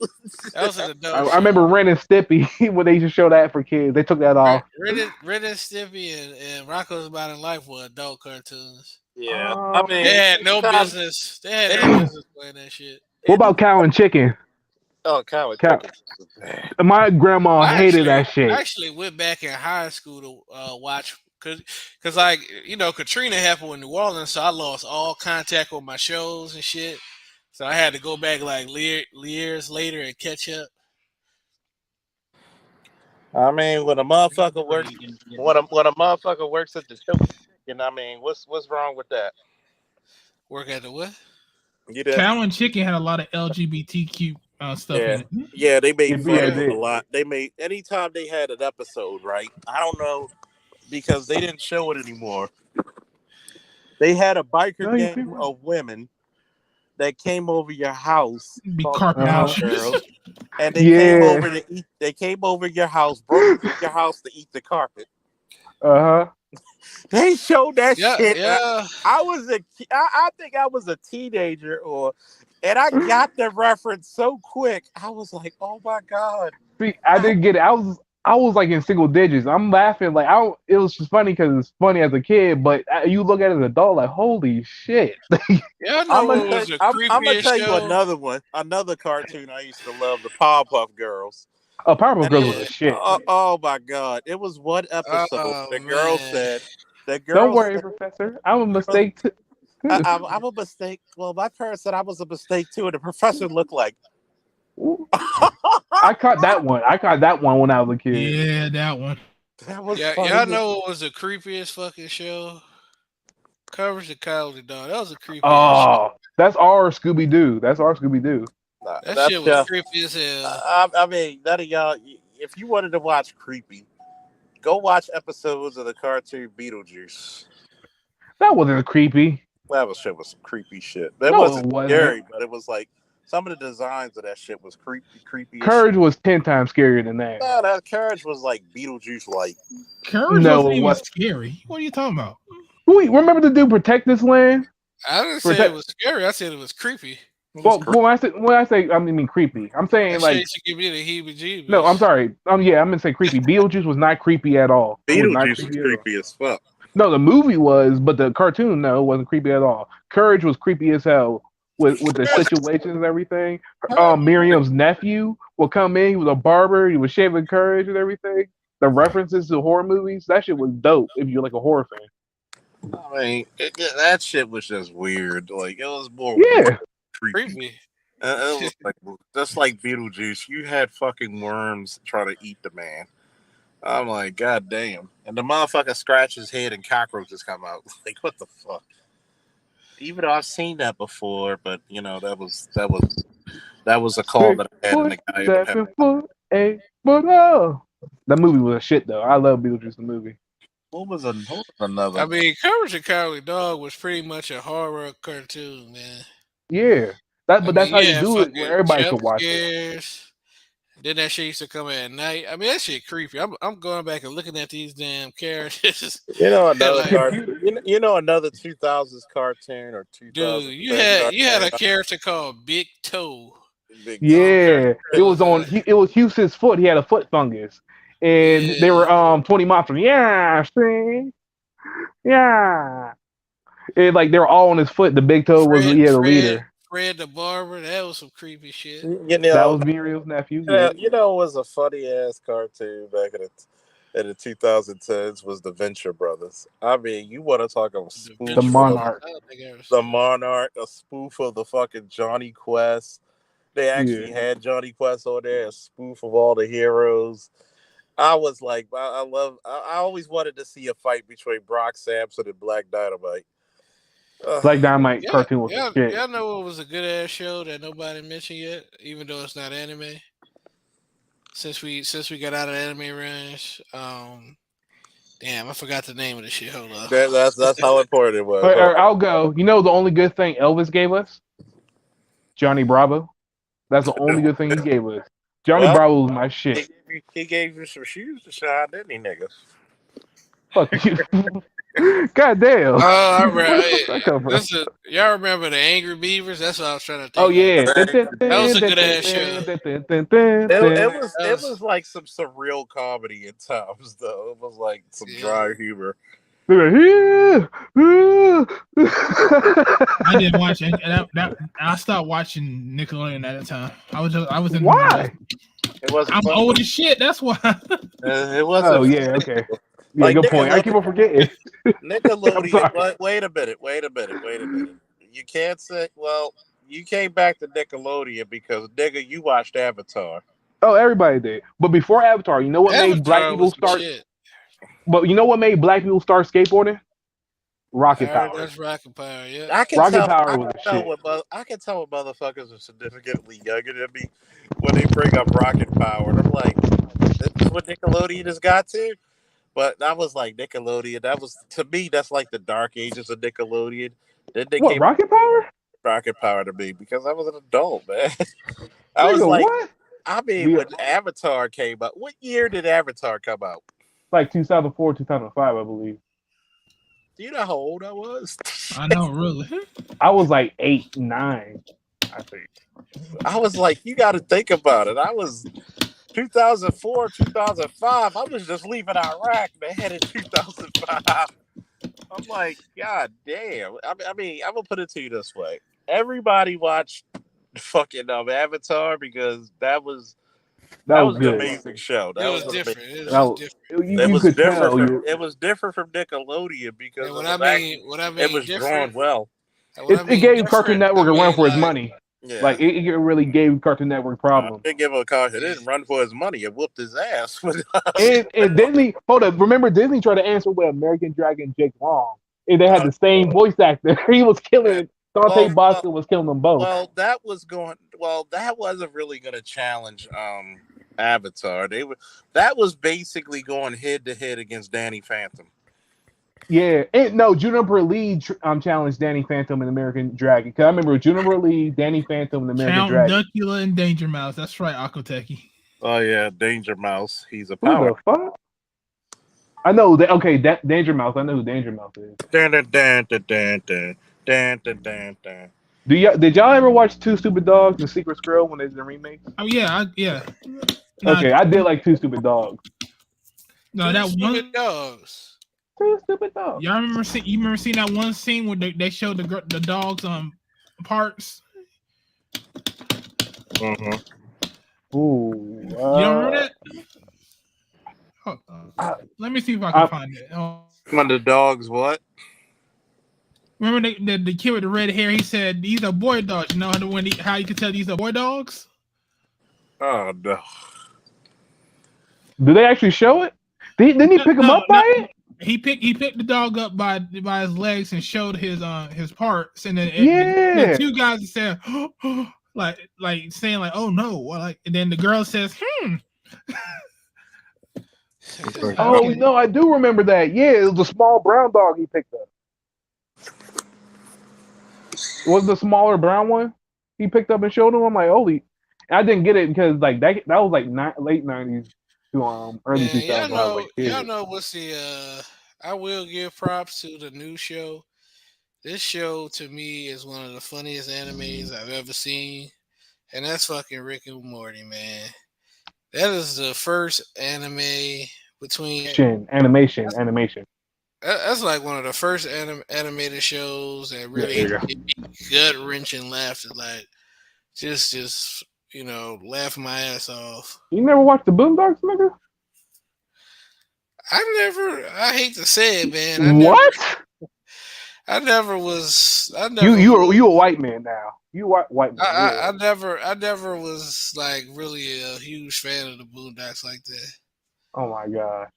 That was an I adult show. remember Ren and Stimpy when they used to show that for kids. They took that off. Ren and Stimpy and Rocco's Modern Life were adult cartoons. Yeah, I mean, They had no anytime- business. They had no business playing that shit. What about Cow and Chicken? Oh, Cow Cow. My grandma hated that shit. I actually went back in high school to watch because like Katrina happened in New Orleans, so I lost all contact with my shows and shit. So I had to go back like years later and catch up. I mean, when a motherfucker works, when a motherfucker works at the show, I mean, what's wrong with that? Work at the what? Cow and Chicken had a lot of LGBTQ stuff in it. Yeah, they made fun of did. it a lot. They made anytime they had an episode, right? I don't know because they didn't show it anymore. They had a biker gang of women that came over your house, carpet house girls, and they came over to eat. They came over your house, broke into your house to eat the carpet. They showed that shit. Yeah. I think I was a teenager, and I got the reference so quick. I was like, "Oh my god!" See, I didn't get it. I was like in single digits. I'm laughing like it was just funny because it's funny as a kid, but you look at it as an adult like, holy shit. Yeah, I know it was a I'm gonna creepiest tell you show. another one, another cartoon I used to love, the Powerpuff Girls. Oh, Powerpuff Girls was a shit. Oh my god! It was one episode. The girl said, "Don't worry, Professor. I'm a mistake too." I'm a mistake. Well, my parents said I was a mistake too, and the professor looked like. I caught that one. When I was a kid. Yeah, that one. That was funny. Y'all know what was the creepiest fucking show? Courage the Cowardly Dog. That was a creepy show. That's our Scooby Doo. That shit was creepy as hell. I mean, none of y'all. If you wanted to watch creepy, go watch episodes of the cartoon Beetlejuice. That wasn't creepy. That shit was some creepy shit. That No, wasn't it wasn't. scary, but it was like some of the designs of that shit was creepy. Courage was 10 times scarier than that. No, that Courage was like Beetlejuice like. Courage wasn't even scary. What are you talking about? Wait, remember the dude Protect This Land? I didn't say it was scary. I said it was creepy. Well, when I say I mean creepy. I'm saying That like shit should give me the heebie-jeebies. no, I'm sorry. Yeah, I'm gonna say creepy. Beetlejuice was not creepy at all. Beetlejuice was creepy as fuck. No, the movie was, but the cartoon wasn't creepy at all. Courage was creepy as hell with the situations and everything. Miriam's nephew would come in. He was a barber. He was shaving Courage and everything. The references to horror movies, that shit was dope. If you're like a horror fan. I mean, that shit was just weird. Like it was more creepy. It was like just like Beetlejuice. You had fucking worms trying to eat the man. I'm like, god damn. And the motherfucker scratched his head and cockroaches come out. Like, what the fuck? Even though I've seen that before, but that was a call that I had in the guy. 7 foot 8 foot. Oh, that movie was a shit though. I love Beetlejuice the movie. What was another? I mean, Courage the Cowardly Dog was pretty much a horror cartoon, man. Yeah, that's how you do it. Where everybody could watch it. Then that shit used to come at night. I mean, that shit creepy. I'm going back and looking at these damn characters. Another cartoon. Another 2000s cartoon or 2000s. Dude, you had a character called Big Toe. It was on. It was Houston's foot. He had a foot fungus, and they were 20 monsters. Yeah, see, yeah. And like they were all on his foot. The Big Toe was the leader. Fred the barber. That was some creepy shit. You That know, was Muriel's nephew. yeah, Yeah. you know, it was a funny ass cartoon back in the 2010s was the Venture Brothers. I mean, you want to talk a spoof The of Monarch. the Monarch, a spoof of the fucking Johnny Quest. They actually Yeah. had Johnny Quest on there, a spoof of all the heroes. I was like, I always wanted to see a fight between Brock Sampson and Black Dynamite. Black Dynamite Yeah, cartoon was yeah, a shit. y'all know what was a good ass show that nobody mentioned yet, even though it's not anime. Since we got out of anime range, damn, I forgot the name of the shit. Hold on. That's how important it was. Or I'll go. You know the only good thing Elvis gave us? Johnny Bravo. That's the only good thing he gave us. Johnny Well, Bravo was my shit. he gave you some shoes to shine, didn't he, nigga? Fuck you. God damn. Oh, I Where the fuck that come from? y'all remember the Angry Beavers? That's what I was trying to think. Oh yeah. That was a good ass show. It was like some surreal comedy at times, though. It was like some dry humor. I didn't watch it. I stopped watching Nickelodeon at the time. I was in. Why? It wasn't. I'm old as shit. That's why. It wasn't. Oh yeah. Okay. Yeah. Like Good point. I keep on forgetting. Nickelodeon. Wait a minute. You can't say. Well, you came back to Nickelodeon because nigga, you watched Avatar. Oh, everybody did. But before Avatar, you know what made black people start? But you know what made black people start skateboarding? Rocket Power. That's Rocket Power. Yeah. I can Rocket tell. Power I was can a tell shit. I can tell when motherfuckers are significantly younger than me when they bring up Rocket Power, and I'm like, this is what Nickelodeon has got to. But that was like Nickelodeon. That was to me. That's like the dark ages of Nickelodeon. Then they came Rocket Power? Rocket Power to me because I was an adult, man. I was Nigga, like, what? I mean, when Avatar came out, what year did Avatar come out? Like 2004, 2005, I believe. Do you know how old I was? I know, really. I was like 8, 9, I think. I was like, you got to think about it. I was 2004, 2005. I was just leaving Iraq, man, in 2005. I'm like, God damn. I mean, I'm gonna put it to you this way: everybody watched fucking Avatar because that was an good. amazing show. That was different. Amazing It show. was different. You could tell. It was different from Nickelodeon because And of what I the fact mean it was drawn well. It gave Cartoon Network a run for his money. Yeah. Like it really gave Cartoon Network problems. Didn't give him a car. It didn't run for his money. It whooped his ass. and Disney, hold up. Remember, Disney tried to answer with American Dragon Jake Long, and they had the same voice actor. He was killing Dante Bosco was killing them both. Well, that wasn't really going to challenge Avatar. That was basically going head to head against Danny Phantom. Yeah, and no, Juniper Lee challenged Danny Phantom and American Dragon. Cause I remember Juniper Lee, Danny Phantom, and American Count Dragon. Duckula and Danger Mouse. That's right, Akoteki. Oh yeah, Danger Mouse. He's a Who power. the fuck? I know that. Okay, that Danger Mouse. I know who Danger Mouse is. Did y'all ever watch Two Stupid Dogs and Secret Squirrel when they did the remake? Oh yeah, yeah. Okay, I did like Two Stupid Dogs. No, that one. Dogs. Two Stupid Dogs. Y'all remember seeing that one scene where they showed the dogs parts? Mm-hmm. Ooh. You don't remember that? Let me see if I can find it. When the dogs what? Remember the kid with the red hair? He said these are boy dogs. You know how you can tell these are boy dogs? Oh no! Do they actually show it? Didn't he pick him up by it? He picked the dog up by his legs and showed his parts, and then the two guys said like saying like, oh no, like, and then the girl says Oh no, I do remember that. Yeah, it was a small brown dog he picked up. Was the smaller brown one he picked up and showed him? I'm like, holy! I didn't get it because like that was like late 90s to early 2000s. Y'all know what's the I will give props to the new show. This show to me is one of the funniest animes I've ever seen, and that's fucking Rick and Morty, man. That is the first anime between animation. That's like one of the first animated shows that really there you go. made me gut wrenching laughter. Like just laugh my ass off. You never watched the Boondocks, nigga? I hate to say it, man. What? I never was. You a white man now. You white man. Yeah. I never was like really a huge fan of the Boondocks like that. Oh my god.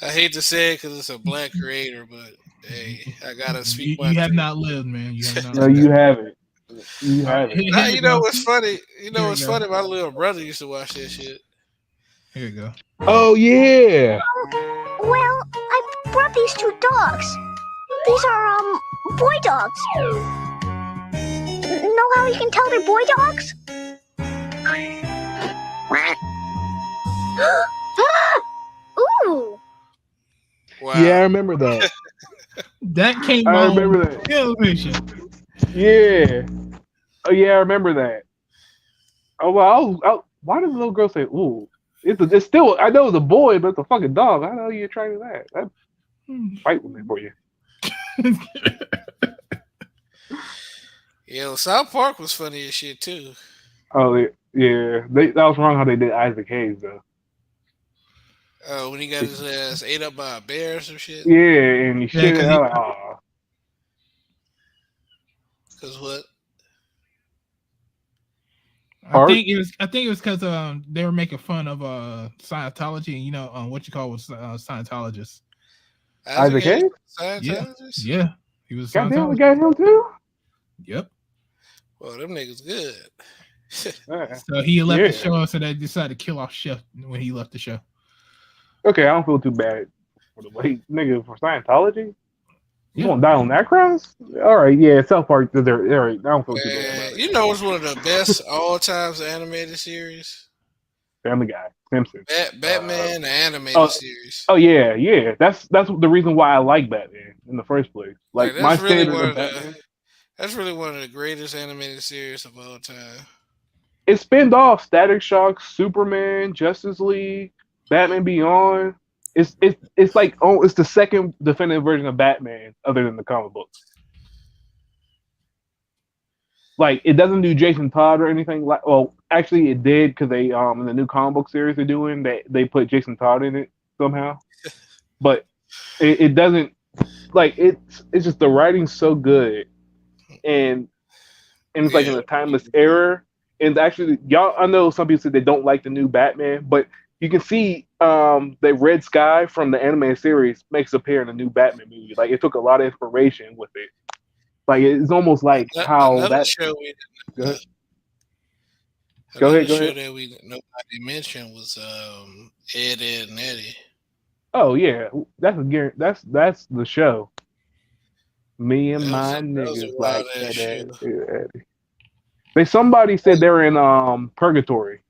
I hate to say it because it's a black creator, but hey, I gotta speak my You have truth. not lived, man. You have not No, lived. you haven't. You All right, haven't. Nah, here you we know go. what's funny? You know Here we what's go. funny? My little brother used to watch that shit. Here you go. Oh yeah. Well, I brought these two dogs. These are, boy dogs. Know how you can tell they're boy dogs? Ooh. Wow. Yeah, I remember that. That came I on remember that. television. Yeah. Oh yeah, I remember that. Oh well, why does the little girl say ooh? It's still, I know it's a boy, but it's a fucking dog. How the hell you trying that? That's fight with me for you. Yo, South Park was funny as shit too. Oh yeah, that was wrong how they did Isaac Hayes though. Oh, when he got his ass ate up by a bear or some shit. Yeah, and he shit it out. Aw. Cause what? I think it was because they were making fun of Scientology, and what you call was Scientologists. Isaac Hayes? Scientologist? Yeah, he was a Goddamn, we Scientologist. got him too. Yep. Well, them niggas good. So he left Yeah. the show, so they decided to kill off Chef when he left the show. Okay, I don't feel too bad for the way nigga for Scientology. You Yeah. gonna die on that cross? All right, yeah, South Park. All right, I don't feel too bad about it. You know, it's one of the best all times animated series. Family Guy, Simpsons, Batman, the animated series. Oh yeah. That's the reason why I like Batman in the first place. Like my that's really standard one of of the. Batman. That's really one of the greatest animated series of all time. It spinned off Static Shock, Superman, Justice League, Batman Beyond. It's like it's the second definitive version of Batman other than the comic books. Like it doesn't do Jason Todd or anything like. Well, actually, it did because they in the new comic book series they're doing they put Jason Todd in it somehow, but it doesn't like it's just the writing's so good, and it's like in a timeless era. And actually, y'all, I know some people say they don't like the new Batman, but you can see the Red Sky from the animated series makes appear in the new Batman movie. Like it took a lot of inspiration with it. Like it's almost like how another that. show we Go ahead. another Go show ahead. that nobody mentioned was Ed, Ed and Eddie. Oh yeah, that's the show. Me and my that was a niggas like wild-ass Eddie. Somebody said they were in purgatory.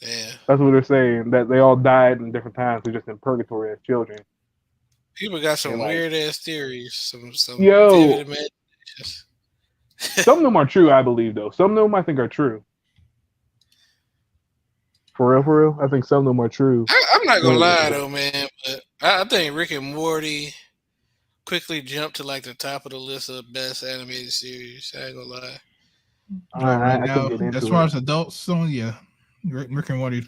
Yeah. That's what they're saying. That they all died in different times. They're just in purgatory as children. People got some And, like, weird ass theories. Some Yo. vivid imaginations. Some of them are true, I believe, though. Some of them I think are true. For real, I think some of them are true. I'm not gonna lie though, man, but I think Rick and Morty quickly jumped to like the top of the list of best animated series. I ain't gonna lie. Right I now, can get into as far it. as adults, so yeah, Rick and Morty.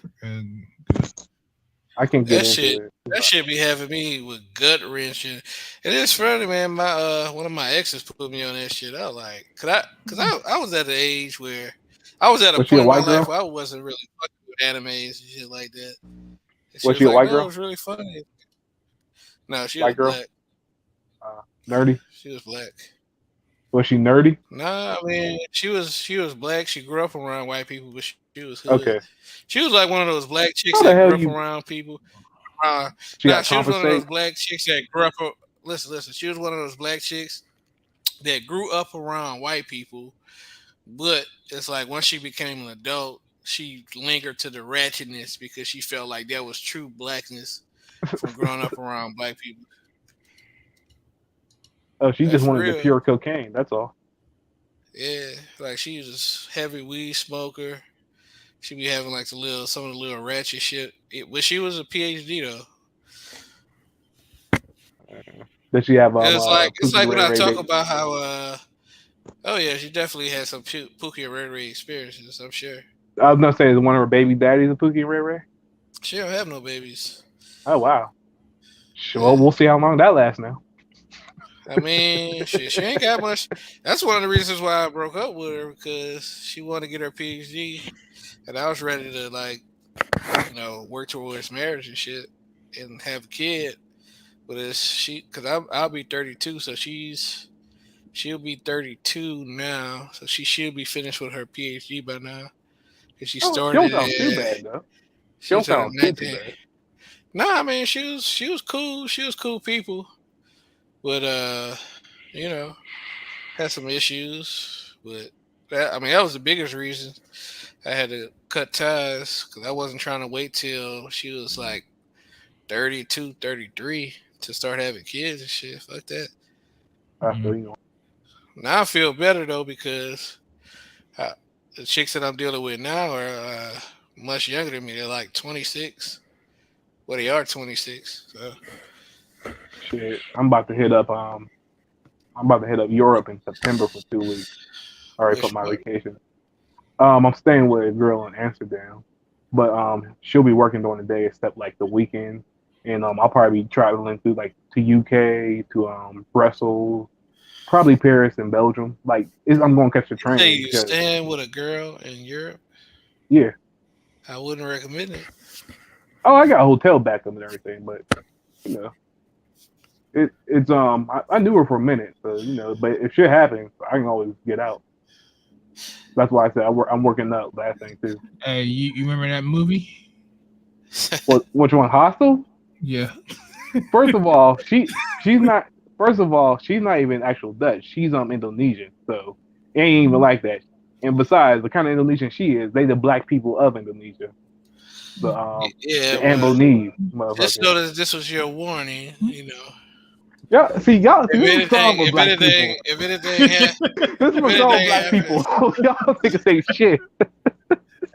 I can get That into shit, it. that shit be having me with gut wrenching. It is funny, man. My one of my exes put me on that shit. I was like, cause I was at an age where I was at a Was she a point in my white girl? life where I wasn't really fucking with animes and shit like that. And Was she a like, white no, girl? it was really funny. No, she White was girl? black. Nerdy? She was black. Was she nerdy? Nah, I mean, she was black. She grew up around white people, but she was hood. Okay. She was like one of those black chicks How the that hell grew up you? around people. She Nah, got she was one of those compensate? black chicks that grew up. Listen. She was one of those black chicks that grew up around white people, but it's like once she became an adult, she lingered to the ratchetness because she felt like that was true blackness from growing up around black people. Oh, she That's just wanted the real. pure cocaine. That's all. Yeah, like she was a heavy weed smoker. She be having like some of the little ratchet shit. But she was a PhD though. Does she have It's like when Ray I Ray talk baby? about how oh yeah, she definitely had some Pookie and Ray Ray experiences, I'm sure. I was gonna say, is one of her baby daddies a Pookie and Ray Ray? She don't have no babies. Oh wow. Sure, we'll see how long that lasts now. I mean, she ain't got much. That's one of the reasons why I broke up with her, because she wanted to get her PhD, and I was ready to work towards marriage and shit and have a kid. But because I'll be 32, so she'll be 32 now, so she should be finished with her PhD by now. Because she She started don't sound too bad though. She don't sound too bad. No, I mean she was cool. She was cool people, but had some issues. But that was the biggest reason I had to cut ties, because I wasn't trying to wait till she was like 32, 33 to start having kids and shit. Fuck that. I feel you. Now I feel better though, because the chicks that I'm dealing with now are much younger than me. They're like 26. Well, they are 26. So. Shit, I'm about to hit up Europe in September for 2 weeks. I already put my vacation. I'm staying with a girl in Amsterdam, but she'll be working during the day except like the weekend, and I'll probably be traveling through like to UK, to Brussels, probably Paris and Belgium. Like I'm going to catch the train. Say you staying with a girl in Europe? Yeah. I wouldn't recommend it. Oh, I got a hotel backup and everything, but it's I knew her for a minute, so but if shit happens, I can always get out. That's why I said I'm working up that thing too. Hey, you remember that movie? Which one? Hostel? Yeah. First of all, she's not. First of all, she's not even actual Dutch. She's Indonesian, so it ain't even like that. And besides, the kind of Indonesian she is, they the black people of Indonesia. The Ambonese motherfucker. Just notice this was your warning, Yeah, see y'all. If This is wrong with black people. If anything, This is what's wrong with black people. Y'all think of say shit.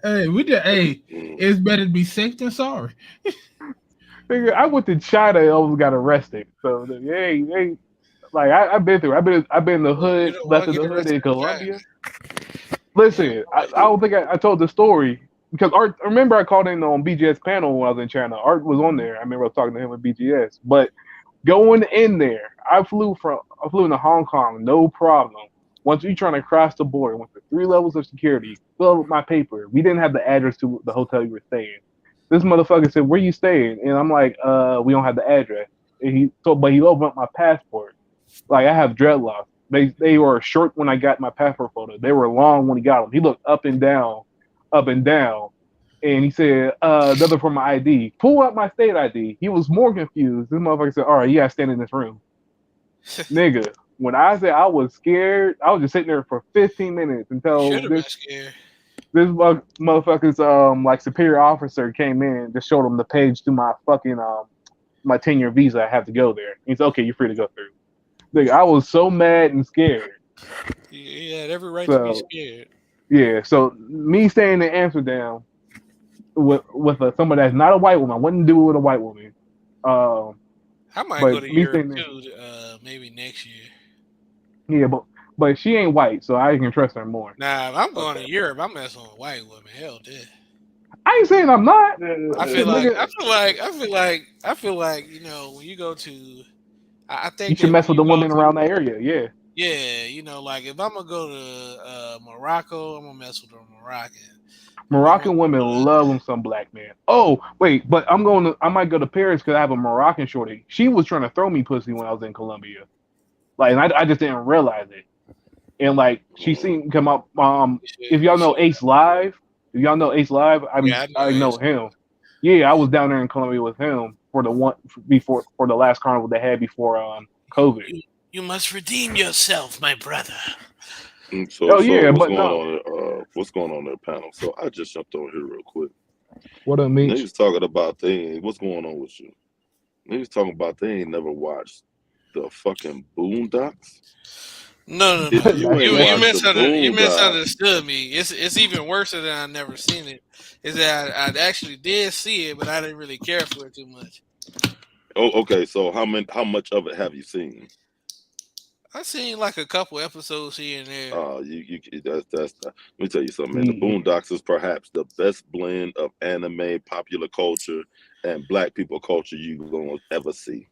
Hey, it's better to be safe than sorry. I went to China and almost got arrested. So like I've been through. I've been in the hood, left in the hood in Colombia. Listen, I don't think I told the story because Art. Remember, I called in on BGS panel when I was in China. Art was on there. I remember I was talking to him with BGS. But going in there, I flew into Hong Kong, no problem. Once we trying to cross the border, went to 3 levels of security, filled out my paper. We didn't have the address to the hotel you were staying. This motherfucker said, "Where you staying?" And I'm like, "We don't have the address." And but he opened up my passport. Like I have dreadlocks. They were short when I got my passport photo. They were long when he got them. He looked up and down, and he said, "Another for my ID." Pull out my state ID. He was more confused. This motherfucker said, "All right, you gotta stand in this room." Nigga, when I said I was scared, I was just sitting there for 15 minutes until this motherfucker's like superior officer came in and just showed him the page to my fucking my 10-year visa. I have to go there. He said, "Okay, you're free to go through." Nigga, I was so mad and scared. You had every right to be scared. Yeah, so me staying in Amsterdam with someone that's not a white woman, I wouldn't do it with a white woman. I might go to Europe too, maybe next year. Yeah, but she ain't white, so I can trust her more. Nah, if I'm going to Europe, I'm messing with white women. Hell, dude. I ain't saying I'm not. I feel like when you go to, I think you should mess with the women around that area. Yeah. Yeah, like if I'm gonna go to Morocco, I'm gonna mess with a Moroccan. Moroccan women love them some black man. Oh wait, but I might go to Paris because I have a Moroccan shorty. She was trying to throw me pussy when I was in Colombia, like, and I just didn't realize it. And like she seen come up. If y'all know Ace Live, I know him. Yeah, I was down there in Colombia with him for the last carnival they had before COVID. You must redeem yourself, my brother. What's going on there, panel? So I just jumped over here real quick. What up, Meech? Niggas talking about what's going on with you? Niggas talking about they ain't never watched the fucking Boondocks. No. You misunderstood me. It's even worse than I never seen it. Is that I actually did see it, but I didn't really care for it too much. Oh, okay. So how much of it have you seen? I seen like a couple episodes here and there. That's let me tell you something, man. The Boondocks is perhaps the best blend of anime, popular culture, and black people culture you gonna ever see.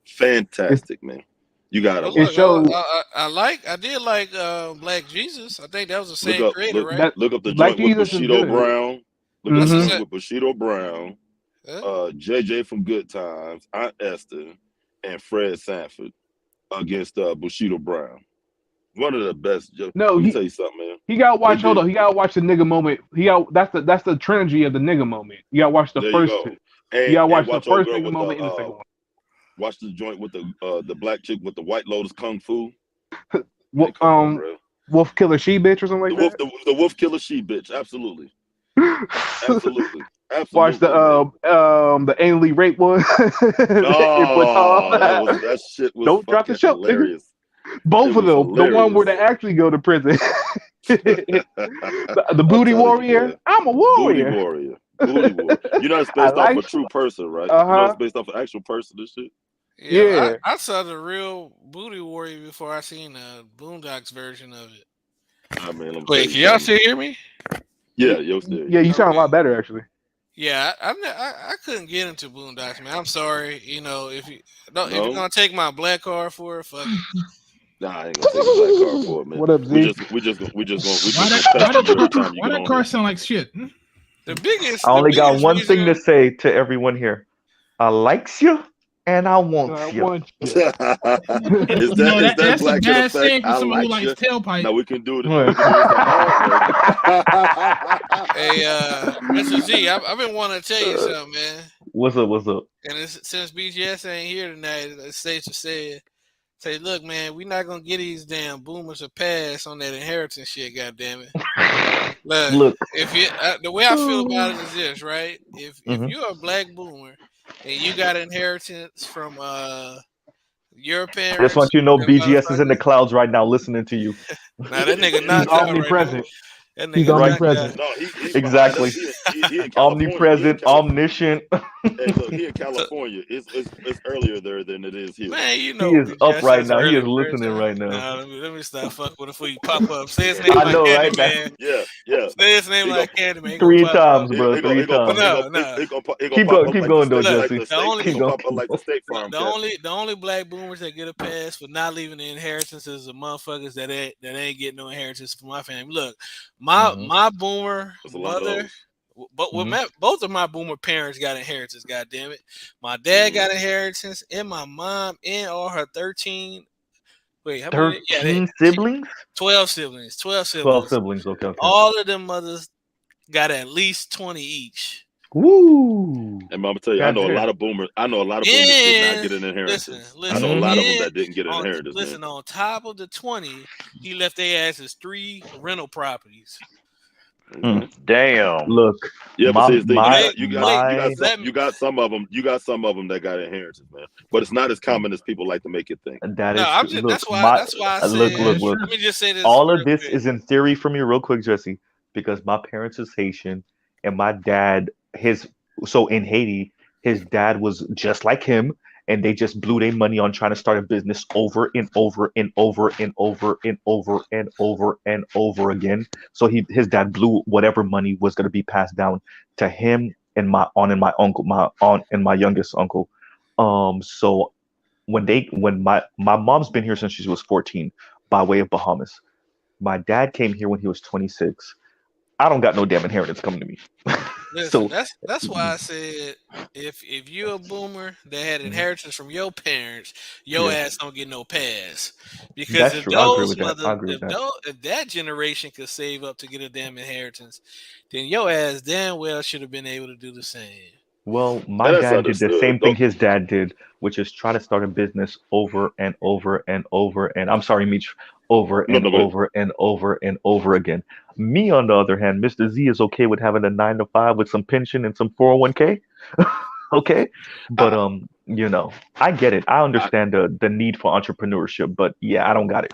Fantastic, man. You gotta Oh, watch look, it. I did like Black Jesus. I think that was the Look same up, creator, right? look up the Black joint with Jesus is Bushido good. Brown. Look up the joint with Bushido Brown, Huh? JJ from Good Times, Aunt Esther, and Fred Sanford against Bushido Brown. One of the best. No, Let me he tell you something, man. he got to watch. They Hold did- on, he got to watch the nigga moment. That's the trilogy of the nigga moment. You got to watch the There you first go. two. And, You got to watch the watch old first girl nigga with moment and the the second one. watch the joint with the black chick with the White Lotus Kung Fu. Well, come on, bro. Wolf Killer She Bitch or something like that. The Wolf Killer She Bitch. Absolutely. Absolutely. Watch the anally rape one. Oh, that shit was Don't drop the show, hilarious. nigga. Both of them. The one where they actually go to prison. the Booty Warrior. Man. I'm a warrior. Booty Warrior. You know it's based off a true person, right? You know it's based off an actual person and shit. Yeah. I saw the real Booty Warrior before I seen the Boondocks version of it. I mean, Wait, can y'all still hear me? Yeah, yo, still. Yeah, you sound a lot better actually. Yeah, I couldn't get into Boondocks, man. I'm sorry. You know, if you're gonna take my black card for it, fuck it. Nah, I ain't gonna take a black card for it, man. What up, Z? We just gonna Why you that car sound like shit? The biggest. I only got biggest one reason thing to say to everyone here. I likes you and I want you. Is that that's black a bad effect? saying for I someone who like likes you. tailpipe. Now we can do it. We can do this the hard way. Hey, Mr. Z, I've been wanting to tell you something, man. What's up? What's up? And since BGS ain't here tonight, it's safe to say, look, man, we're not gonna get these damn boomers a pass on that inheritance shit. Goddamn it! Look, if you the way I feel about it is this, right? If you're a black boomer and you got inheritance from your parents, I just want you to know them BGS is in the clouds right now listening to you. Nah, that nigga not He's omnipresent. That He's nigga omnipresent. No, he Exactly. He in California. Omnipresent, omniscient. Hey, look, he in California. It's earlier there than it is here. Man, you know He is up BGS right is now. He early is listening person. right now. Nah, let me stop fucking with it before you pop up. Say his name I like know, right? Candyman. Yeah. Say his name He like Candyman. He Three gonna pop times, up. bro. Three times. Keep going, going, though, Jesse. Keep going. Pop up like the State Farm. The only black boomers that get a pass for not leaving the inheritance is the motherfuckers that ain't getting no inheritance from my family. Look, my boomer mother. But both of my boomer parents got inheritance. God damn it, my dad got inheritance, and my mom and all her 13. Wait, how many? 13 siblings? 12 siblings. 12 siblings. 12 siblings. Okay. All of them mothers got at least 20 each. Woo! And I'm gonna tell you, I know a lot of boomers. I know a lot of boomers did not get an inheritance. Listen, I know a lot of them that didn't get an inheritance. Listen, on top of the 20, he left their asses 3 rental properties. Damn. Look. Yeah, but see, you got some of them that got inheritance, man. But it's not as common as people like to make it think. That's why I said. Look. Let me just say this. All of this is in theory for me, real quick, Jesse, because my parents is Haitian, and my dad, in Haiti, his dad was just like him. And they just blew their money on trying to start a business over and over and over and over and over and over and over again. So his dad blew whatever money was going to be passed down to him and my aunt and my youngest uncle. So when my mom's been here since she was 14 by way of Bahamas. My dad came here when he was 26. I don't got no damn inheritance coming to me. Listen, that's why I said if you're a boomer that had inheritance from your parents, your ass don't get no pass. Because if that generation could save up to get a damn inheritance, then your ass damn well should have been able to do the same. Well, my dad did the same thing his dad did, which is try to start a business over and over and over. And I'm sorry, Meech, over and over and over and over again. Me, on the other hand, Mr. Z is okay with having a 9-to-5 with some pension and some 401k. Okay, but I get it. I understand the need for entrepreneurship, but yeah, I don't got it.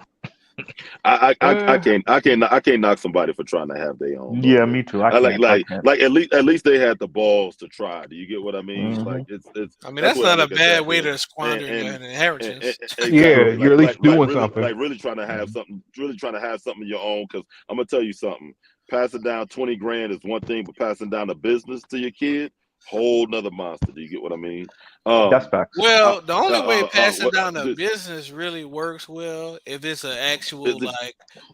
I can't knock somebody for trying to have their own. Yeah, me too. I can't. Like at least they had the balls to try. Do you get what I mean? Like it's. I mean, that's that's what I not a look at bad that way here. to squander your inheritance. Exactly. Yeah, you're at least doing really, something. Like really trying to have something. Really trying to have something of your own. Because I'm gonna tell you something. Passing down 20 grand is one thing, but passing down a business to your kid, whole nother monster. Do you get what I mean? That's facts. Well, the only way passing down a this- business really works well if it's an actual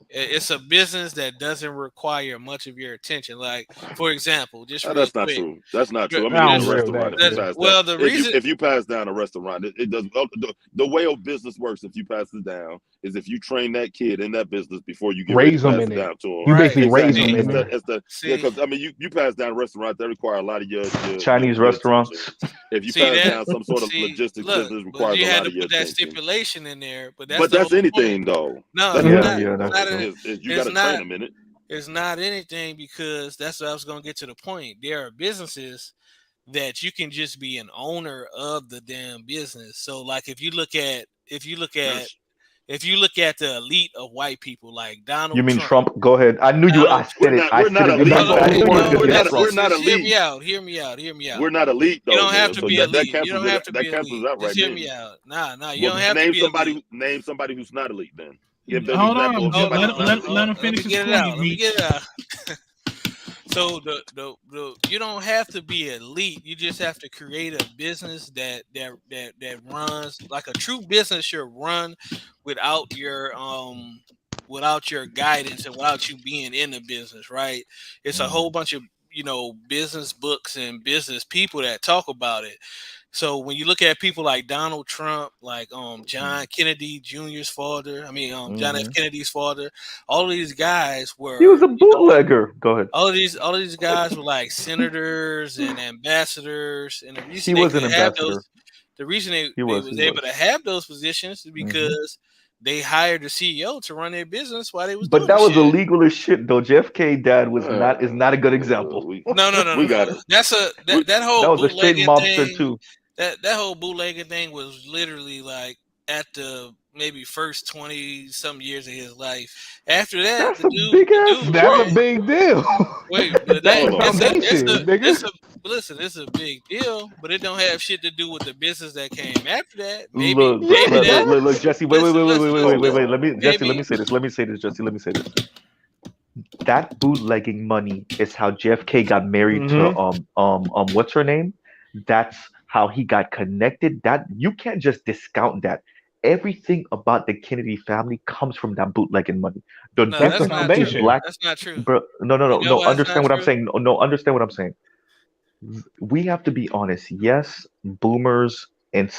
it's a business that doesn't require much of your attention. Like, for example, just real that's not quick. true. That's not true. I Just- mean, in a just- restaurant, if you that's- pass well, down, the reason if you pass down a restaurant, it does the way a business works. If you pass it down, is if you train that kid in that business before you get ready Raise to them pass in it it. down to him. You basically raise them in It's there. because I mean, you pass down restaurants that require a lot of your Chinese your restaurants. attention. If you See pass that? down some sort of See, logistics look, business but requires you a had lot to of your put that attention. stipulation in there. But that's But the that's whole anything point. though. No, That's it's anything. not. You got to train them in it. It's not anything because that's what I was going to get to the point. There are businesses that you can just be an owner of the damn business. So, like, if you look at the elite of white people, like Donald You mean Trump. Trump? Go ahead. I knew you. I said it. I said it. We're not elite. Hear me out. We're not elite though. You don't have to so be that elite. cancels You don't have to be elite. out right Just hear there. me out. Nah. You Well, don't have to be elite. Name somebody who's not elite then. Give them Hold example on. of somebody who's not elite. Let him finish his point. Let me get it out. So the you don't have to be elite. You just have to create a business that runs like a true business should run without your guidance and without you being in the business, right? It's a whole bunch of business books and business people that talk about it. So when you look at people like Donald Trump, like John Kennedy Jr.'s father, John F. Kennedy's father, all of these guys were. He was a bootlegger. Go ahead. All of these guys were like senators and ambassadors, and the reason He they was an could have ambassador. those, the reason they He was was. able to have those positions is because they hired the CEO to run their business while they was But doing that was shit. illegal as shit, though. JFK dad is not a good example. No. We got it. That's that whole That was a straight bootlegging mobster thing. too. That whole bootlegging thing was literally like at the maybe first 20-some years of his life. After that, That's a big deal. Wait, but That's the foundation, nigga. listen, it's a big deal, but it don't have shit to do with the business that came after that. Look, Jesse. Wait. Let me say this, Jesse. Let me say this. That bootlegging money is how JFK got married to what's her name? That's how he got connected. That you can't just discount that. Everything about the Kennedy family comes from that bootlegging money. That's not true. That's not true. Bro, no. You know why it's Understand not what I'm true? saying. No, understand what I'm saying. We have to be honest. Yes, boomers and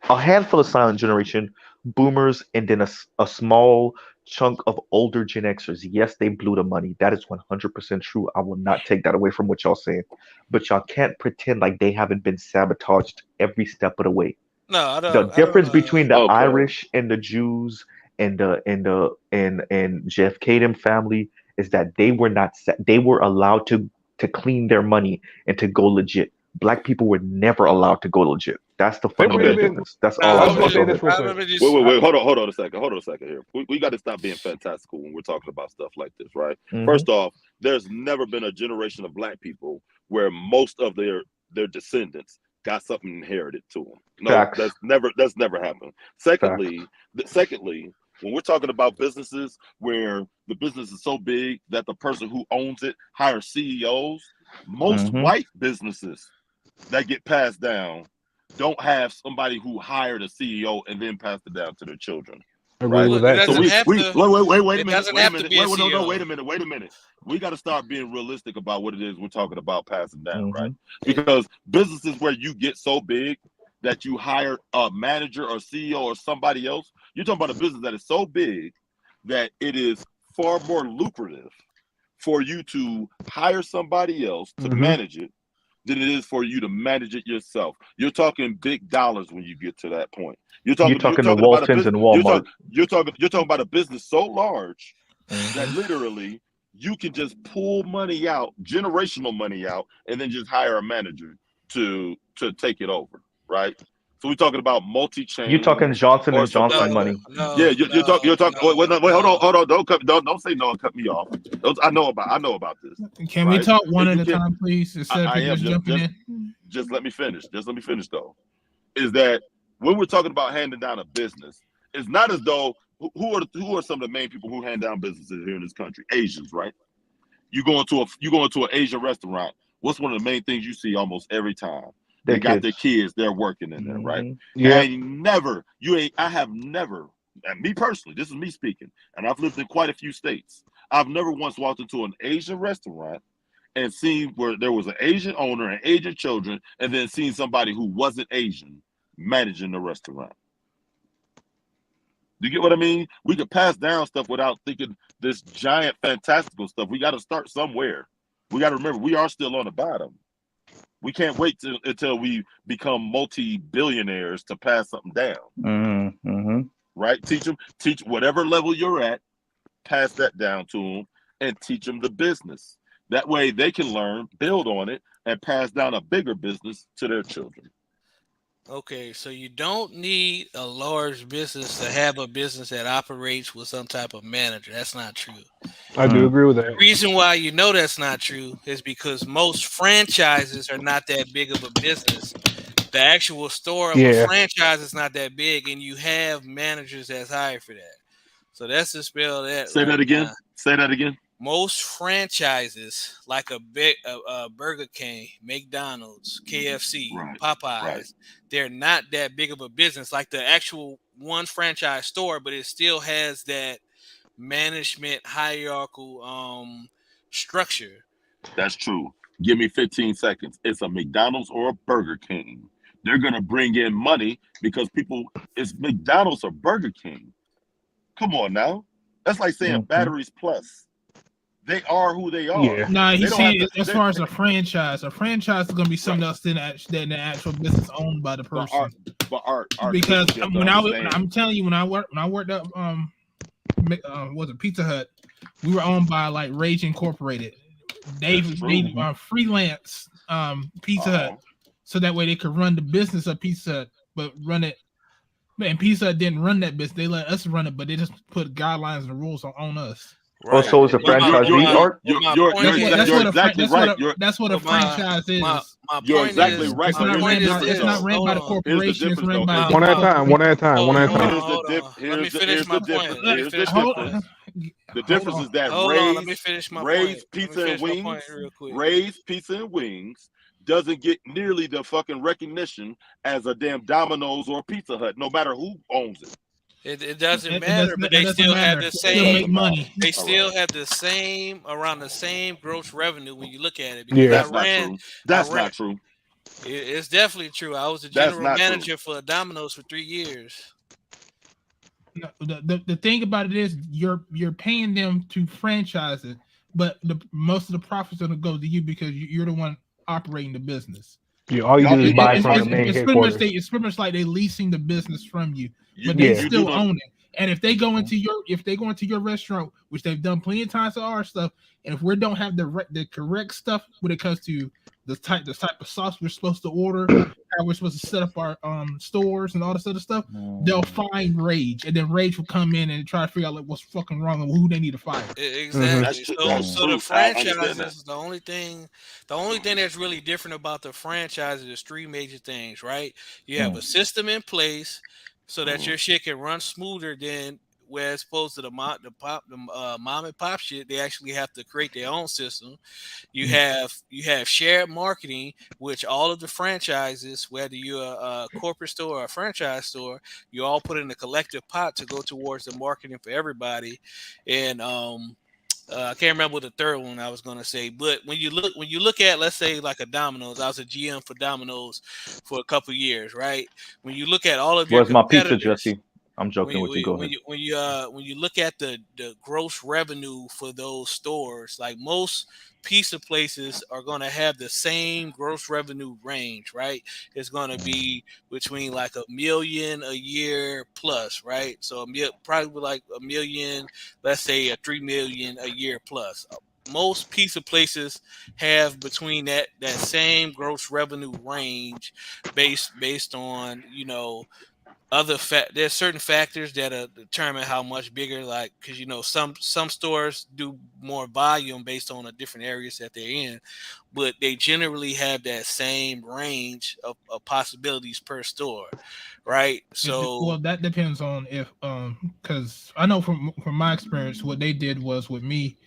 a handful of silent generation, boomers, and then a small chunk of older Gen Xers. Yes, they blew the money. That is 100% true. I will not take that away from what y'all saying. But y'all can't pretend like they haven't been sabotaged every step of the way. No, I don't. The difference between the Okay. Irish and the Jews and JFK them family is that they were allowed to clean their money and to go legit. Black people were never allowed to go legit. That's the fundamental difference. That's all I'm saying. Wait. Hold on a second here. We got to stop being fantastical when we're talking about stuff like this, right? Mhm. First off, there's never been a generation of black people where most of their descendants got something inherited to them. No, Facts. that's never happened. Secondly, when we're talking about businesses where the business is so big that the person who owns it hires CEOs, most white businesses that get passed down don't have somebody who hired a CEO and then passed it down to their children. Right? So wait a minute. We got to start being realistic about what it is we're talking about passing down, right? Because businesses where you get so big that you hire a manager or CEO or somebody else, you're talking about a business that is so big that it is far more lucrative for you to hire somebody else to manage it than it is for you to manage it yourself. You're talking big dollars when you get to that point. You're talking the Waltons and Walmart. You're talking about a business so large that literally you can just pull money out, generational money out, and then just hire a manager to take it over, right? So we're talking about multi-chain. You talking Johnson or and Johnson something like money? that. Yeah, you're talking. Wait, hold on. Don't say no and cut me off. I know about this. Can we right? talk one And at you a can- time, please? Instead of I people am just jumping in. Just let me finish. Just let me finish though. Is that when we're talking about handing down a business, it's not as though who are some of the main people who hand down businesses here in this country? Asians, right? You go into an Asian restaurant. What's one of the main things you see almost every time? They got their kids. They're working in there, right? Yeah. I have never, and me personally, this is me speaking, and I've lived in quite a few states. I've never once walked into an Asian restaurant and seen where there was an Asian owner and Asian children, and then seen somebody who wasn't Asian managing the restaurant. Do you get what I mean? We could pass down stuff without thinking this giant fantastical stuff. We got to start somewhere. We got to remember we are still on the bottom. We can't wait until we become multi-billionaires to pass something down. Mm-hmm. Right? Teach whatever level you're at, pass that down to them, and teach them the business. That way they can learn, build on it, and pass down a bigger business to their children. Okay, so you don't need a large business to have a business that operates with some type of manager. That's not true. I do agree with that. The reason why you know that's not true is because most franchises are not that big of a business. The actual store of a franchise is not that big, and you have managers that's hired for that. So that's the spell that. Say that again. Say that again. Most franchises, like a Burger King, McDonald's, KFC, Popeyes, they're not that big of a business like the actual one franchise store, but it still has that management hierarchical structure. That's true. Give me 15 seconds. It's a McDonald's or a Burger King. They're going to bring in money because it's McDonald's or Burger King. Come on now. That's like saying Batteries Plus. They are who they are. Yeah. Nah, you see, as far as a franchise is going to be something else than the actual business owned by the person. Because I'm telling you, when I worked up, was it Pizza Hut? We were owned by like Rage Incorporated. They freelance Pizza Hut, so that way they could run the business of Pizza Hut, but run it. And Pizza Hut didn't run that business; they let us run it, but they just put guidelines and rules on us. Right. Oh, so it's a franchisee, Art? You're exactly right. That's what a franchise is. You're exactly right. It's not ran by the corporation. It's ran by one at a time. Let me finish my point. The difference is that Ray's Pizza and Wings doesn't get nearly the fucking recognition as a damn Domino's or Pizza Hut, no matter who owns it. It doesn't matter, but they still have the same money. They still have the same around the same gross revenue when you look at it. Because that's not true. It's definitely true. I was a general manager for Domino's for 3 years. The thing about it is you're paying them to franchise it, but most of the profits are going to go to you because you're the one operating the business. Yeah, all you do is buy from the main headquarters. It's pretty much like they're leasing the business from you, but they still own it. And if they go into your restaurant, which they've done plenty of times to our stuff, and if we don't have the correct stuff when it comes to the type of sauce we're supposed to order, how we're supposed to set up our stores and all this other stuff, they'll find Rage, and then Rage will come in and try to figure out like what's fucking wrong and who they need to fire. Exactly. So the franchise is the only thing that's really different about the franchise is 3 major things, right? You have a system in place so that your shit can run smoother than where as opposed to the mom and pop shit, they actually have to create their own system. You have shared marketing, which all of the franchises, whether you're a corporate store or a franchise store, you all put in a collective pot to go towards the marketing for everybody. And I can't remember what the third one I was going to say, but when you look at, let's say, like a Domino's, I was a GM for Domino's for a couple of years, right? When you look at all of your Where's my pizza, Jesse? I'm joking with you. Go ahead. When you look at the gross revenue for those stores, like most pizza places are going to have the same gross revenue range, right? It's going to be between like $1 million a year plus, right? So probably like $1 million, let's say $3 million a year plus. most pizza places have between that same gross revenue range based on, there's certain factors that determine how much bigger, like, because some stores do more volume based on the different areas that they're in, but they generally have that same range of possibilities per store, right? So Well, that depends on if because I know from my experience, what they did was with me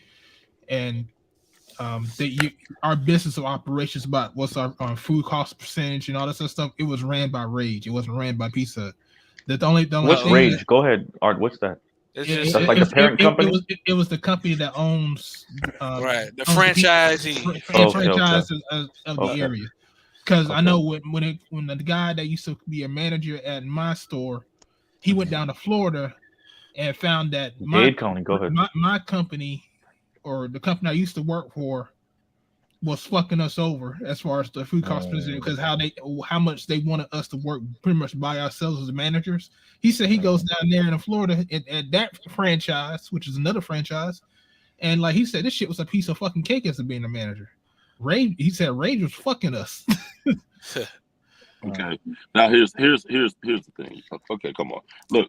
and our business of operations about what's our food cost percentage and all that sort of stuff. It was ran by Rage. It wasn't ran by Pizza Hut. The only What's thing Rage? Go ahead, Art. What's that? it's it, just That's like the parent company. it was the company that owns right, the owns the franchisee. Okay, okay, franchise of the okay, area. Because I okay. know when the guy that used to be a manager at my store, he went down to Florida and found that Dade County. Go ahead. my company, or the company I used to work for, was fucking us over as far as the food cost percentage, because how much they wanted us to work pretty much by ourselves as managers. He said he goes down there in Florida at that franchise, which is another franchise, and like he said, this shit was a piece of fucking cake as being a manager. He said Rage was fucking us. Okay. Now here's the thing. Okay, come on. Look,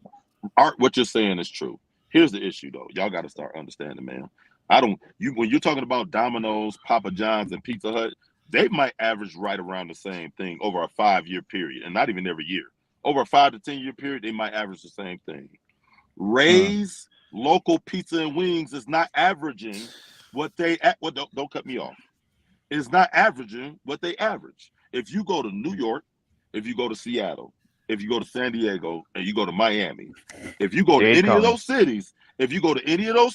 Art, what you're saying is true. Here's the issue though. Y'all got to start understanding, man. When you're talking about Domino's, Papa John's, and Pizza Hut, they might average right around the same thing over a 5-year period, and not even every year. Over a 5 to 10 year period, they might average the same thing. Ray's local pizza and wings is not averaging what they don't cut me off. It's not averaging what they average. If you go to New York, if you go to Seattle, if you go to San Diego, and you go to Miami, if you go to Dade any of County. those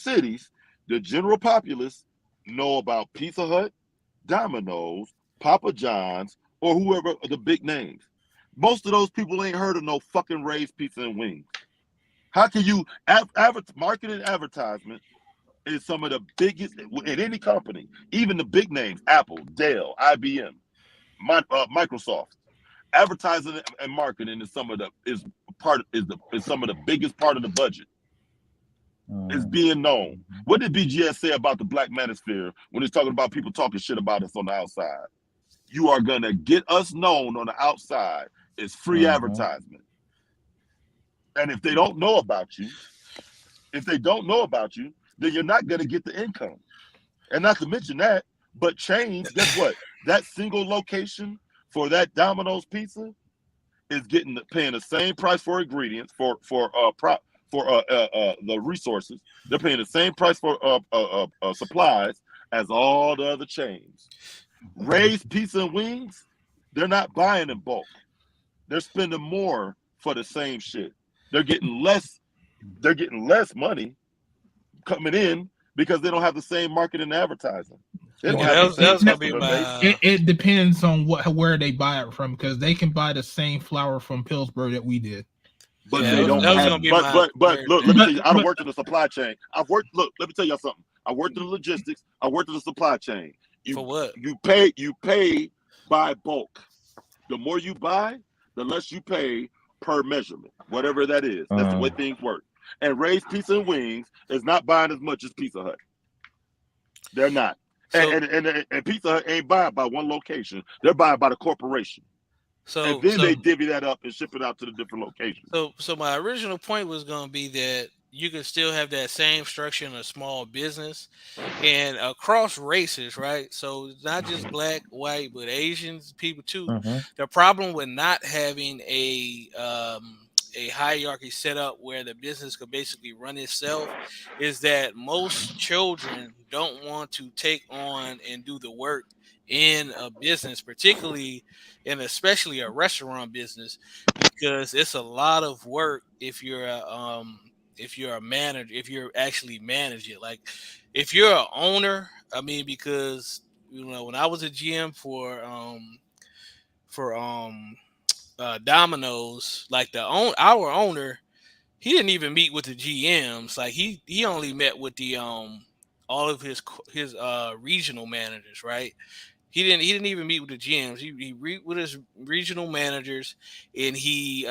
cities, the general populace know about Pizza Hut, Domino's, Papa John's, or whoever the big names. Most of those people ain't heard of no fucking Ray's Pizza and Wings. How can you marketing advertisement is some of the biggest in any company, even the big names, Apple, Dell, IBM, Microsoft. Advertising and marketing is some of the biggest part of the budget. It's being known. What did BGS say about the Black Manosphere when he's talking about people talking shit about us on the outside? You are gonna get us known on the outside. It's free advertisement. And if they don't know about you, then you're not gonna get the income. And not to mention that, but change, guess what? That single location for that Domino's pizza is paying the same price for ingredients, for the resources. They're paying the same price for supplies as all the other chains. Ray's Pizza and Wings, they're not buying in bulk. They're spending more for the same shit. They're getting less money coming in because they don't have the same marketing and advertising. They don't have the same customer base. It depends on where they buy it from, because they can buy the same flour from Pillsbury that we did. But they don't have. But look, let me tell you, I worked in the supply chain. Let me tell y'all something. I worked in the logistics. I worked in the supply chain. For what? You pay by bulk. The more you buy, the less you pay per measurement, whatever that is. That's the way things work. And Ray's Pizza and Wings is not buying as much as Pizza Hut. They're not. And Pizza Hut ain't buying by one location. They're buying by the corporation. And then they divvy that up and ship it out to the different locations. So my original point was going to be that you can still have that same structure in a small business and across races, right? So it's not just black, white, but Asians, people too. The problem with not having a hierarchy set up where the business could basically run itself is that most children don't want to take on and do the work in a business, particularly and especially a restaurant business, because it's a lot of work if you're a manager, if you're actually managing it. Like if you're an owner, I mean, because when I was a GM for Domino's, like our owner, he didn't even meet with the GMs. Like he only met with the all of his regional managers, right? He didn't even meet with the GMs. He meet with his regional managers, and he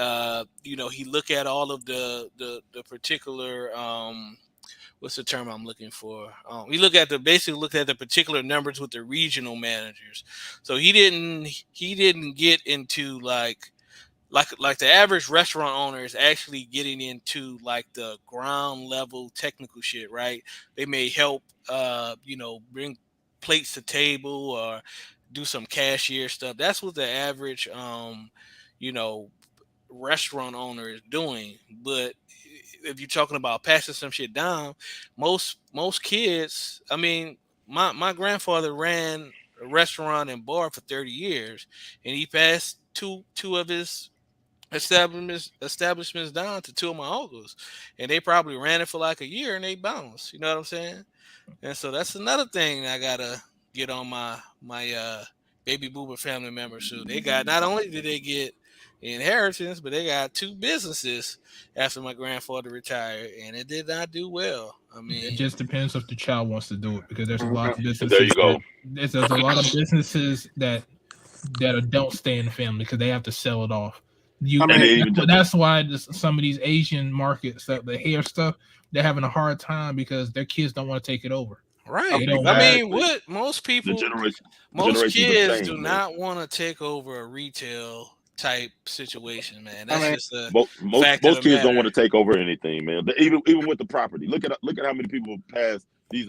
he look at all of the particular what's the term I'm looking for? We look at basically looked at the particular numbers with the regional managers. So he didn't get into like the average restaurant owner is actually getting into like the ground level technical shit, right? They may help bring plates to table or do some cashier stuff. That's what the average restaurant owner is doing. But if you're talking about passing some shit down, most kids, I mean, my grandfather ran a restaurant and bar for 30 years, and he passed two of his establishments down to two of my uncles, and they probably ran it for like a year and they bounced. You know what I'm saying? And so that's another thing I gotta get on my baby boomer family members. So they got, not only did they get inheritance, but they got two businesses after my grandfather retired, and it did not do well. I mean, It just depends if the child wants to do it, because there's a lot of businesses. There you go. There's a lot of businesses that don't stay in the family because they have to sell it off. That's why some of these Asian markets, that the hair stuff, they're having a hard time because their kids don't want to take it over. Right. I mean, what most people, most kids do not want to take over a retail type situation, man. That's just a most kids don't want to take over anything, man. Even with the property, look at how many people pass these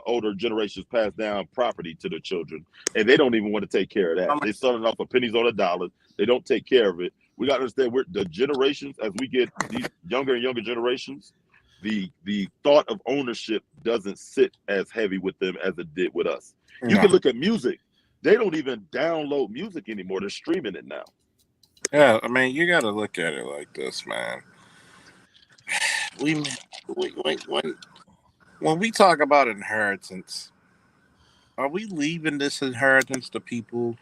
older generations pass down property to their children, and they don't even want to take care of that. They sell it off for pennies on a dollar. They don't take care of it. We got to understand, the generations, as we get these younger and younger generations, the thought of ownership doesn't sit as heavy with them as it did with us. You can look at music. They don't even download music anymore. They're streaming it now. Yeah, I mean, you got to look at it like this, man. When we talk about inheritance, are we leaving this inheritance to people?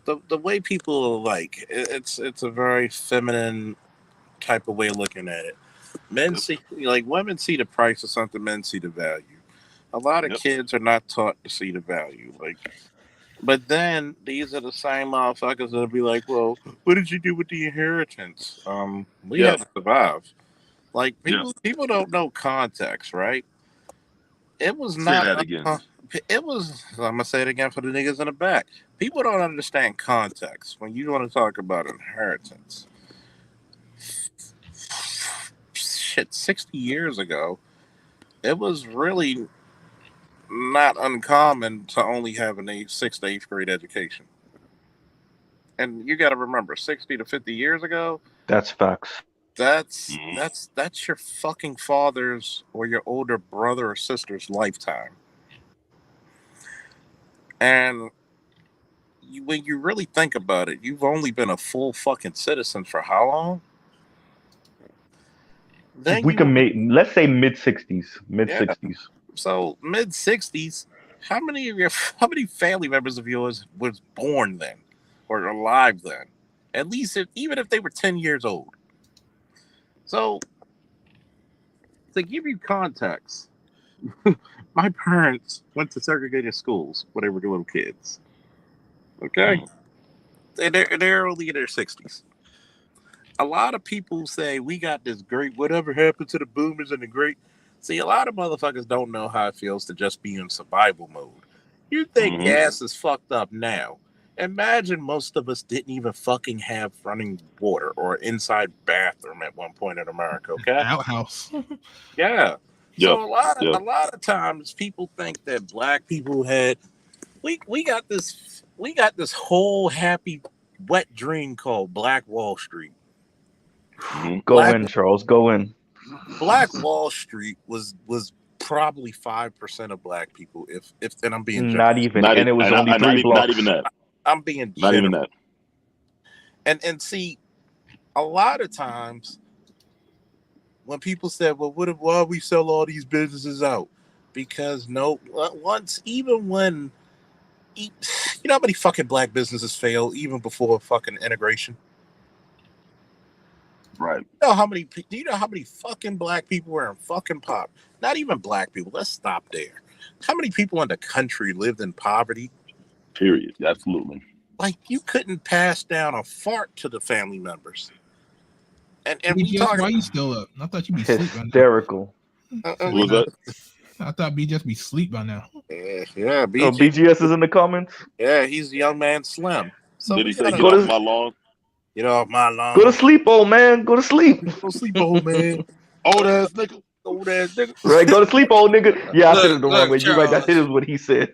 The way people like it's a very feminine type of way of looking at it. Men see, like, women see the price of something, men see the value. A lot of kids are not taught to see the value. But then these are the same motherfuckers that'll be like, well, what did you do with the inheritance? We had to survive. Like, people don't know context, right? It was not. Say that again. It was. I'm gonna say it again for the niggas in the back. People don't understand context when you want to talk about inheritance. Shit, 60 years ago, it was really not uncommon to only have an 6th to 8th grade education. And you got to remember, 60 to 50 years ago, that's facts. That's your fucking father's or your older brother or sister's lifetime. And when you really think about it, you've only been a full fucking citizen for how long? Then we can make, let's say, mid-60s. So mid-60s, how many family members of yours was born then or alive then? At least even if they were 10 years old. So, to give you context, my parents went to segregated schools when they were little kids. Okay? They're only in their 60s. A lot of people say, we got this great, whatever happened to the boomers and the great. See, a lot of motherfuckers don't know how it feels to just be in survival mode. You think gas is fucked up now. Imagine most of us didn't even fucking have running water or inside bathroom at one point in America, okay? Outhouse. Yeah. So a lot of times people think that black people had we got this whole happy wet dream called Black Wall Street. Go in, Charles. Go in. Black Wall Street was probably 5% of black people, if and I'm being not generous. even, and it was only 3 blocks. Not even that. I'm being not even that. And see, a lot of times when people say, "Well, why we sell all these businesses out?" Because even when you know how many fucking black businesses fail even before fucking integration. Right. Do you know how many fucking black people were in fucking poverty? Not even black people. Let's stop there. How many people in the country lived in poverty? Period. Absolutely. Like, you couldn't pass down a fart to the family members. And we talk. Why you still up? I thought you'd be hysterical. Who was that? I thought B just be asleep by now. Yeah, Oh, BGS is in the comments. Yeah, he's the young man Slim. So Did he say get off my lawn? Get off my lawn. Go to sleep, old man. Go to sleep. Go sleep, old man. Old ass nigga. Old ass nigga. Right, go to sleep, old nigga. Yeah, I said it the wrong Look, way. You're right. That Charles. is what he said.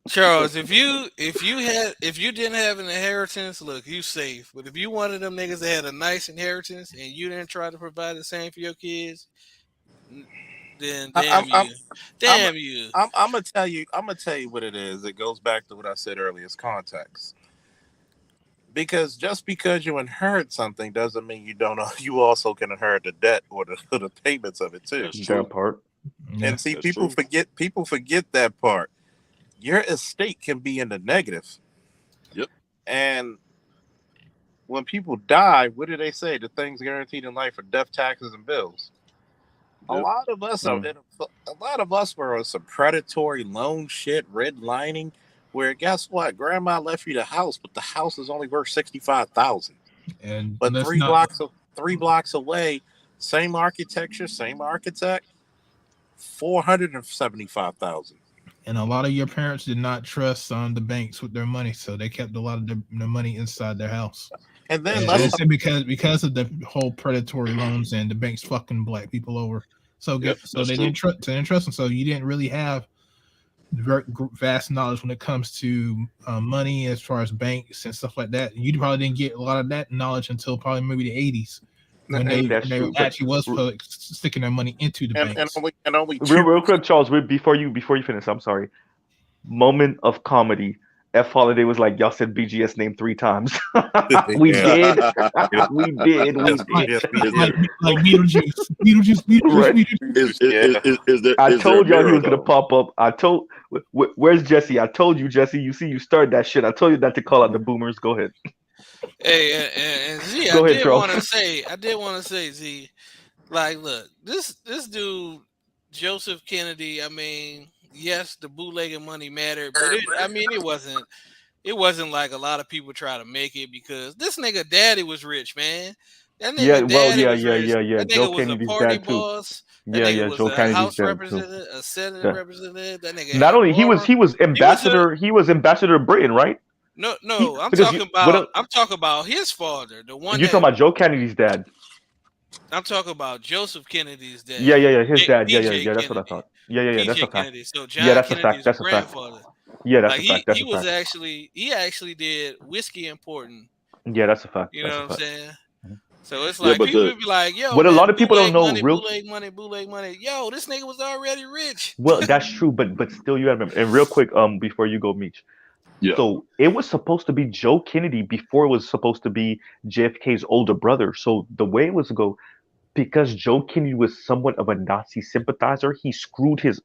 Charles, if you didn't have an inheritance, look, you safe. But if you one of them niggas that had a nice inheritance and you didn't try to provide the same for your kids, then damn you. I'm gonna tell you what it is. It goes back to what I said earlier. It's context. Because just because you inherit something doesn't mean you don't know. You also can inherit the debt or the payments of it too. That part. And see, people forget that part. Your estate can be in the negative. Yep. And when people die, what do they say? The things guaranteed in life are death, taxes, and bills. Yep. A lot of us were on some predatory loan shit, redlining, where guess what? Grandma left you the house, but the house is only worth $65,000. But three blocks away, same architecture, same architect, $475,000. And a lot of your parents did not trust the banks with their money, so they kept a lot of their money inside their house. And then because of the whole predatory loans and the banks fucking black people over, so they didn't trust them. So you didn't really have vast knowledge when it comes to money as far as banks and stuff like that. You probably didn't get a lot of that knowledge until probably maybe the 80s. When they actually was sticking their money into the banks. And only real quick, Charles, before you finish, I'm sorry. Moment of comedy. F Holiday was like, y'all said BGS name 3 times. We did. We did. Like Beetlejuice. I told y'all he was gonna pop up. Where's Jesse? I told you, Jesse. You see, you started that shit. I told you not to call out the boomers. Go ahead. Hey, and Z, Go I ahead, did want to say, Z, like, look, this dude, Joseph Kennedy. I mean, yes, the bootlegging money mattered, but it wasn't like a lot of people try to make it because this nigga daddy was rich, man. That nigga daddy was rich. That nigga Joe was Kennedy's a party dad too. boss. That nigga was Joe a Kennedy's House dad representative, too. a Senate representative. That nigga. Not only he was ambassador. He was ambassador of Britain, right? No, I'm talking about his father, the one. You're talking about Joe Kennedy's dad. I'm talking about Joseph Kennedy's dad. His dad. Yeah, that's what I thought. Yeah, that's a fact. Kennedy. So John that's Kennedy's a fact. That's grandfather. a fact. Yeah, that's like a fact. That's a fact. He actually did whiskey importing. Yeah, that's a fact. You know what I'm saying? So it's Yeah, like but people be like, "Yo, what man, a lot of people don't know, bootleg money. Yo, this nigga was already rich." Well, that's true, but still, you gotta remember. And real quick, before you go, Meech. Yeah. So it was supposed to be Joe Kennedy before it was supposed to be JFK's older brother. So the way it was to go, because Joe Kennedy was somewhat of a Nazi sympathizer, he screwed his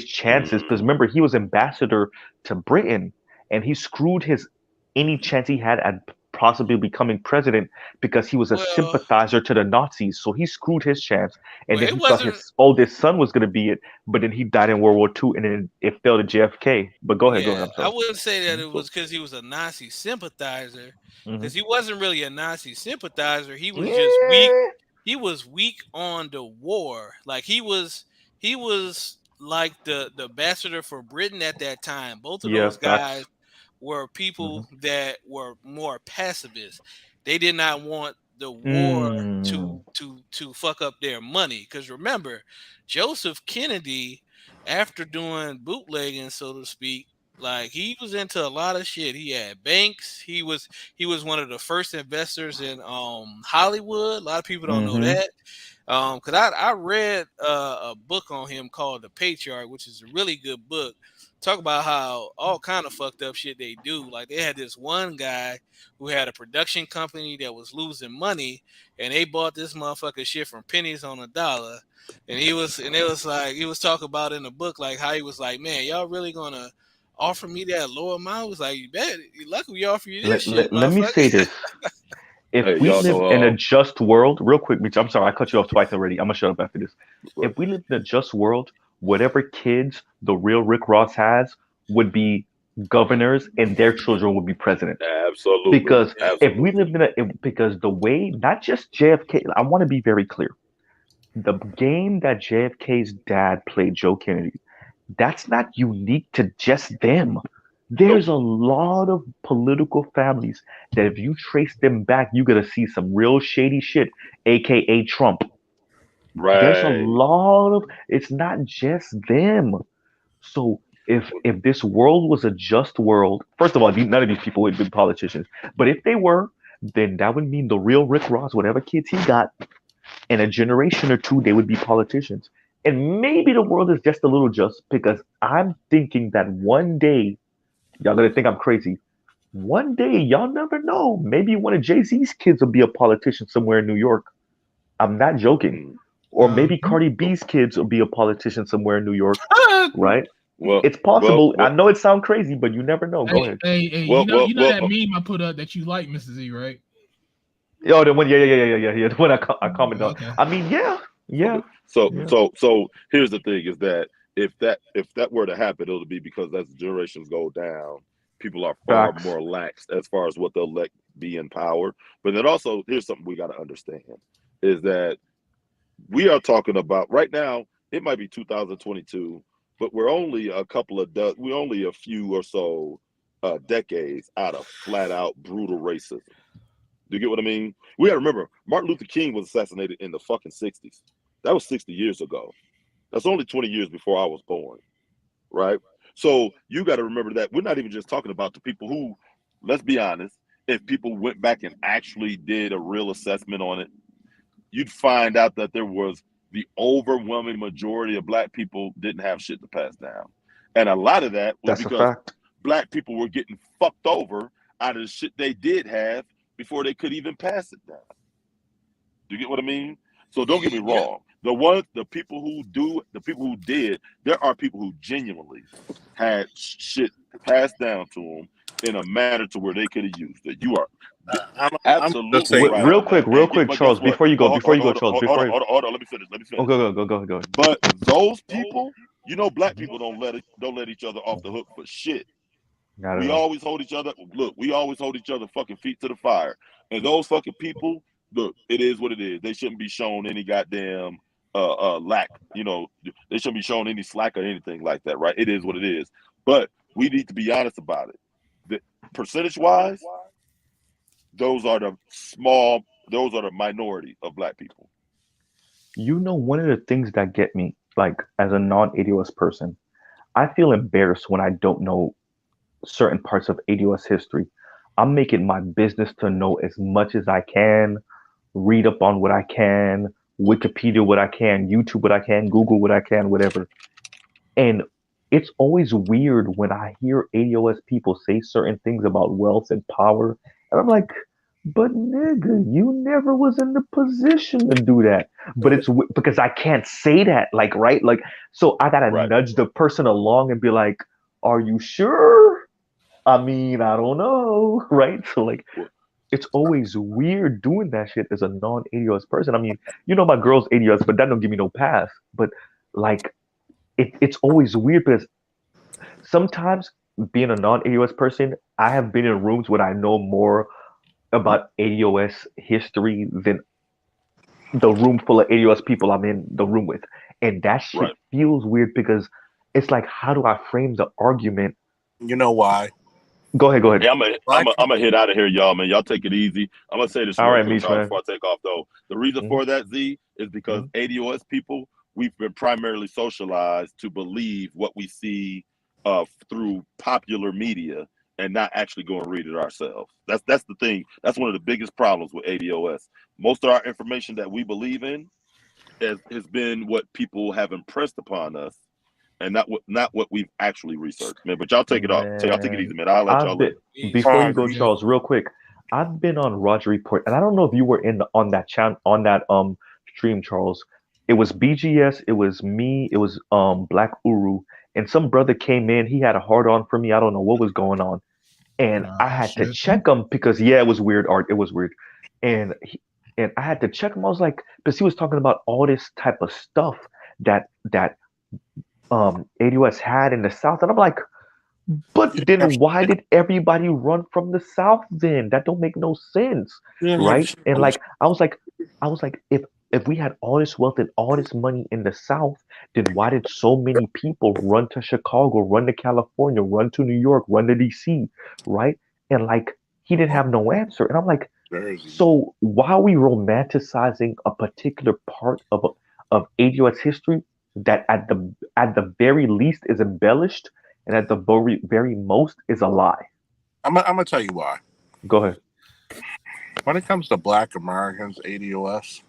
chances. Because remember, he was ambassador to Britain, and he screwed any chance he had at possibly becoming president because he was a sympathizer to the Nazis. So he screwed his chance, and then he thought his oldest son was going to be it, but then he died in World War II, and then it fell to JFK. But go ahead. I'm sorry. I wouldn't say that it was because he was a Nazi sympathizer, because he wasn't really a Nazi sympathizer. He was just weak. He was weak on the war. Like he was like the ambassador for Britain at that time. Both of those guys were people that were more pacifist. They did not want the war to fuck up their money. Because remember, Joseph Kennedy, after doing bootlegging, so to speak, like he was into a lot of shit. He had banks. He was one of the first investors in Hollywood. A lot of people don't know that. Because I read a book on him called The Patriarch, which is a really good book. Talk about how all kind of fucked up shit they do. Like they had this one guy who had a production company that was losing money, and they bought this motherfucker shit from pennies on a dollar. And it was like he was talking about in the book like how he was like, man, y'all really gonna offer me that low amount? I was like, you bet. You lucky we offer you this shit. Let me say this. If we live in a just world, real quick, Mitch, I'm sorry, I cut you off twice already. I'm gonna shut up after this. If we live in a just world, whatever kids the real Rick Ross has would be governors and their children would be president. Absolutely. If we lived because the way, not just JFK, I want to be very clear. the game that JFK's dad played, Joe Kennedy, that's not unique to just them. There's a lot of political families that if you trace them back, you're gonna see some real shady shit, aka Trump. There's a Right. lot of it's not just them. So if this world was a just world, first of all, none of these people would be politicians. But if they were, then that would mean the real Rick Ross, whatever kids he got, in a generation or two, they would be politicians. And maybe the world is just a little just because I'm thinking that one day, y'all gonna think I'm crazy. One day, y'all never know. Maybe one of Jay-Z's kids will be a politician somewhere in New York. I'm not joking. Or maybe Cardi B's kids will be a politician somewhere in New York, right? Well, It's possible. well, I know it sounds crazy, but you never know. Go ahead. Hey, you know that meme I put up that you like, Mrs. Z, right? Oh, the one, yeah. The one I commented on. Okay. I mean, yeah. So here's the thing: is that if that were to happen, it'll be because as generations go down, people are far Facts. more lax as far as what they'll let be in power. But then also, here's something we got to understand: is that we are talking about right now. It might be 2022, but we're only we're only a few or so decades out of flat out brutal racism. Do you get what I mean? We got to remember, Martin Luther King was assassinated in the fucking 60s. That was 60 years ago. That's only 20 years before I was born, right? So you got to remember that we're not even just talking about the people who, let's be honest, if people went back and actually did a real assessment on it, you'd find out that there was the overwhelming majority of black people didn't have shit to pass down. And a lot of that was That's a because fact. black people were getting fucked over out of the shit they did have before they could even pass it down. Do you get what I mean? So don't get me wrong. The people who did, there are people who genuinely had shit passed down to them in a manner to where they could have used it. You are absolutely right. Real on quick, that. real And quick, but Charles. guess what? Before you go, Hold Charles. on. Let me finish. Oh, go. But those people, black people don't let each other off the hook for shit. Not at We all. always hold each other. Look, we always hold each other fucking feet to the fire. And those fucking people, look, it is what it is. They shouldn't be shown any goddamn lack. They shouldn't be shown any slack or anything like that, right? It is what it is. But we need to be honest about it. Percentage wise, those are the minority of black people. One of the things that get me, like as a non-ADOS person, I feel embarrassed when I don't know certain parts of ADOS history. I'm making my business to know as much as I can, read up on what I can, Wikipedia what I can, YouTube what I can, Google what I can, whatever. And it's always weird when I hear ADOS people say certain things about wealth and power. And I'm like, but nigga, you never was in the position to do that. But it's because I can't say that, like, right? Like, so I gotta nudge the person along and be like, are you sure? I mean, I don't know, right? So like, it's always weird doing that shit as a non-ADOS person. I mean, my girl's ADOS, but that don't give me no pass. But like, it's always weird because sometimes being a non-ADOS person, I have been in rooms where I know more about ADOS history than the room full of ADOS people I'm in the room with. And that shit feels weird because it's like, how do I frame the argument? You know why? Go ahead. Hey, I'm gonna hit out of here, y'all, man. Y'all take it easy. I'm gonna say this All real right, quick, Meech, Charles, man. before I take off though. The reason for that, Z, is because ADOS people, we've been primarily socialized to believe what we see through popular media and not actually go and read it ourselves. That's the thing. That's one of the biggest problems with ADOS. Most of our information that we believe in has been what people have impressed upon us, and not what we've actually researched, man. But y'all take it off. So y'all take it easy, man. I'll let y'all live. Before you go, Charles, real quick, I've been on Roger Report, and I don't know if you were on that channel on that stream, Charles. It was BGS, it was me, it was Black Uru, and some brother came in. He had a hard on for me. I don't know what was going on, and I had to check him because it was weird art. It was weird, and I had to check him. I was like, because he was talking about all this type of stuff that ADOS had in the South, and I'm like, but then why did everybody run from the South then? That don't make no sense, right? And like I was like, if if we had all this wealth and all this money in the South, then why did so many people run to Chicago, run to California, run to New York, run to DC, right? And like he didn't have no answer. And I'm like, so why are we romanticizing a particular part of ADOS history that at the very least is embellished and at the very most is a lie? I'm gonna tell you why. Go ahead. When it comes to Black Americans, ADOS,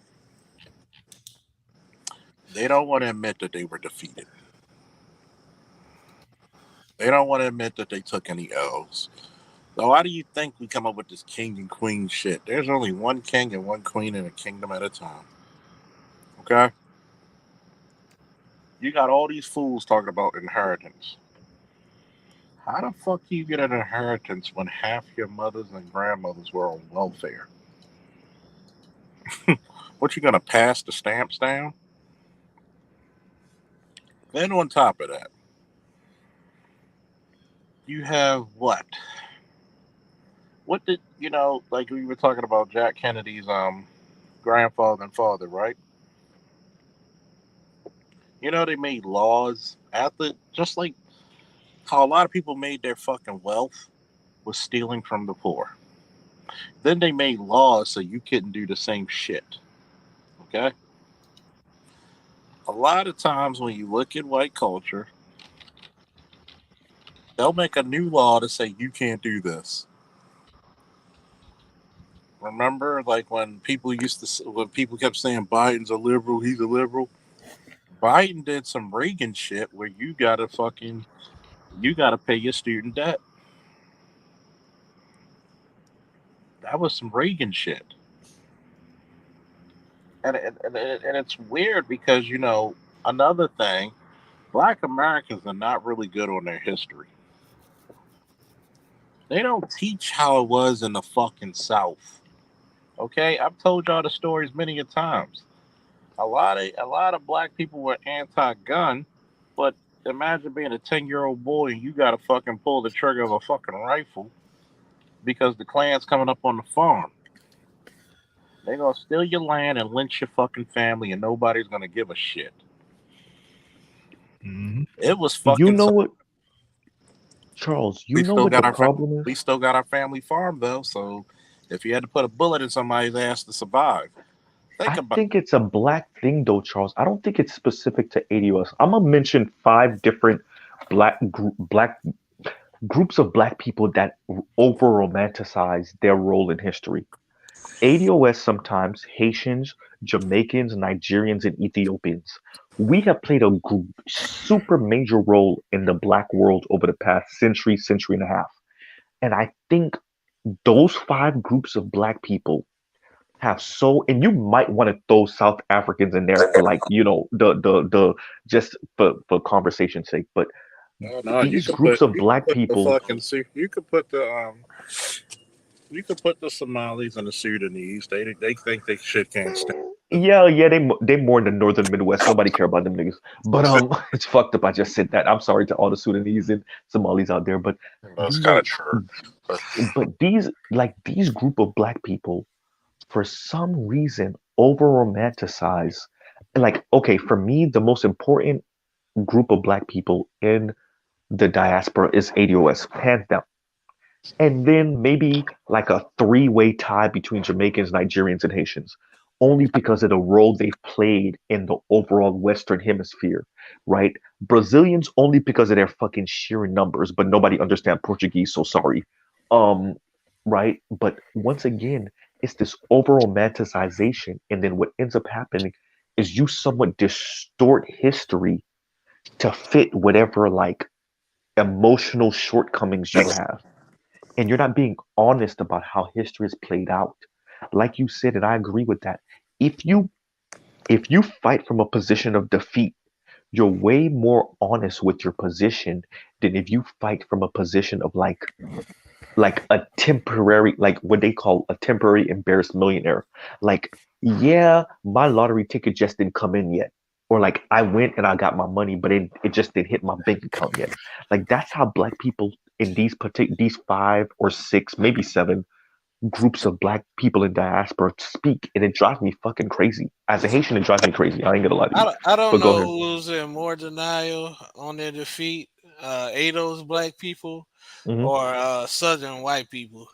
they don't want to admit that they were defeated. They don't want to admit that they took any L's. So why do you think we come up with this king and queen shit? There's only one king and one queen in a kingdom at a time. Okay? You got all these fools talking about inheritance. How the fuck do you get an inheritance when half your mothers and grandmothers were on welfare? What, you gonna pass the stamps down? Then on top of that, you have what? What did like we were talking about Jack Kennedy's grandfather and father, right? They made laws after, just like how a lot of people made their fucking wealth was stealing from the poor. Then they made laws so you couldn't do the same shit. Okay? A lot of times when you look at white culture, they'll make a new law to say you can't do this. Remember, like when people kept saying Biden's a liberal, he's a liberal. Biden did some Reagan shit where you gotta pay your student debt. That was some Reagan shit. And it's weird because, another thing, Black Americans are not really good on their history. They don't teach how it was in the fucking South. Okay? I've told y'all the stories many a times. A lot of black people were anti-gun, but imagine being a 10-year-old boy and you gotta fucking pull the trigger of a fucking rifle because the Klan's coming up on the farm. They're gonna steal your land and lynch your fucking family and nobody's gonna give a shit. Mm-hmm. It was fucking. You know what, Charles? You know what the problem is? We still got our family farm though, so if you had to put a bullet in somebody's ass to survive, I think it's a black thing though, Charles. I don't think it's specific to ADOS. I'm gonna mention 5 different black groups of black people that over romanticize their role in history. ADOS sometimes, Haitians, Jamaicans, Nigerians, and Ethiopians. We have played a super major role in the black world over the past century and a half. And I think those 5 groups of black people have and you might want to throw South Africans in there for like, the just for conversation's sake. But no, these groups of black people. You could put the Somalis and the Sudanese. They think they shit can't stand. Yeah, they more in the northern Midwest. Nobody care about them niggas. But it's fucked up. I just said that. I'm sorry to all the Sudanese and Somalis out there, but that's kind of true. But these group of black people, for some reason, over romanticize. Like, okay, for me, the most important group of black people in the diaspora is ADOS, hands down. And then maybe like a 3-way tie between Jamaicans, Nigerians, and Haitians, only because of the role they've played in the overall Western Hemisphere, right? Brazilians only because of their fucking sheer numbers, but nobody understand Portuguese, so sorry. Right? But once again, it's this over romanticization, and then what ends up happening is you somewhat distort history to fit whatever like emotional shortcomings you have. And you're not being honest about how history is played out. Like you said, and I agree with that. If you fight from a position of defeat, you're way more honest with your position than if you fight from a position of like a temporary, like what they call a temporary embarrassed millionaire. Like, yeah, my lottery ticket just didn't come in yet. Or like I went and I got my money, but it just didn't hit my bank account yet. Like that's how black people in these 5 or 6, maybe 7 groups of black people in diaspora speak, and it drives me fucking crazy. As a Haitian, it drives me crazy. I ain't gonna lie to you. I don't But go know ahead. who's in more denial on their defeat, Ado's black people Mhm. or Southern white people.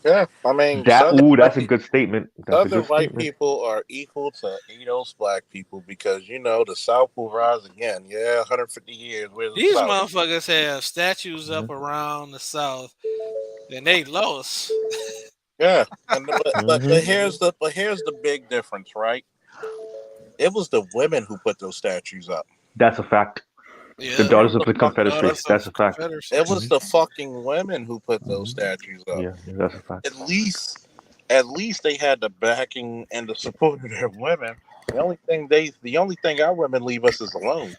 Yeah, I mean, That's a good statement. That's a Southern good white statement. people are equal to Edo's black people because the South will rise again. Yeah, 150 years. Where's the These South? motherfuckers have statues up around the South, and they lost. Yeah, but Mhm. here's the big difference, right? It was the women who put those statues up. That's a fact. The Yeah, Daughters of the Daughters Confederacy. That's a fact. It was the fucking women who put those statues up. Yeah, that's a fact. At least they had the backing and the support of their women. The only thing our women leave us is alone.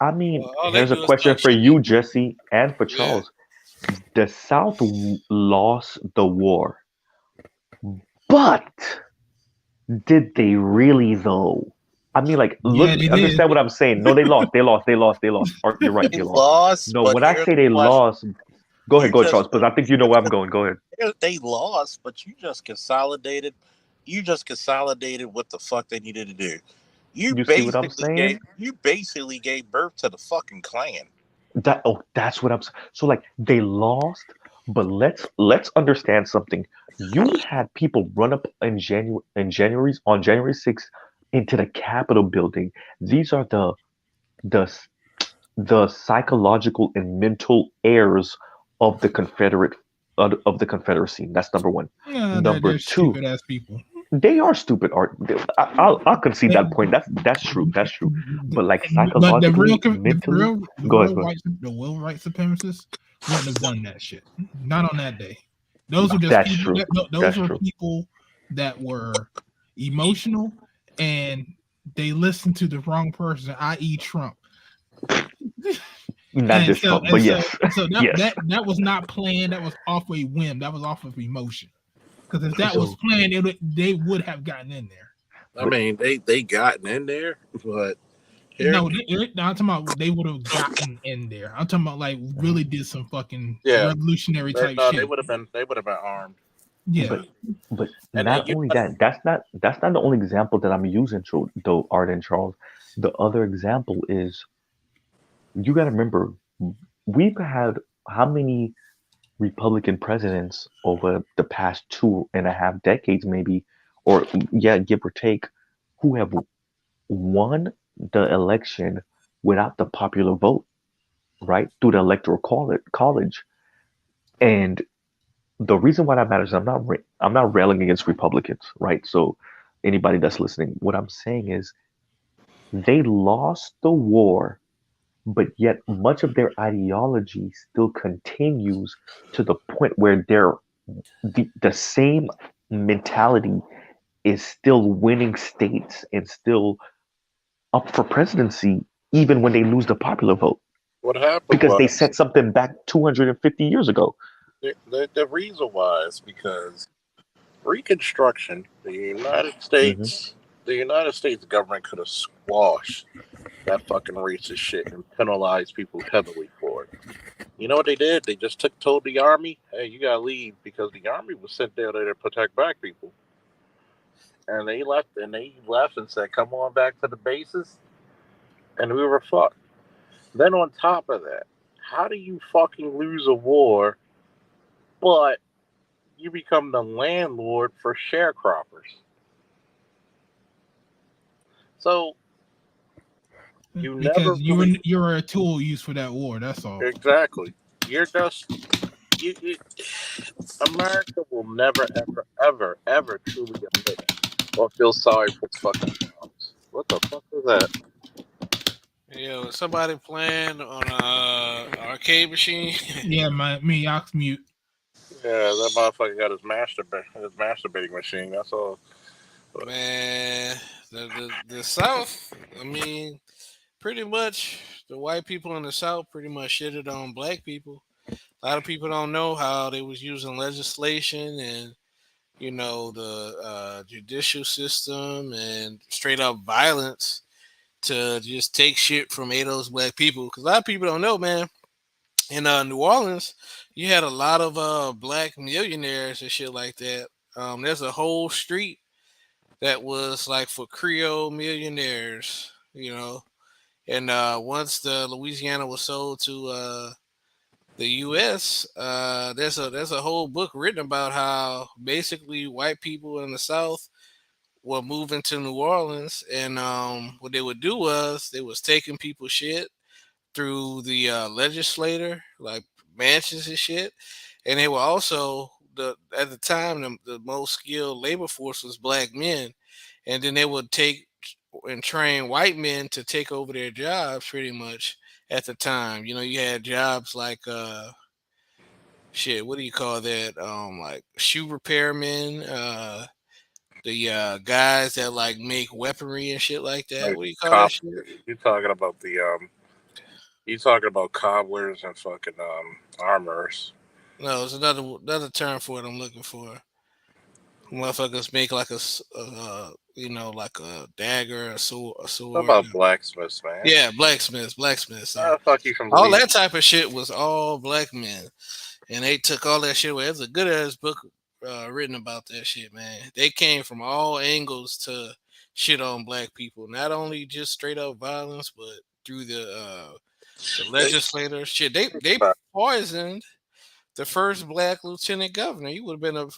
I mean, Well, all they here's a do is question talk for shit. you, Jesse, and for Yeah. Charles. The South lost the war, but did they really though? I mean, like, look, Yeah, they did. understand what I'm saying. No, they lost. They lost. They lost. They lost. Art, you're right. They They lost. lost, No, but when I here's say the they question. lost, go ahead, You Charles, just because I think you know where I'm going. Go ahead. They lost, but you just consolidated. You just consolidated what the fuck they needed to do. You see what I'm saying? You basically gave birth to the fucking Klan. That's what I'm saying. So like they lost, but let's understand something. You had people run up in January 6th into the Capitol building. These are the the psychological and mental heirs of the of the Confederacy. That's number one. Yeah, Number they're two, stupid ass people. they are stupid art. I'll concede that point. That's true. That's true. But like But psychologically, mentally, the go real ahead. white supremacists wouldn't have done that shit. Not on that day. Those were just That's people. true. Those That's were true. people that were emotional and they listened to the wrong person, i.e., Trump. Not just Trump, but yes, so yes. that was not planned. That was off a whim. That was off of emotion. Because if that was So, planned, they would have gotten in there. I mean, they gotten in there, but No, I'm talking about they would have gotten in there. I'm talking about like really did some fucking revolutionary type they shit. would have been armed. Yeah, but And not only that, that's not the only example that I'm using, though, Art and Charles. The other example is you got to remember we've had how many Republican presidents over the past 2.5 decades, maybe, or yeah, give or take, who have won the election without the popular vote, right? Through the electoral college. And the reason why that matters, I'm not railing against Republicans, right? So anybody that's listening, what I'm saying is they lost the war, but yet much of their ideology still continues to the point where the same mentality is still winning states and still up for presidency even when they lose the popular vote What happened because they was set something back 250 years ago. the reason why is because Reconstruction, Mhm. the United States government could have squashed that fucking racist shit and penalized people heavily for it. You know what they did? They just told the army, "Hey, you gotta leave," because the army was sent there to protect black people, and they left. And they left and said, "Come on back to the bases," and we were fucked. Then on top of that, how do you fucking lose a war, but you become the landlord for sharecroppers? So you never because really you're a tool used for that war. That's all. exactly. You're just you America will never, ever, ever, ever truly admit or feel sorry for its fucking crimes. What the fuck is that? Yeah, was somebody playing on a arcade machine? Yeah, me ox mute. Yeah, that motherfucker got his masturbating machine. That's all. Man, the South. I mean, pretty much the white people in the South pretty much shitted on black people. A lot of people don't know how they was using legislation and the judicial system and straight up violence to just take shit from those black people. Because a lot of people don't know, man. In New Orleans, you had a lot of black millionaires and shit like that. There's a whole street that was like for Creole millionaires, you know. And once the Louisiana was sold to the U.S., there's a whole book written about how basically white people in the South were moving to New Orleans, and what they would do was they was taking people's shit through the legislator, like mansions and shit, and they were also the at the time the most skilled labor force was black men, and then they would take and train white men to take over their jobs pretty much at the time. You know, you had jobs like shit, what do you call that? Like shoe repairmen, the guys that like make weaponry and shit like that. Like What do you call that cop, shit? you talking about you talking about cobblers and fucking armorers. No, it's another term for it I'm looking for. Motherfuckers make like like a dagger, a What sword. about blacksmiths, man? Yeah, blacksmiths. Oh, fuck you from All Louisiana. that type of shit was all black men, and they took all that shit away. There's a good ass book written about that shit, man. They came from all angles to shit on black people, not only just straight up violence, but through the legislators. Shit, they poisoned the first black lieutenant governor. He would have been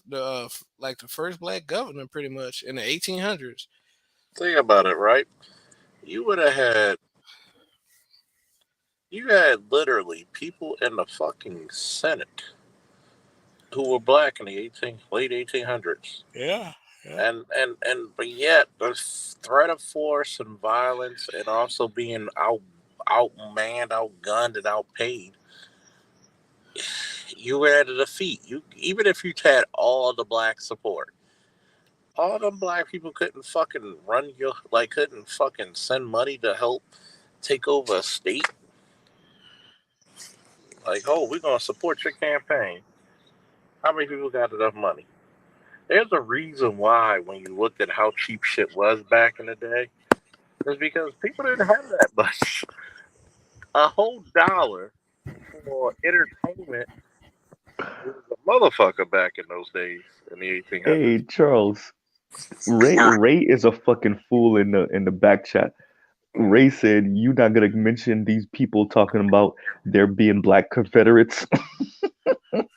like the first black governor, pretty much in the 1800s. Think about it, right? You would have had literally people in the fucking Senate who were black in the late 1800s. Yeah. But yet the threat of force and violence and also being outmanned, outgunned, and outpaid, you were at a defeat. You even if you had all the black support, all them black people couldn't fucking couldn't fucking send money to help take over a state. Like, oh, we're gonna support your campaign. How many people got enough money? There's a reason why when you looked at how cheap shit was back in the day, it's because people didn't have that much. A whole dollar for entertainment was a motherfucker back in those days in the 1800s. Hey Charles, Ray is a fucking fool in the back chat. Ray said you not gonna mention these people talking about there being black Confederates.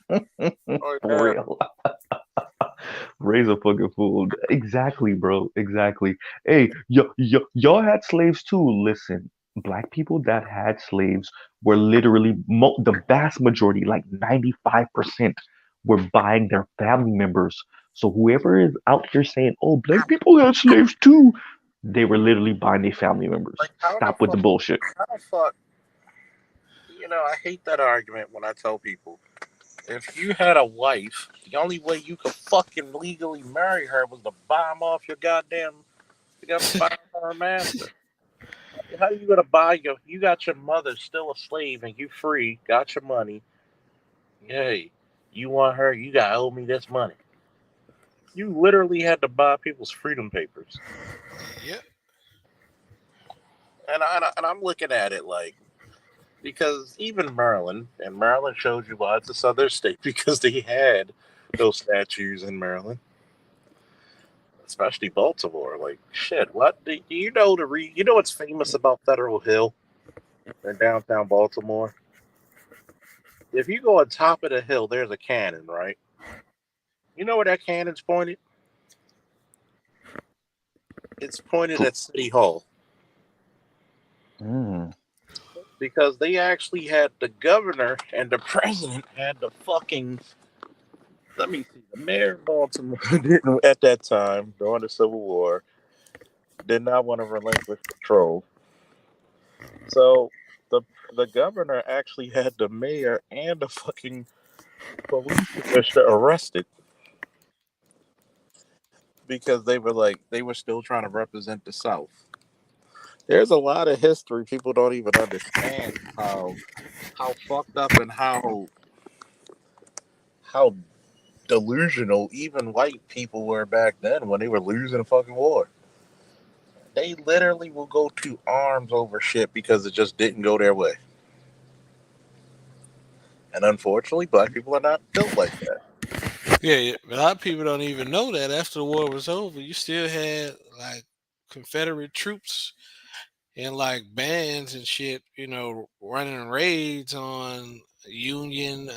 For real. Ray's a fucking fool. Exactly, bro. Exactly. Hey, y'all had slaves too. Listen, black people that had slaves were literally the vast majority, like 95%, were buying their family members. So whoever is out there saying, "Oh, black people had slaves too," they were literally buying their family members. Stop with the bullshit. How the fuck? I hate that argument when I tell people if you had a wife, the only way you could fucking legally marry her was to bomb off your goddamn. You got to buy her master. How you gonna buy you got your mother still a slave and you free, got your money. Hey, you want her, you gotta owe me this money. You literally had to buy people's freedom papers. Yep. And I'm looking at it like, because even Maryland shows you why it's a southern state, because they had those statues in Maryland. Especially Baltimore. Like, shit, what? Do you know you know what's famous about Federal Hill in downtown Baltimore? If you go on top of the hill, there's a cannon, right? You know where that cannon's pointed? It's pointed at City Hall. Because they actually had the governor and the president had the fucking, let me see, the mayor of Baltimore didn't, at that time, during the Civil War, did not want to relinquish control. So the governor actually had the mayor and the fucking police commissioner arrested because they were still trying to represent the South. There's a lot of history people don't even understand how fucked up and how delusional even white people were back then when they were losing a fucking war. They literally will go to arms over shit because it just didn't go their way. And unfortunately, black people are not built like that. Yeah, a lot of people don't even know that after the war was over, you still had like Confederate troops and like bands and shit, running raids on Union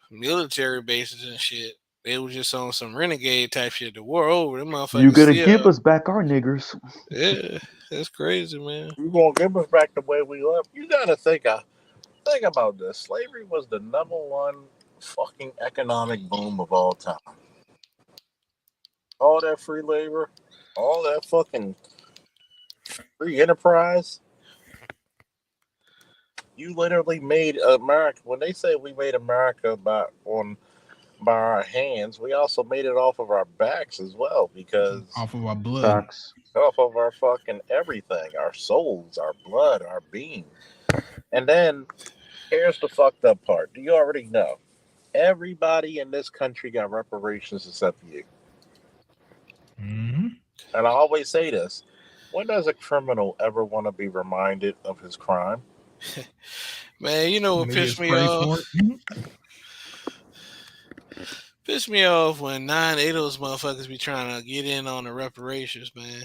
military bases and shit. They were just on some renegade type shit. The war over, them You motherfuckers gotta still. give us back our niggers. Yeah, that's crazy, man. You gonna give us back the way we left? You gotta think about this. Slavery was the #1 fucking economic boom of all time. All that free labor, all that fucking free enterprise. You literally made America. When they say we made America by our hands, we also made it off of our backs as well, because off of our blood, Facts. off of our fucking everything, our souls, our blood, our being. And then here's the fucked up part. Do you already know? Everybody in this country got reparations except you. Mm-hmm. And I always say this: when does a criminal ever want to be reminded of his crime? Man, you know what When they get pissed me sprayed off? for it. Pissed me off when 9 of those motherfuckers be trying to get in on the reparations, man.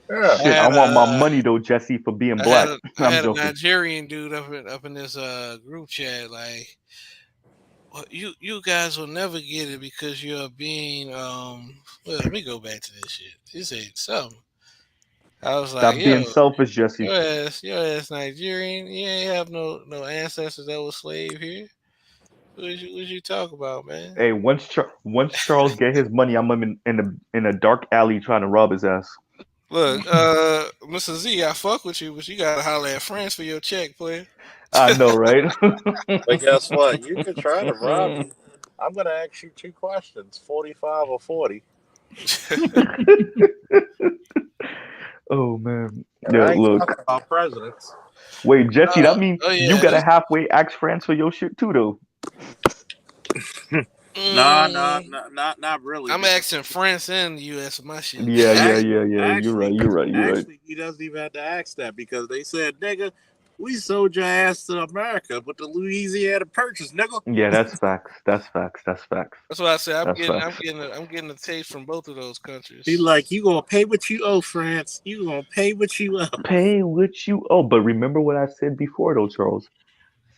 Yeah. Shit, I want my money though, Jesse, for being black. I I'm had a joking. Nigerian dude up in this group chat like, well, you guys will never get it because you're being well, let me go back to this shit. This ain't something. I was like, Stop being selfish, Jesse. your ass Nigerian. You ain't have no ancestors that was slave here. What you talk about, man? Hey, once Charles get his money, I'm in a dark alley trying to rob his ass. Look, Mr. Z, I fuck with you, but you gotta holler at France for your check, player. I know, right? But guess what? You could try to rob me. I'm gonna ask you 2 questions: 45 or 40. Oh man. And Yeah, I ain't look. talking about presidents. Wait, Jesse, that means oh, you yeah, gotta halfway ask France for your shit too, though. Not really. I'm asking France and the U.S. for my shit. Yeah. Actually, You're right. Actually, he doesn't even have to ask that, because they said, nigga, we sold your ass to America, but the Louisiana Purchase, nigga. Yeah, that's facts. That's facts. That's what I said. I'm getting a taste from both of those countries. He like, you gonna pay what you owe, France. You gonna pay what you owe. Pay what you owe. But remember what I said before, though, Charles.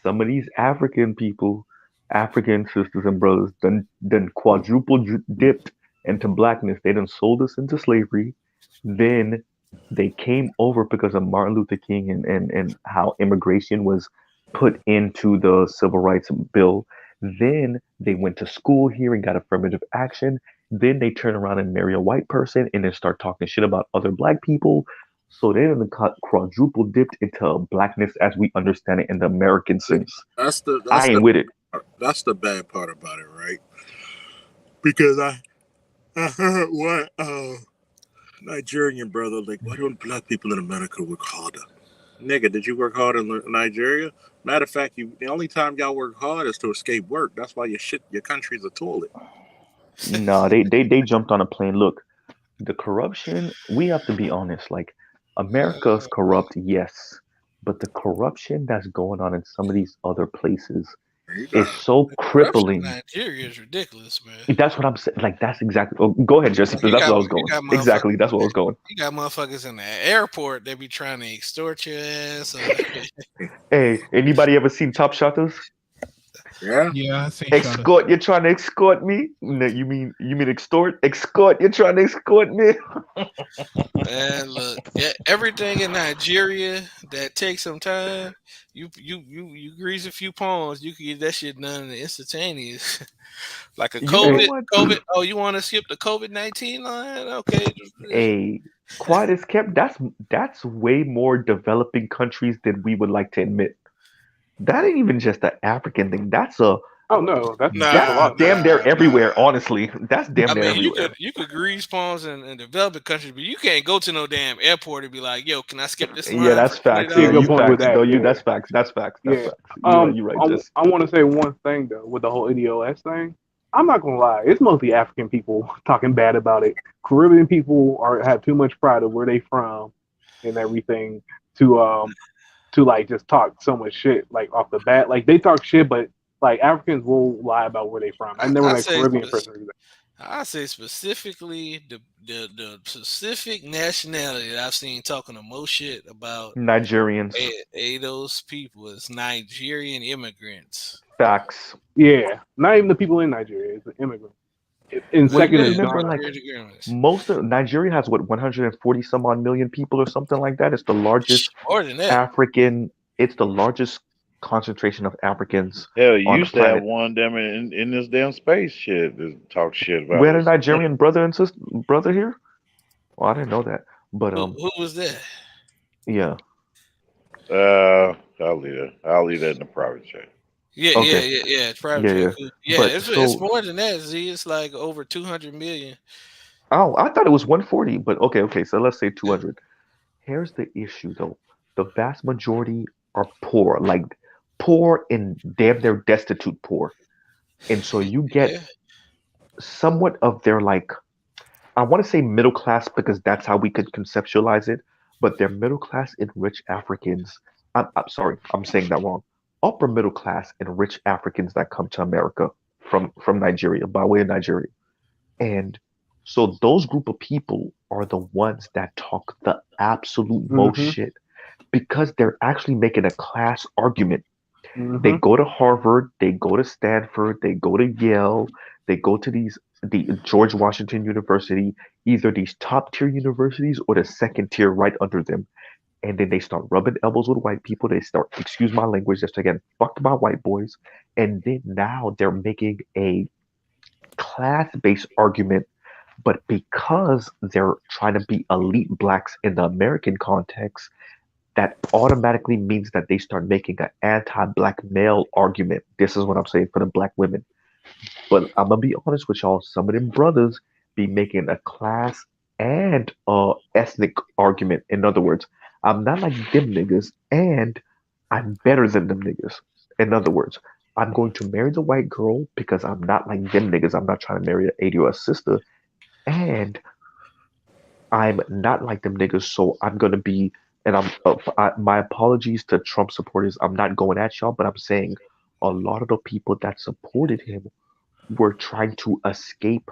Some of these African people, African sisters and brothers, done quadruple dipped into blackness. They done sold us into slavery. Then they came over because of Martin Luther King and how immigration was put into the civil rights bill. Then they went to school here and got affirmative action. Then they turn around and marry a white person and then start talking shit about other black people. So they done quadruple dipped into blackness as we understand it in the American sense. I ain't with it. That's the bad part about it, right? Because I heard what Nigerian brother, like, why don't black people in America work harder? Nigga, did you work hard in Nigeria? Matter of fact, the only time y'all work hard is to escape work. That's why your country's a toilet. No, they jumped on a plane. Look, the corruption, we have to be honest, like America's corrupt, yes. But the corruption that's going on in some of these other places is so crippling. Nigeria is ridiculous, man. That's what I'm saying. Like, that's exactly. Oh, go ahead, Jesse, because that's what I was going. Exactly, that's what I was going. You got motherfuckers in the airport that be trying to extort your ass. Hey, anybody ever seen Top Shotters? Yeah. I see. Escort, you're trying to escort me? No, you mean extort? Escort, you're trying to escort me? Man, look, everything in Nigeria that takes some time, you grease a few palms, you can get that shit done instantaneous. Like a COVID. Oh, you want to skip the COVID-19 line? Okay. Hey, quiet as kept. That's way more developing countries than we would like to admit. That ain't even just an African thing. That's a that's damn near everywhere. Honestly, that's damn near everywhere. You could grease palms in developing countries, but you can't go to no damn airport and be like, "Yo, can I skip this line?" Yeah, that's facts. Yeah, good point with that. That's facts. That's facts. Yeah. You're right. I want to say one thing though with the whole EDOS thing. I'm not gonna lie, it's mostly African people talking bad about it. Caribbean people have too much pride of where they from and everything to to like just talk so much shit like off the bat. Like they talk shit, but like Africans will lie about where they from. I never I like say Caribbean person either. I say specifically the specific nationality that I've seen talking the most shit about Nigerians. those people is Nigerian immigrants. Facts. Yeah, not even the people in Nigeria. It's the immigrants. And Well, you second gotta is remember, Ghana. like most of Nigeria has what 140 some odd million people or something like that. It's the largest More than that. African. It's the largest concentration of Africans Hell, you on the used to have planet. one of them in this damn space shit to talk shit about We had a us. Nigerian brother here. Well, I didn't know that, but Who was that? yeah. I'll leave that. I'll leave that in the private chat. Yeah, Okay. yeah. It's private Yeah, chat. yeah. Cool. Yeah, But it's so, more than that. Z, it's like over 200 million. oh, I thought it was 140, but okay. So let's say 200. Here's the issue, though. The vast majority are poor, like poor and damn near destitute poor, and so you get Yeah. somewhat of their like I want to say middle class because that's how we could conceptualize it, but they're middle class and rich Africans. I'm sorry, I'm saying that wrong. Upper middle class and rich Africans that come to America from Nigeria, by way of Nigeria. And so those group of people are the ones that talk the absolute most Mm-hmm. shit because they're actually making a class argument. They Mm-hmm. go to Harvard, they go to Stanford, they go to Yale, they go to the George Washington University, either these top tier universities or the second tier right under them. And then they start rubbing elbows with white people. They start, excuse my language, just again, fucked by white boys. And then now they're making a class-based argument, but because they're trying to be elite blacks in the American context, that automatically means that they start making an anti-black male argument. This is what I'm saying for the black women. But I'm gonna be honest with y'all, some of them brothers be making a class and ethnic argument. In other words, I'm not like them niggas, and I'm better than them niggas. In other words, I'm going to marry the white girl because I'm not like them niggas. I'm not trying to marry an 80 sister, and I'm not like them niggas, so I'm gonna be. And my apologies to Trump supporters. I'm not going at y'all, but I'm saying a lot of the people that supported him were trying to escape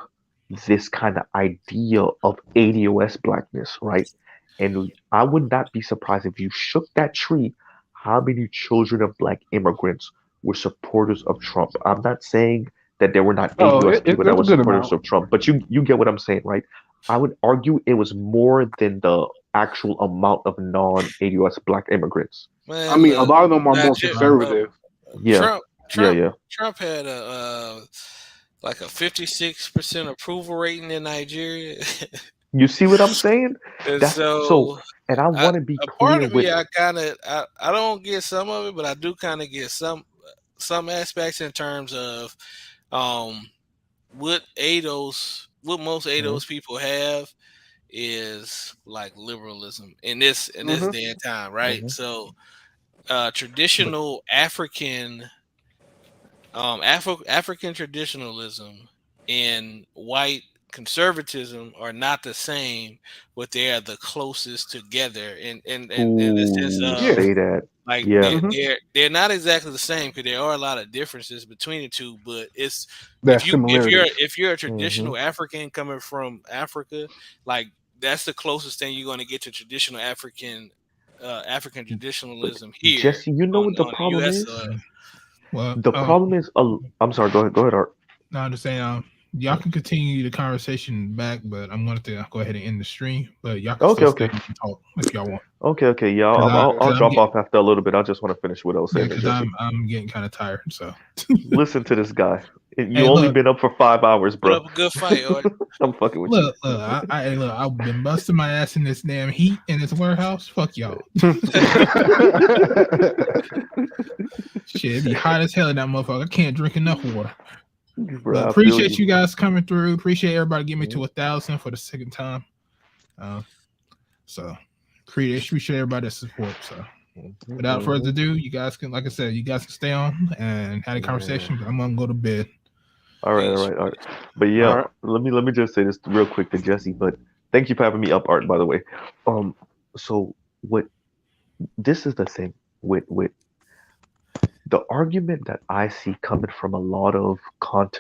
this kind of idea of ADOS blackness, right? And I would not be surprised if you shook that tree, how many children of black immigrants were supporters of Trump. I'm not saying that there were not Oh, ADOS people that there's a were good supporters amount. of Trump, but you get what I'm saying, right? I would argue it was more than the actual amount of non-ADOS black immigrants. I mean, a lot of them are more Nigeria, conservative. Yeah, yeah. Trump had like a 56% approval rating in Nigeria. You see what I'm saying? And That's so, and I want to be a part clear of me, with. I don't get some of it, but I do kind of get some aspects in terms of what most ADOS people have is like liberalism in this day and time, right? So traditional African African traditionalism and white conservatism are not the same, but they are the closest together in the sense Ooh, of say that. like Yeah. they're not exactly the same because there are a lot of differences between the two, but it's There's similarities. if you're a traditional African coming from Africa, like that's the closest thing you're going to get to traditional African traditionalism here. Jesse, you know what the on problem US is? Well, The problem is, I'm sorry. Go ahead, Art. No, I'm just saying, y'all can continue the conversation back, but I'm going to go ahead and end the stream. But y'all can still stay and talk if y'all want. Okay, yeah. I'll drop off after a little bit. I just want to finish what I was saying. Yeah, because I'm getting kind of tired. So listen to this guy. You Hey, only look. been up for 5 hours, Put bro. up a good fight, or I'm fucking with Look, I've been busting my ass in this damn heat in this warehouse. Fuck y'all. Shit, it be hot as hell in that motherfucker. I can't drink enough water. Bro, But I appreciate feel you guys coming through. Appreciate everybody getting me to 1,000 for the second time. So appreciate everybody's support. So without further ado, you guys can, like I said, you guys can stay on and have a conversation. But I'm gonna go to bed. All right. But yeah, let me just say this real quick to Jesse. But thank you for having me up, Art. By the way, so what? This is the thing. with the argument that I see coming from a lot of content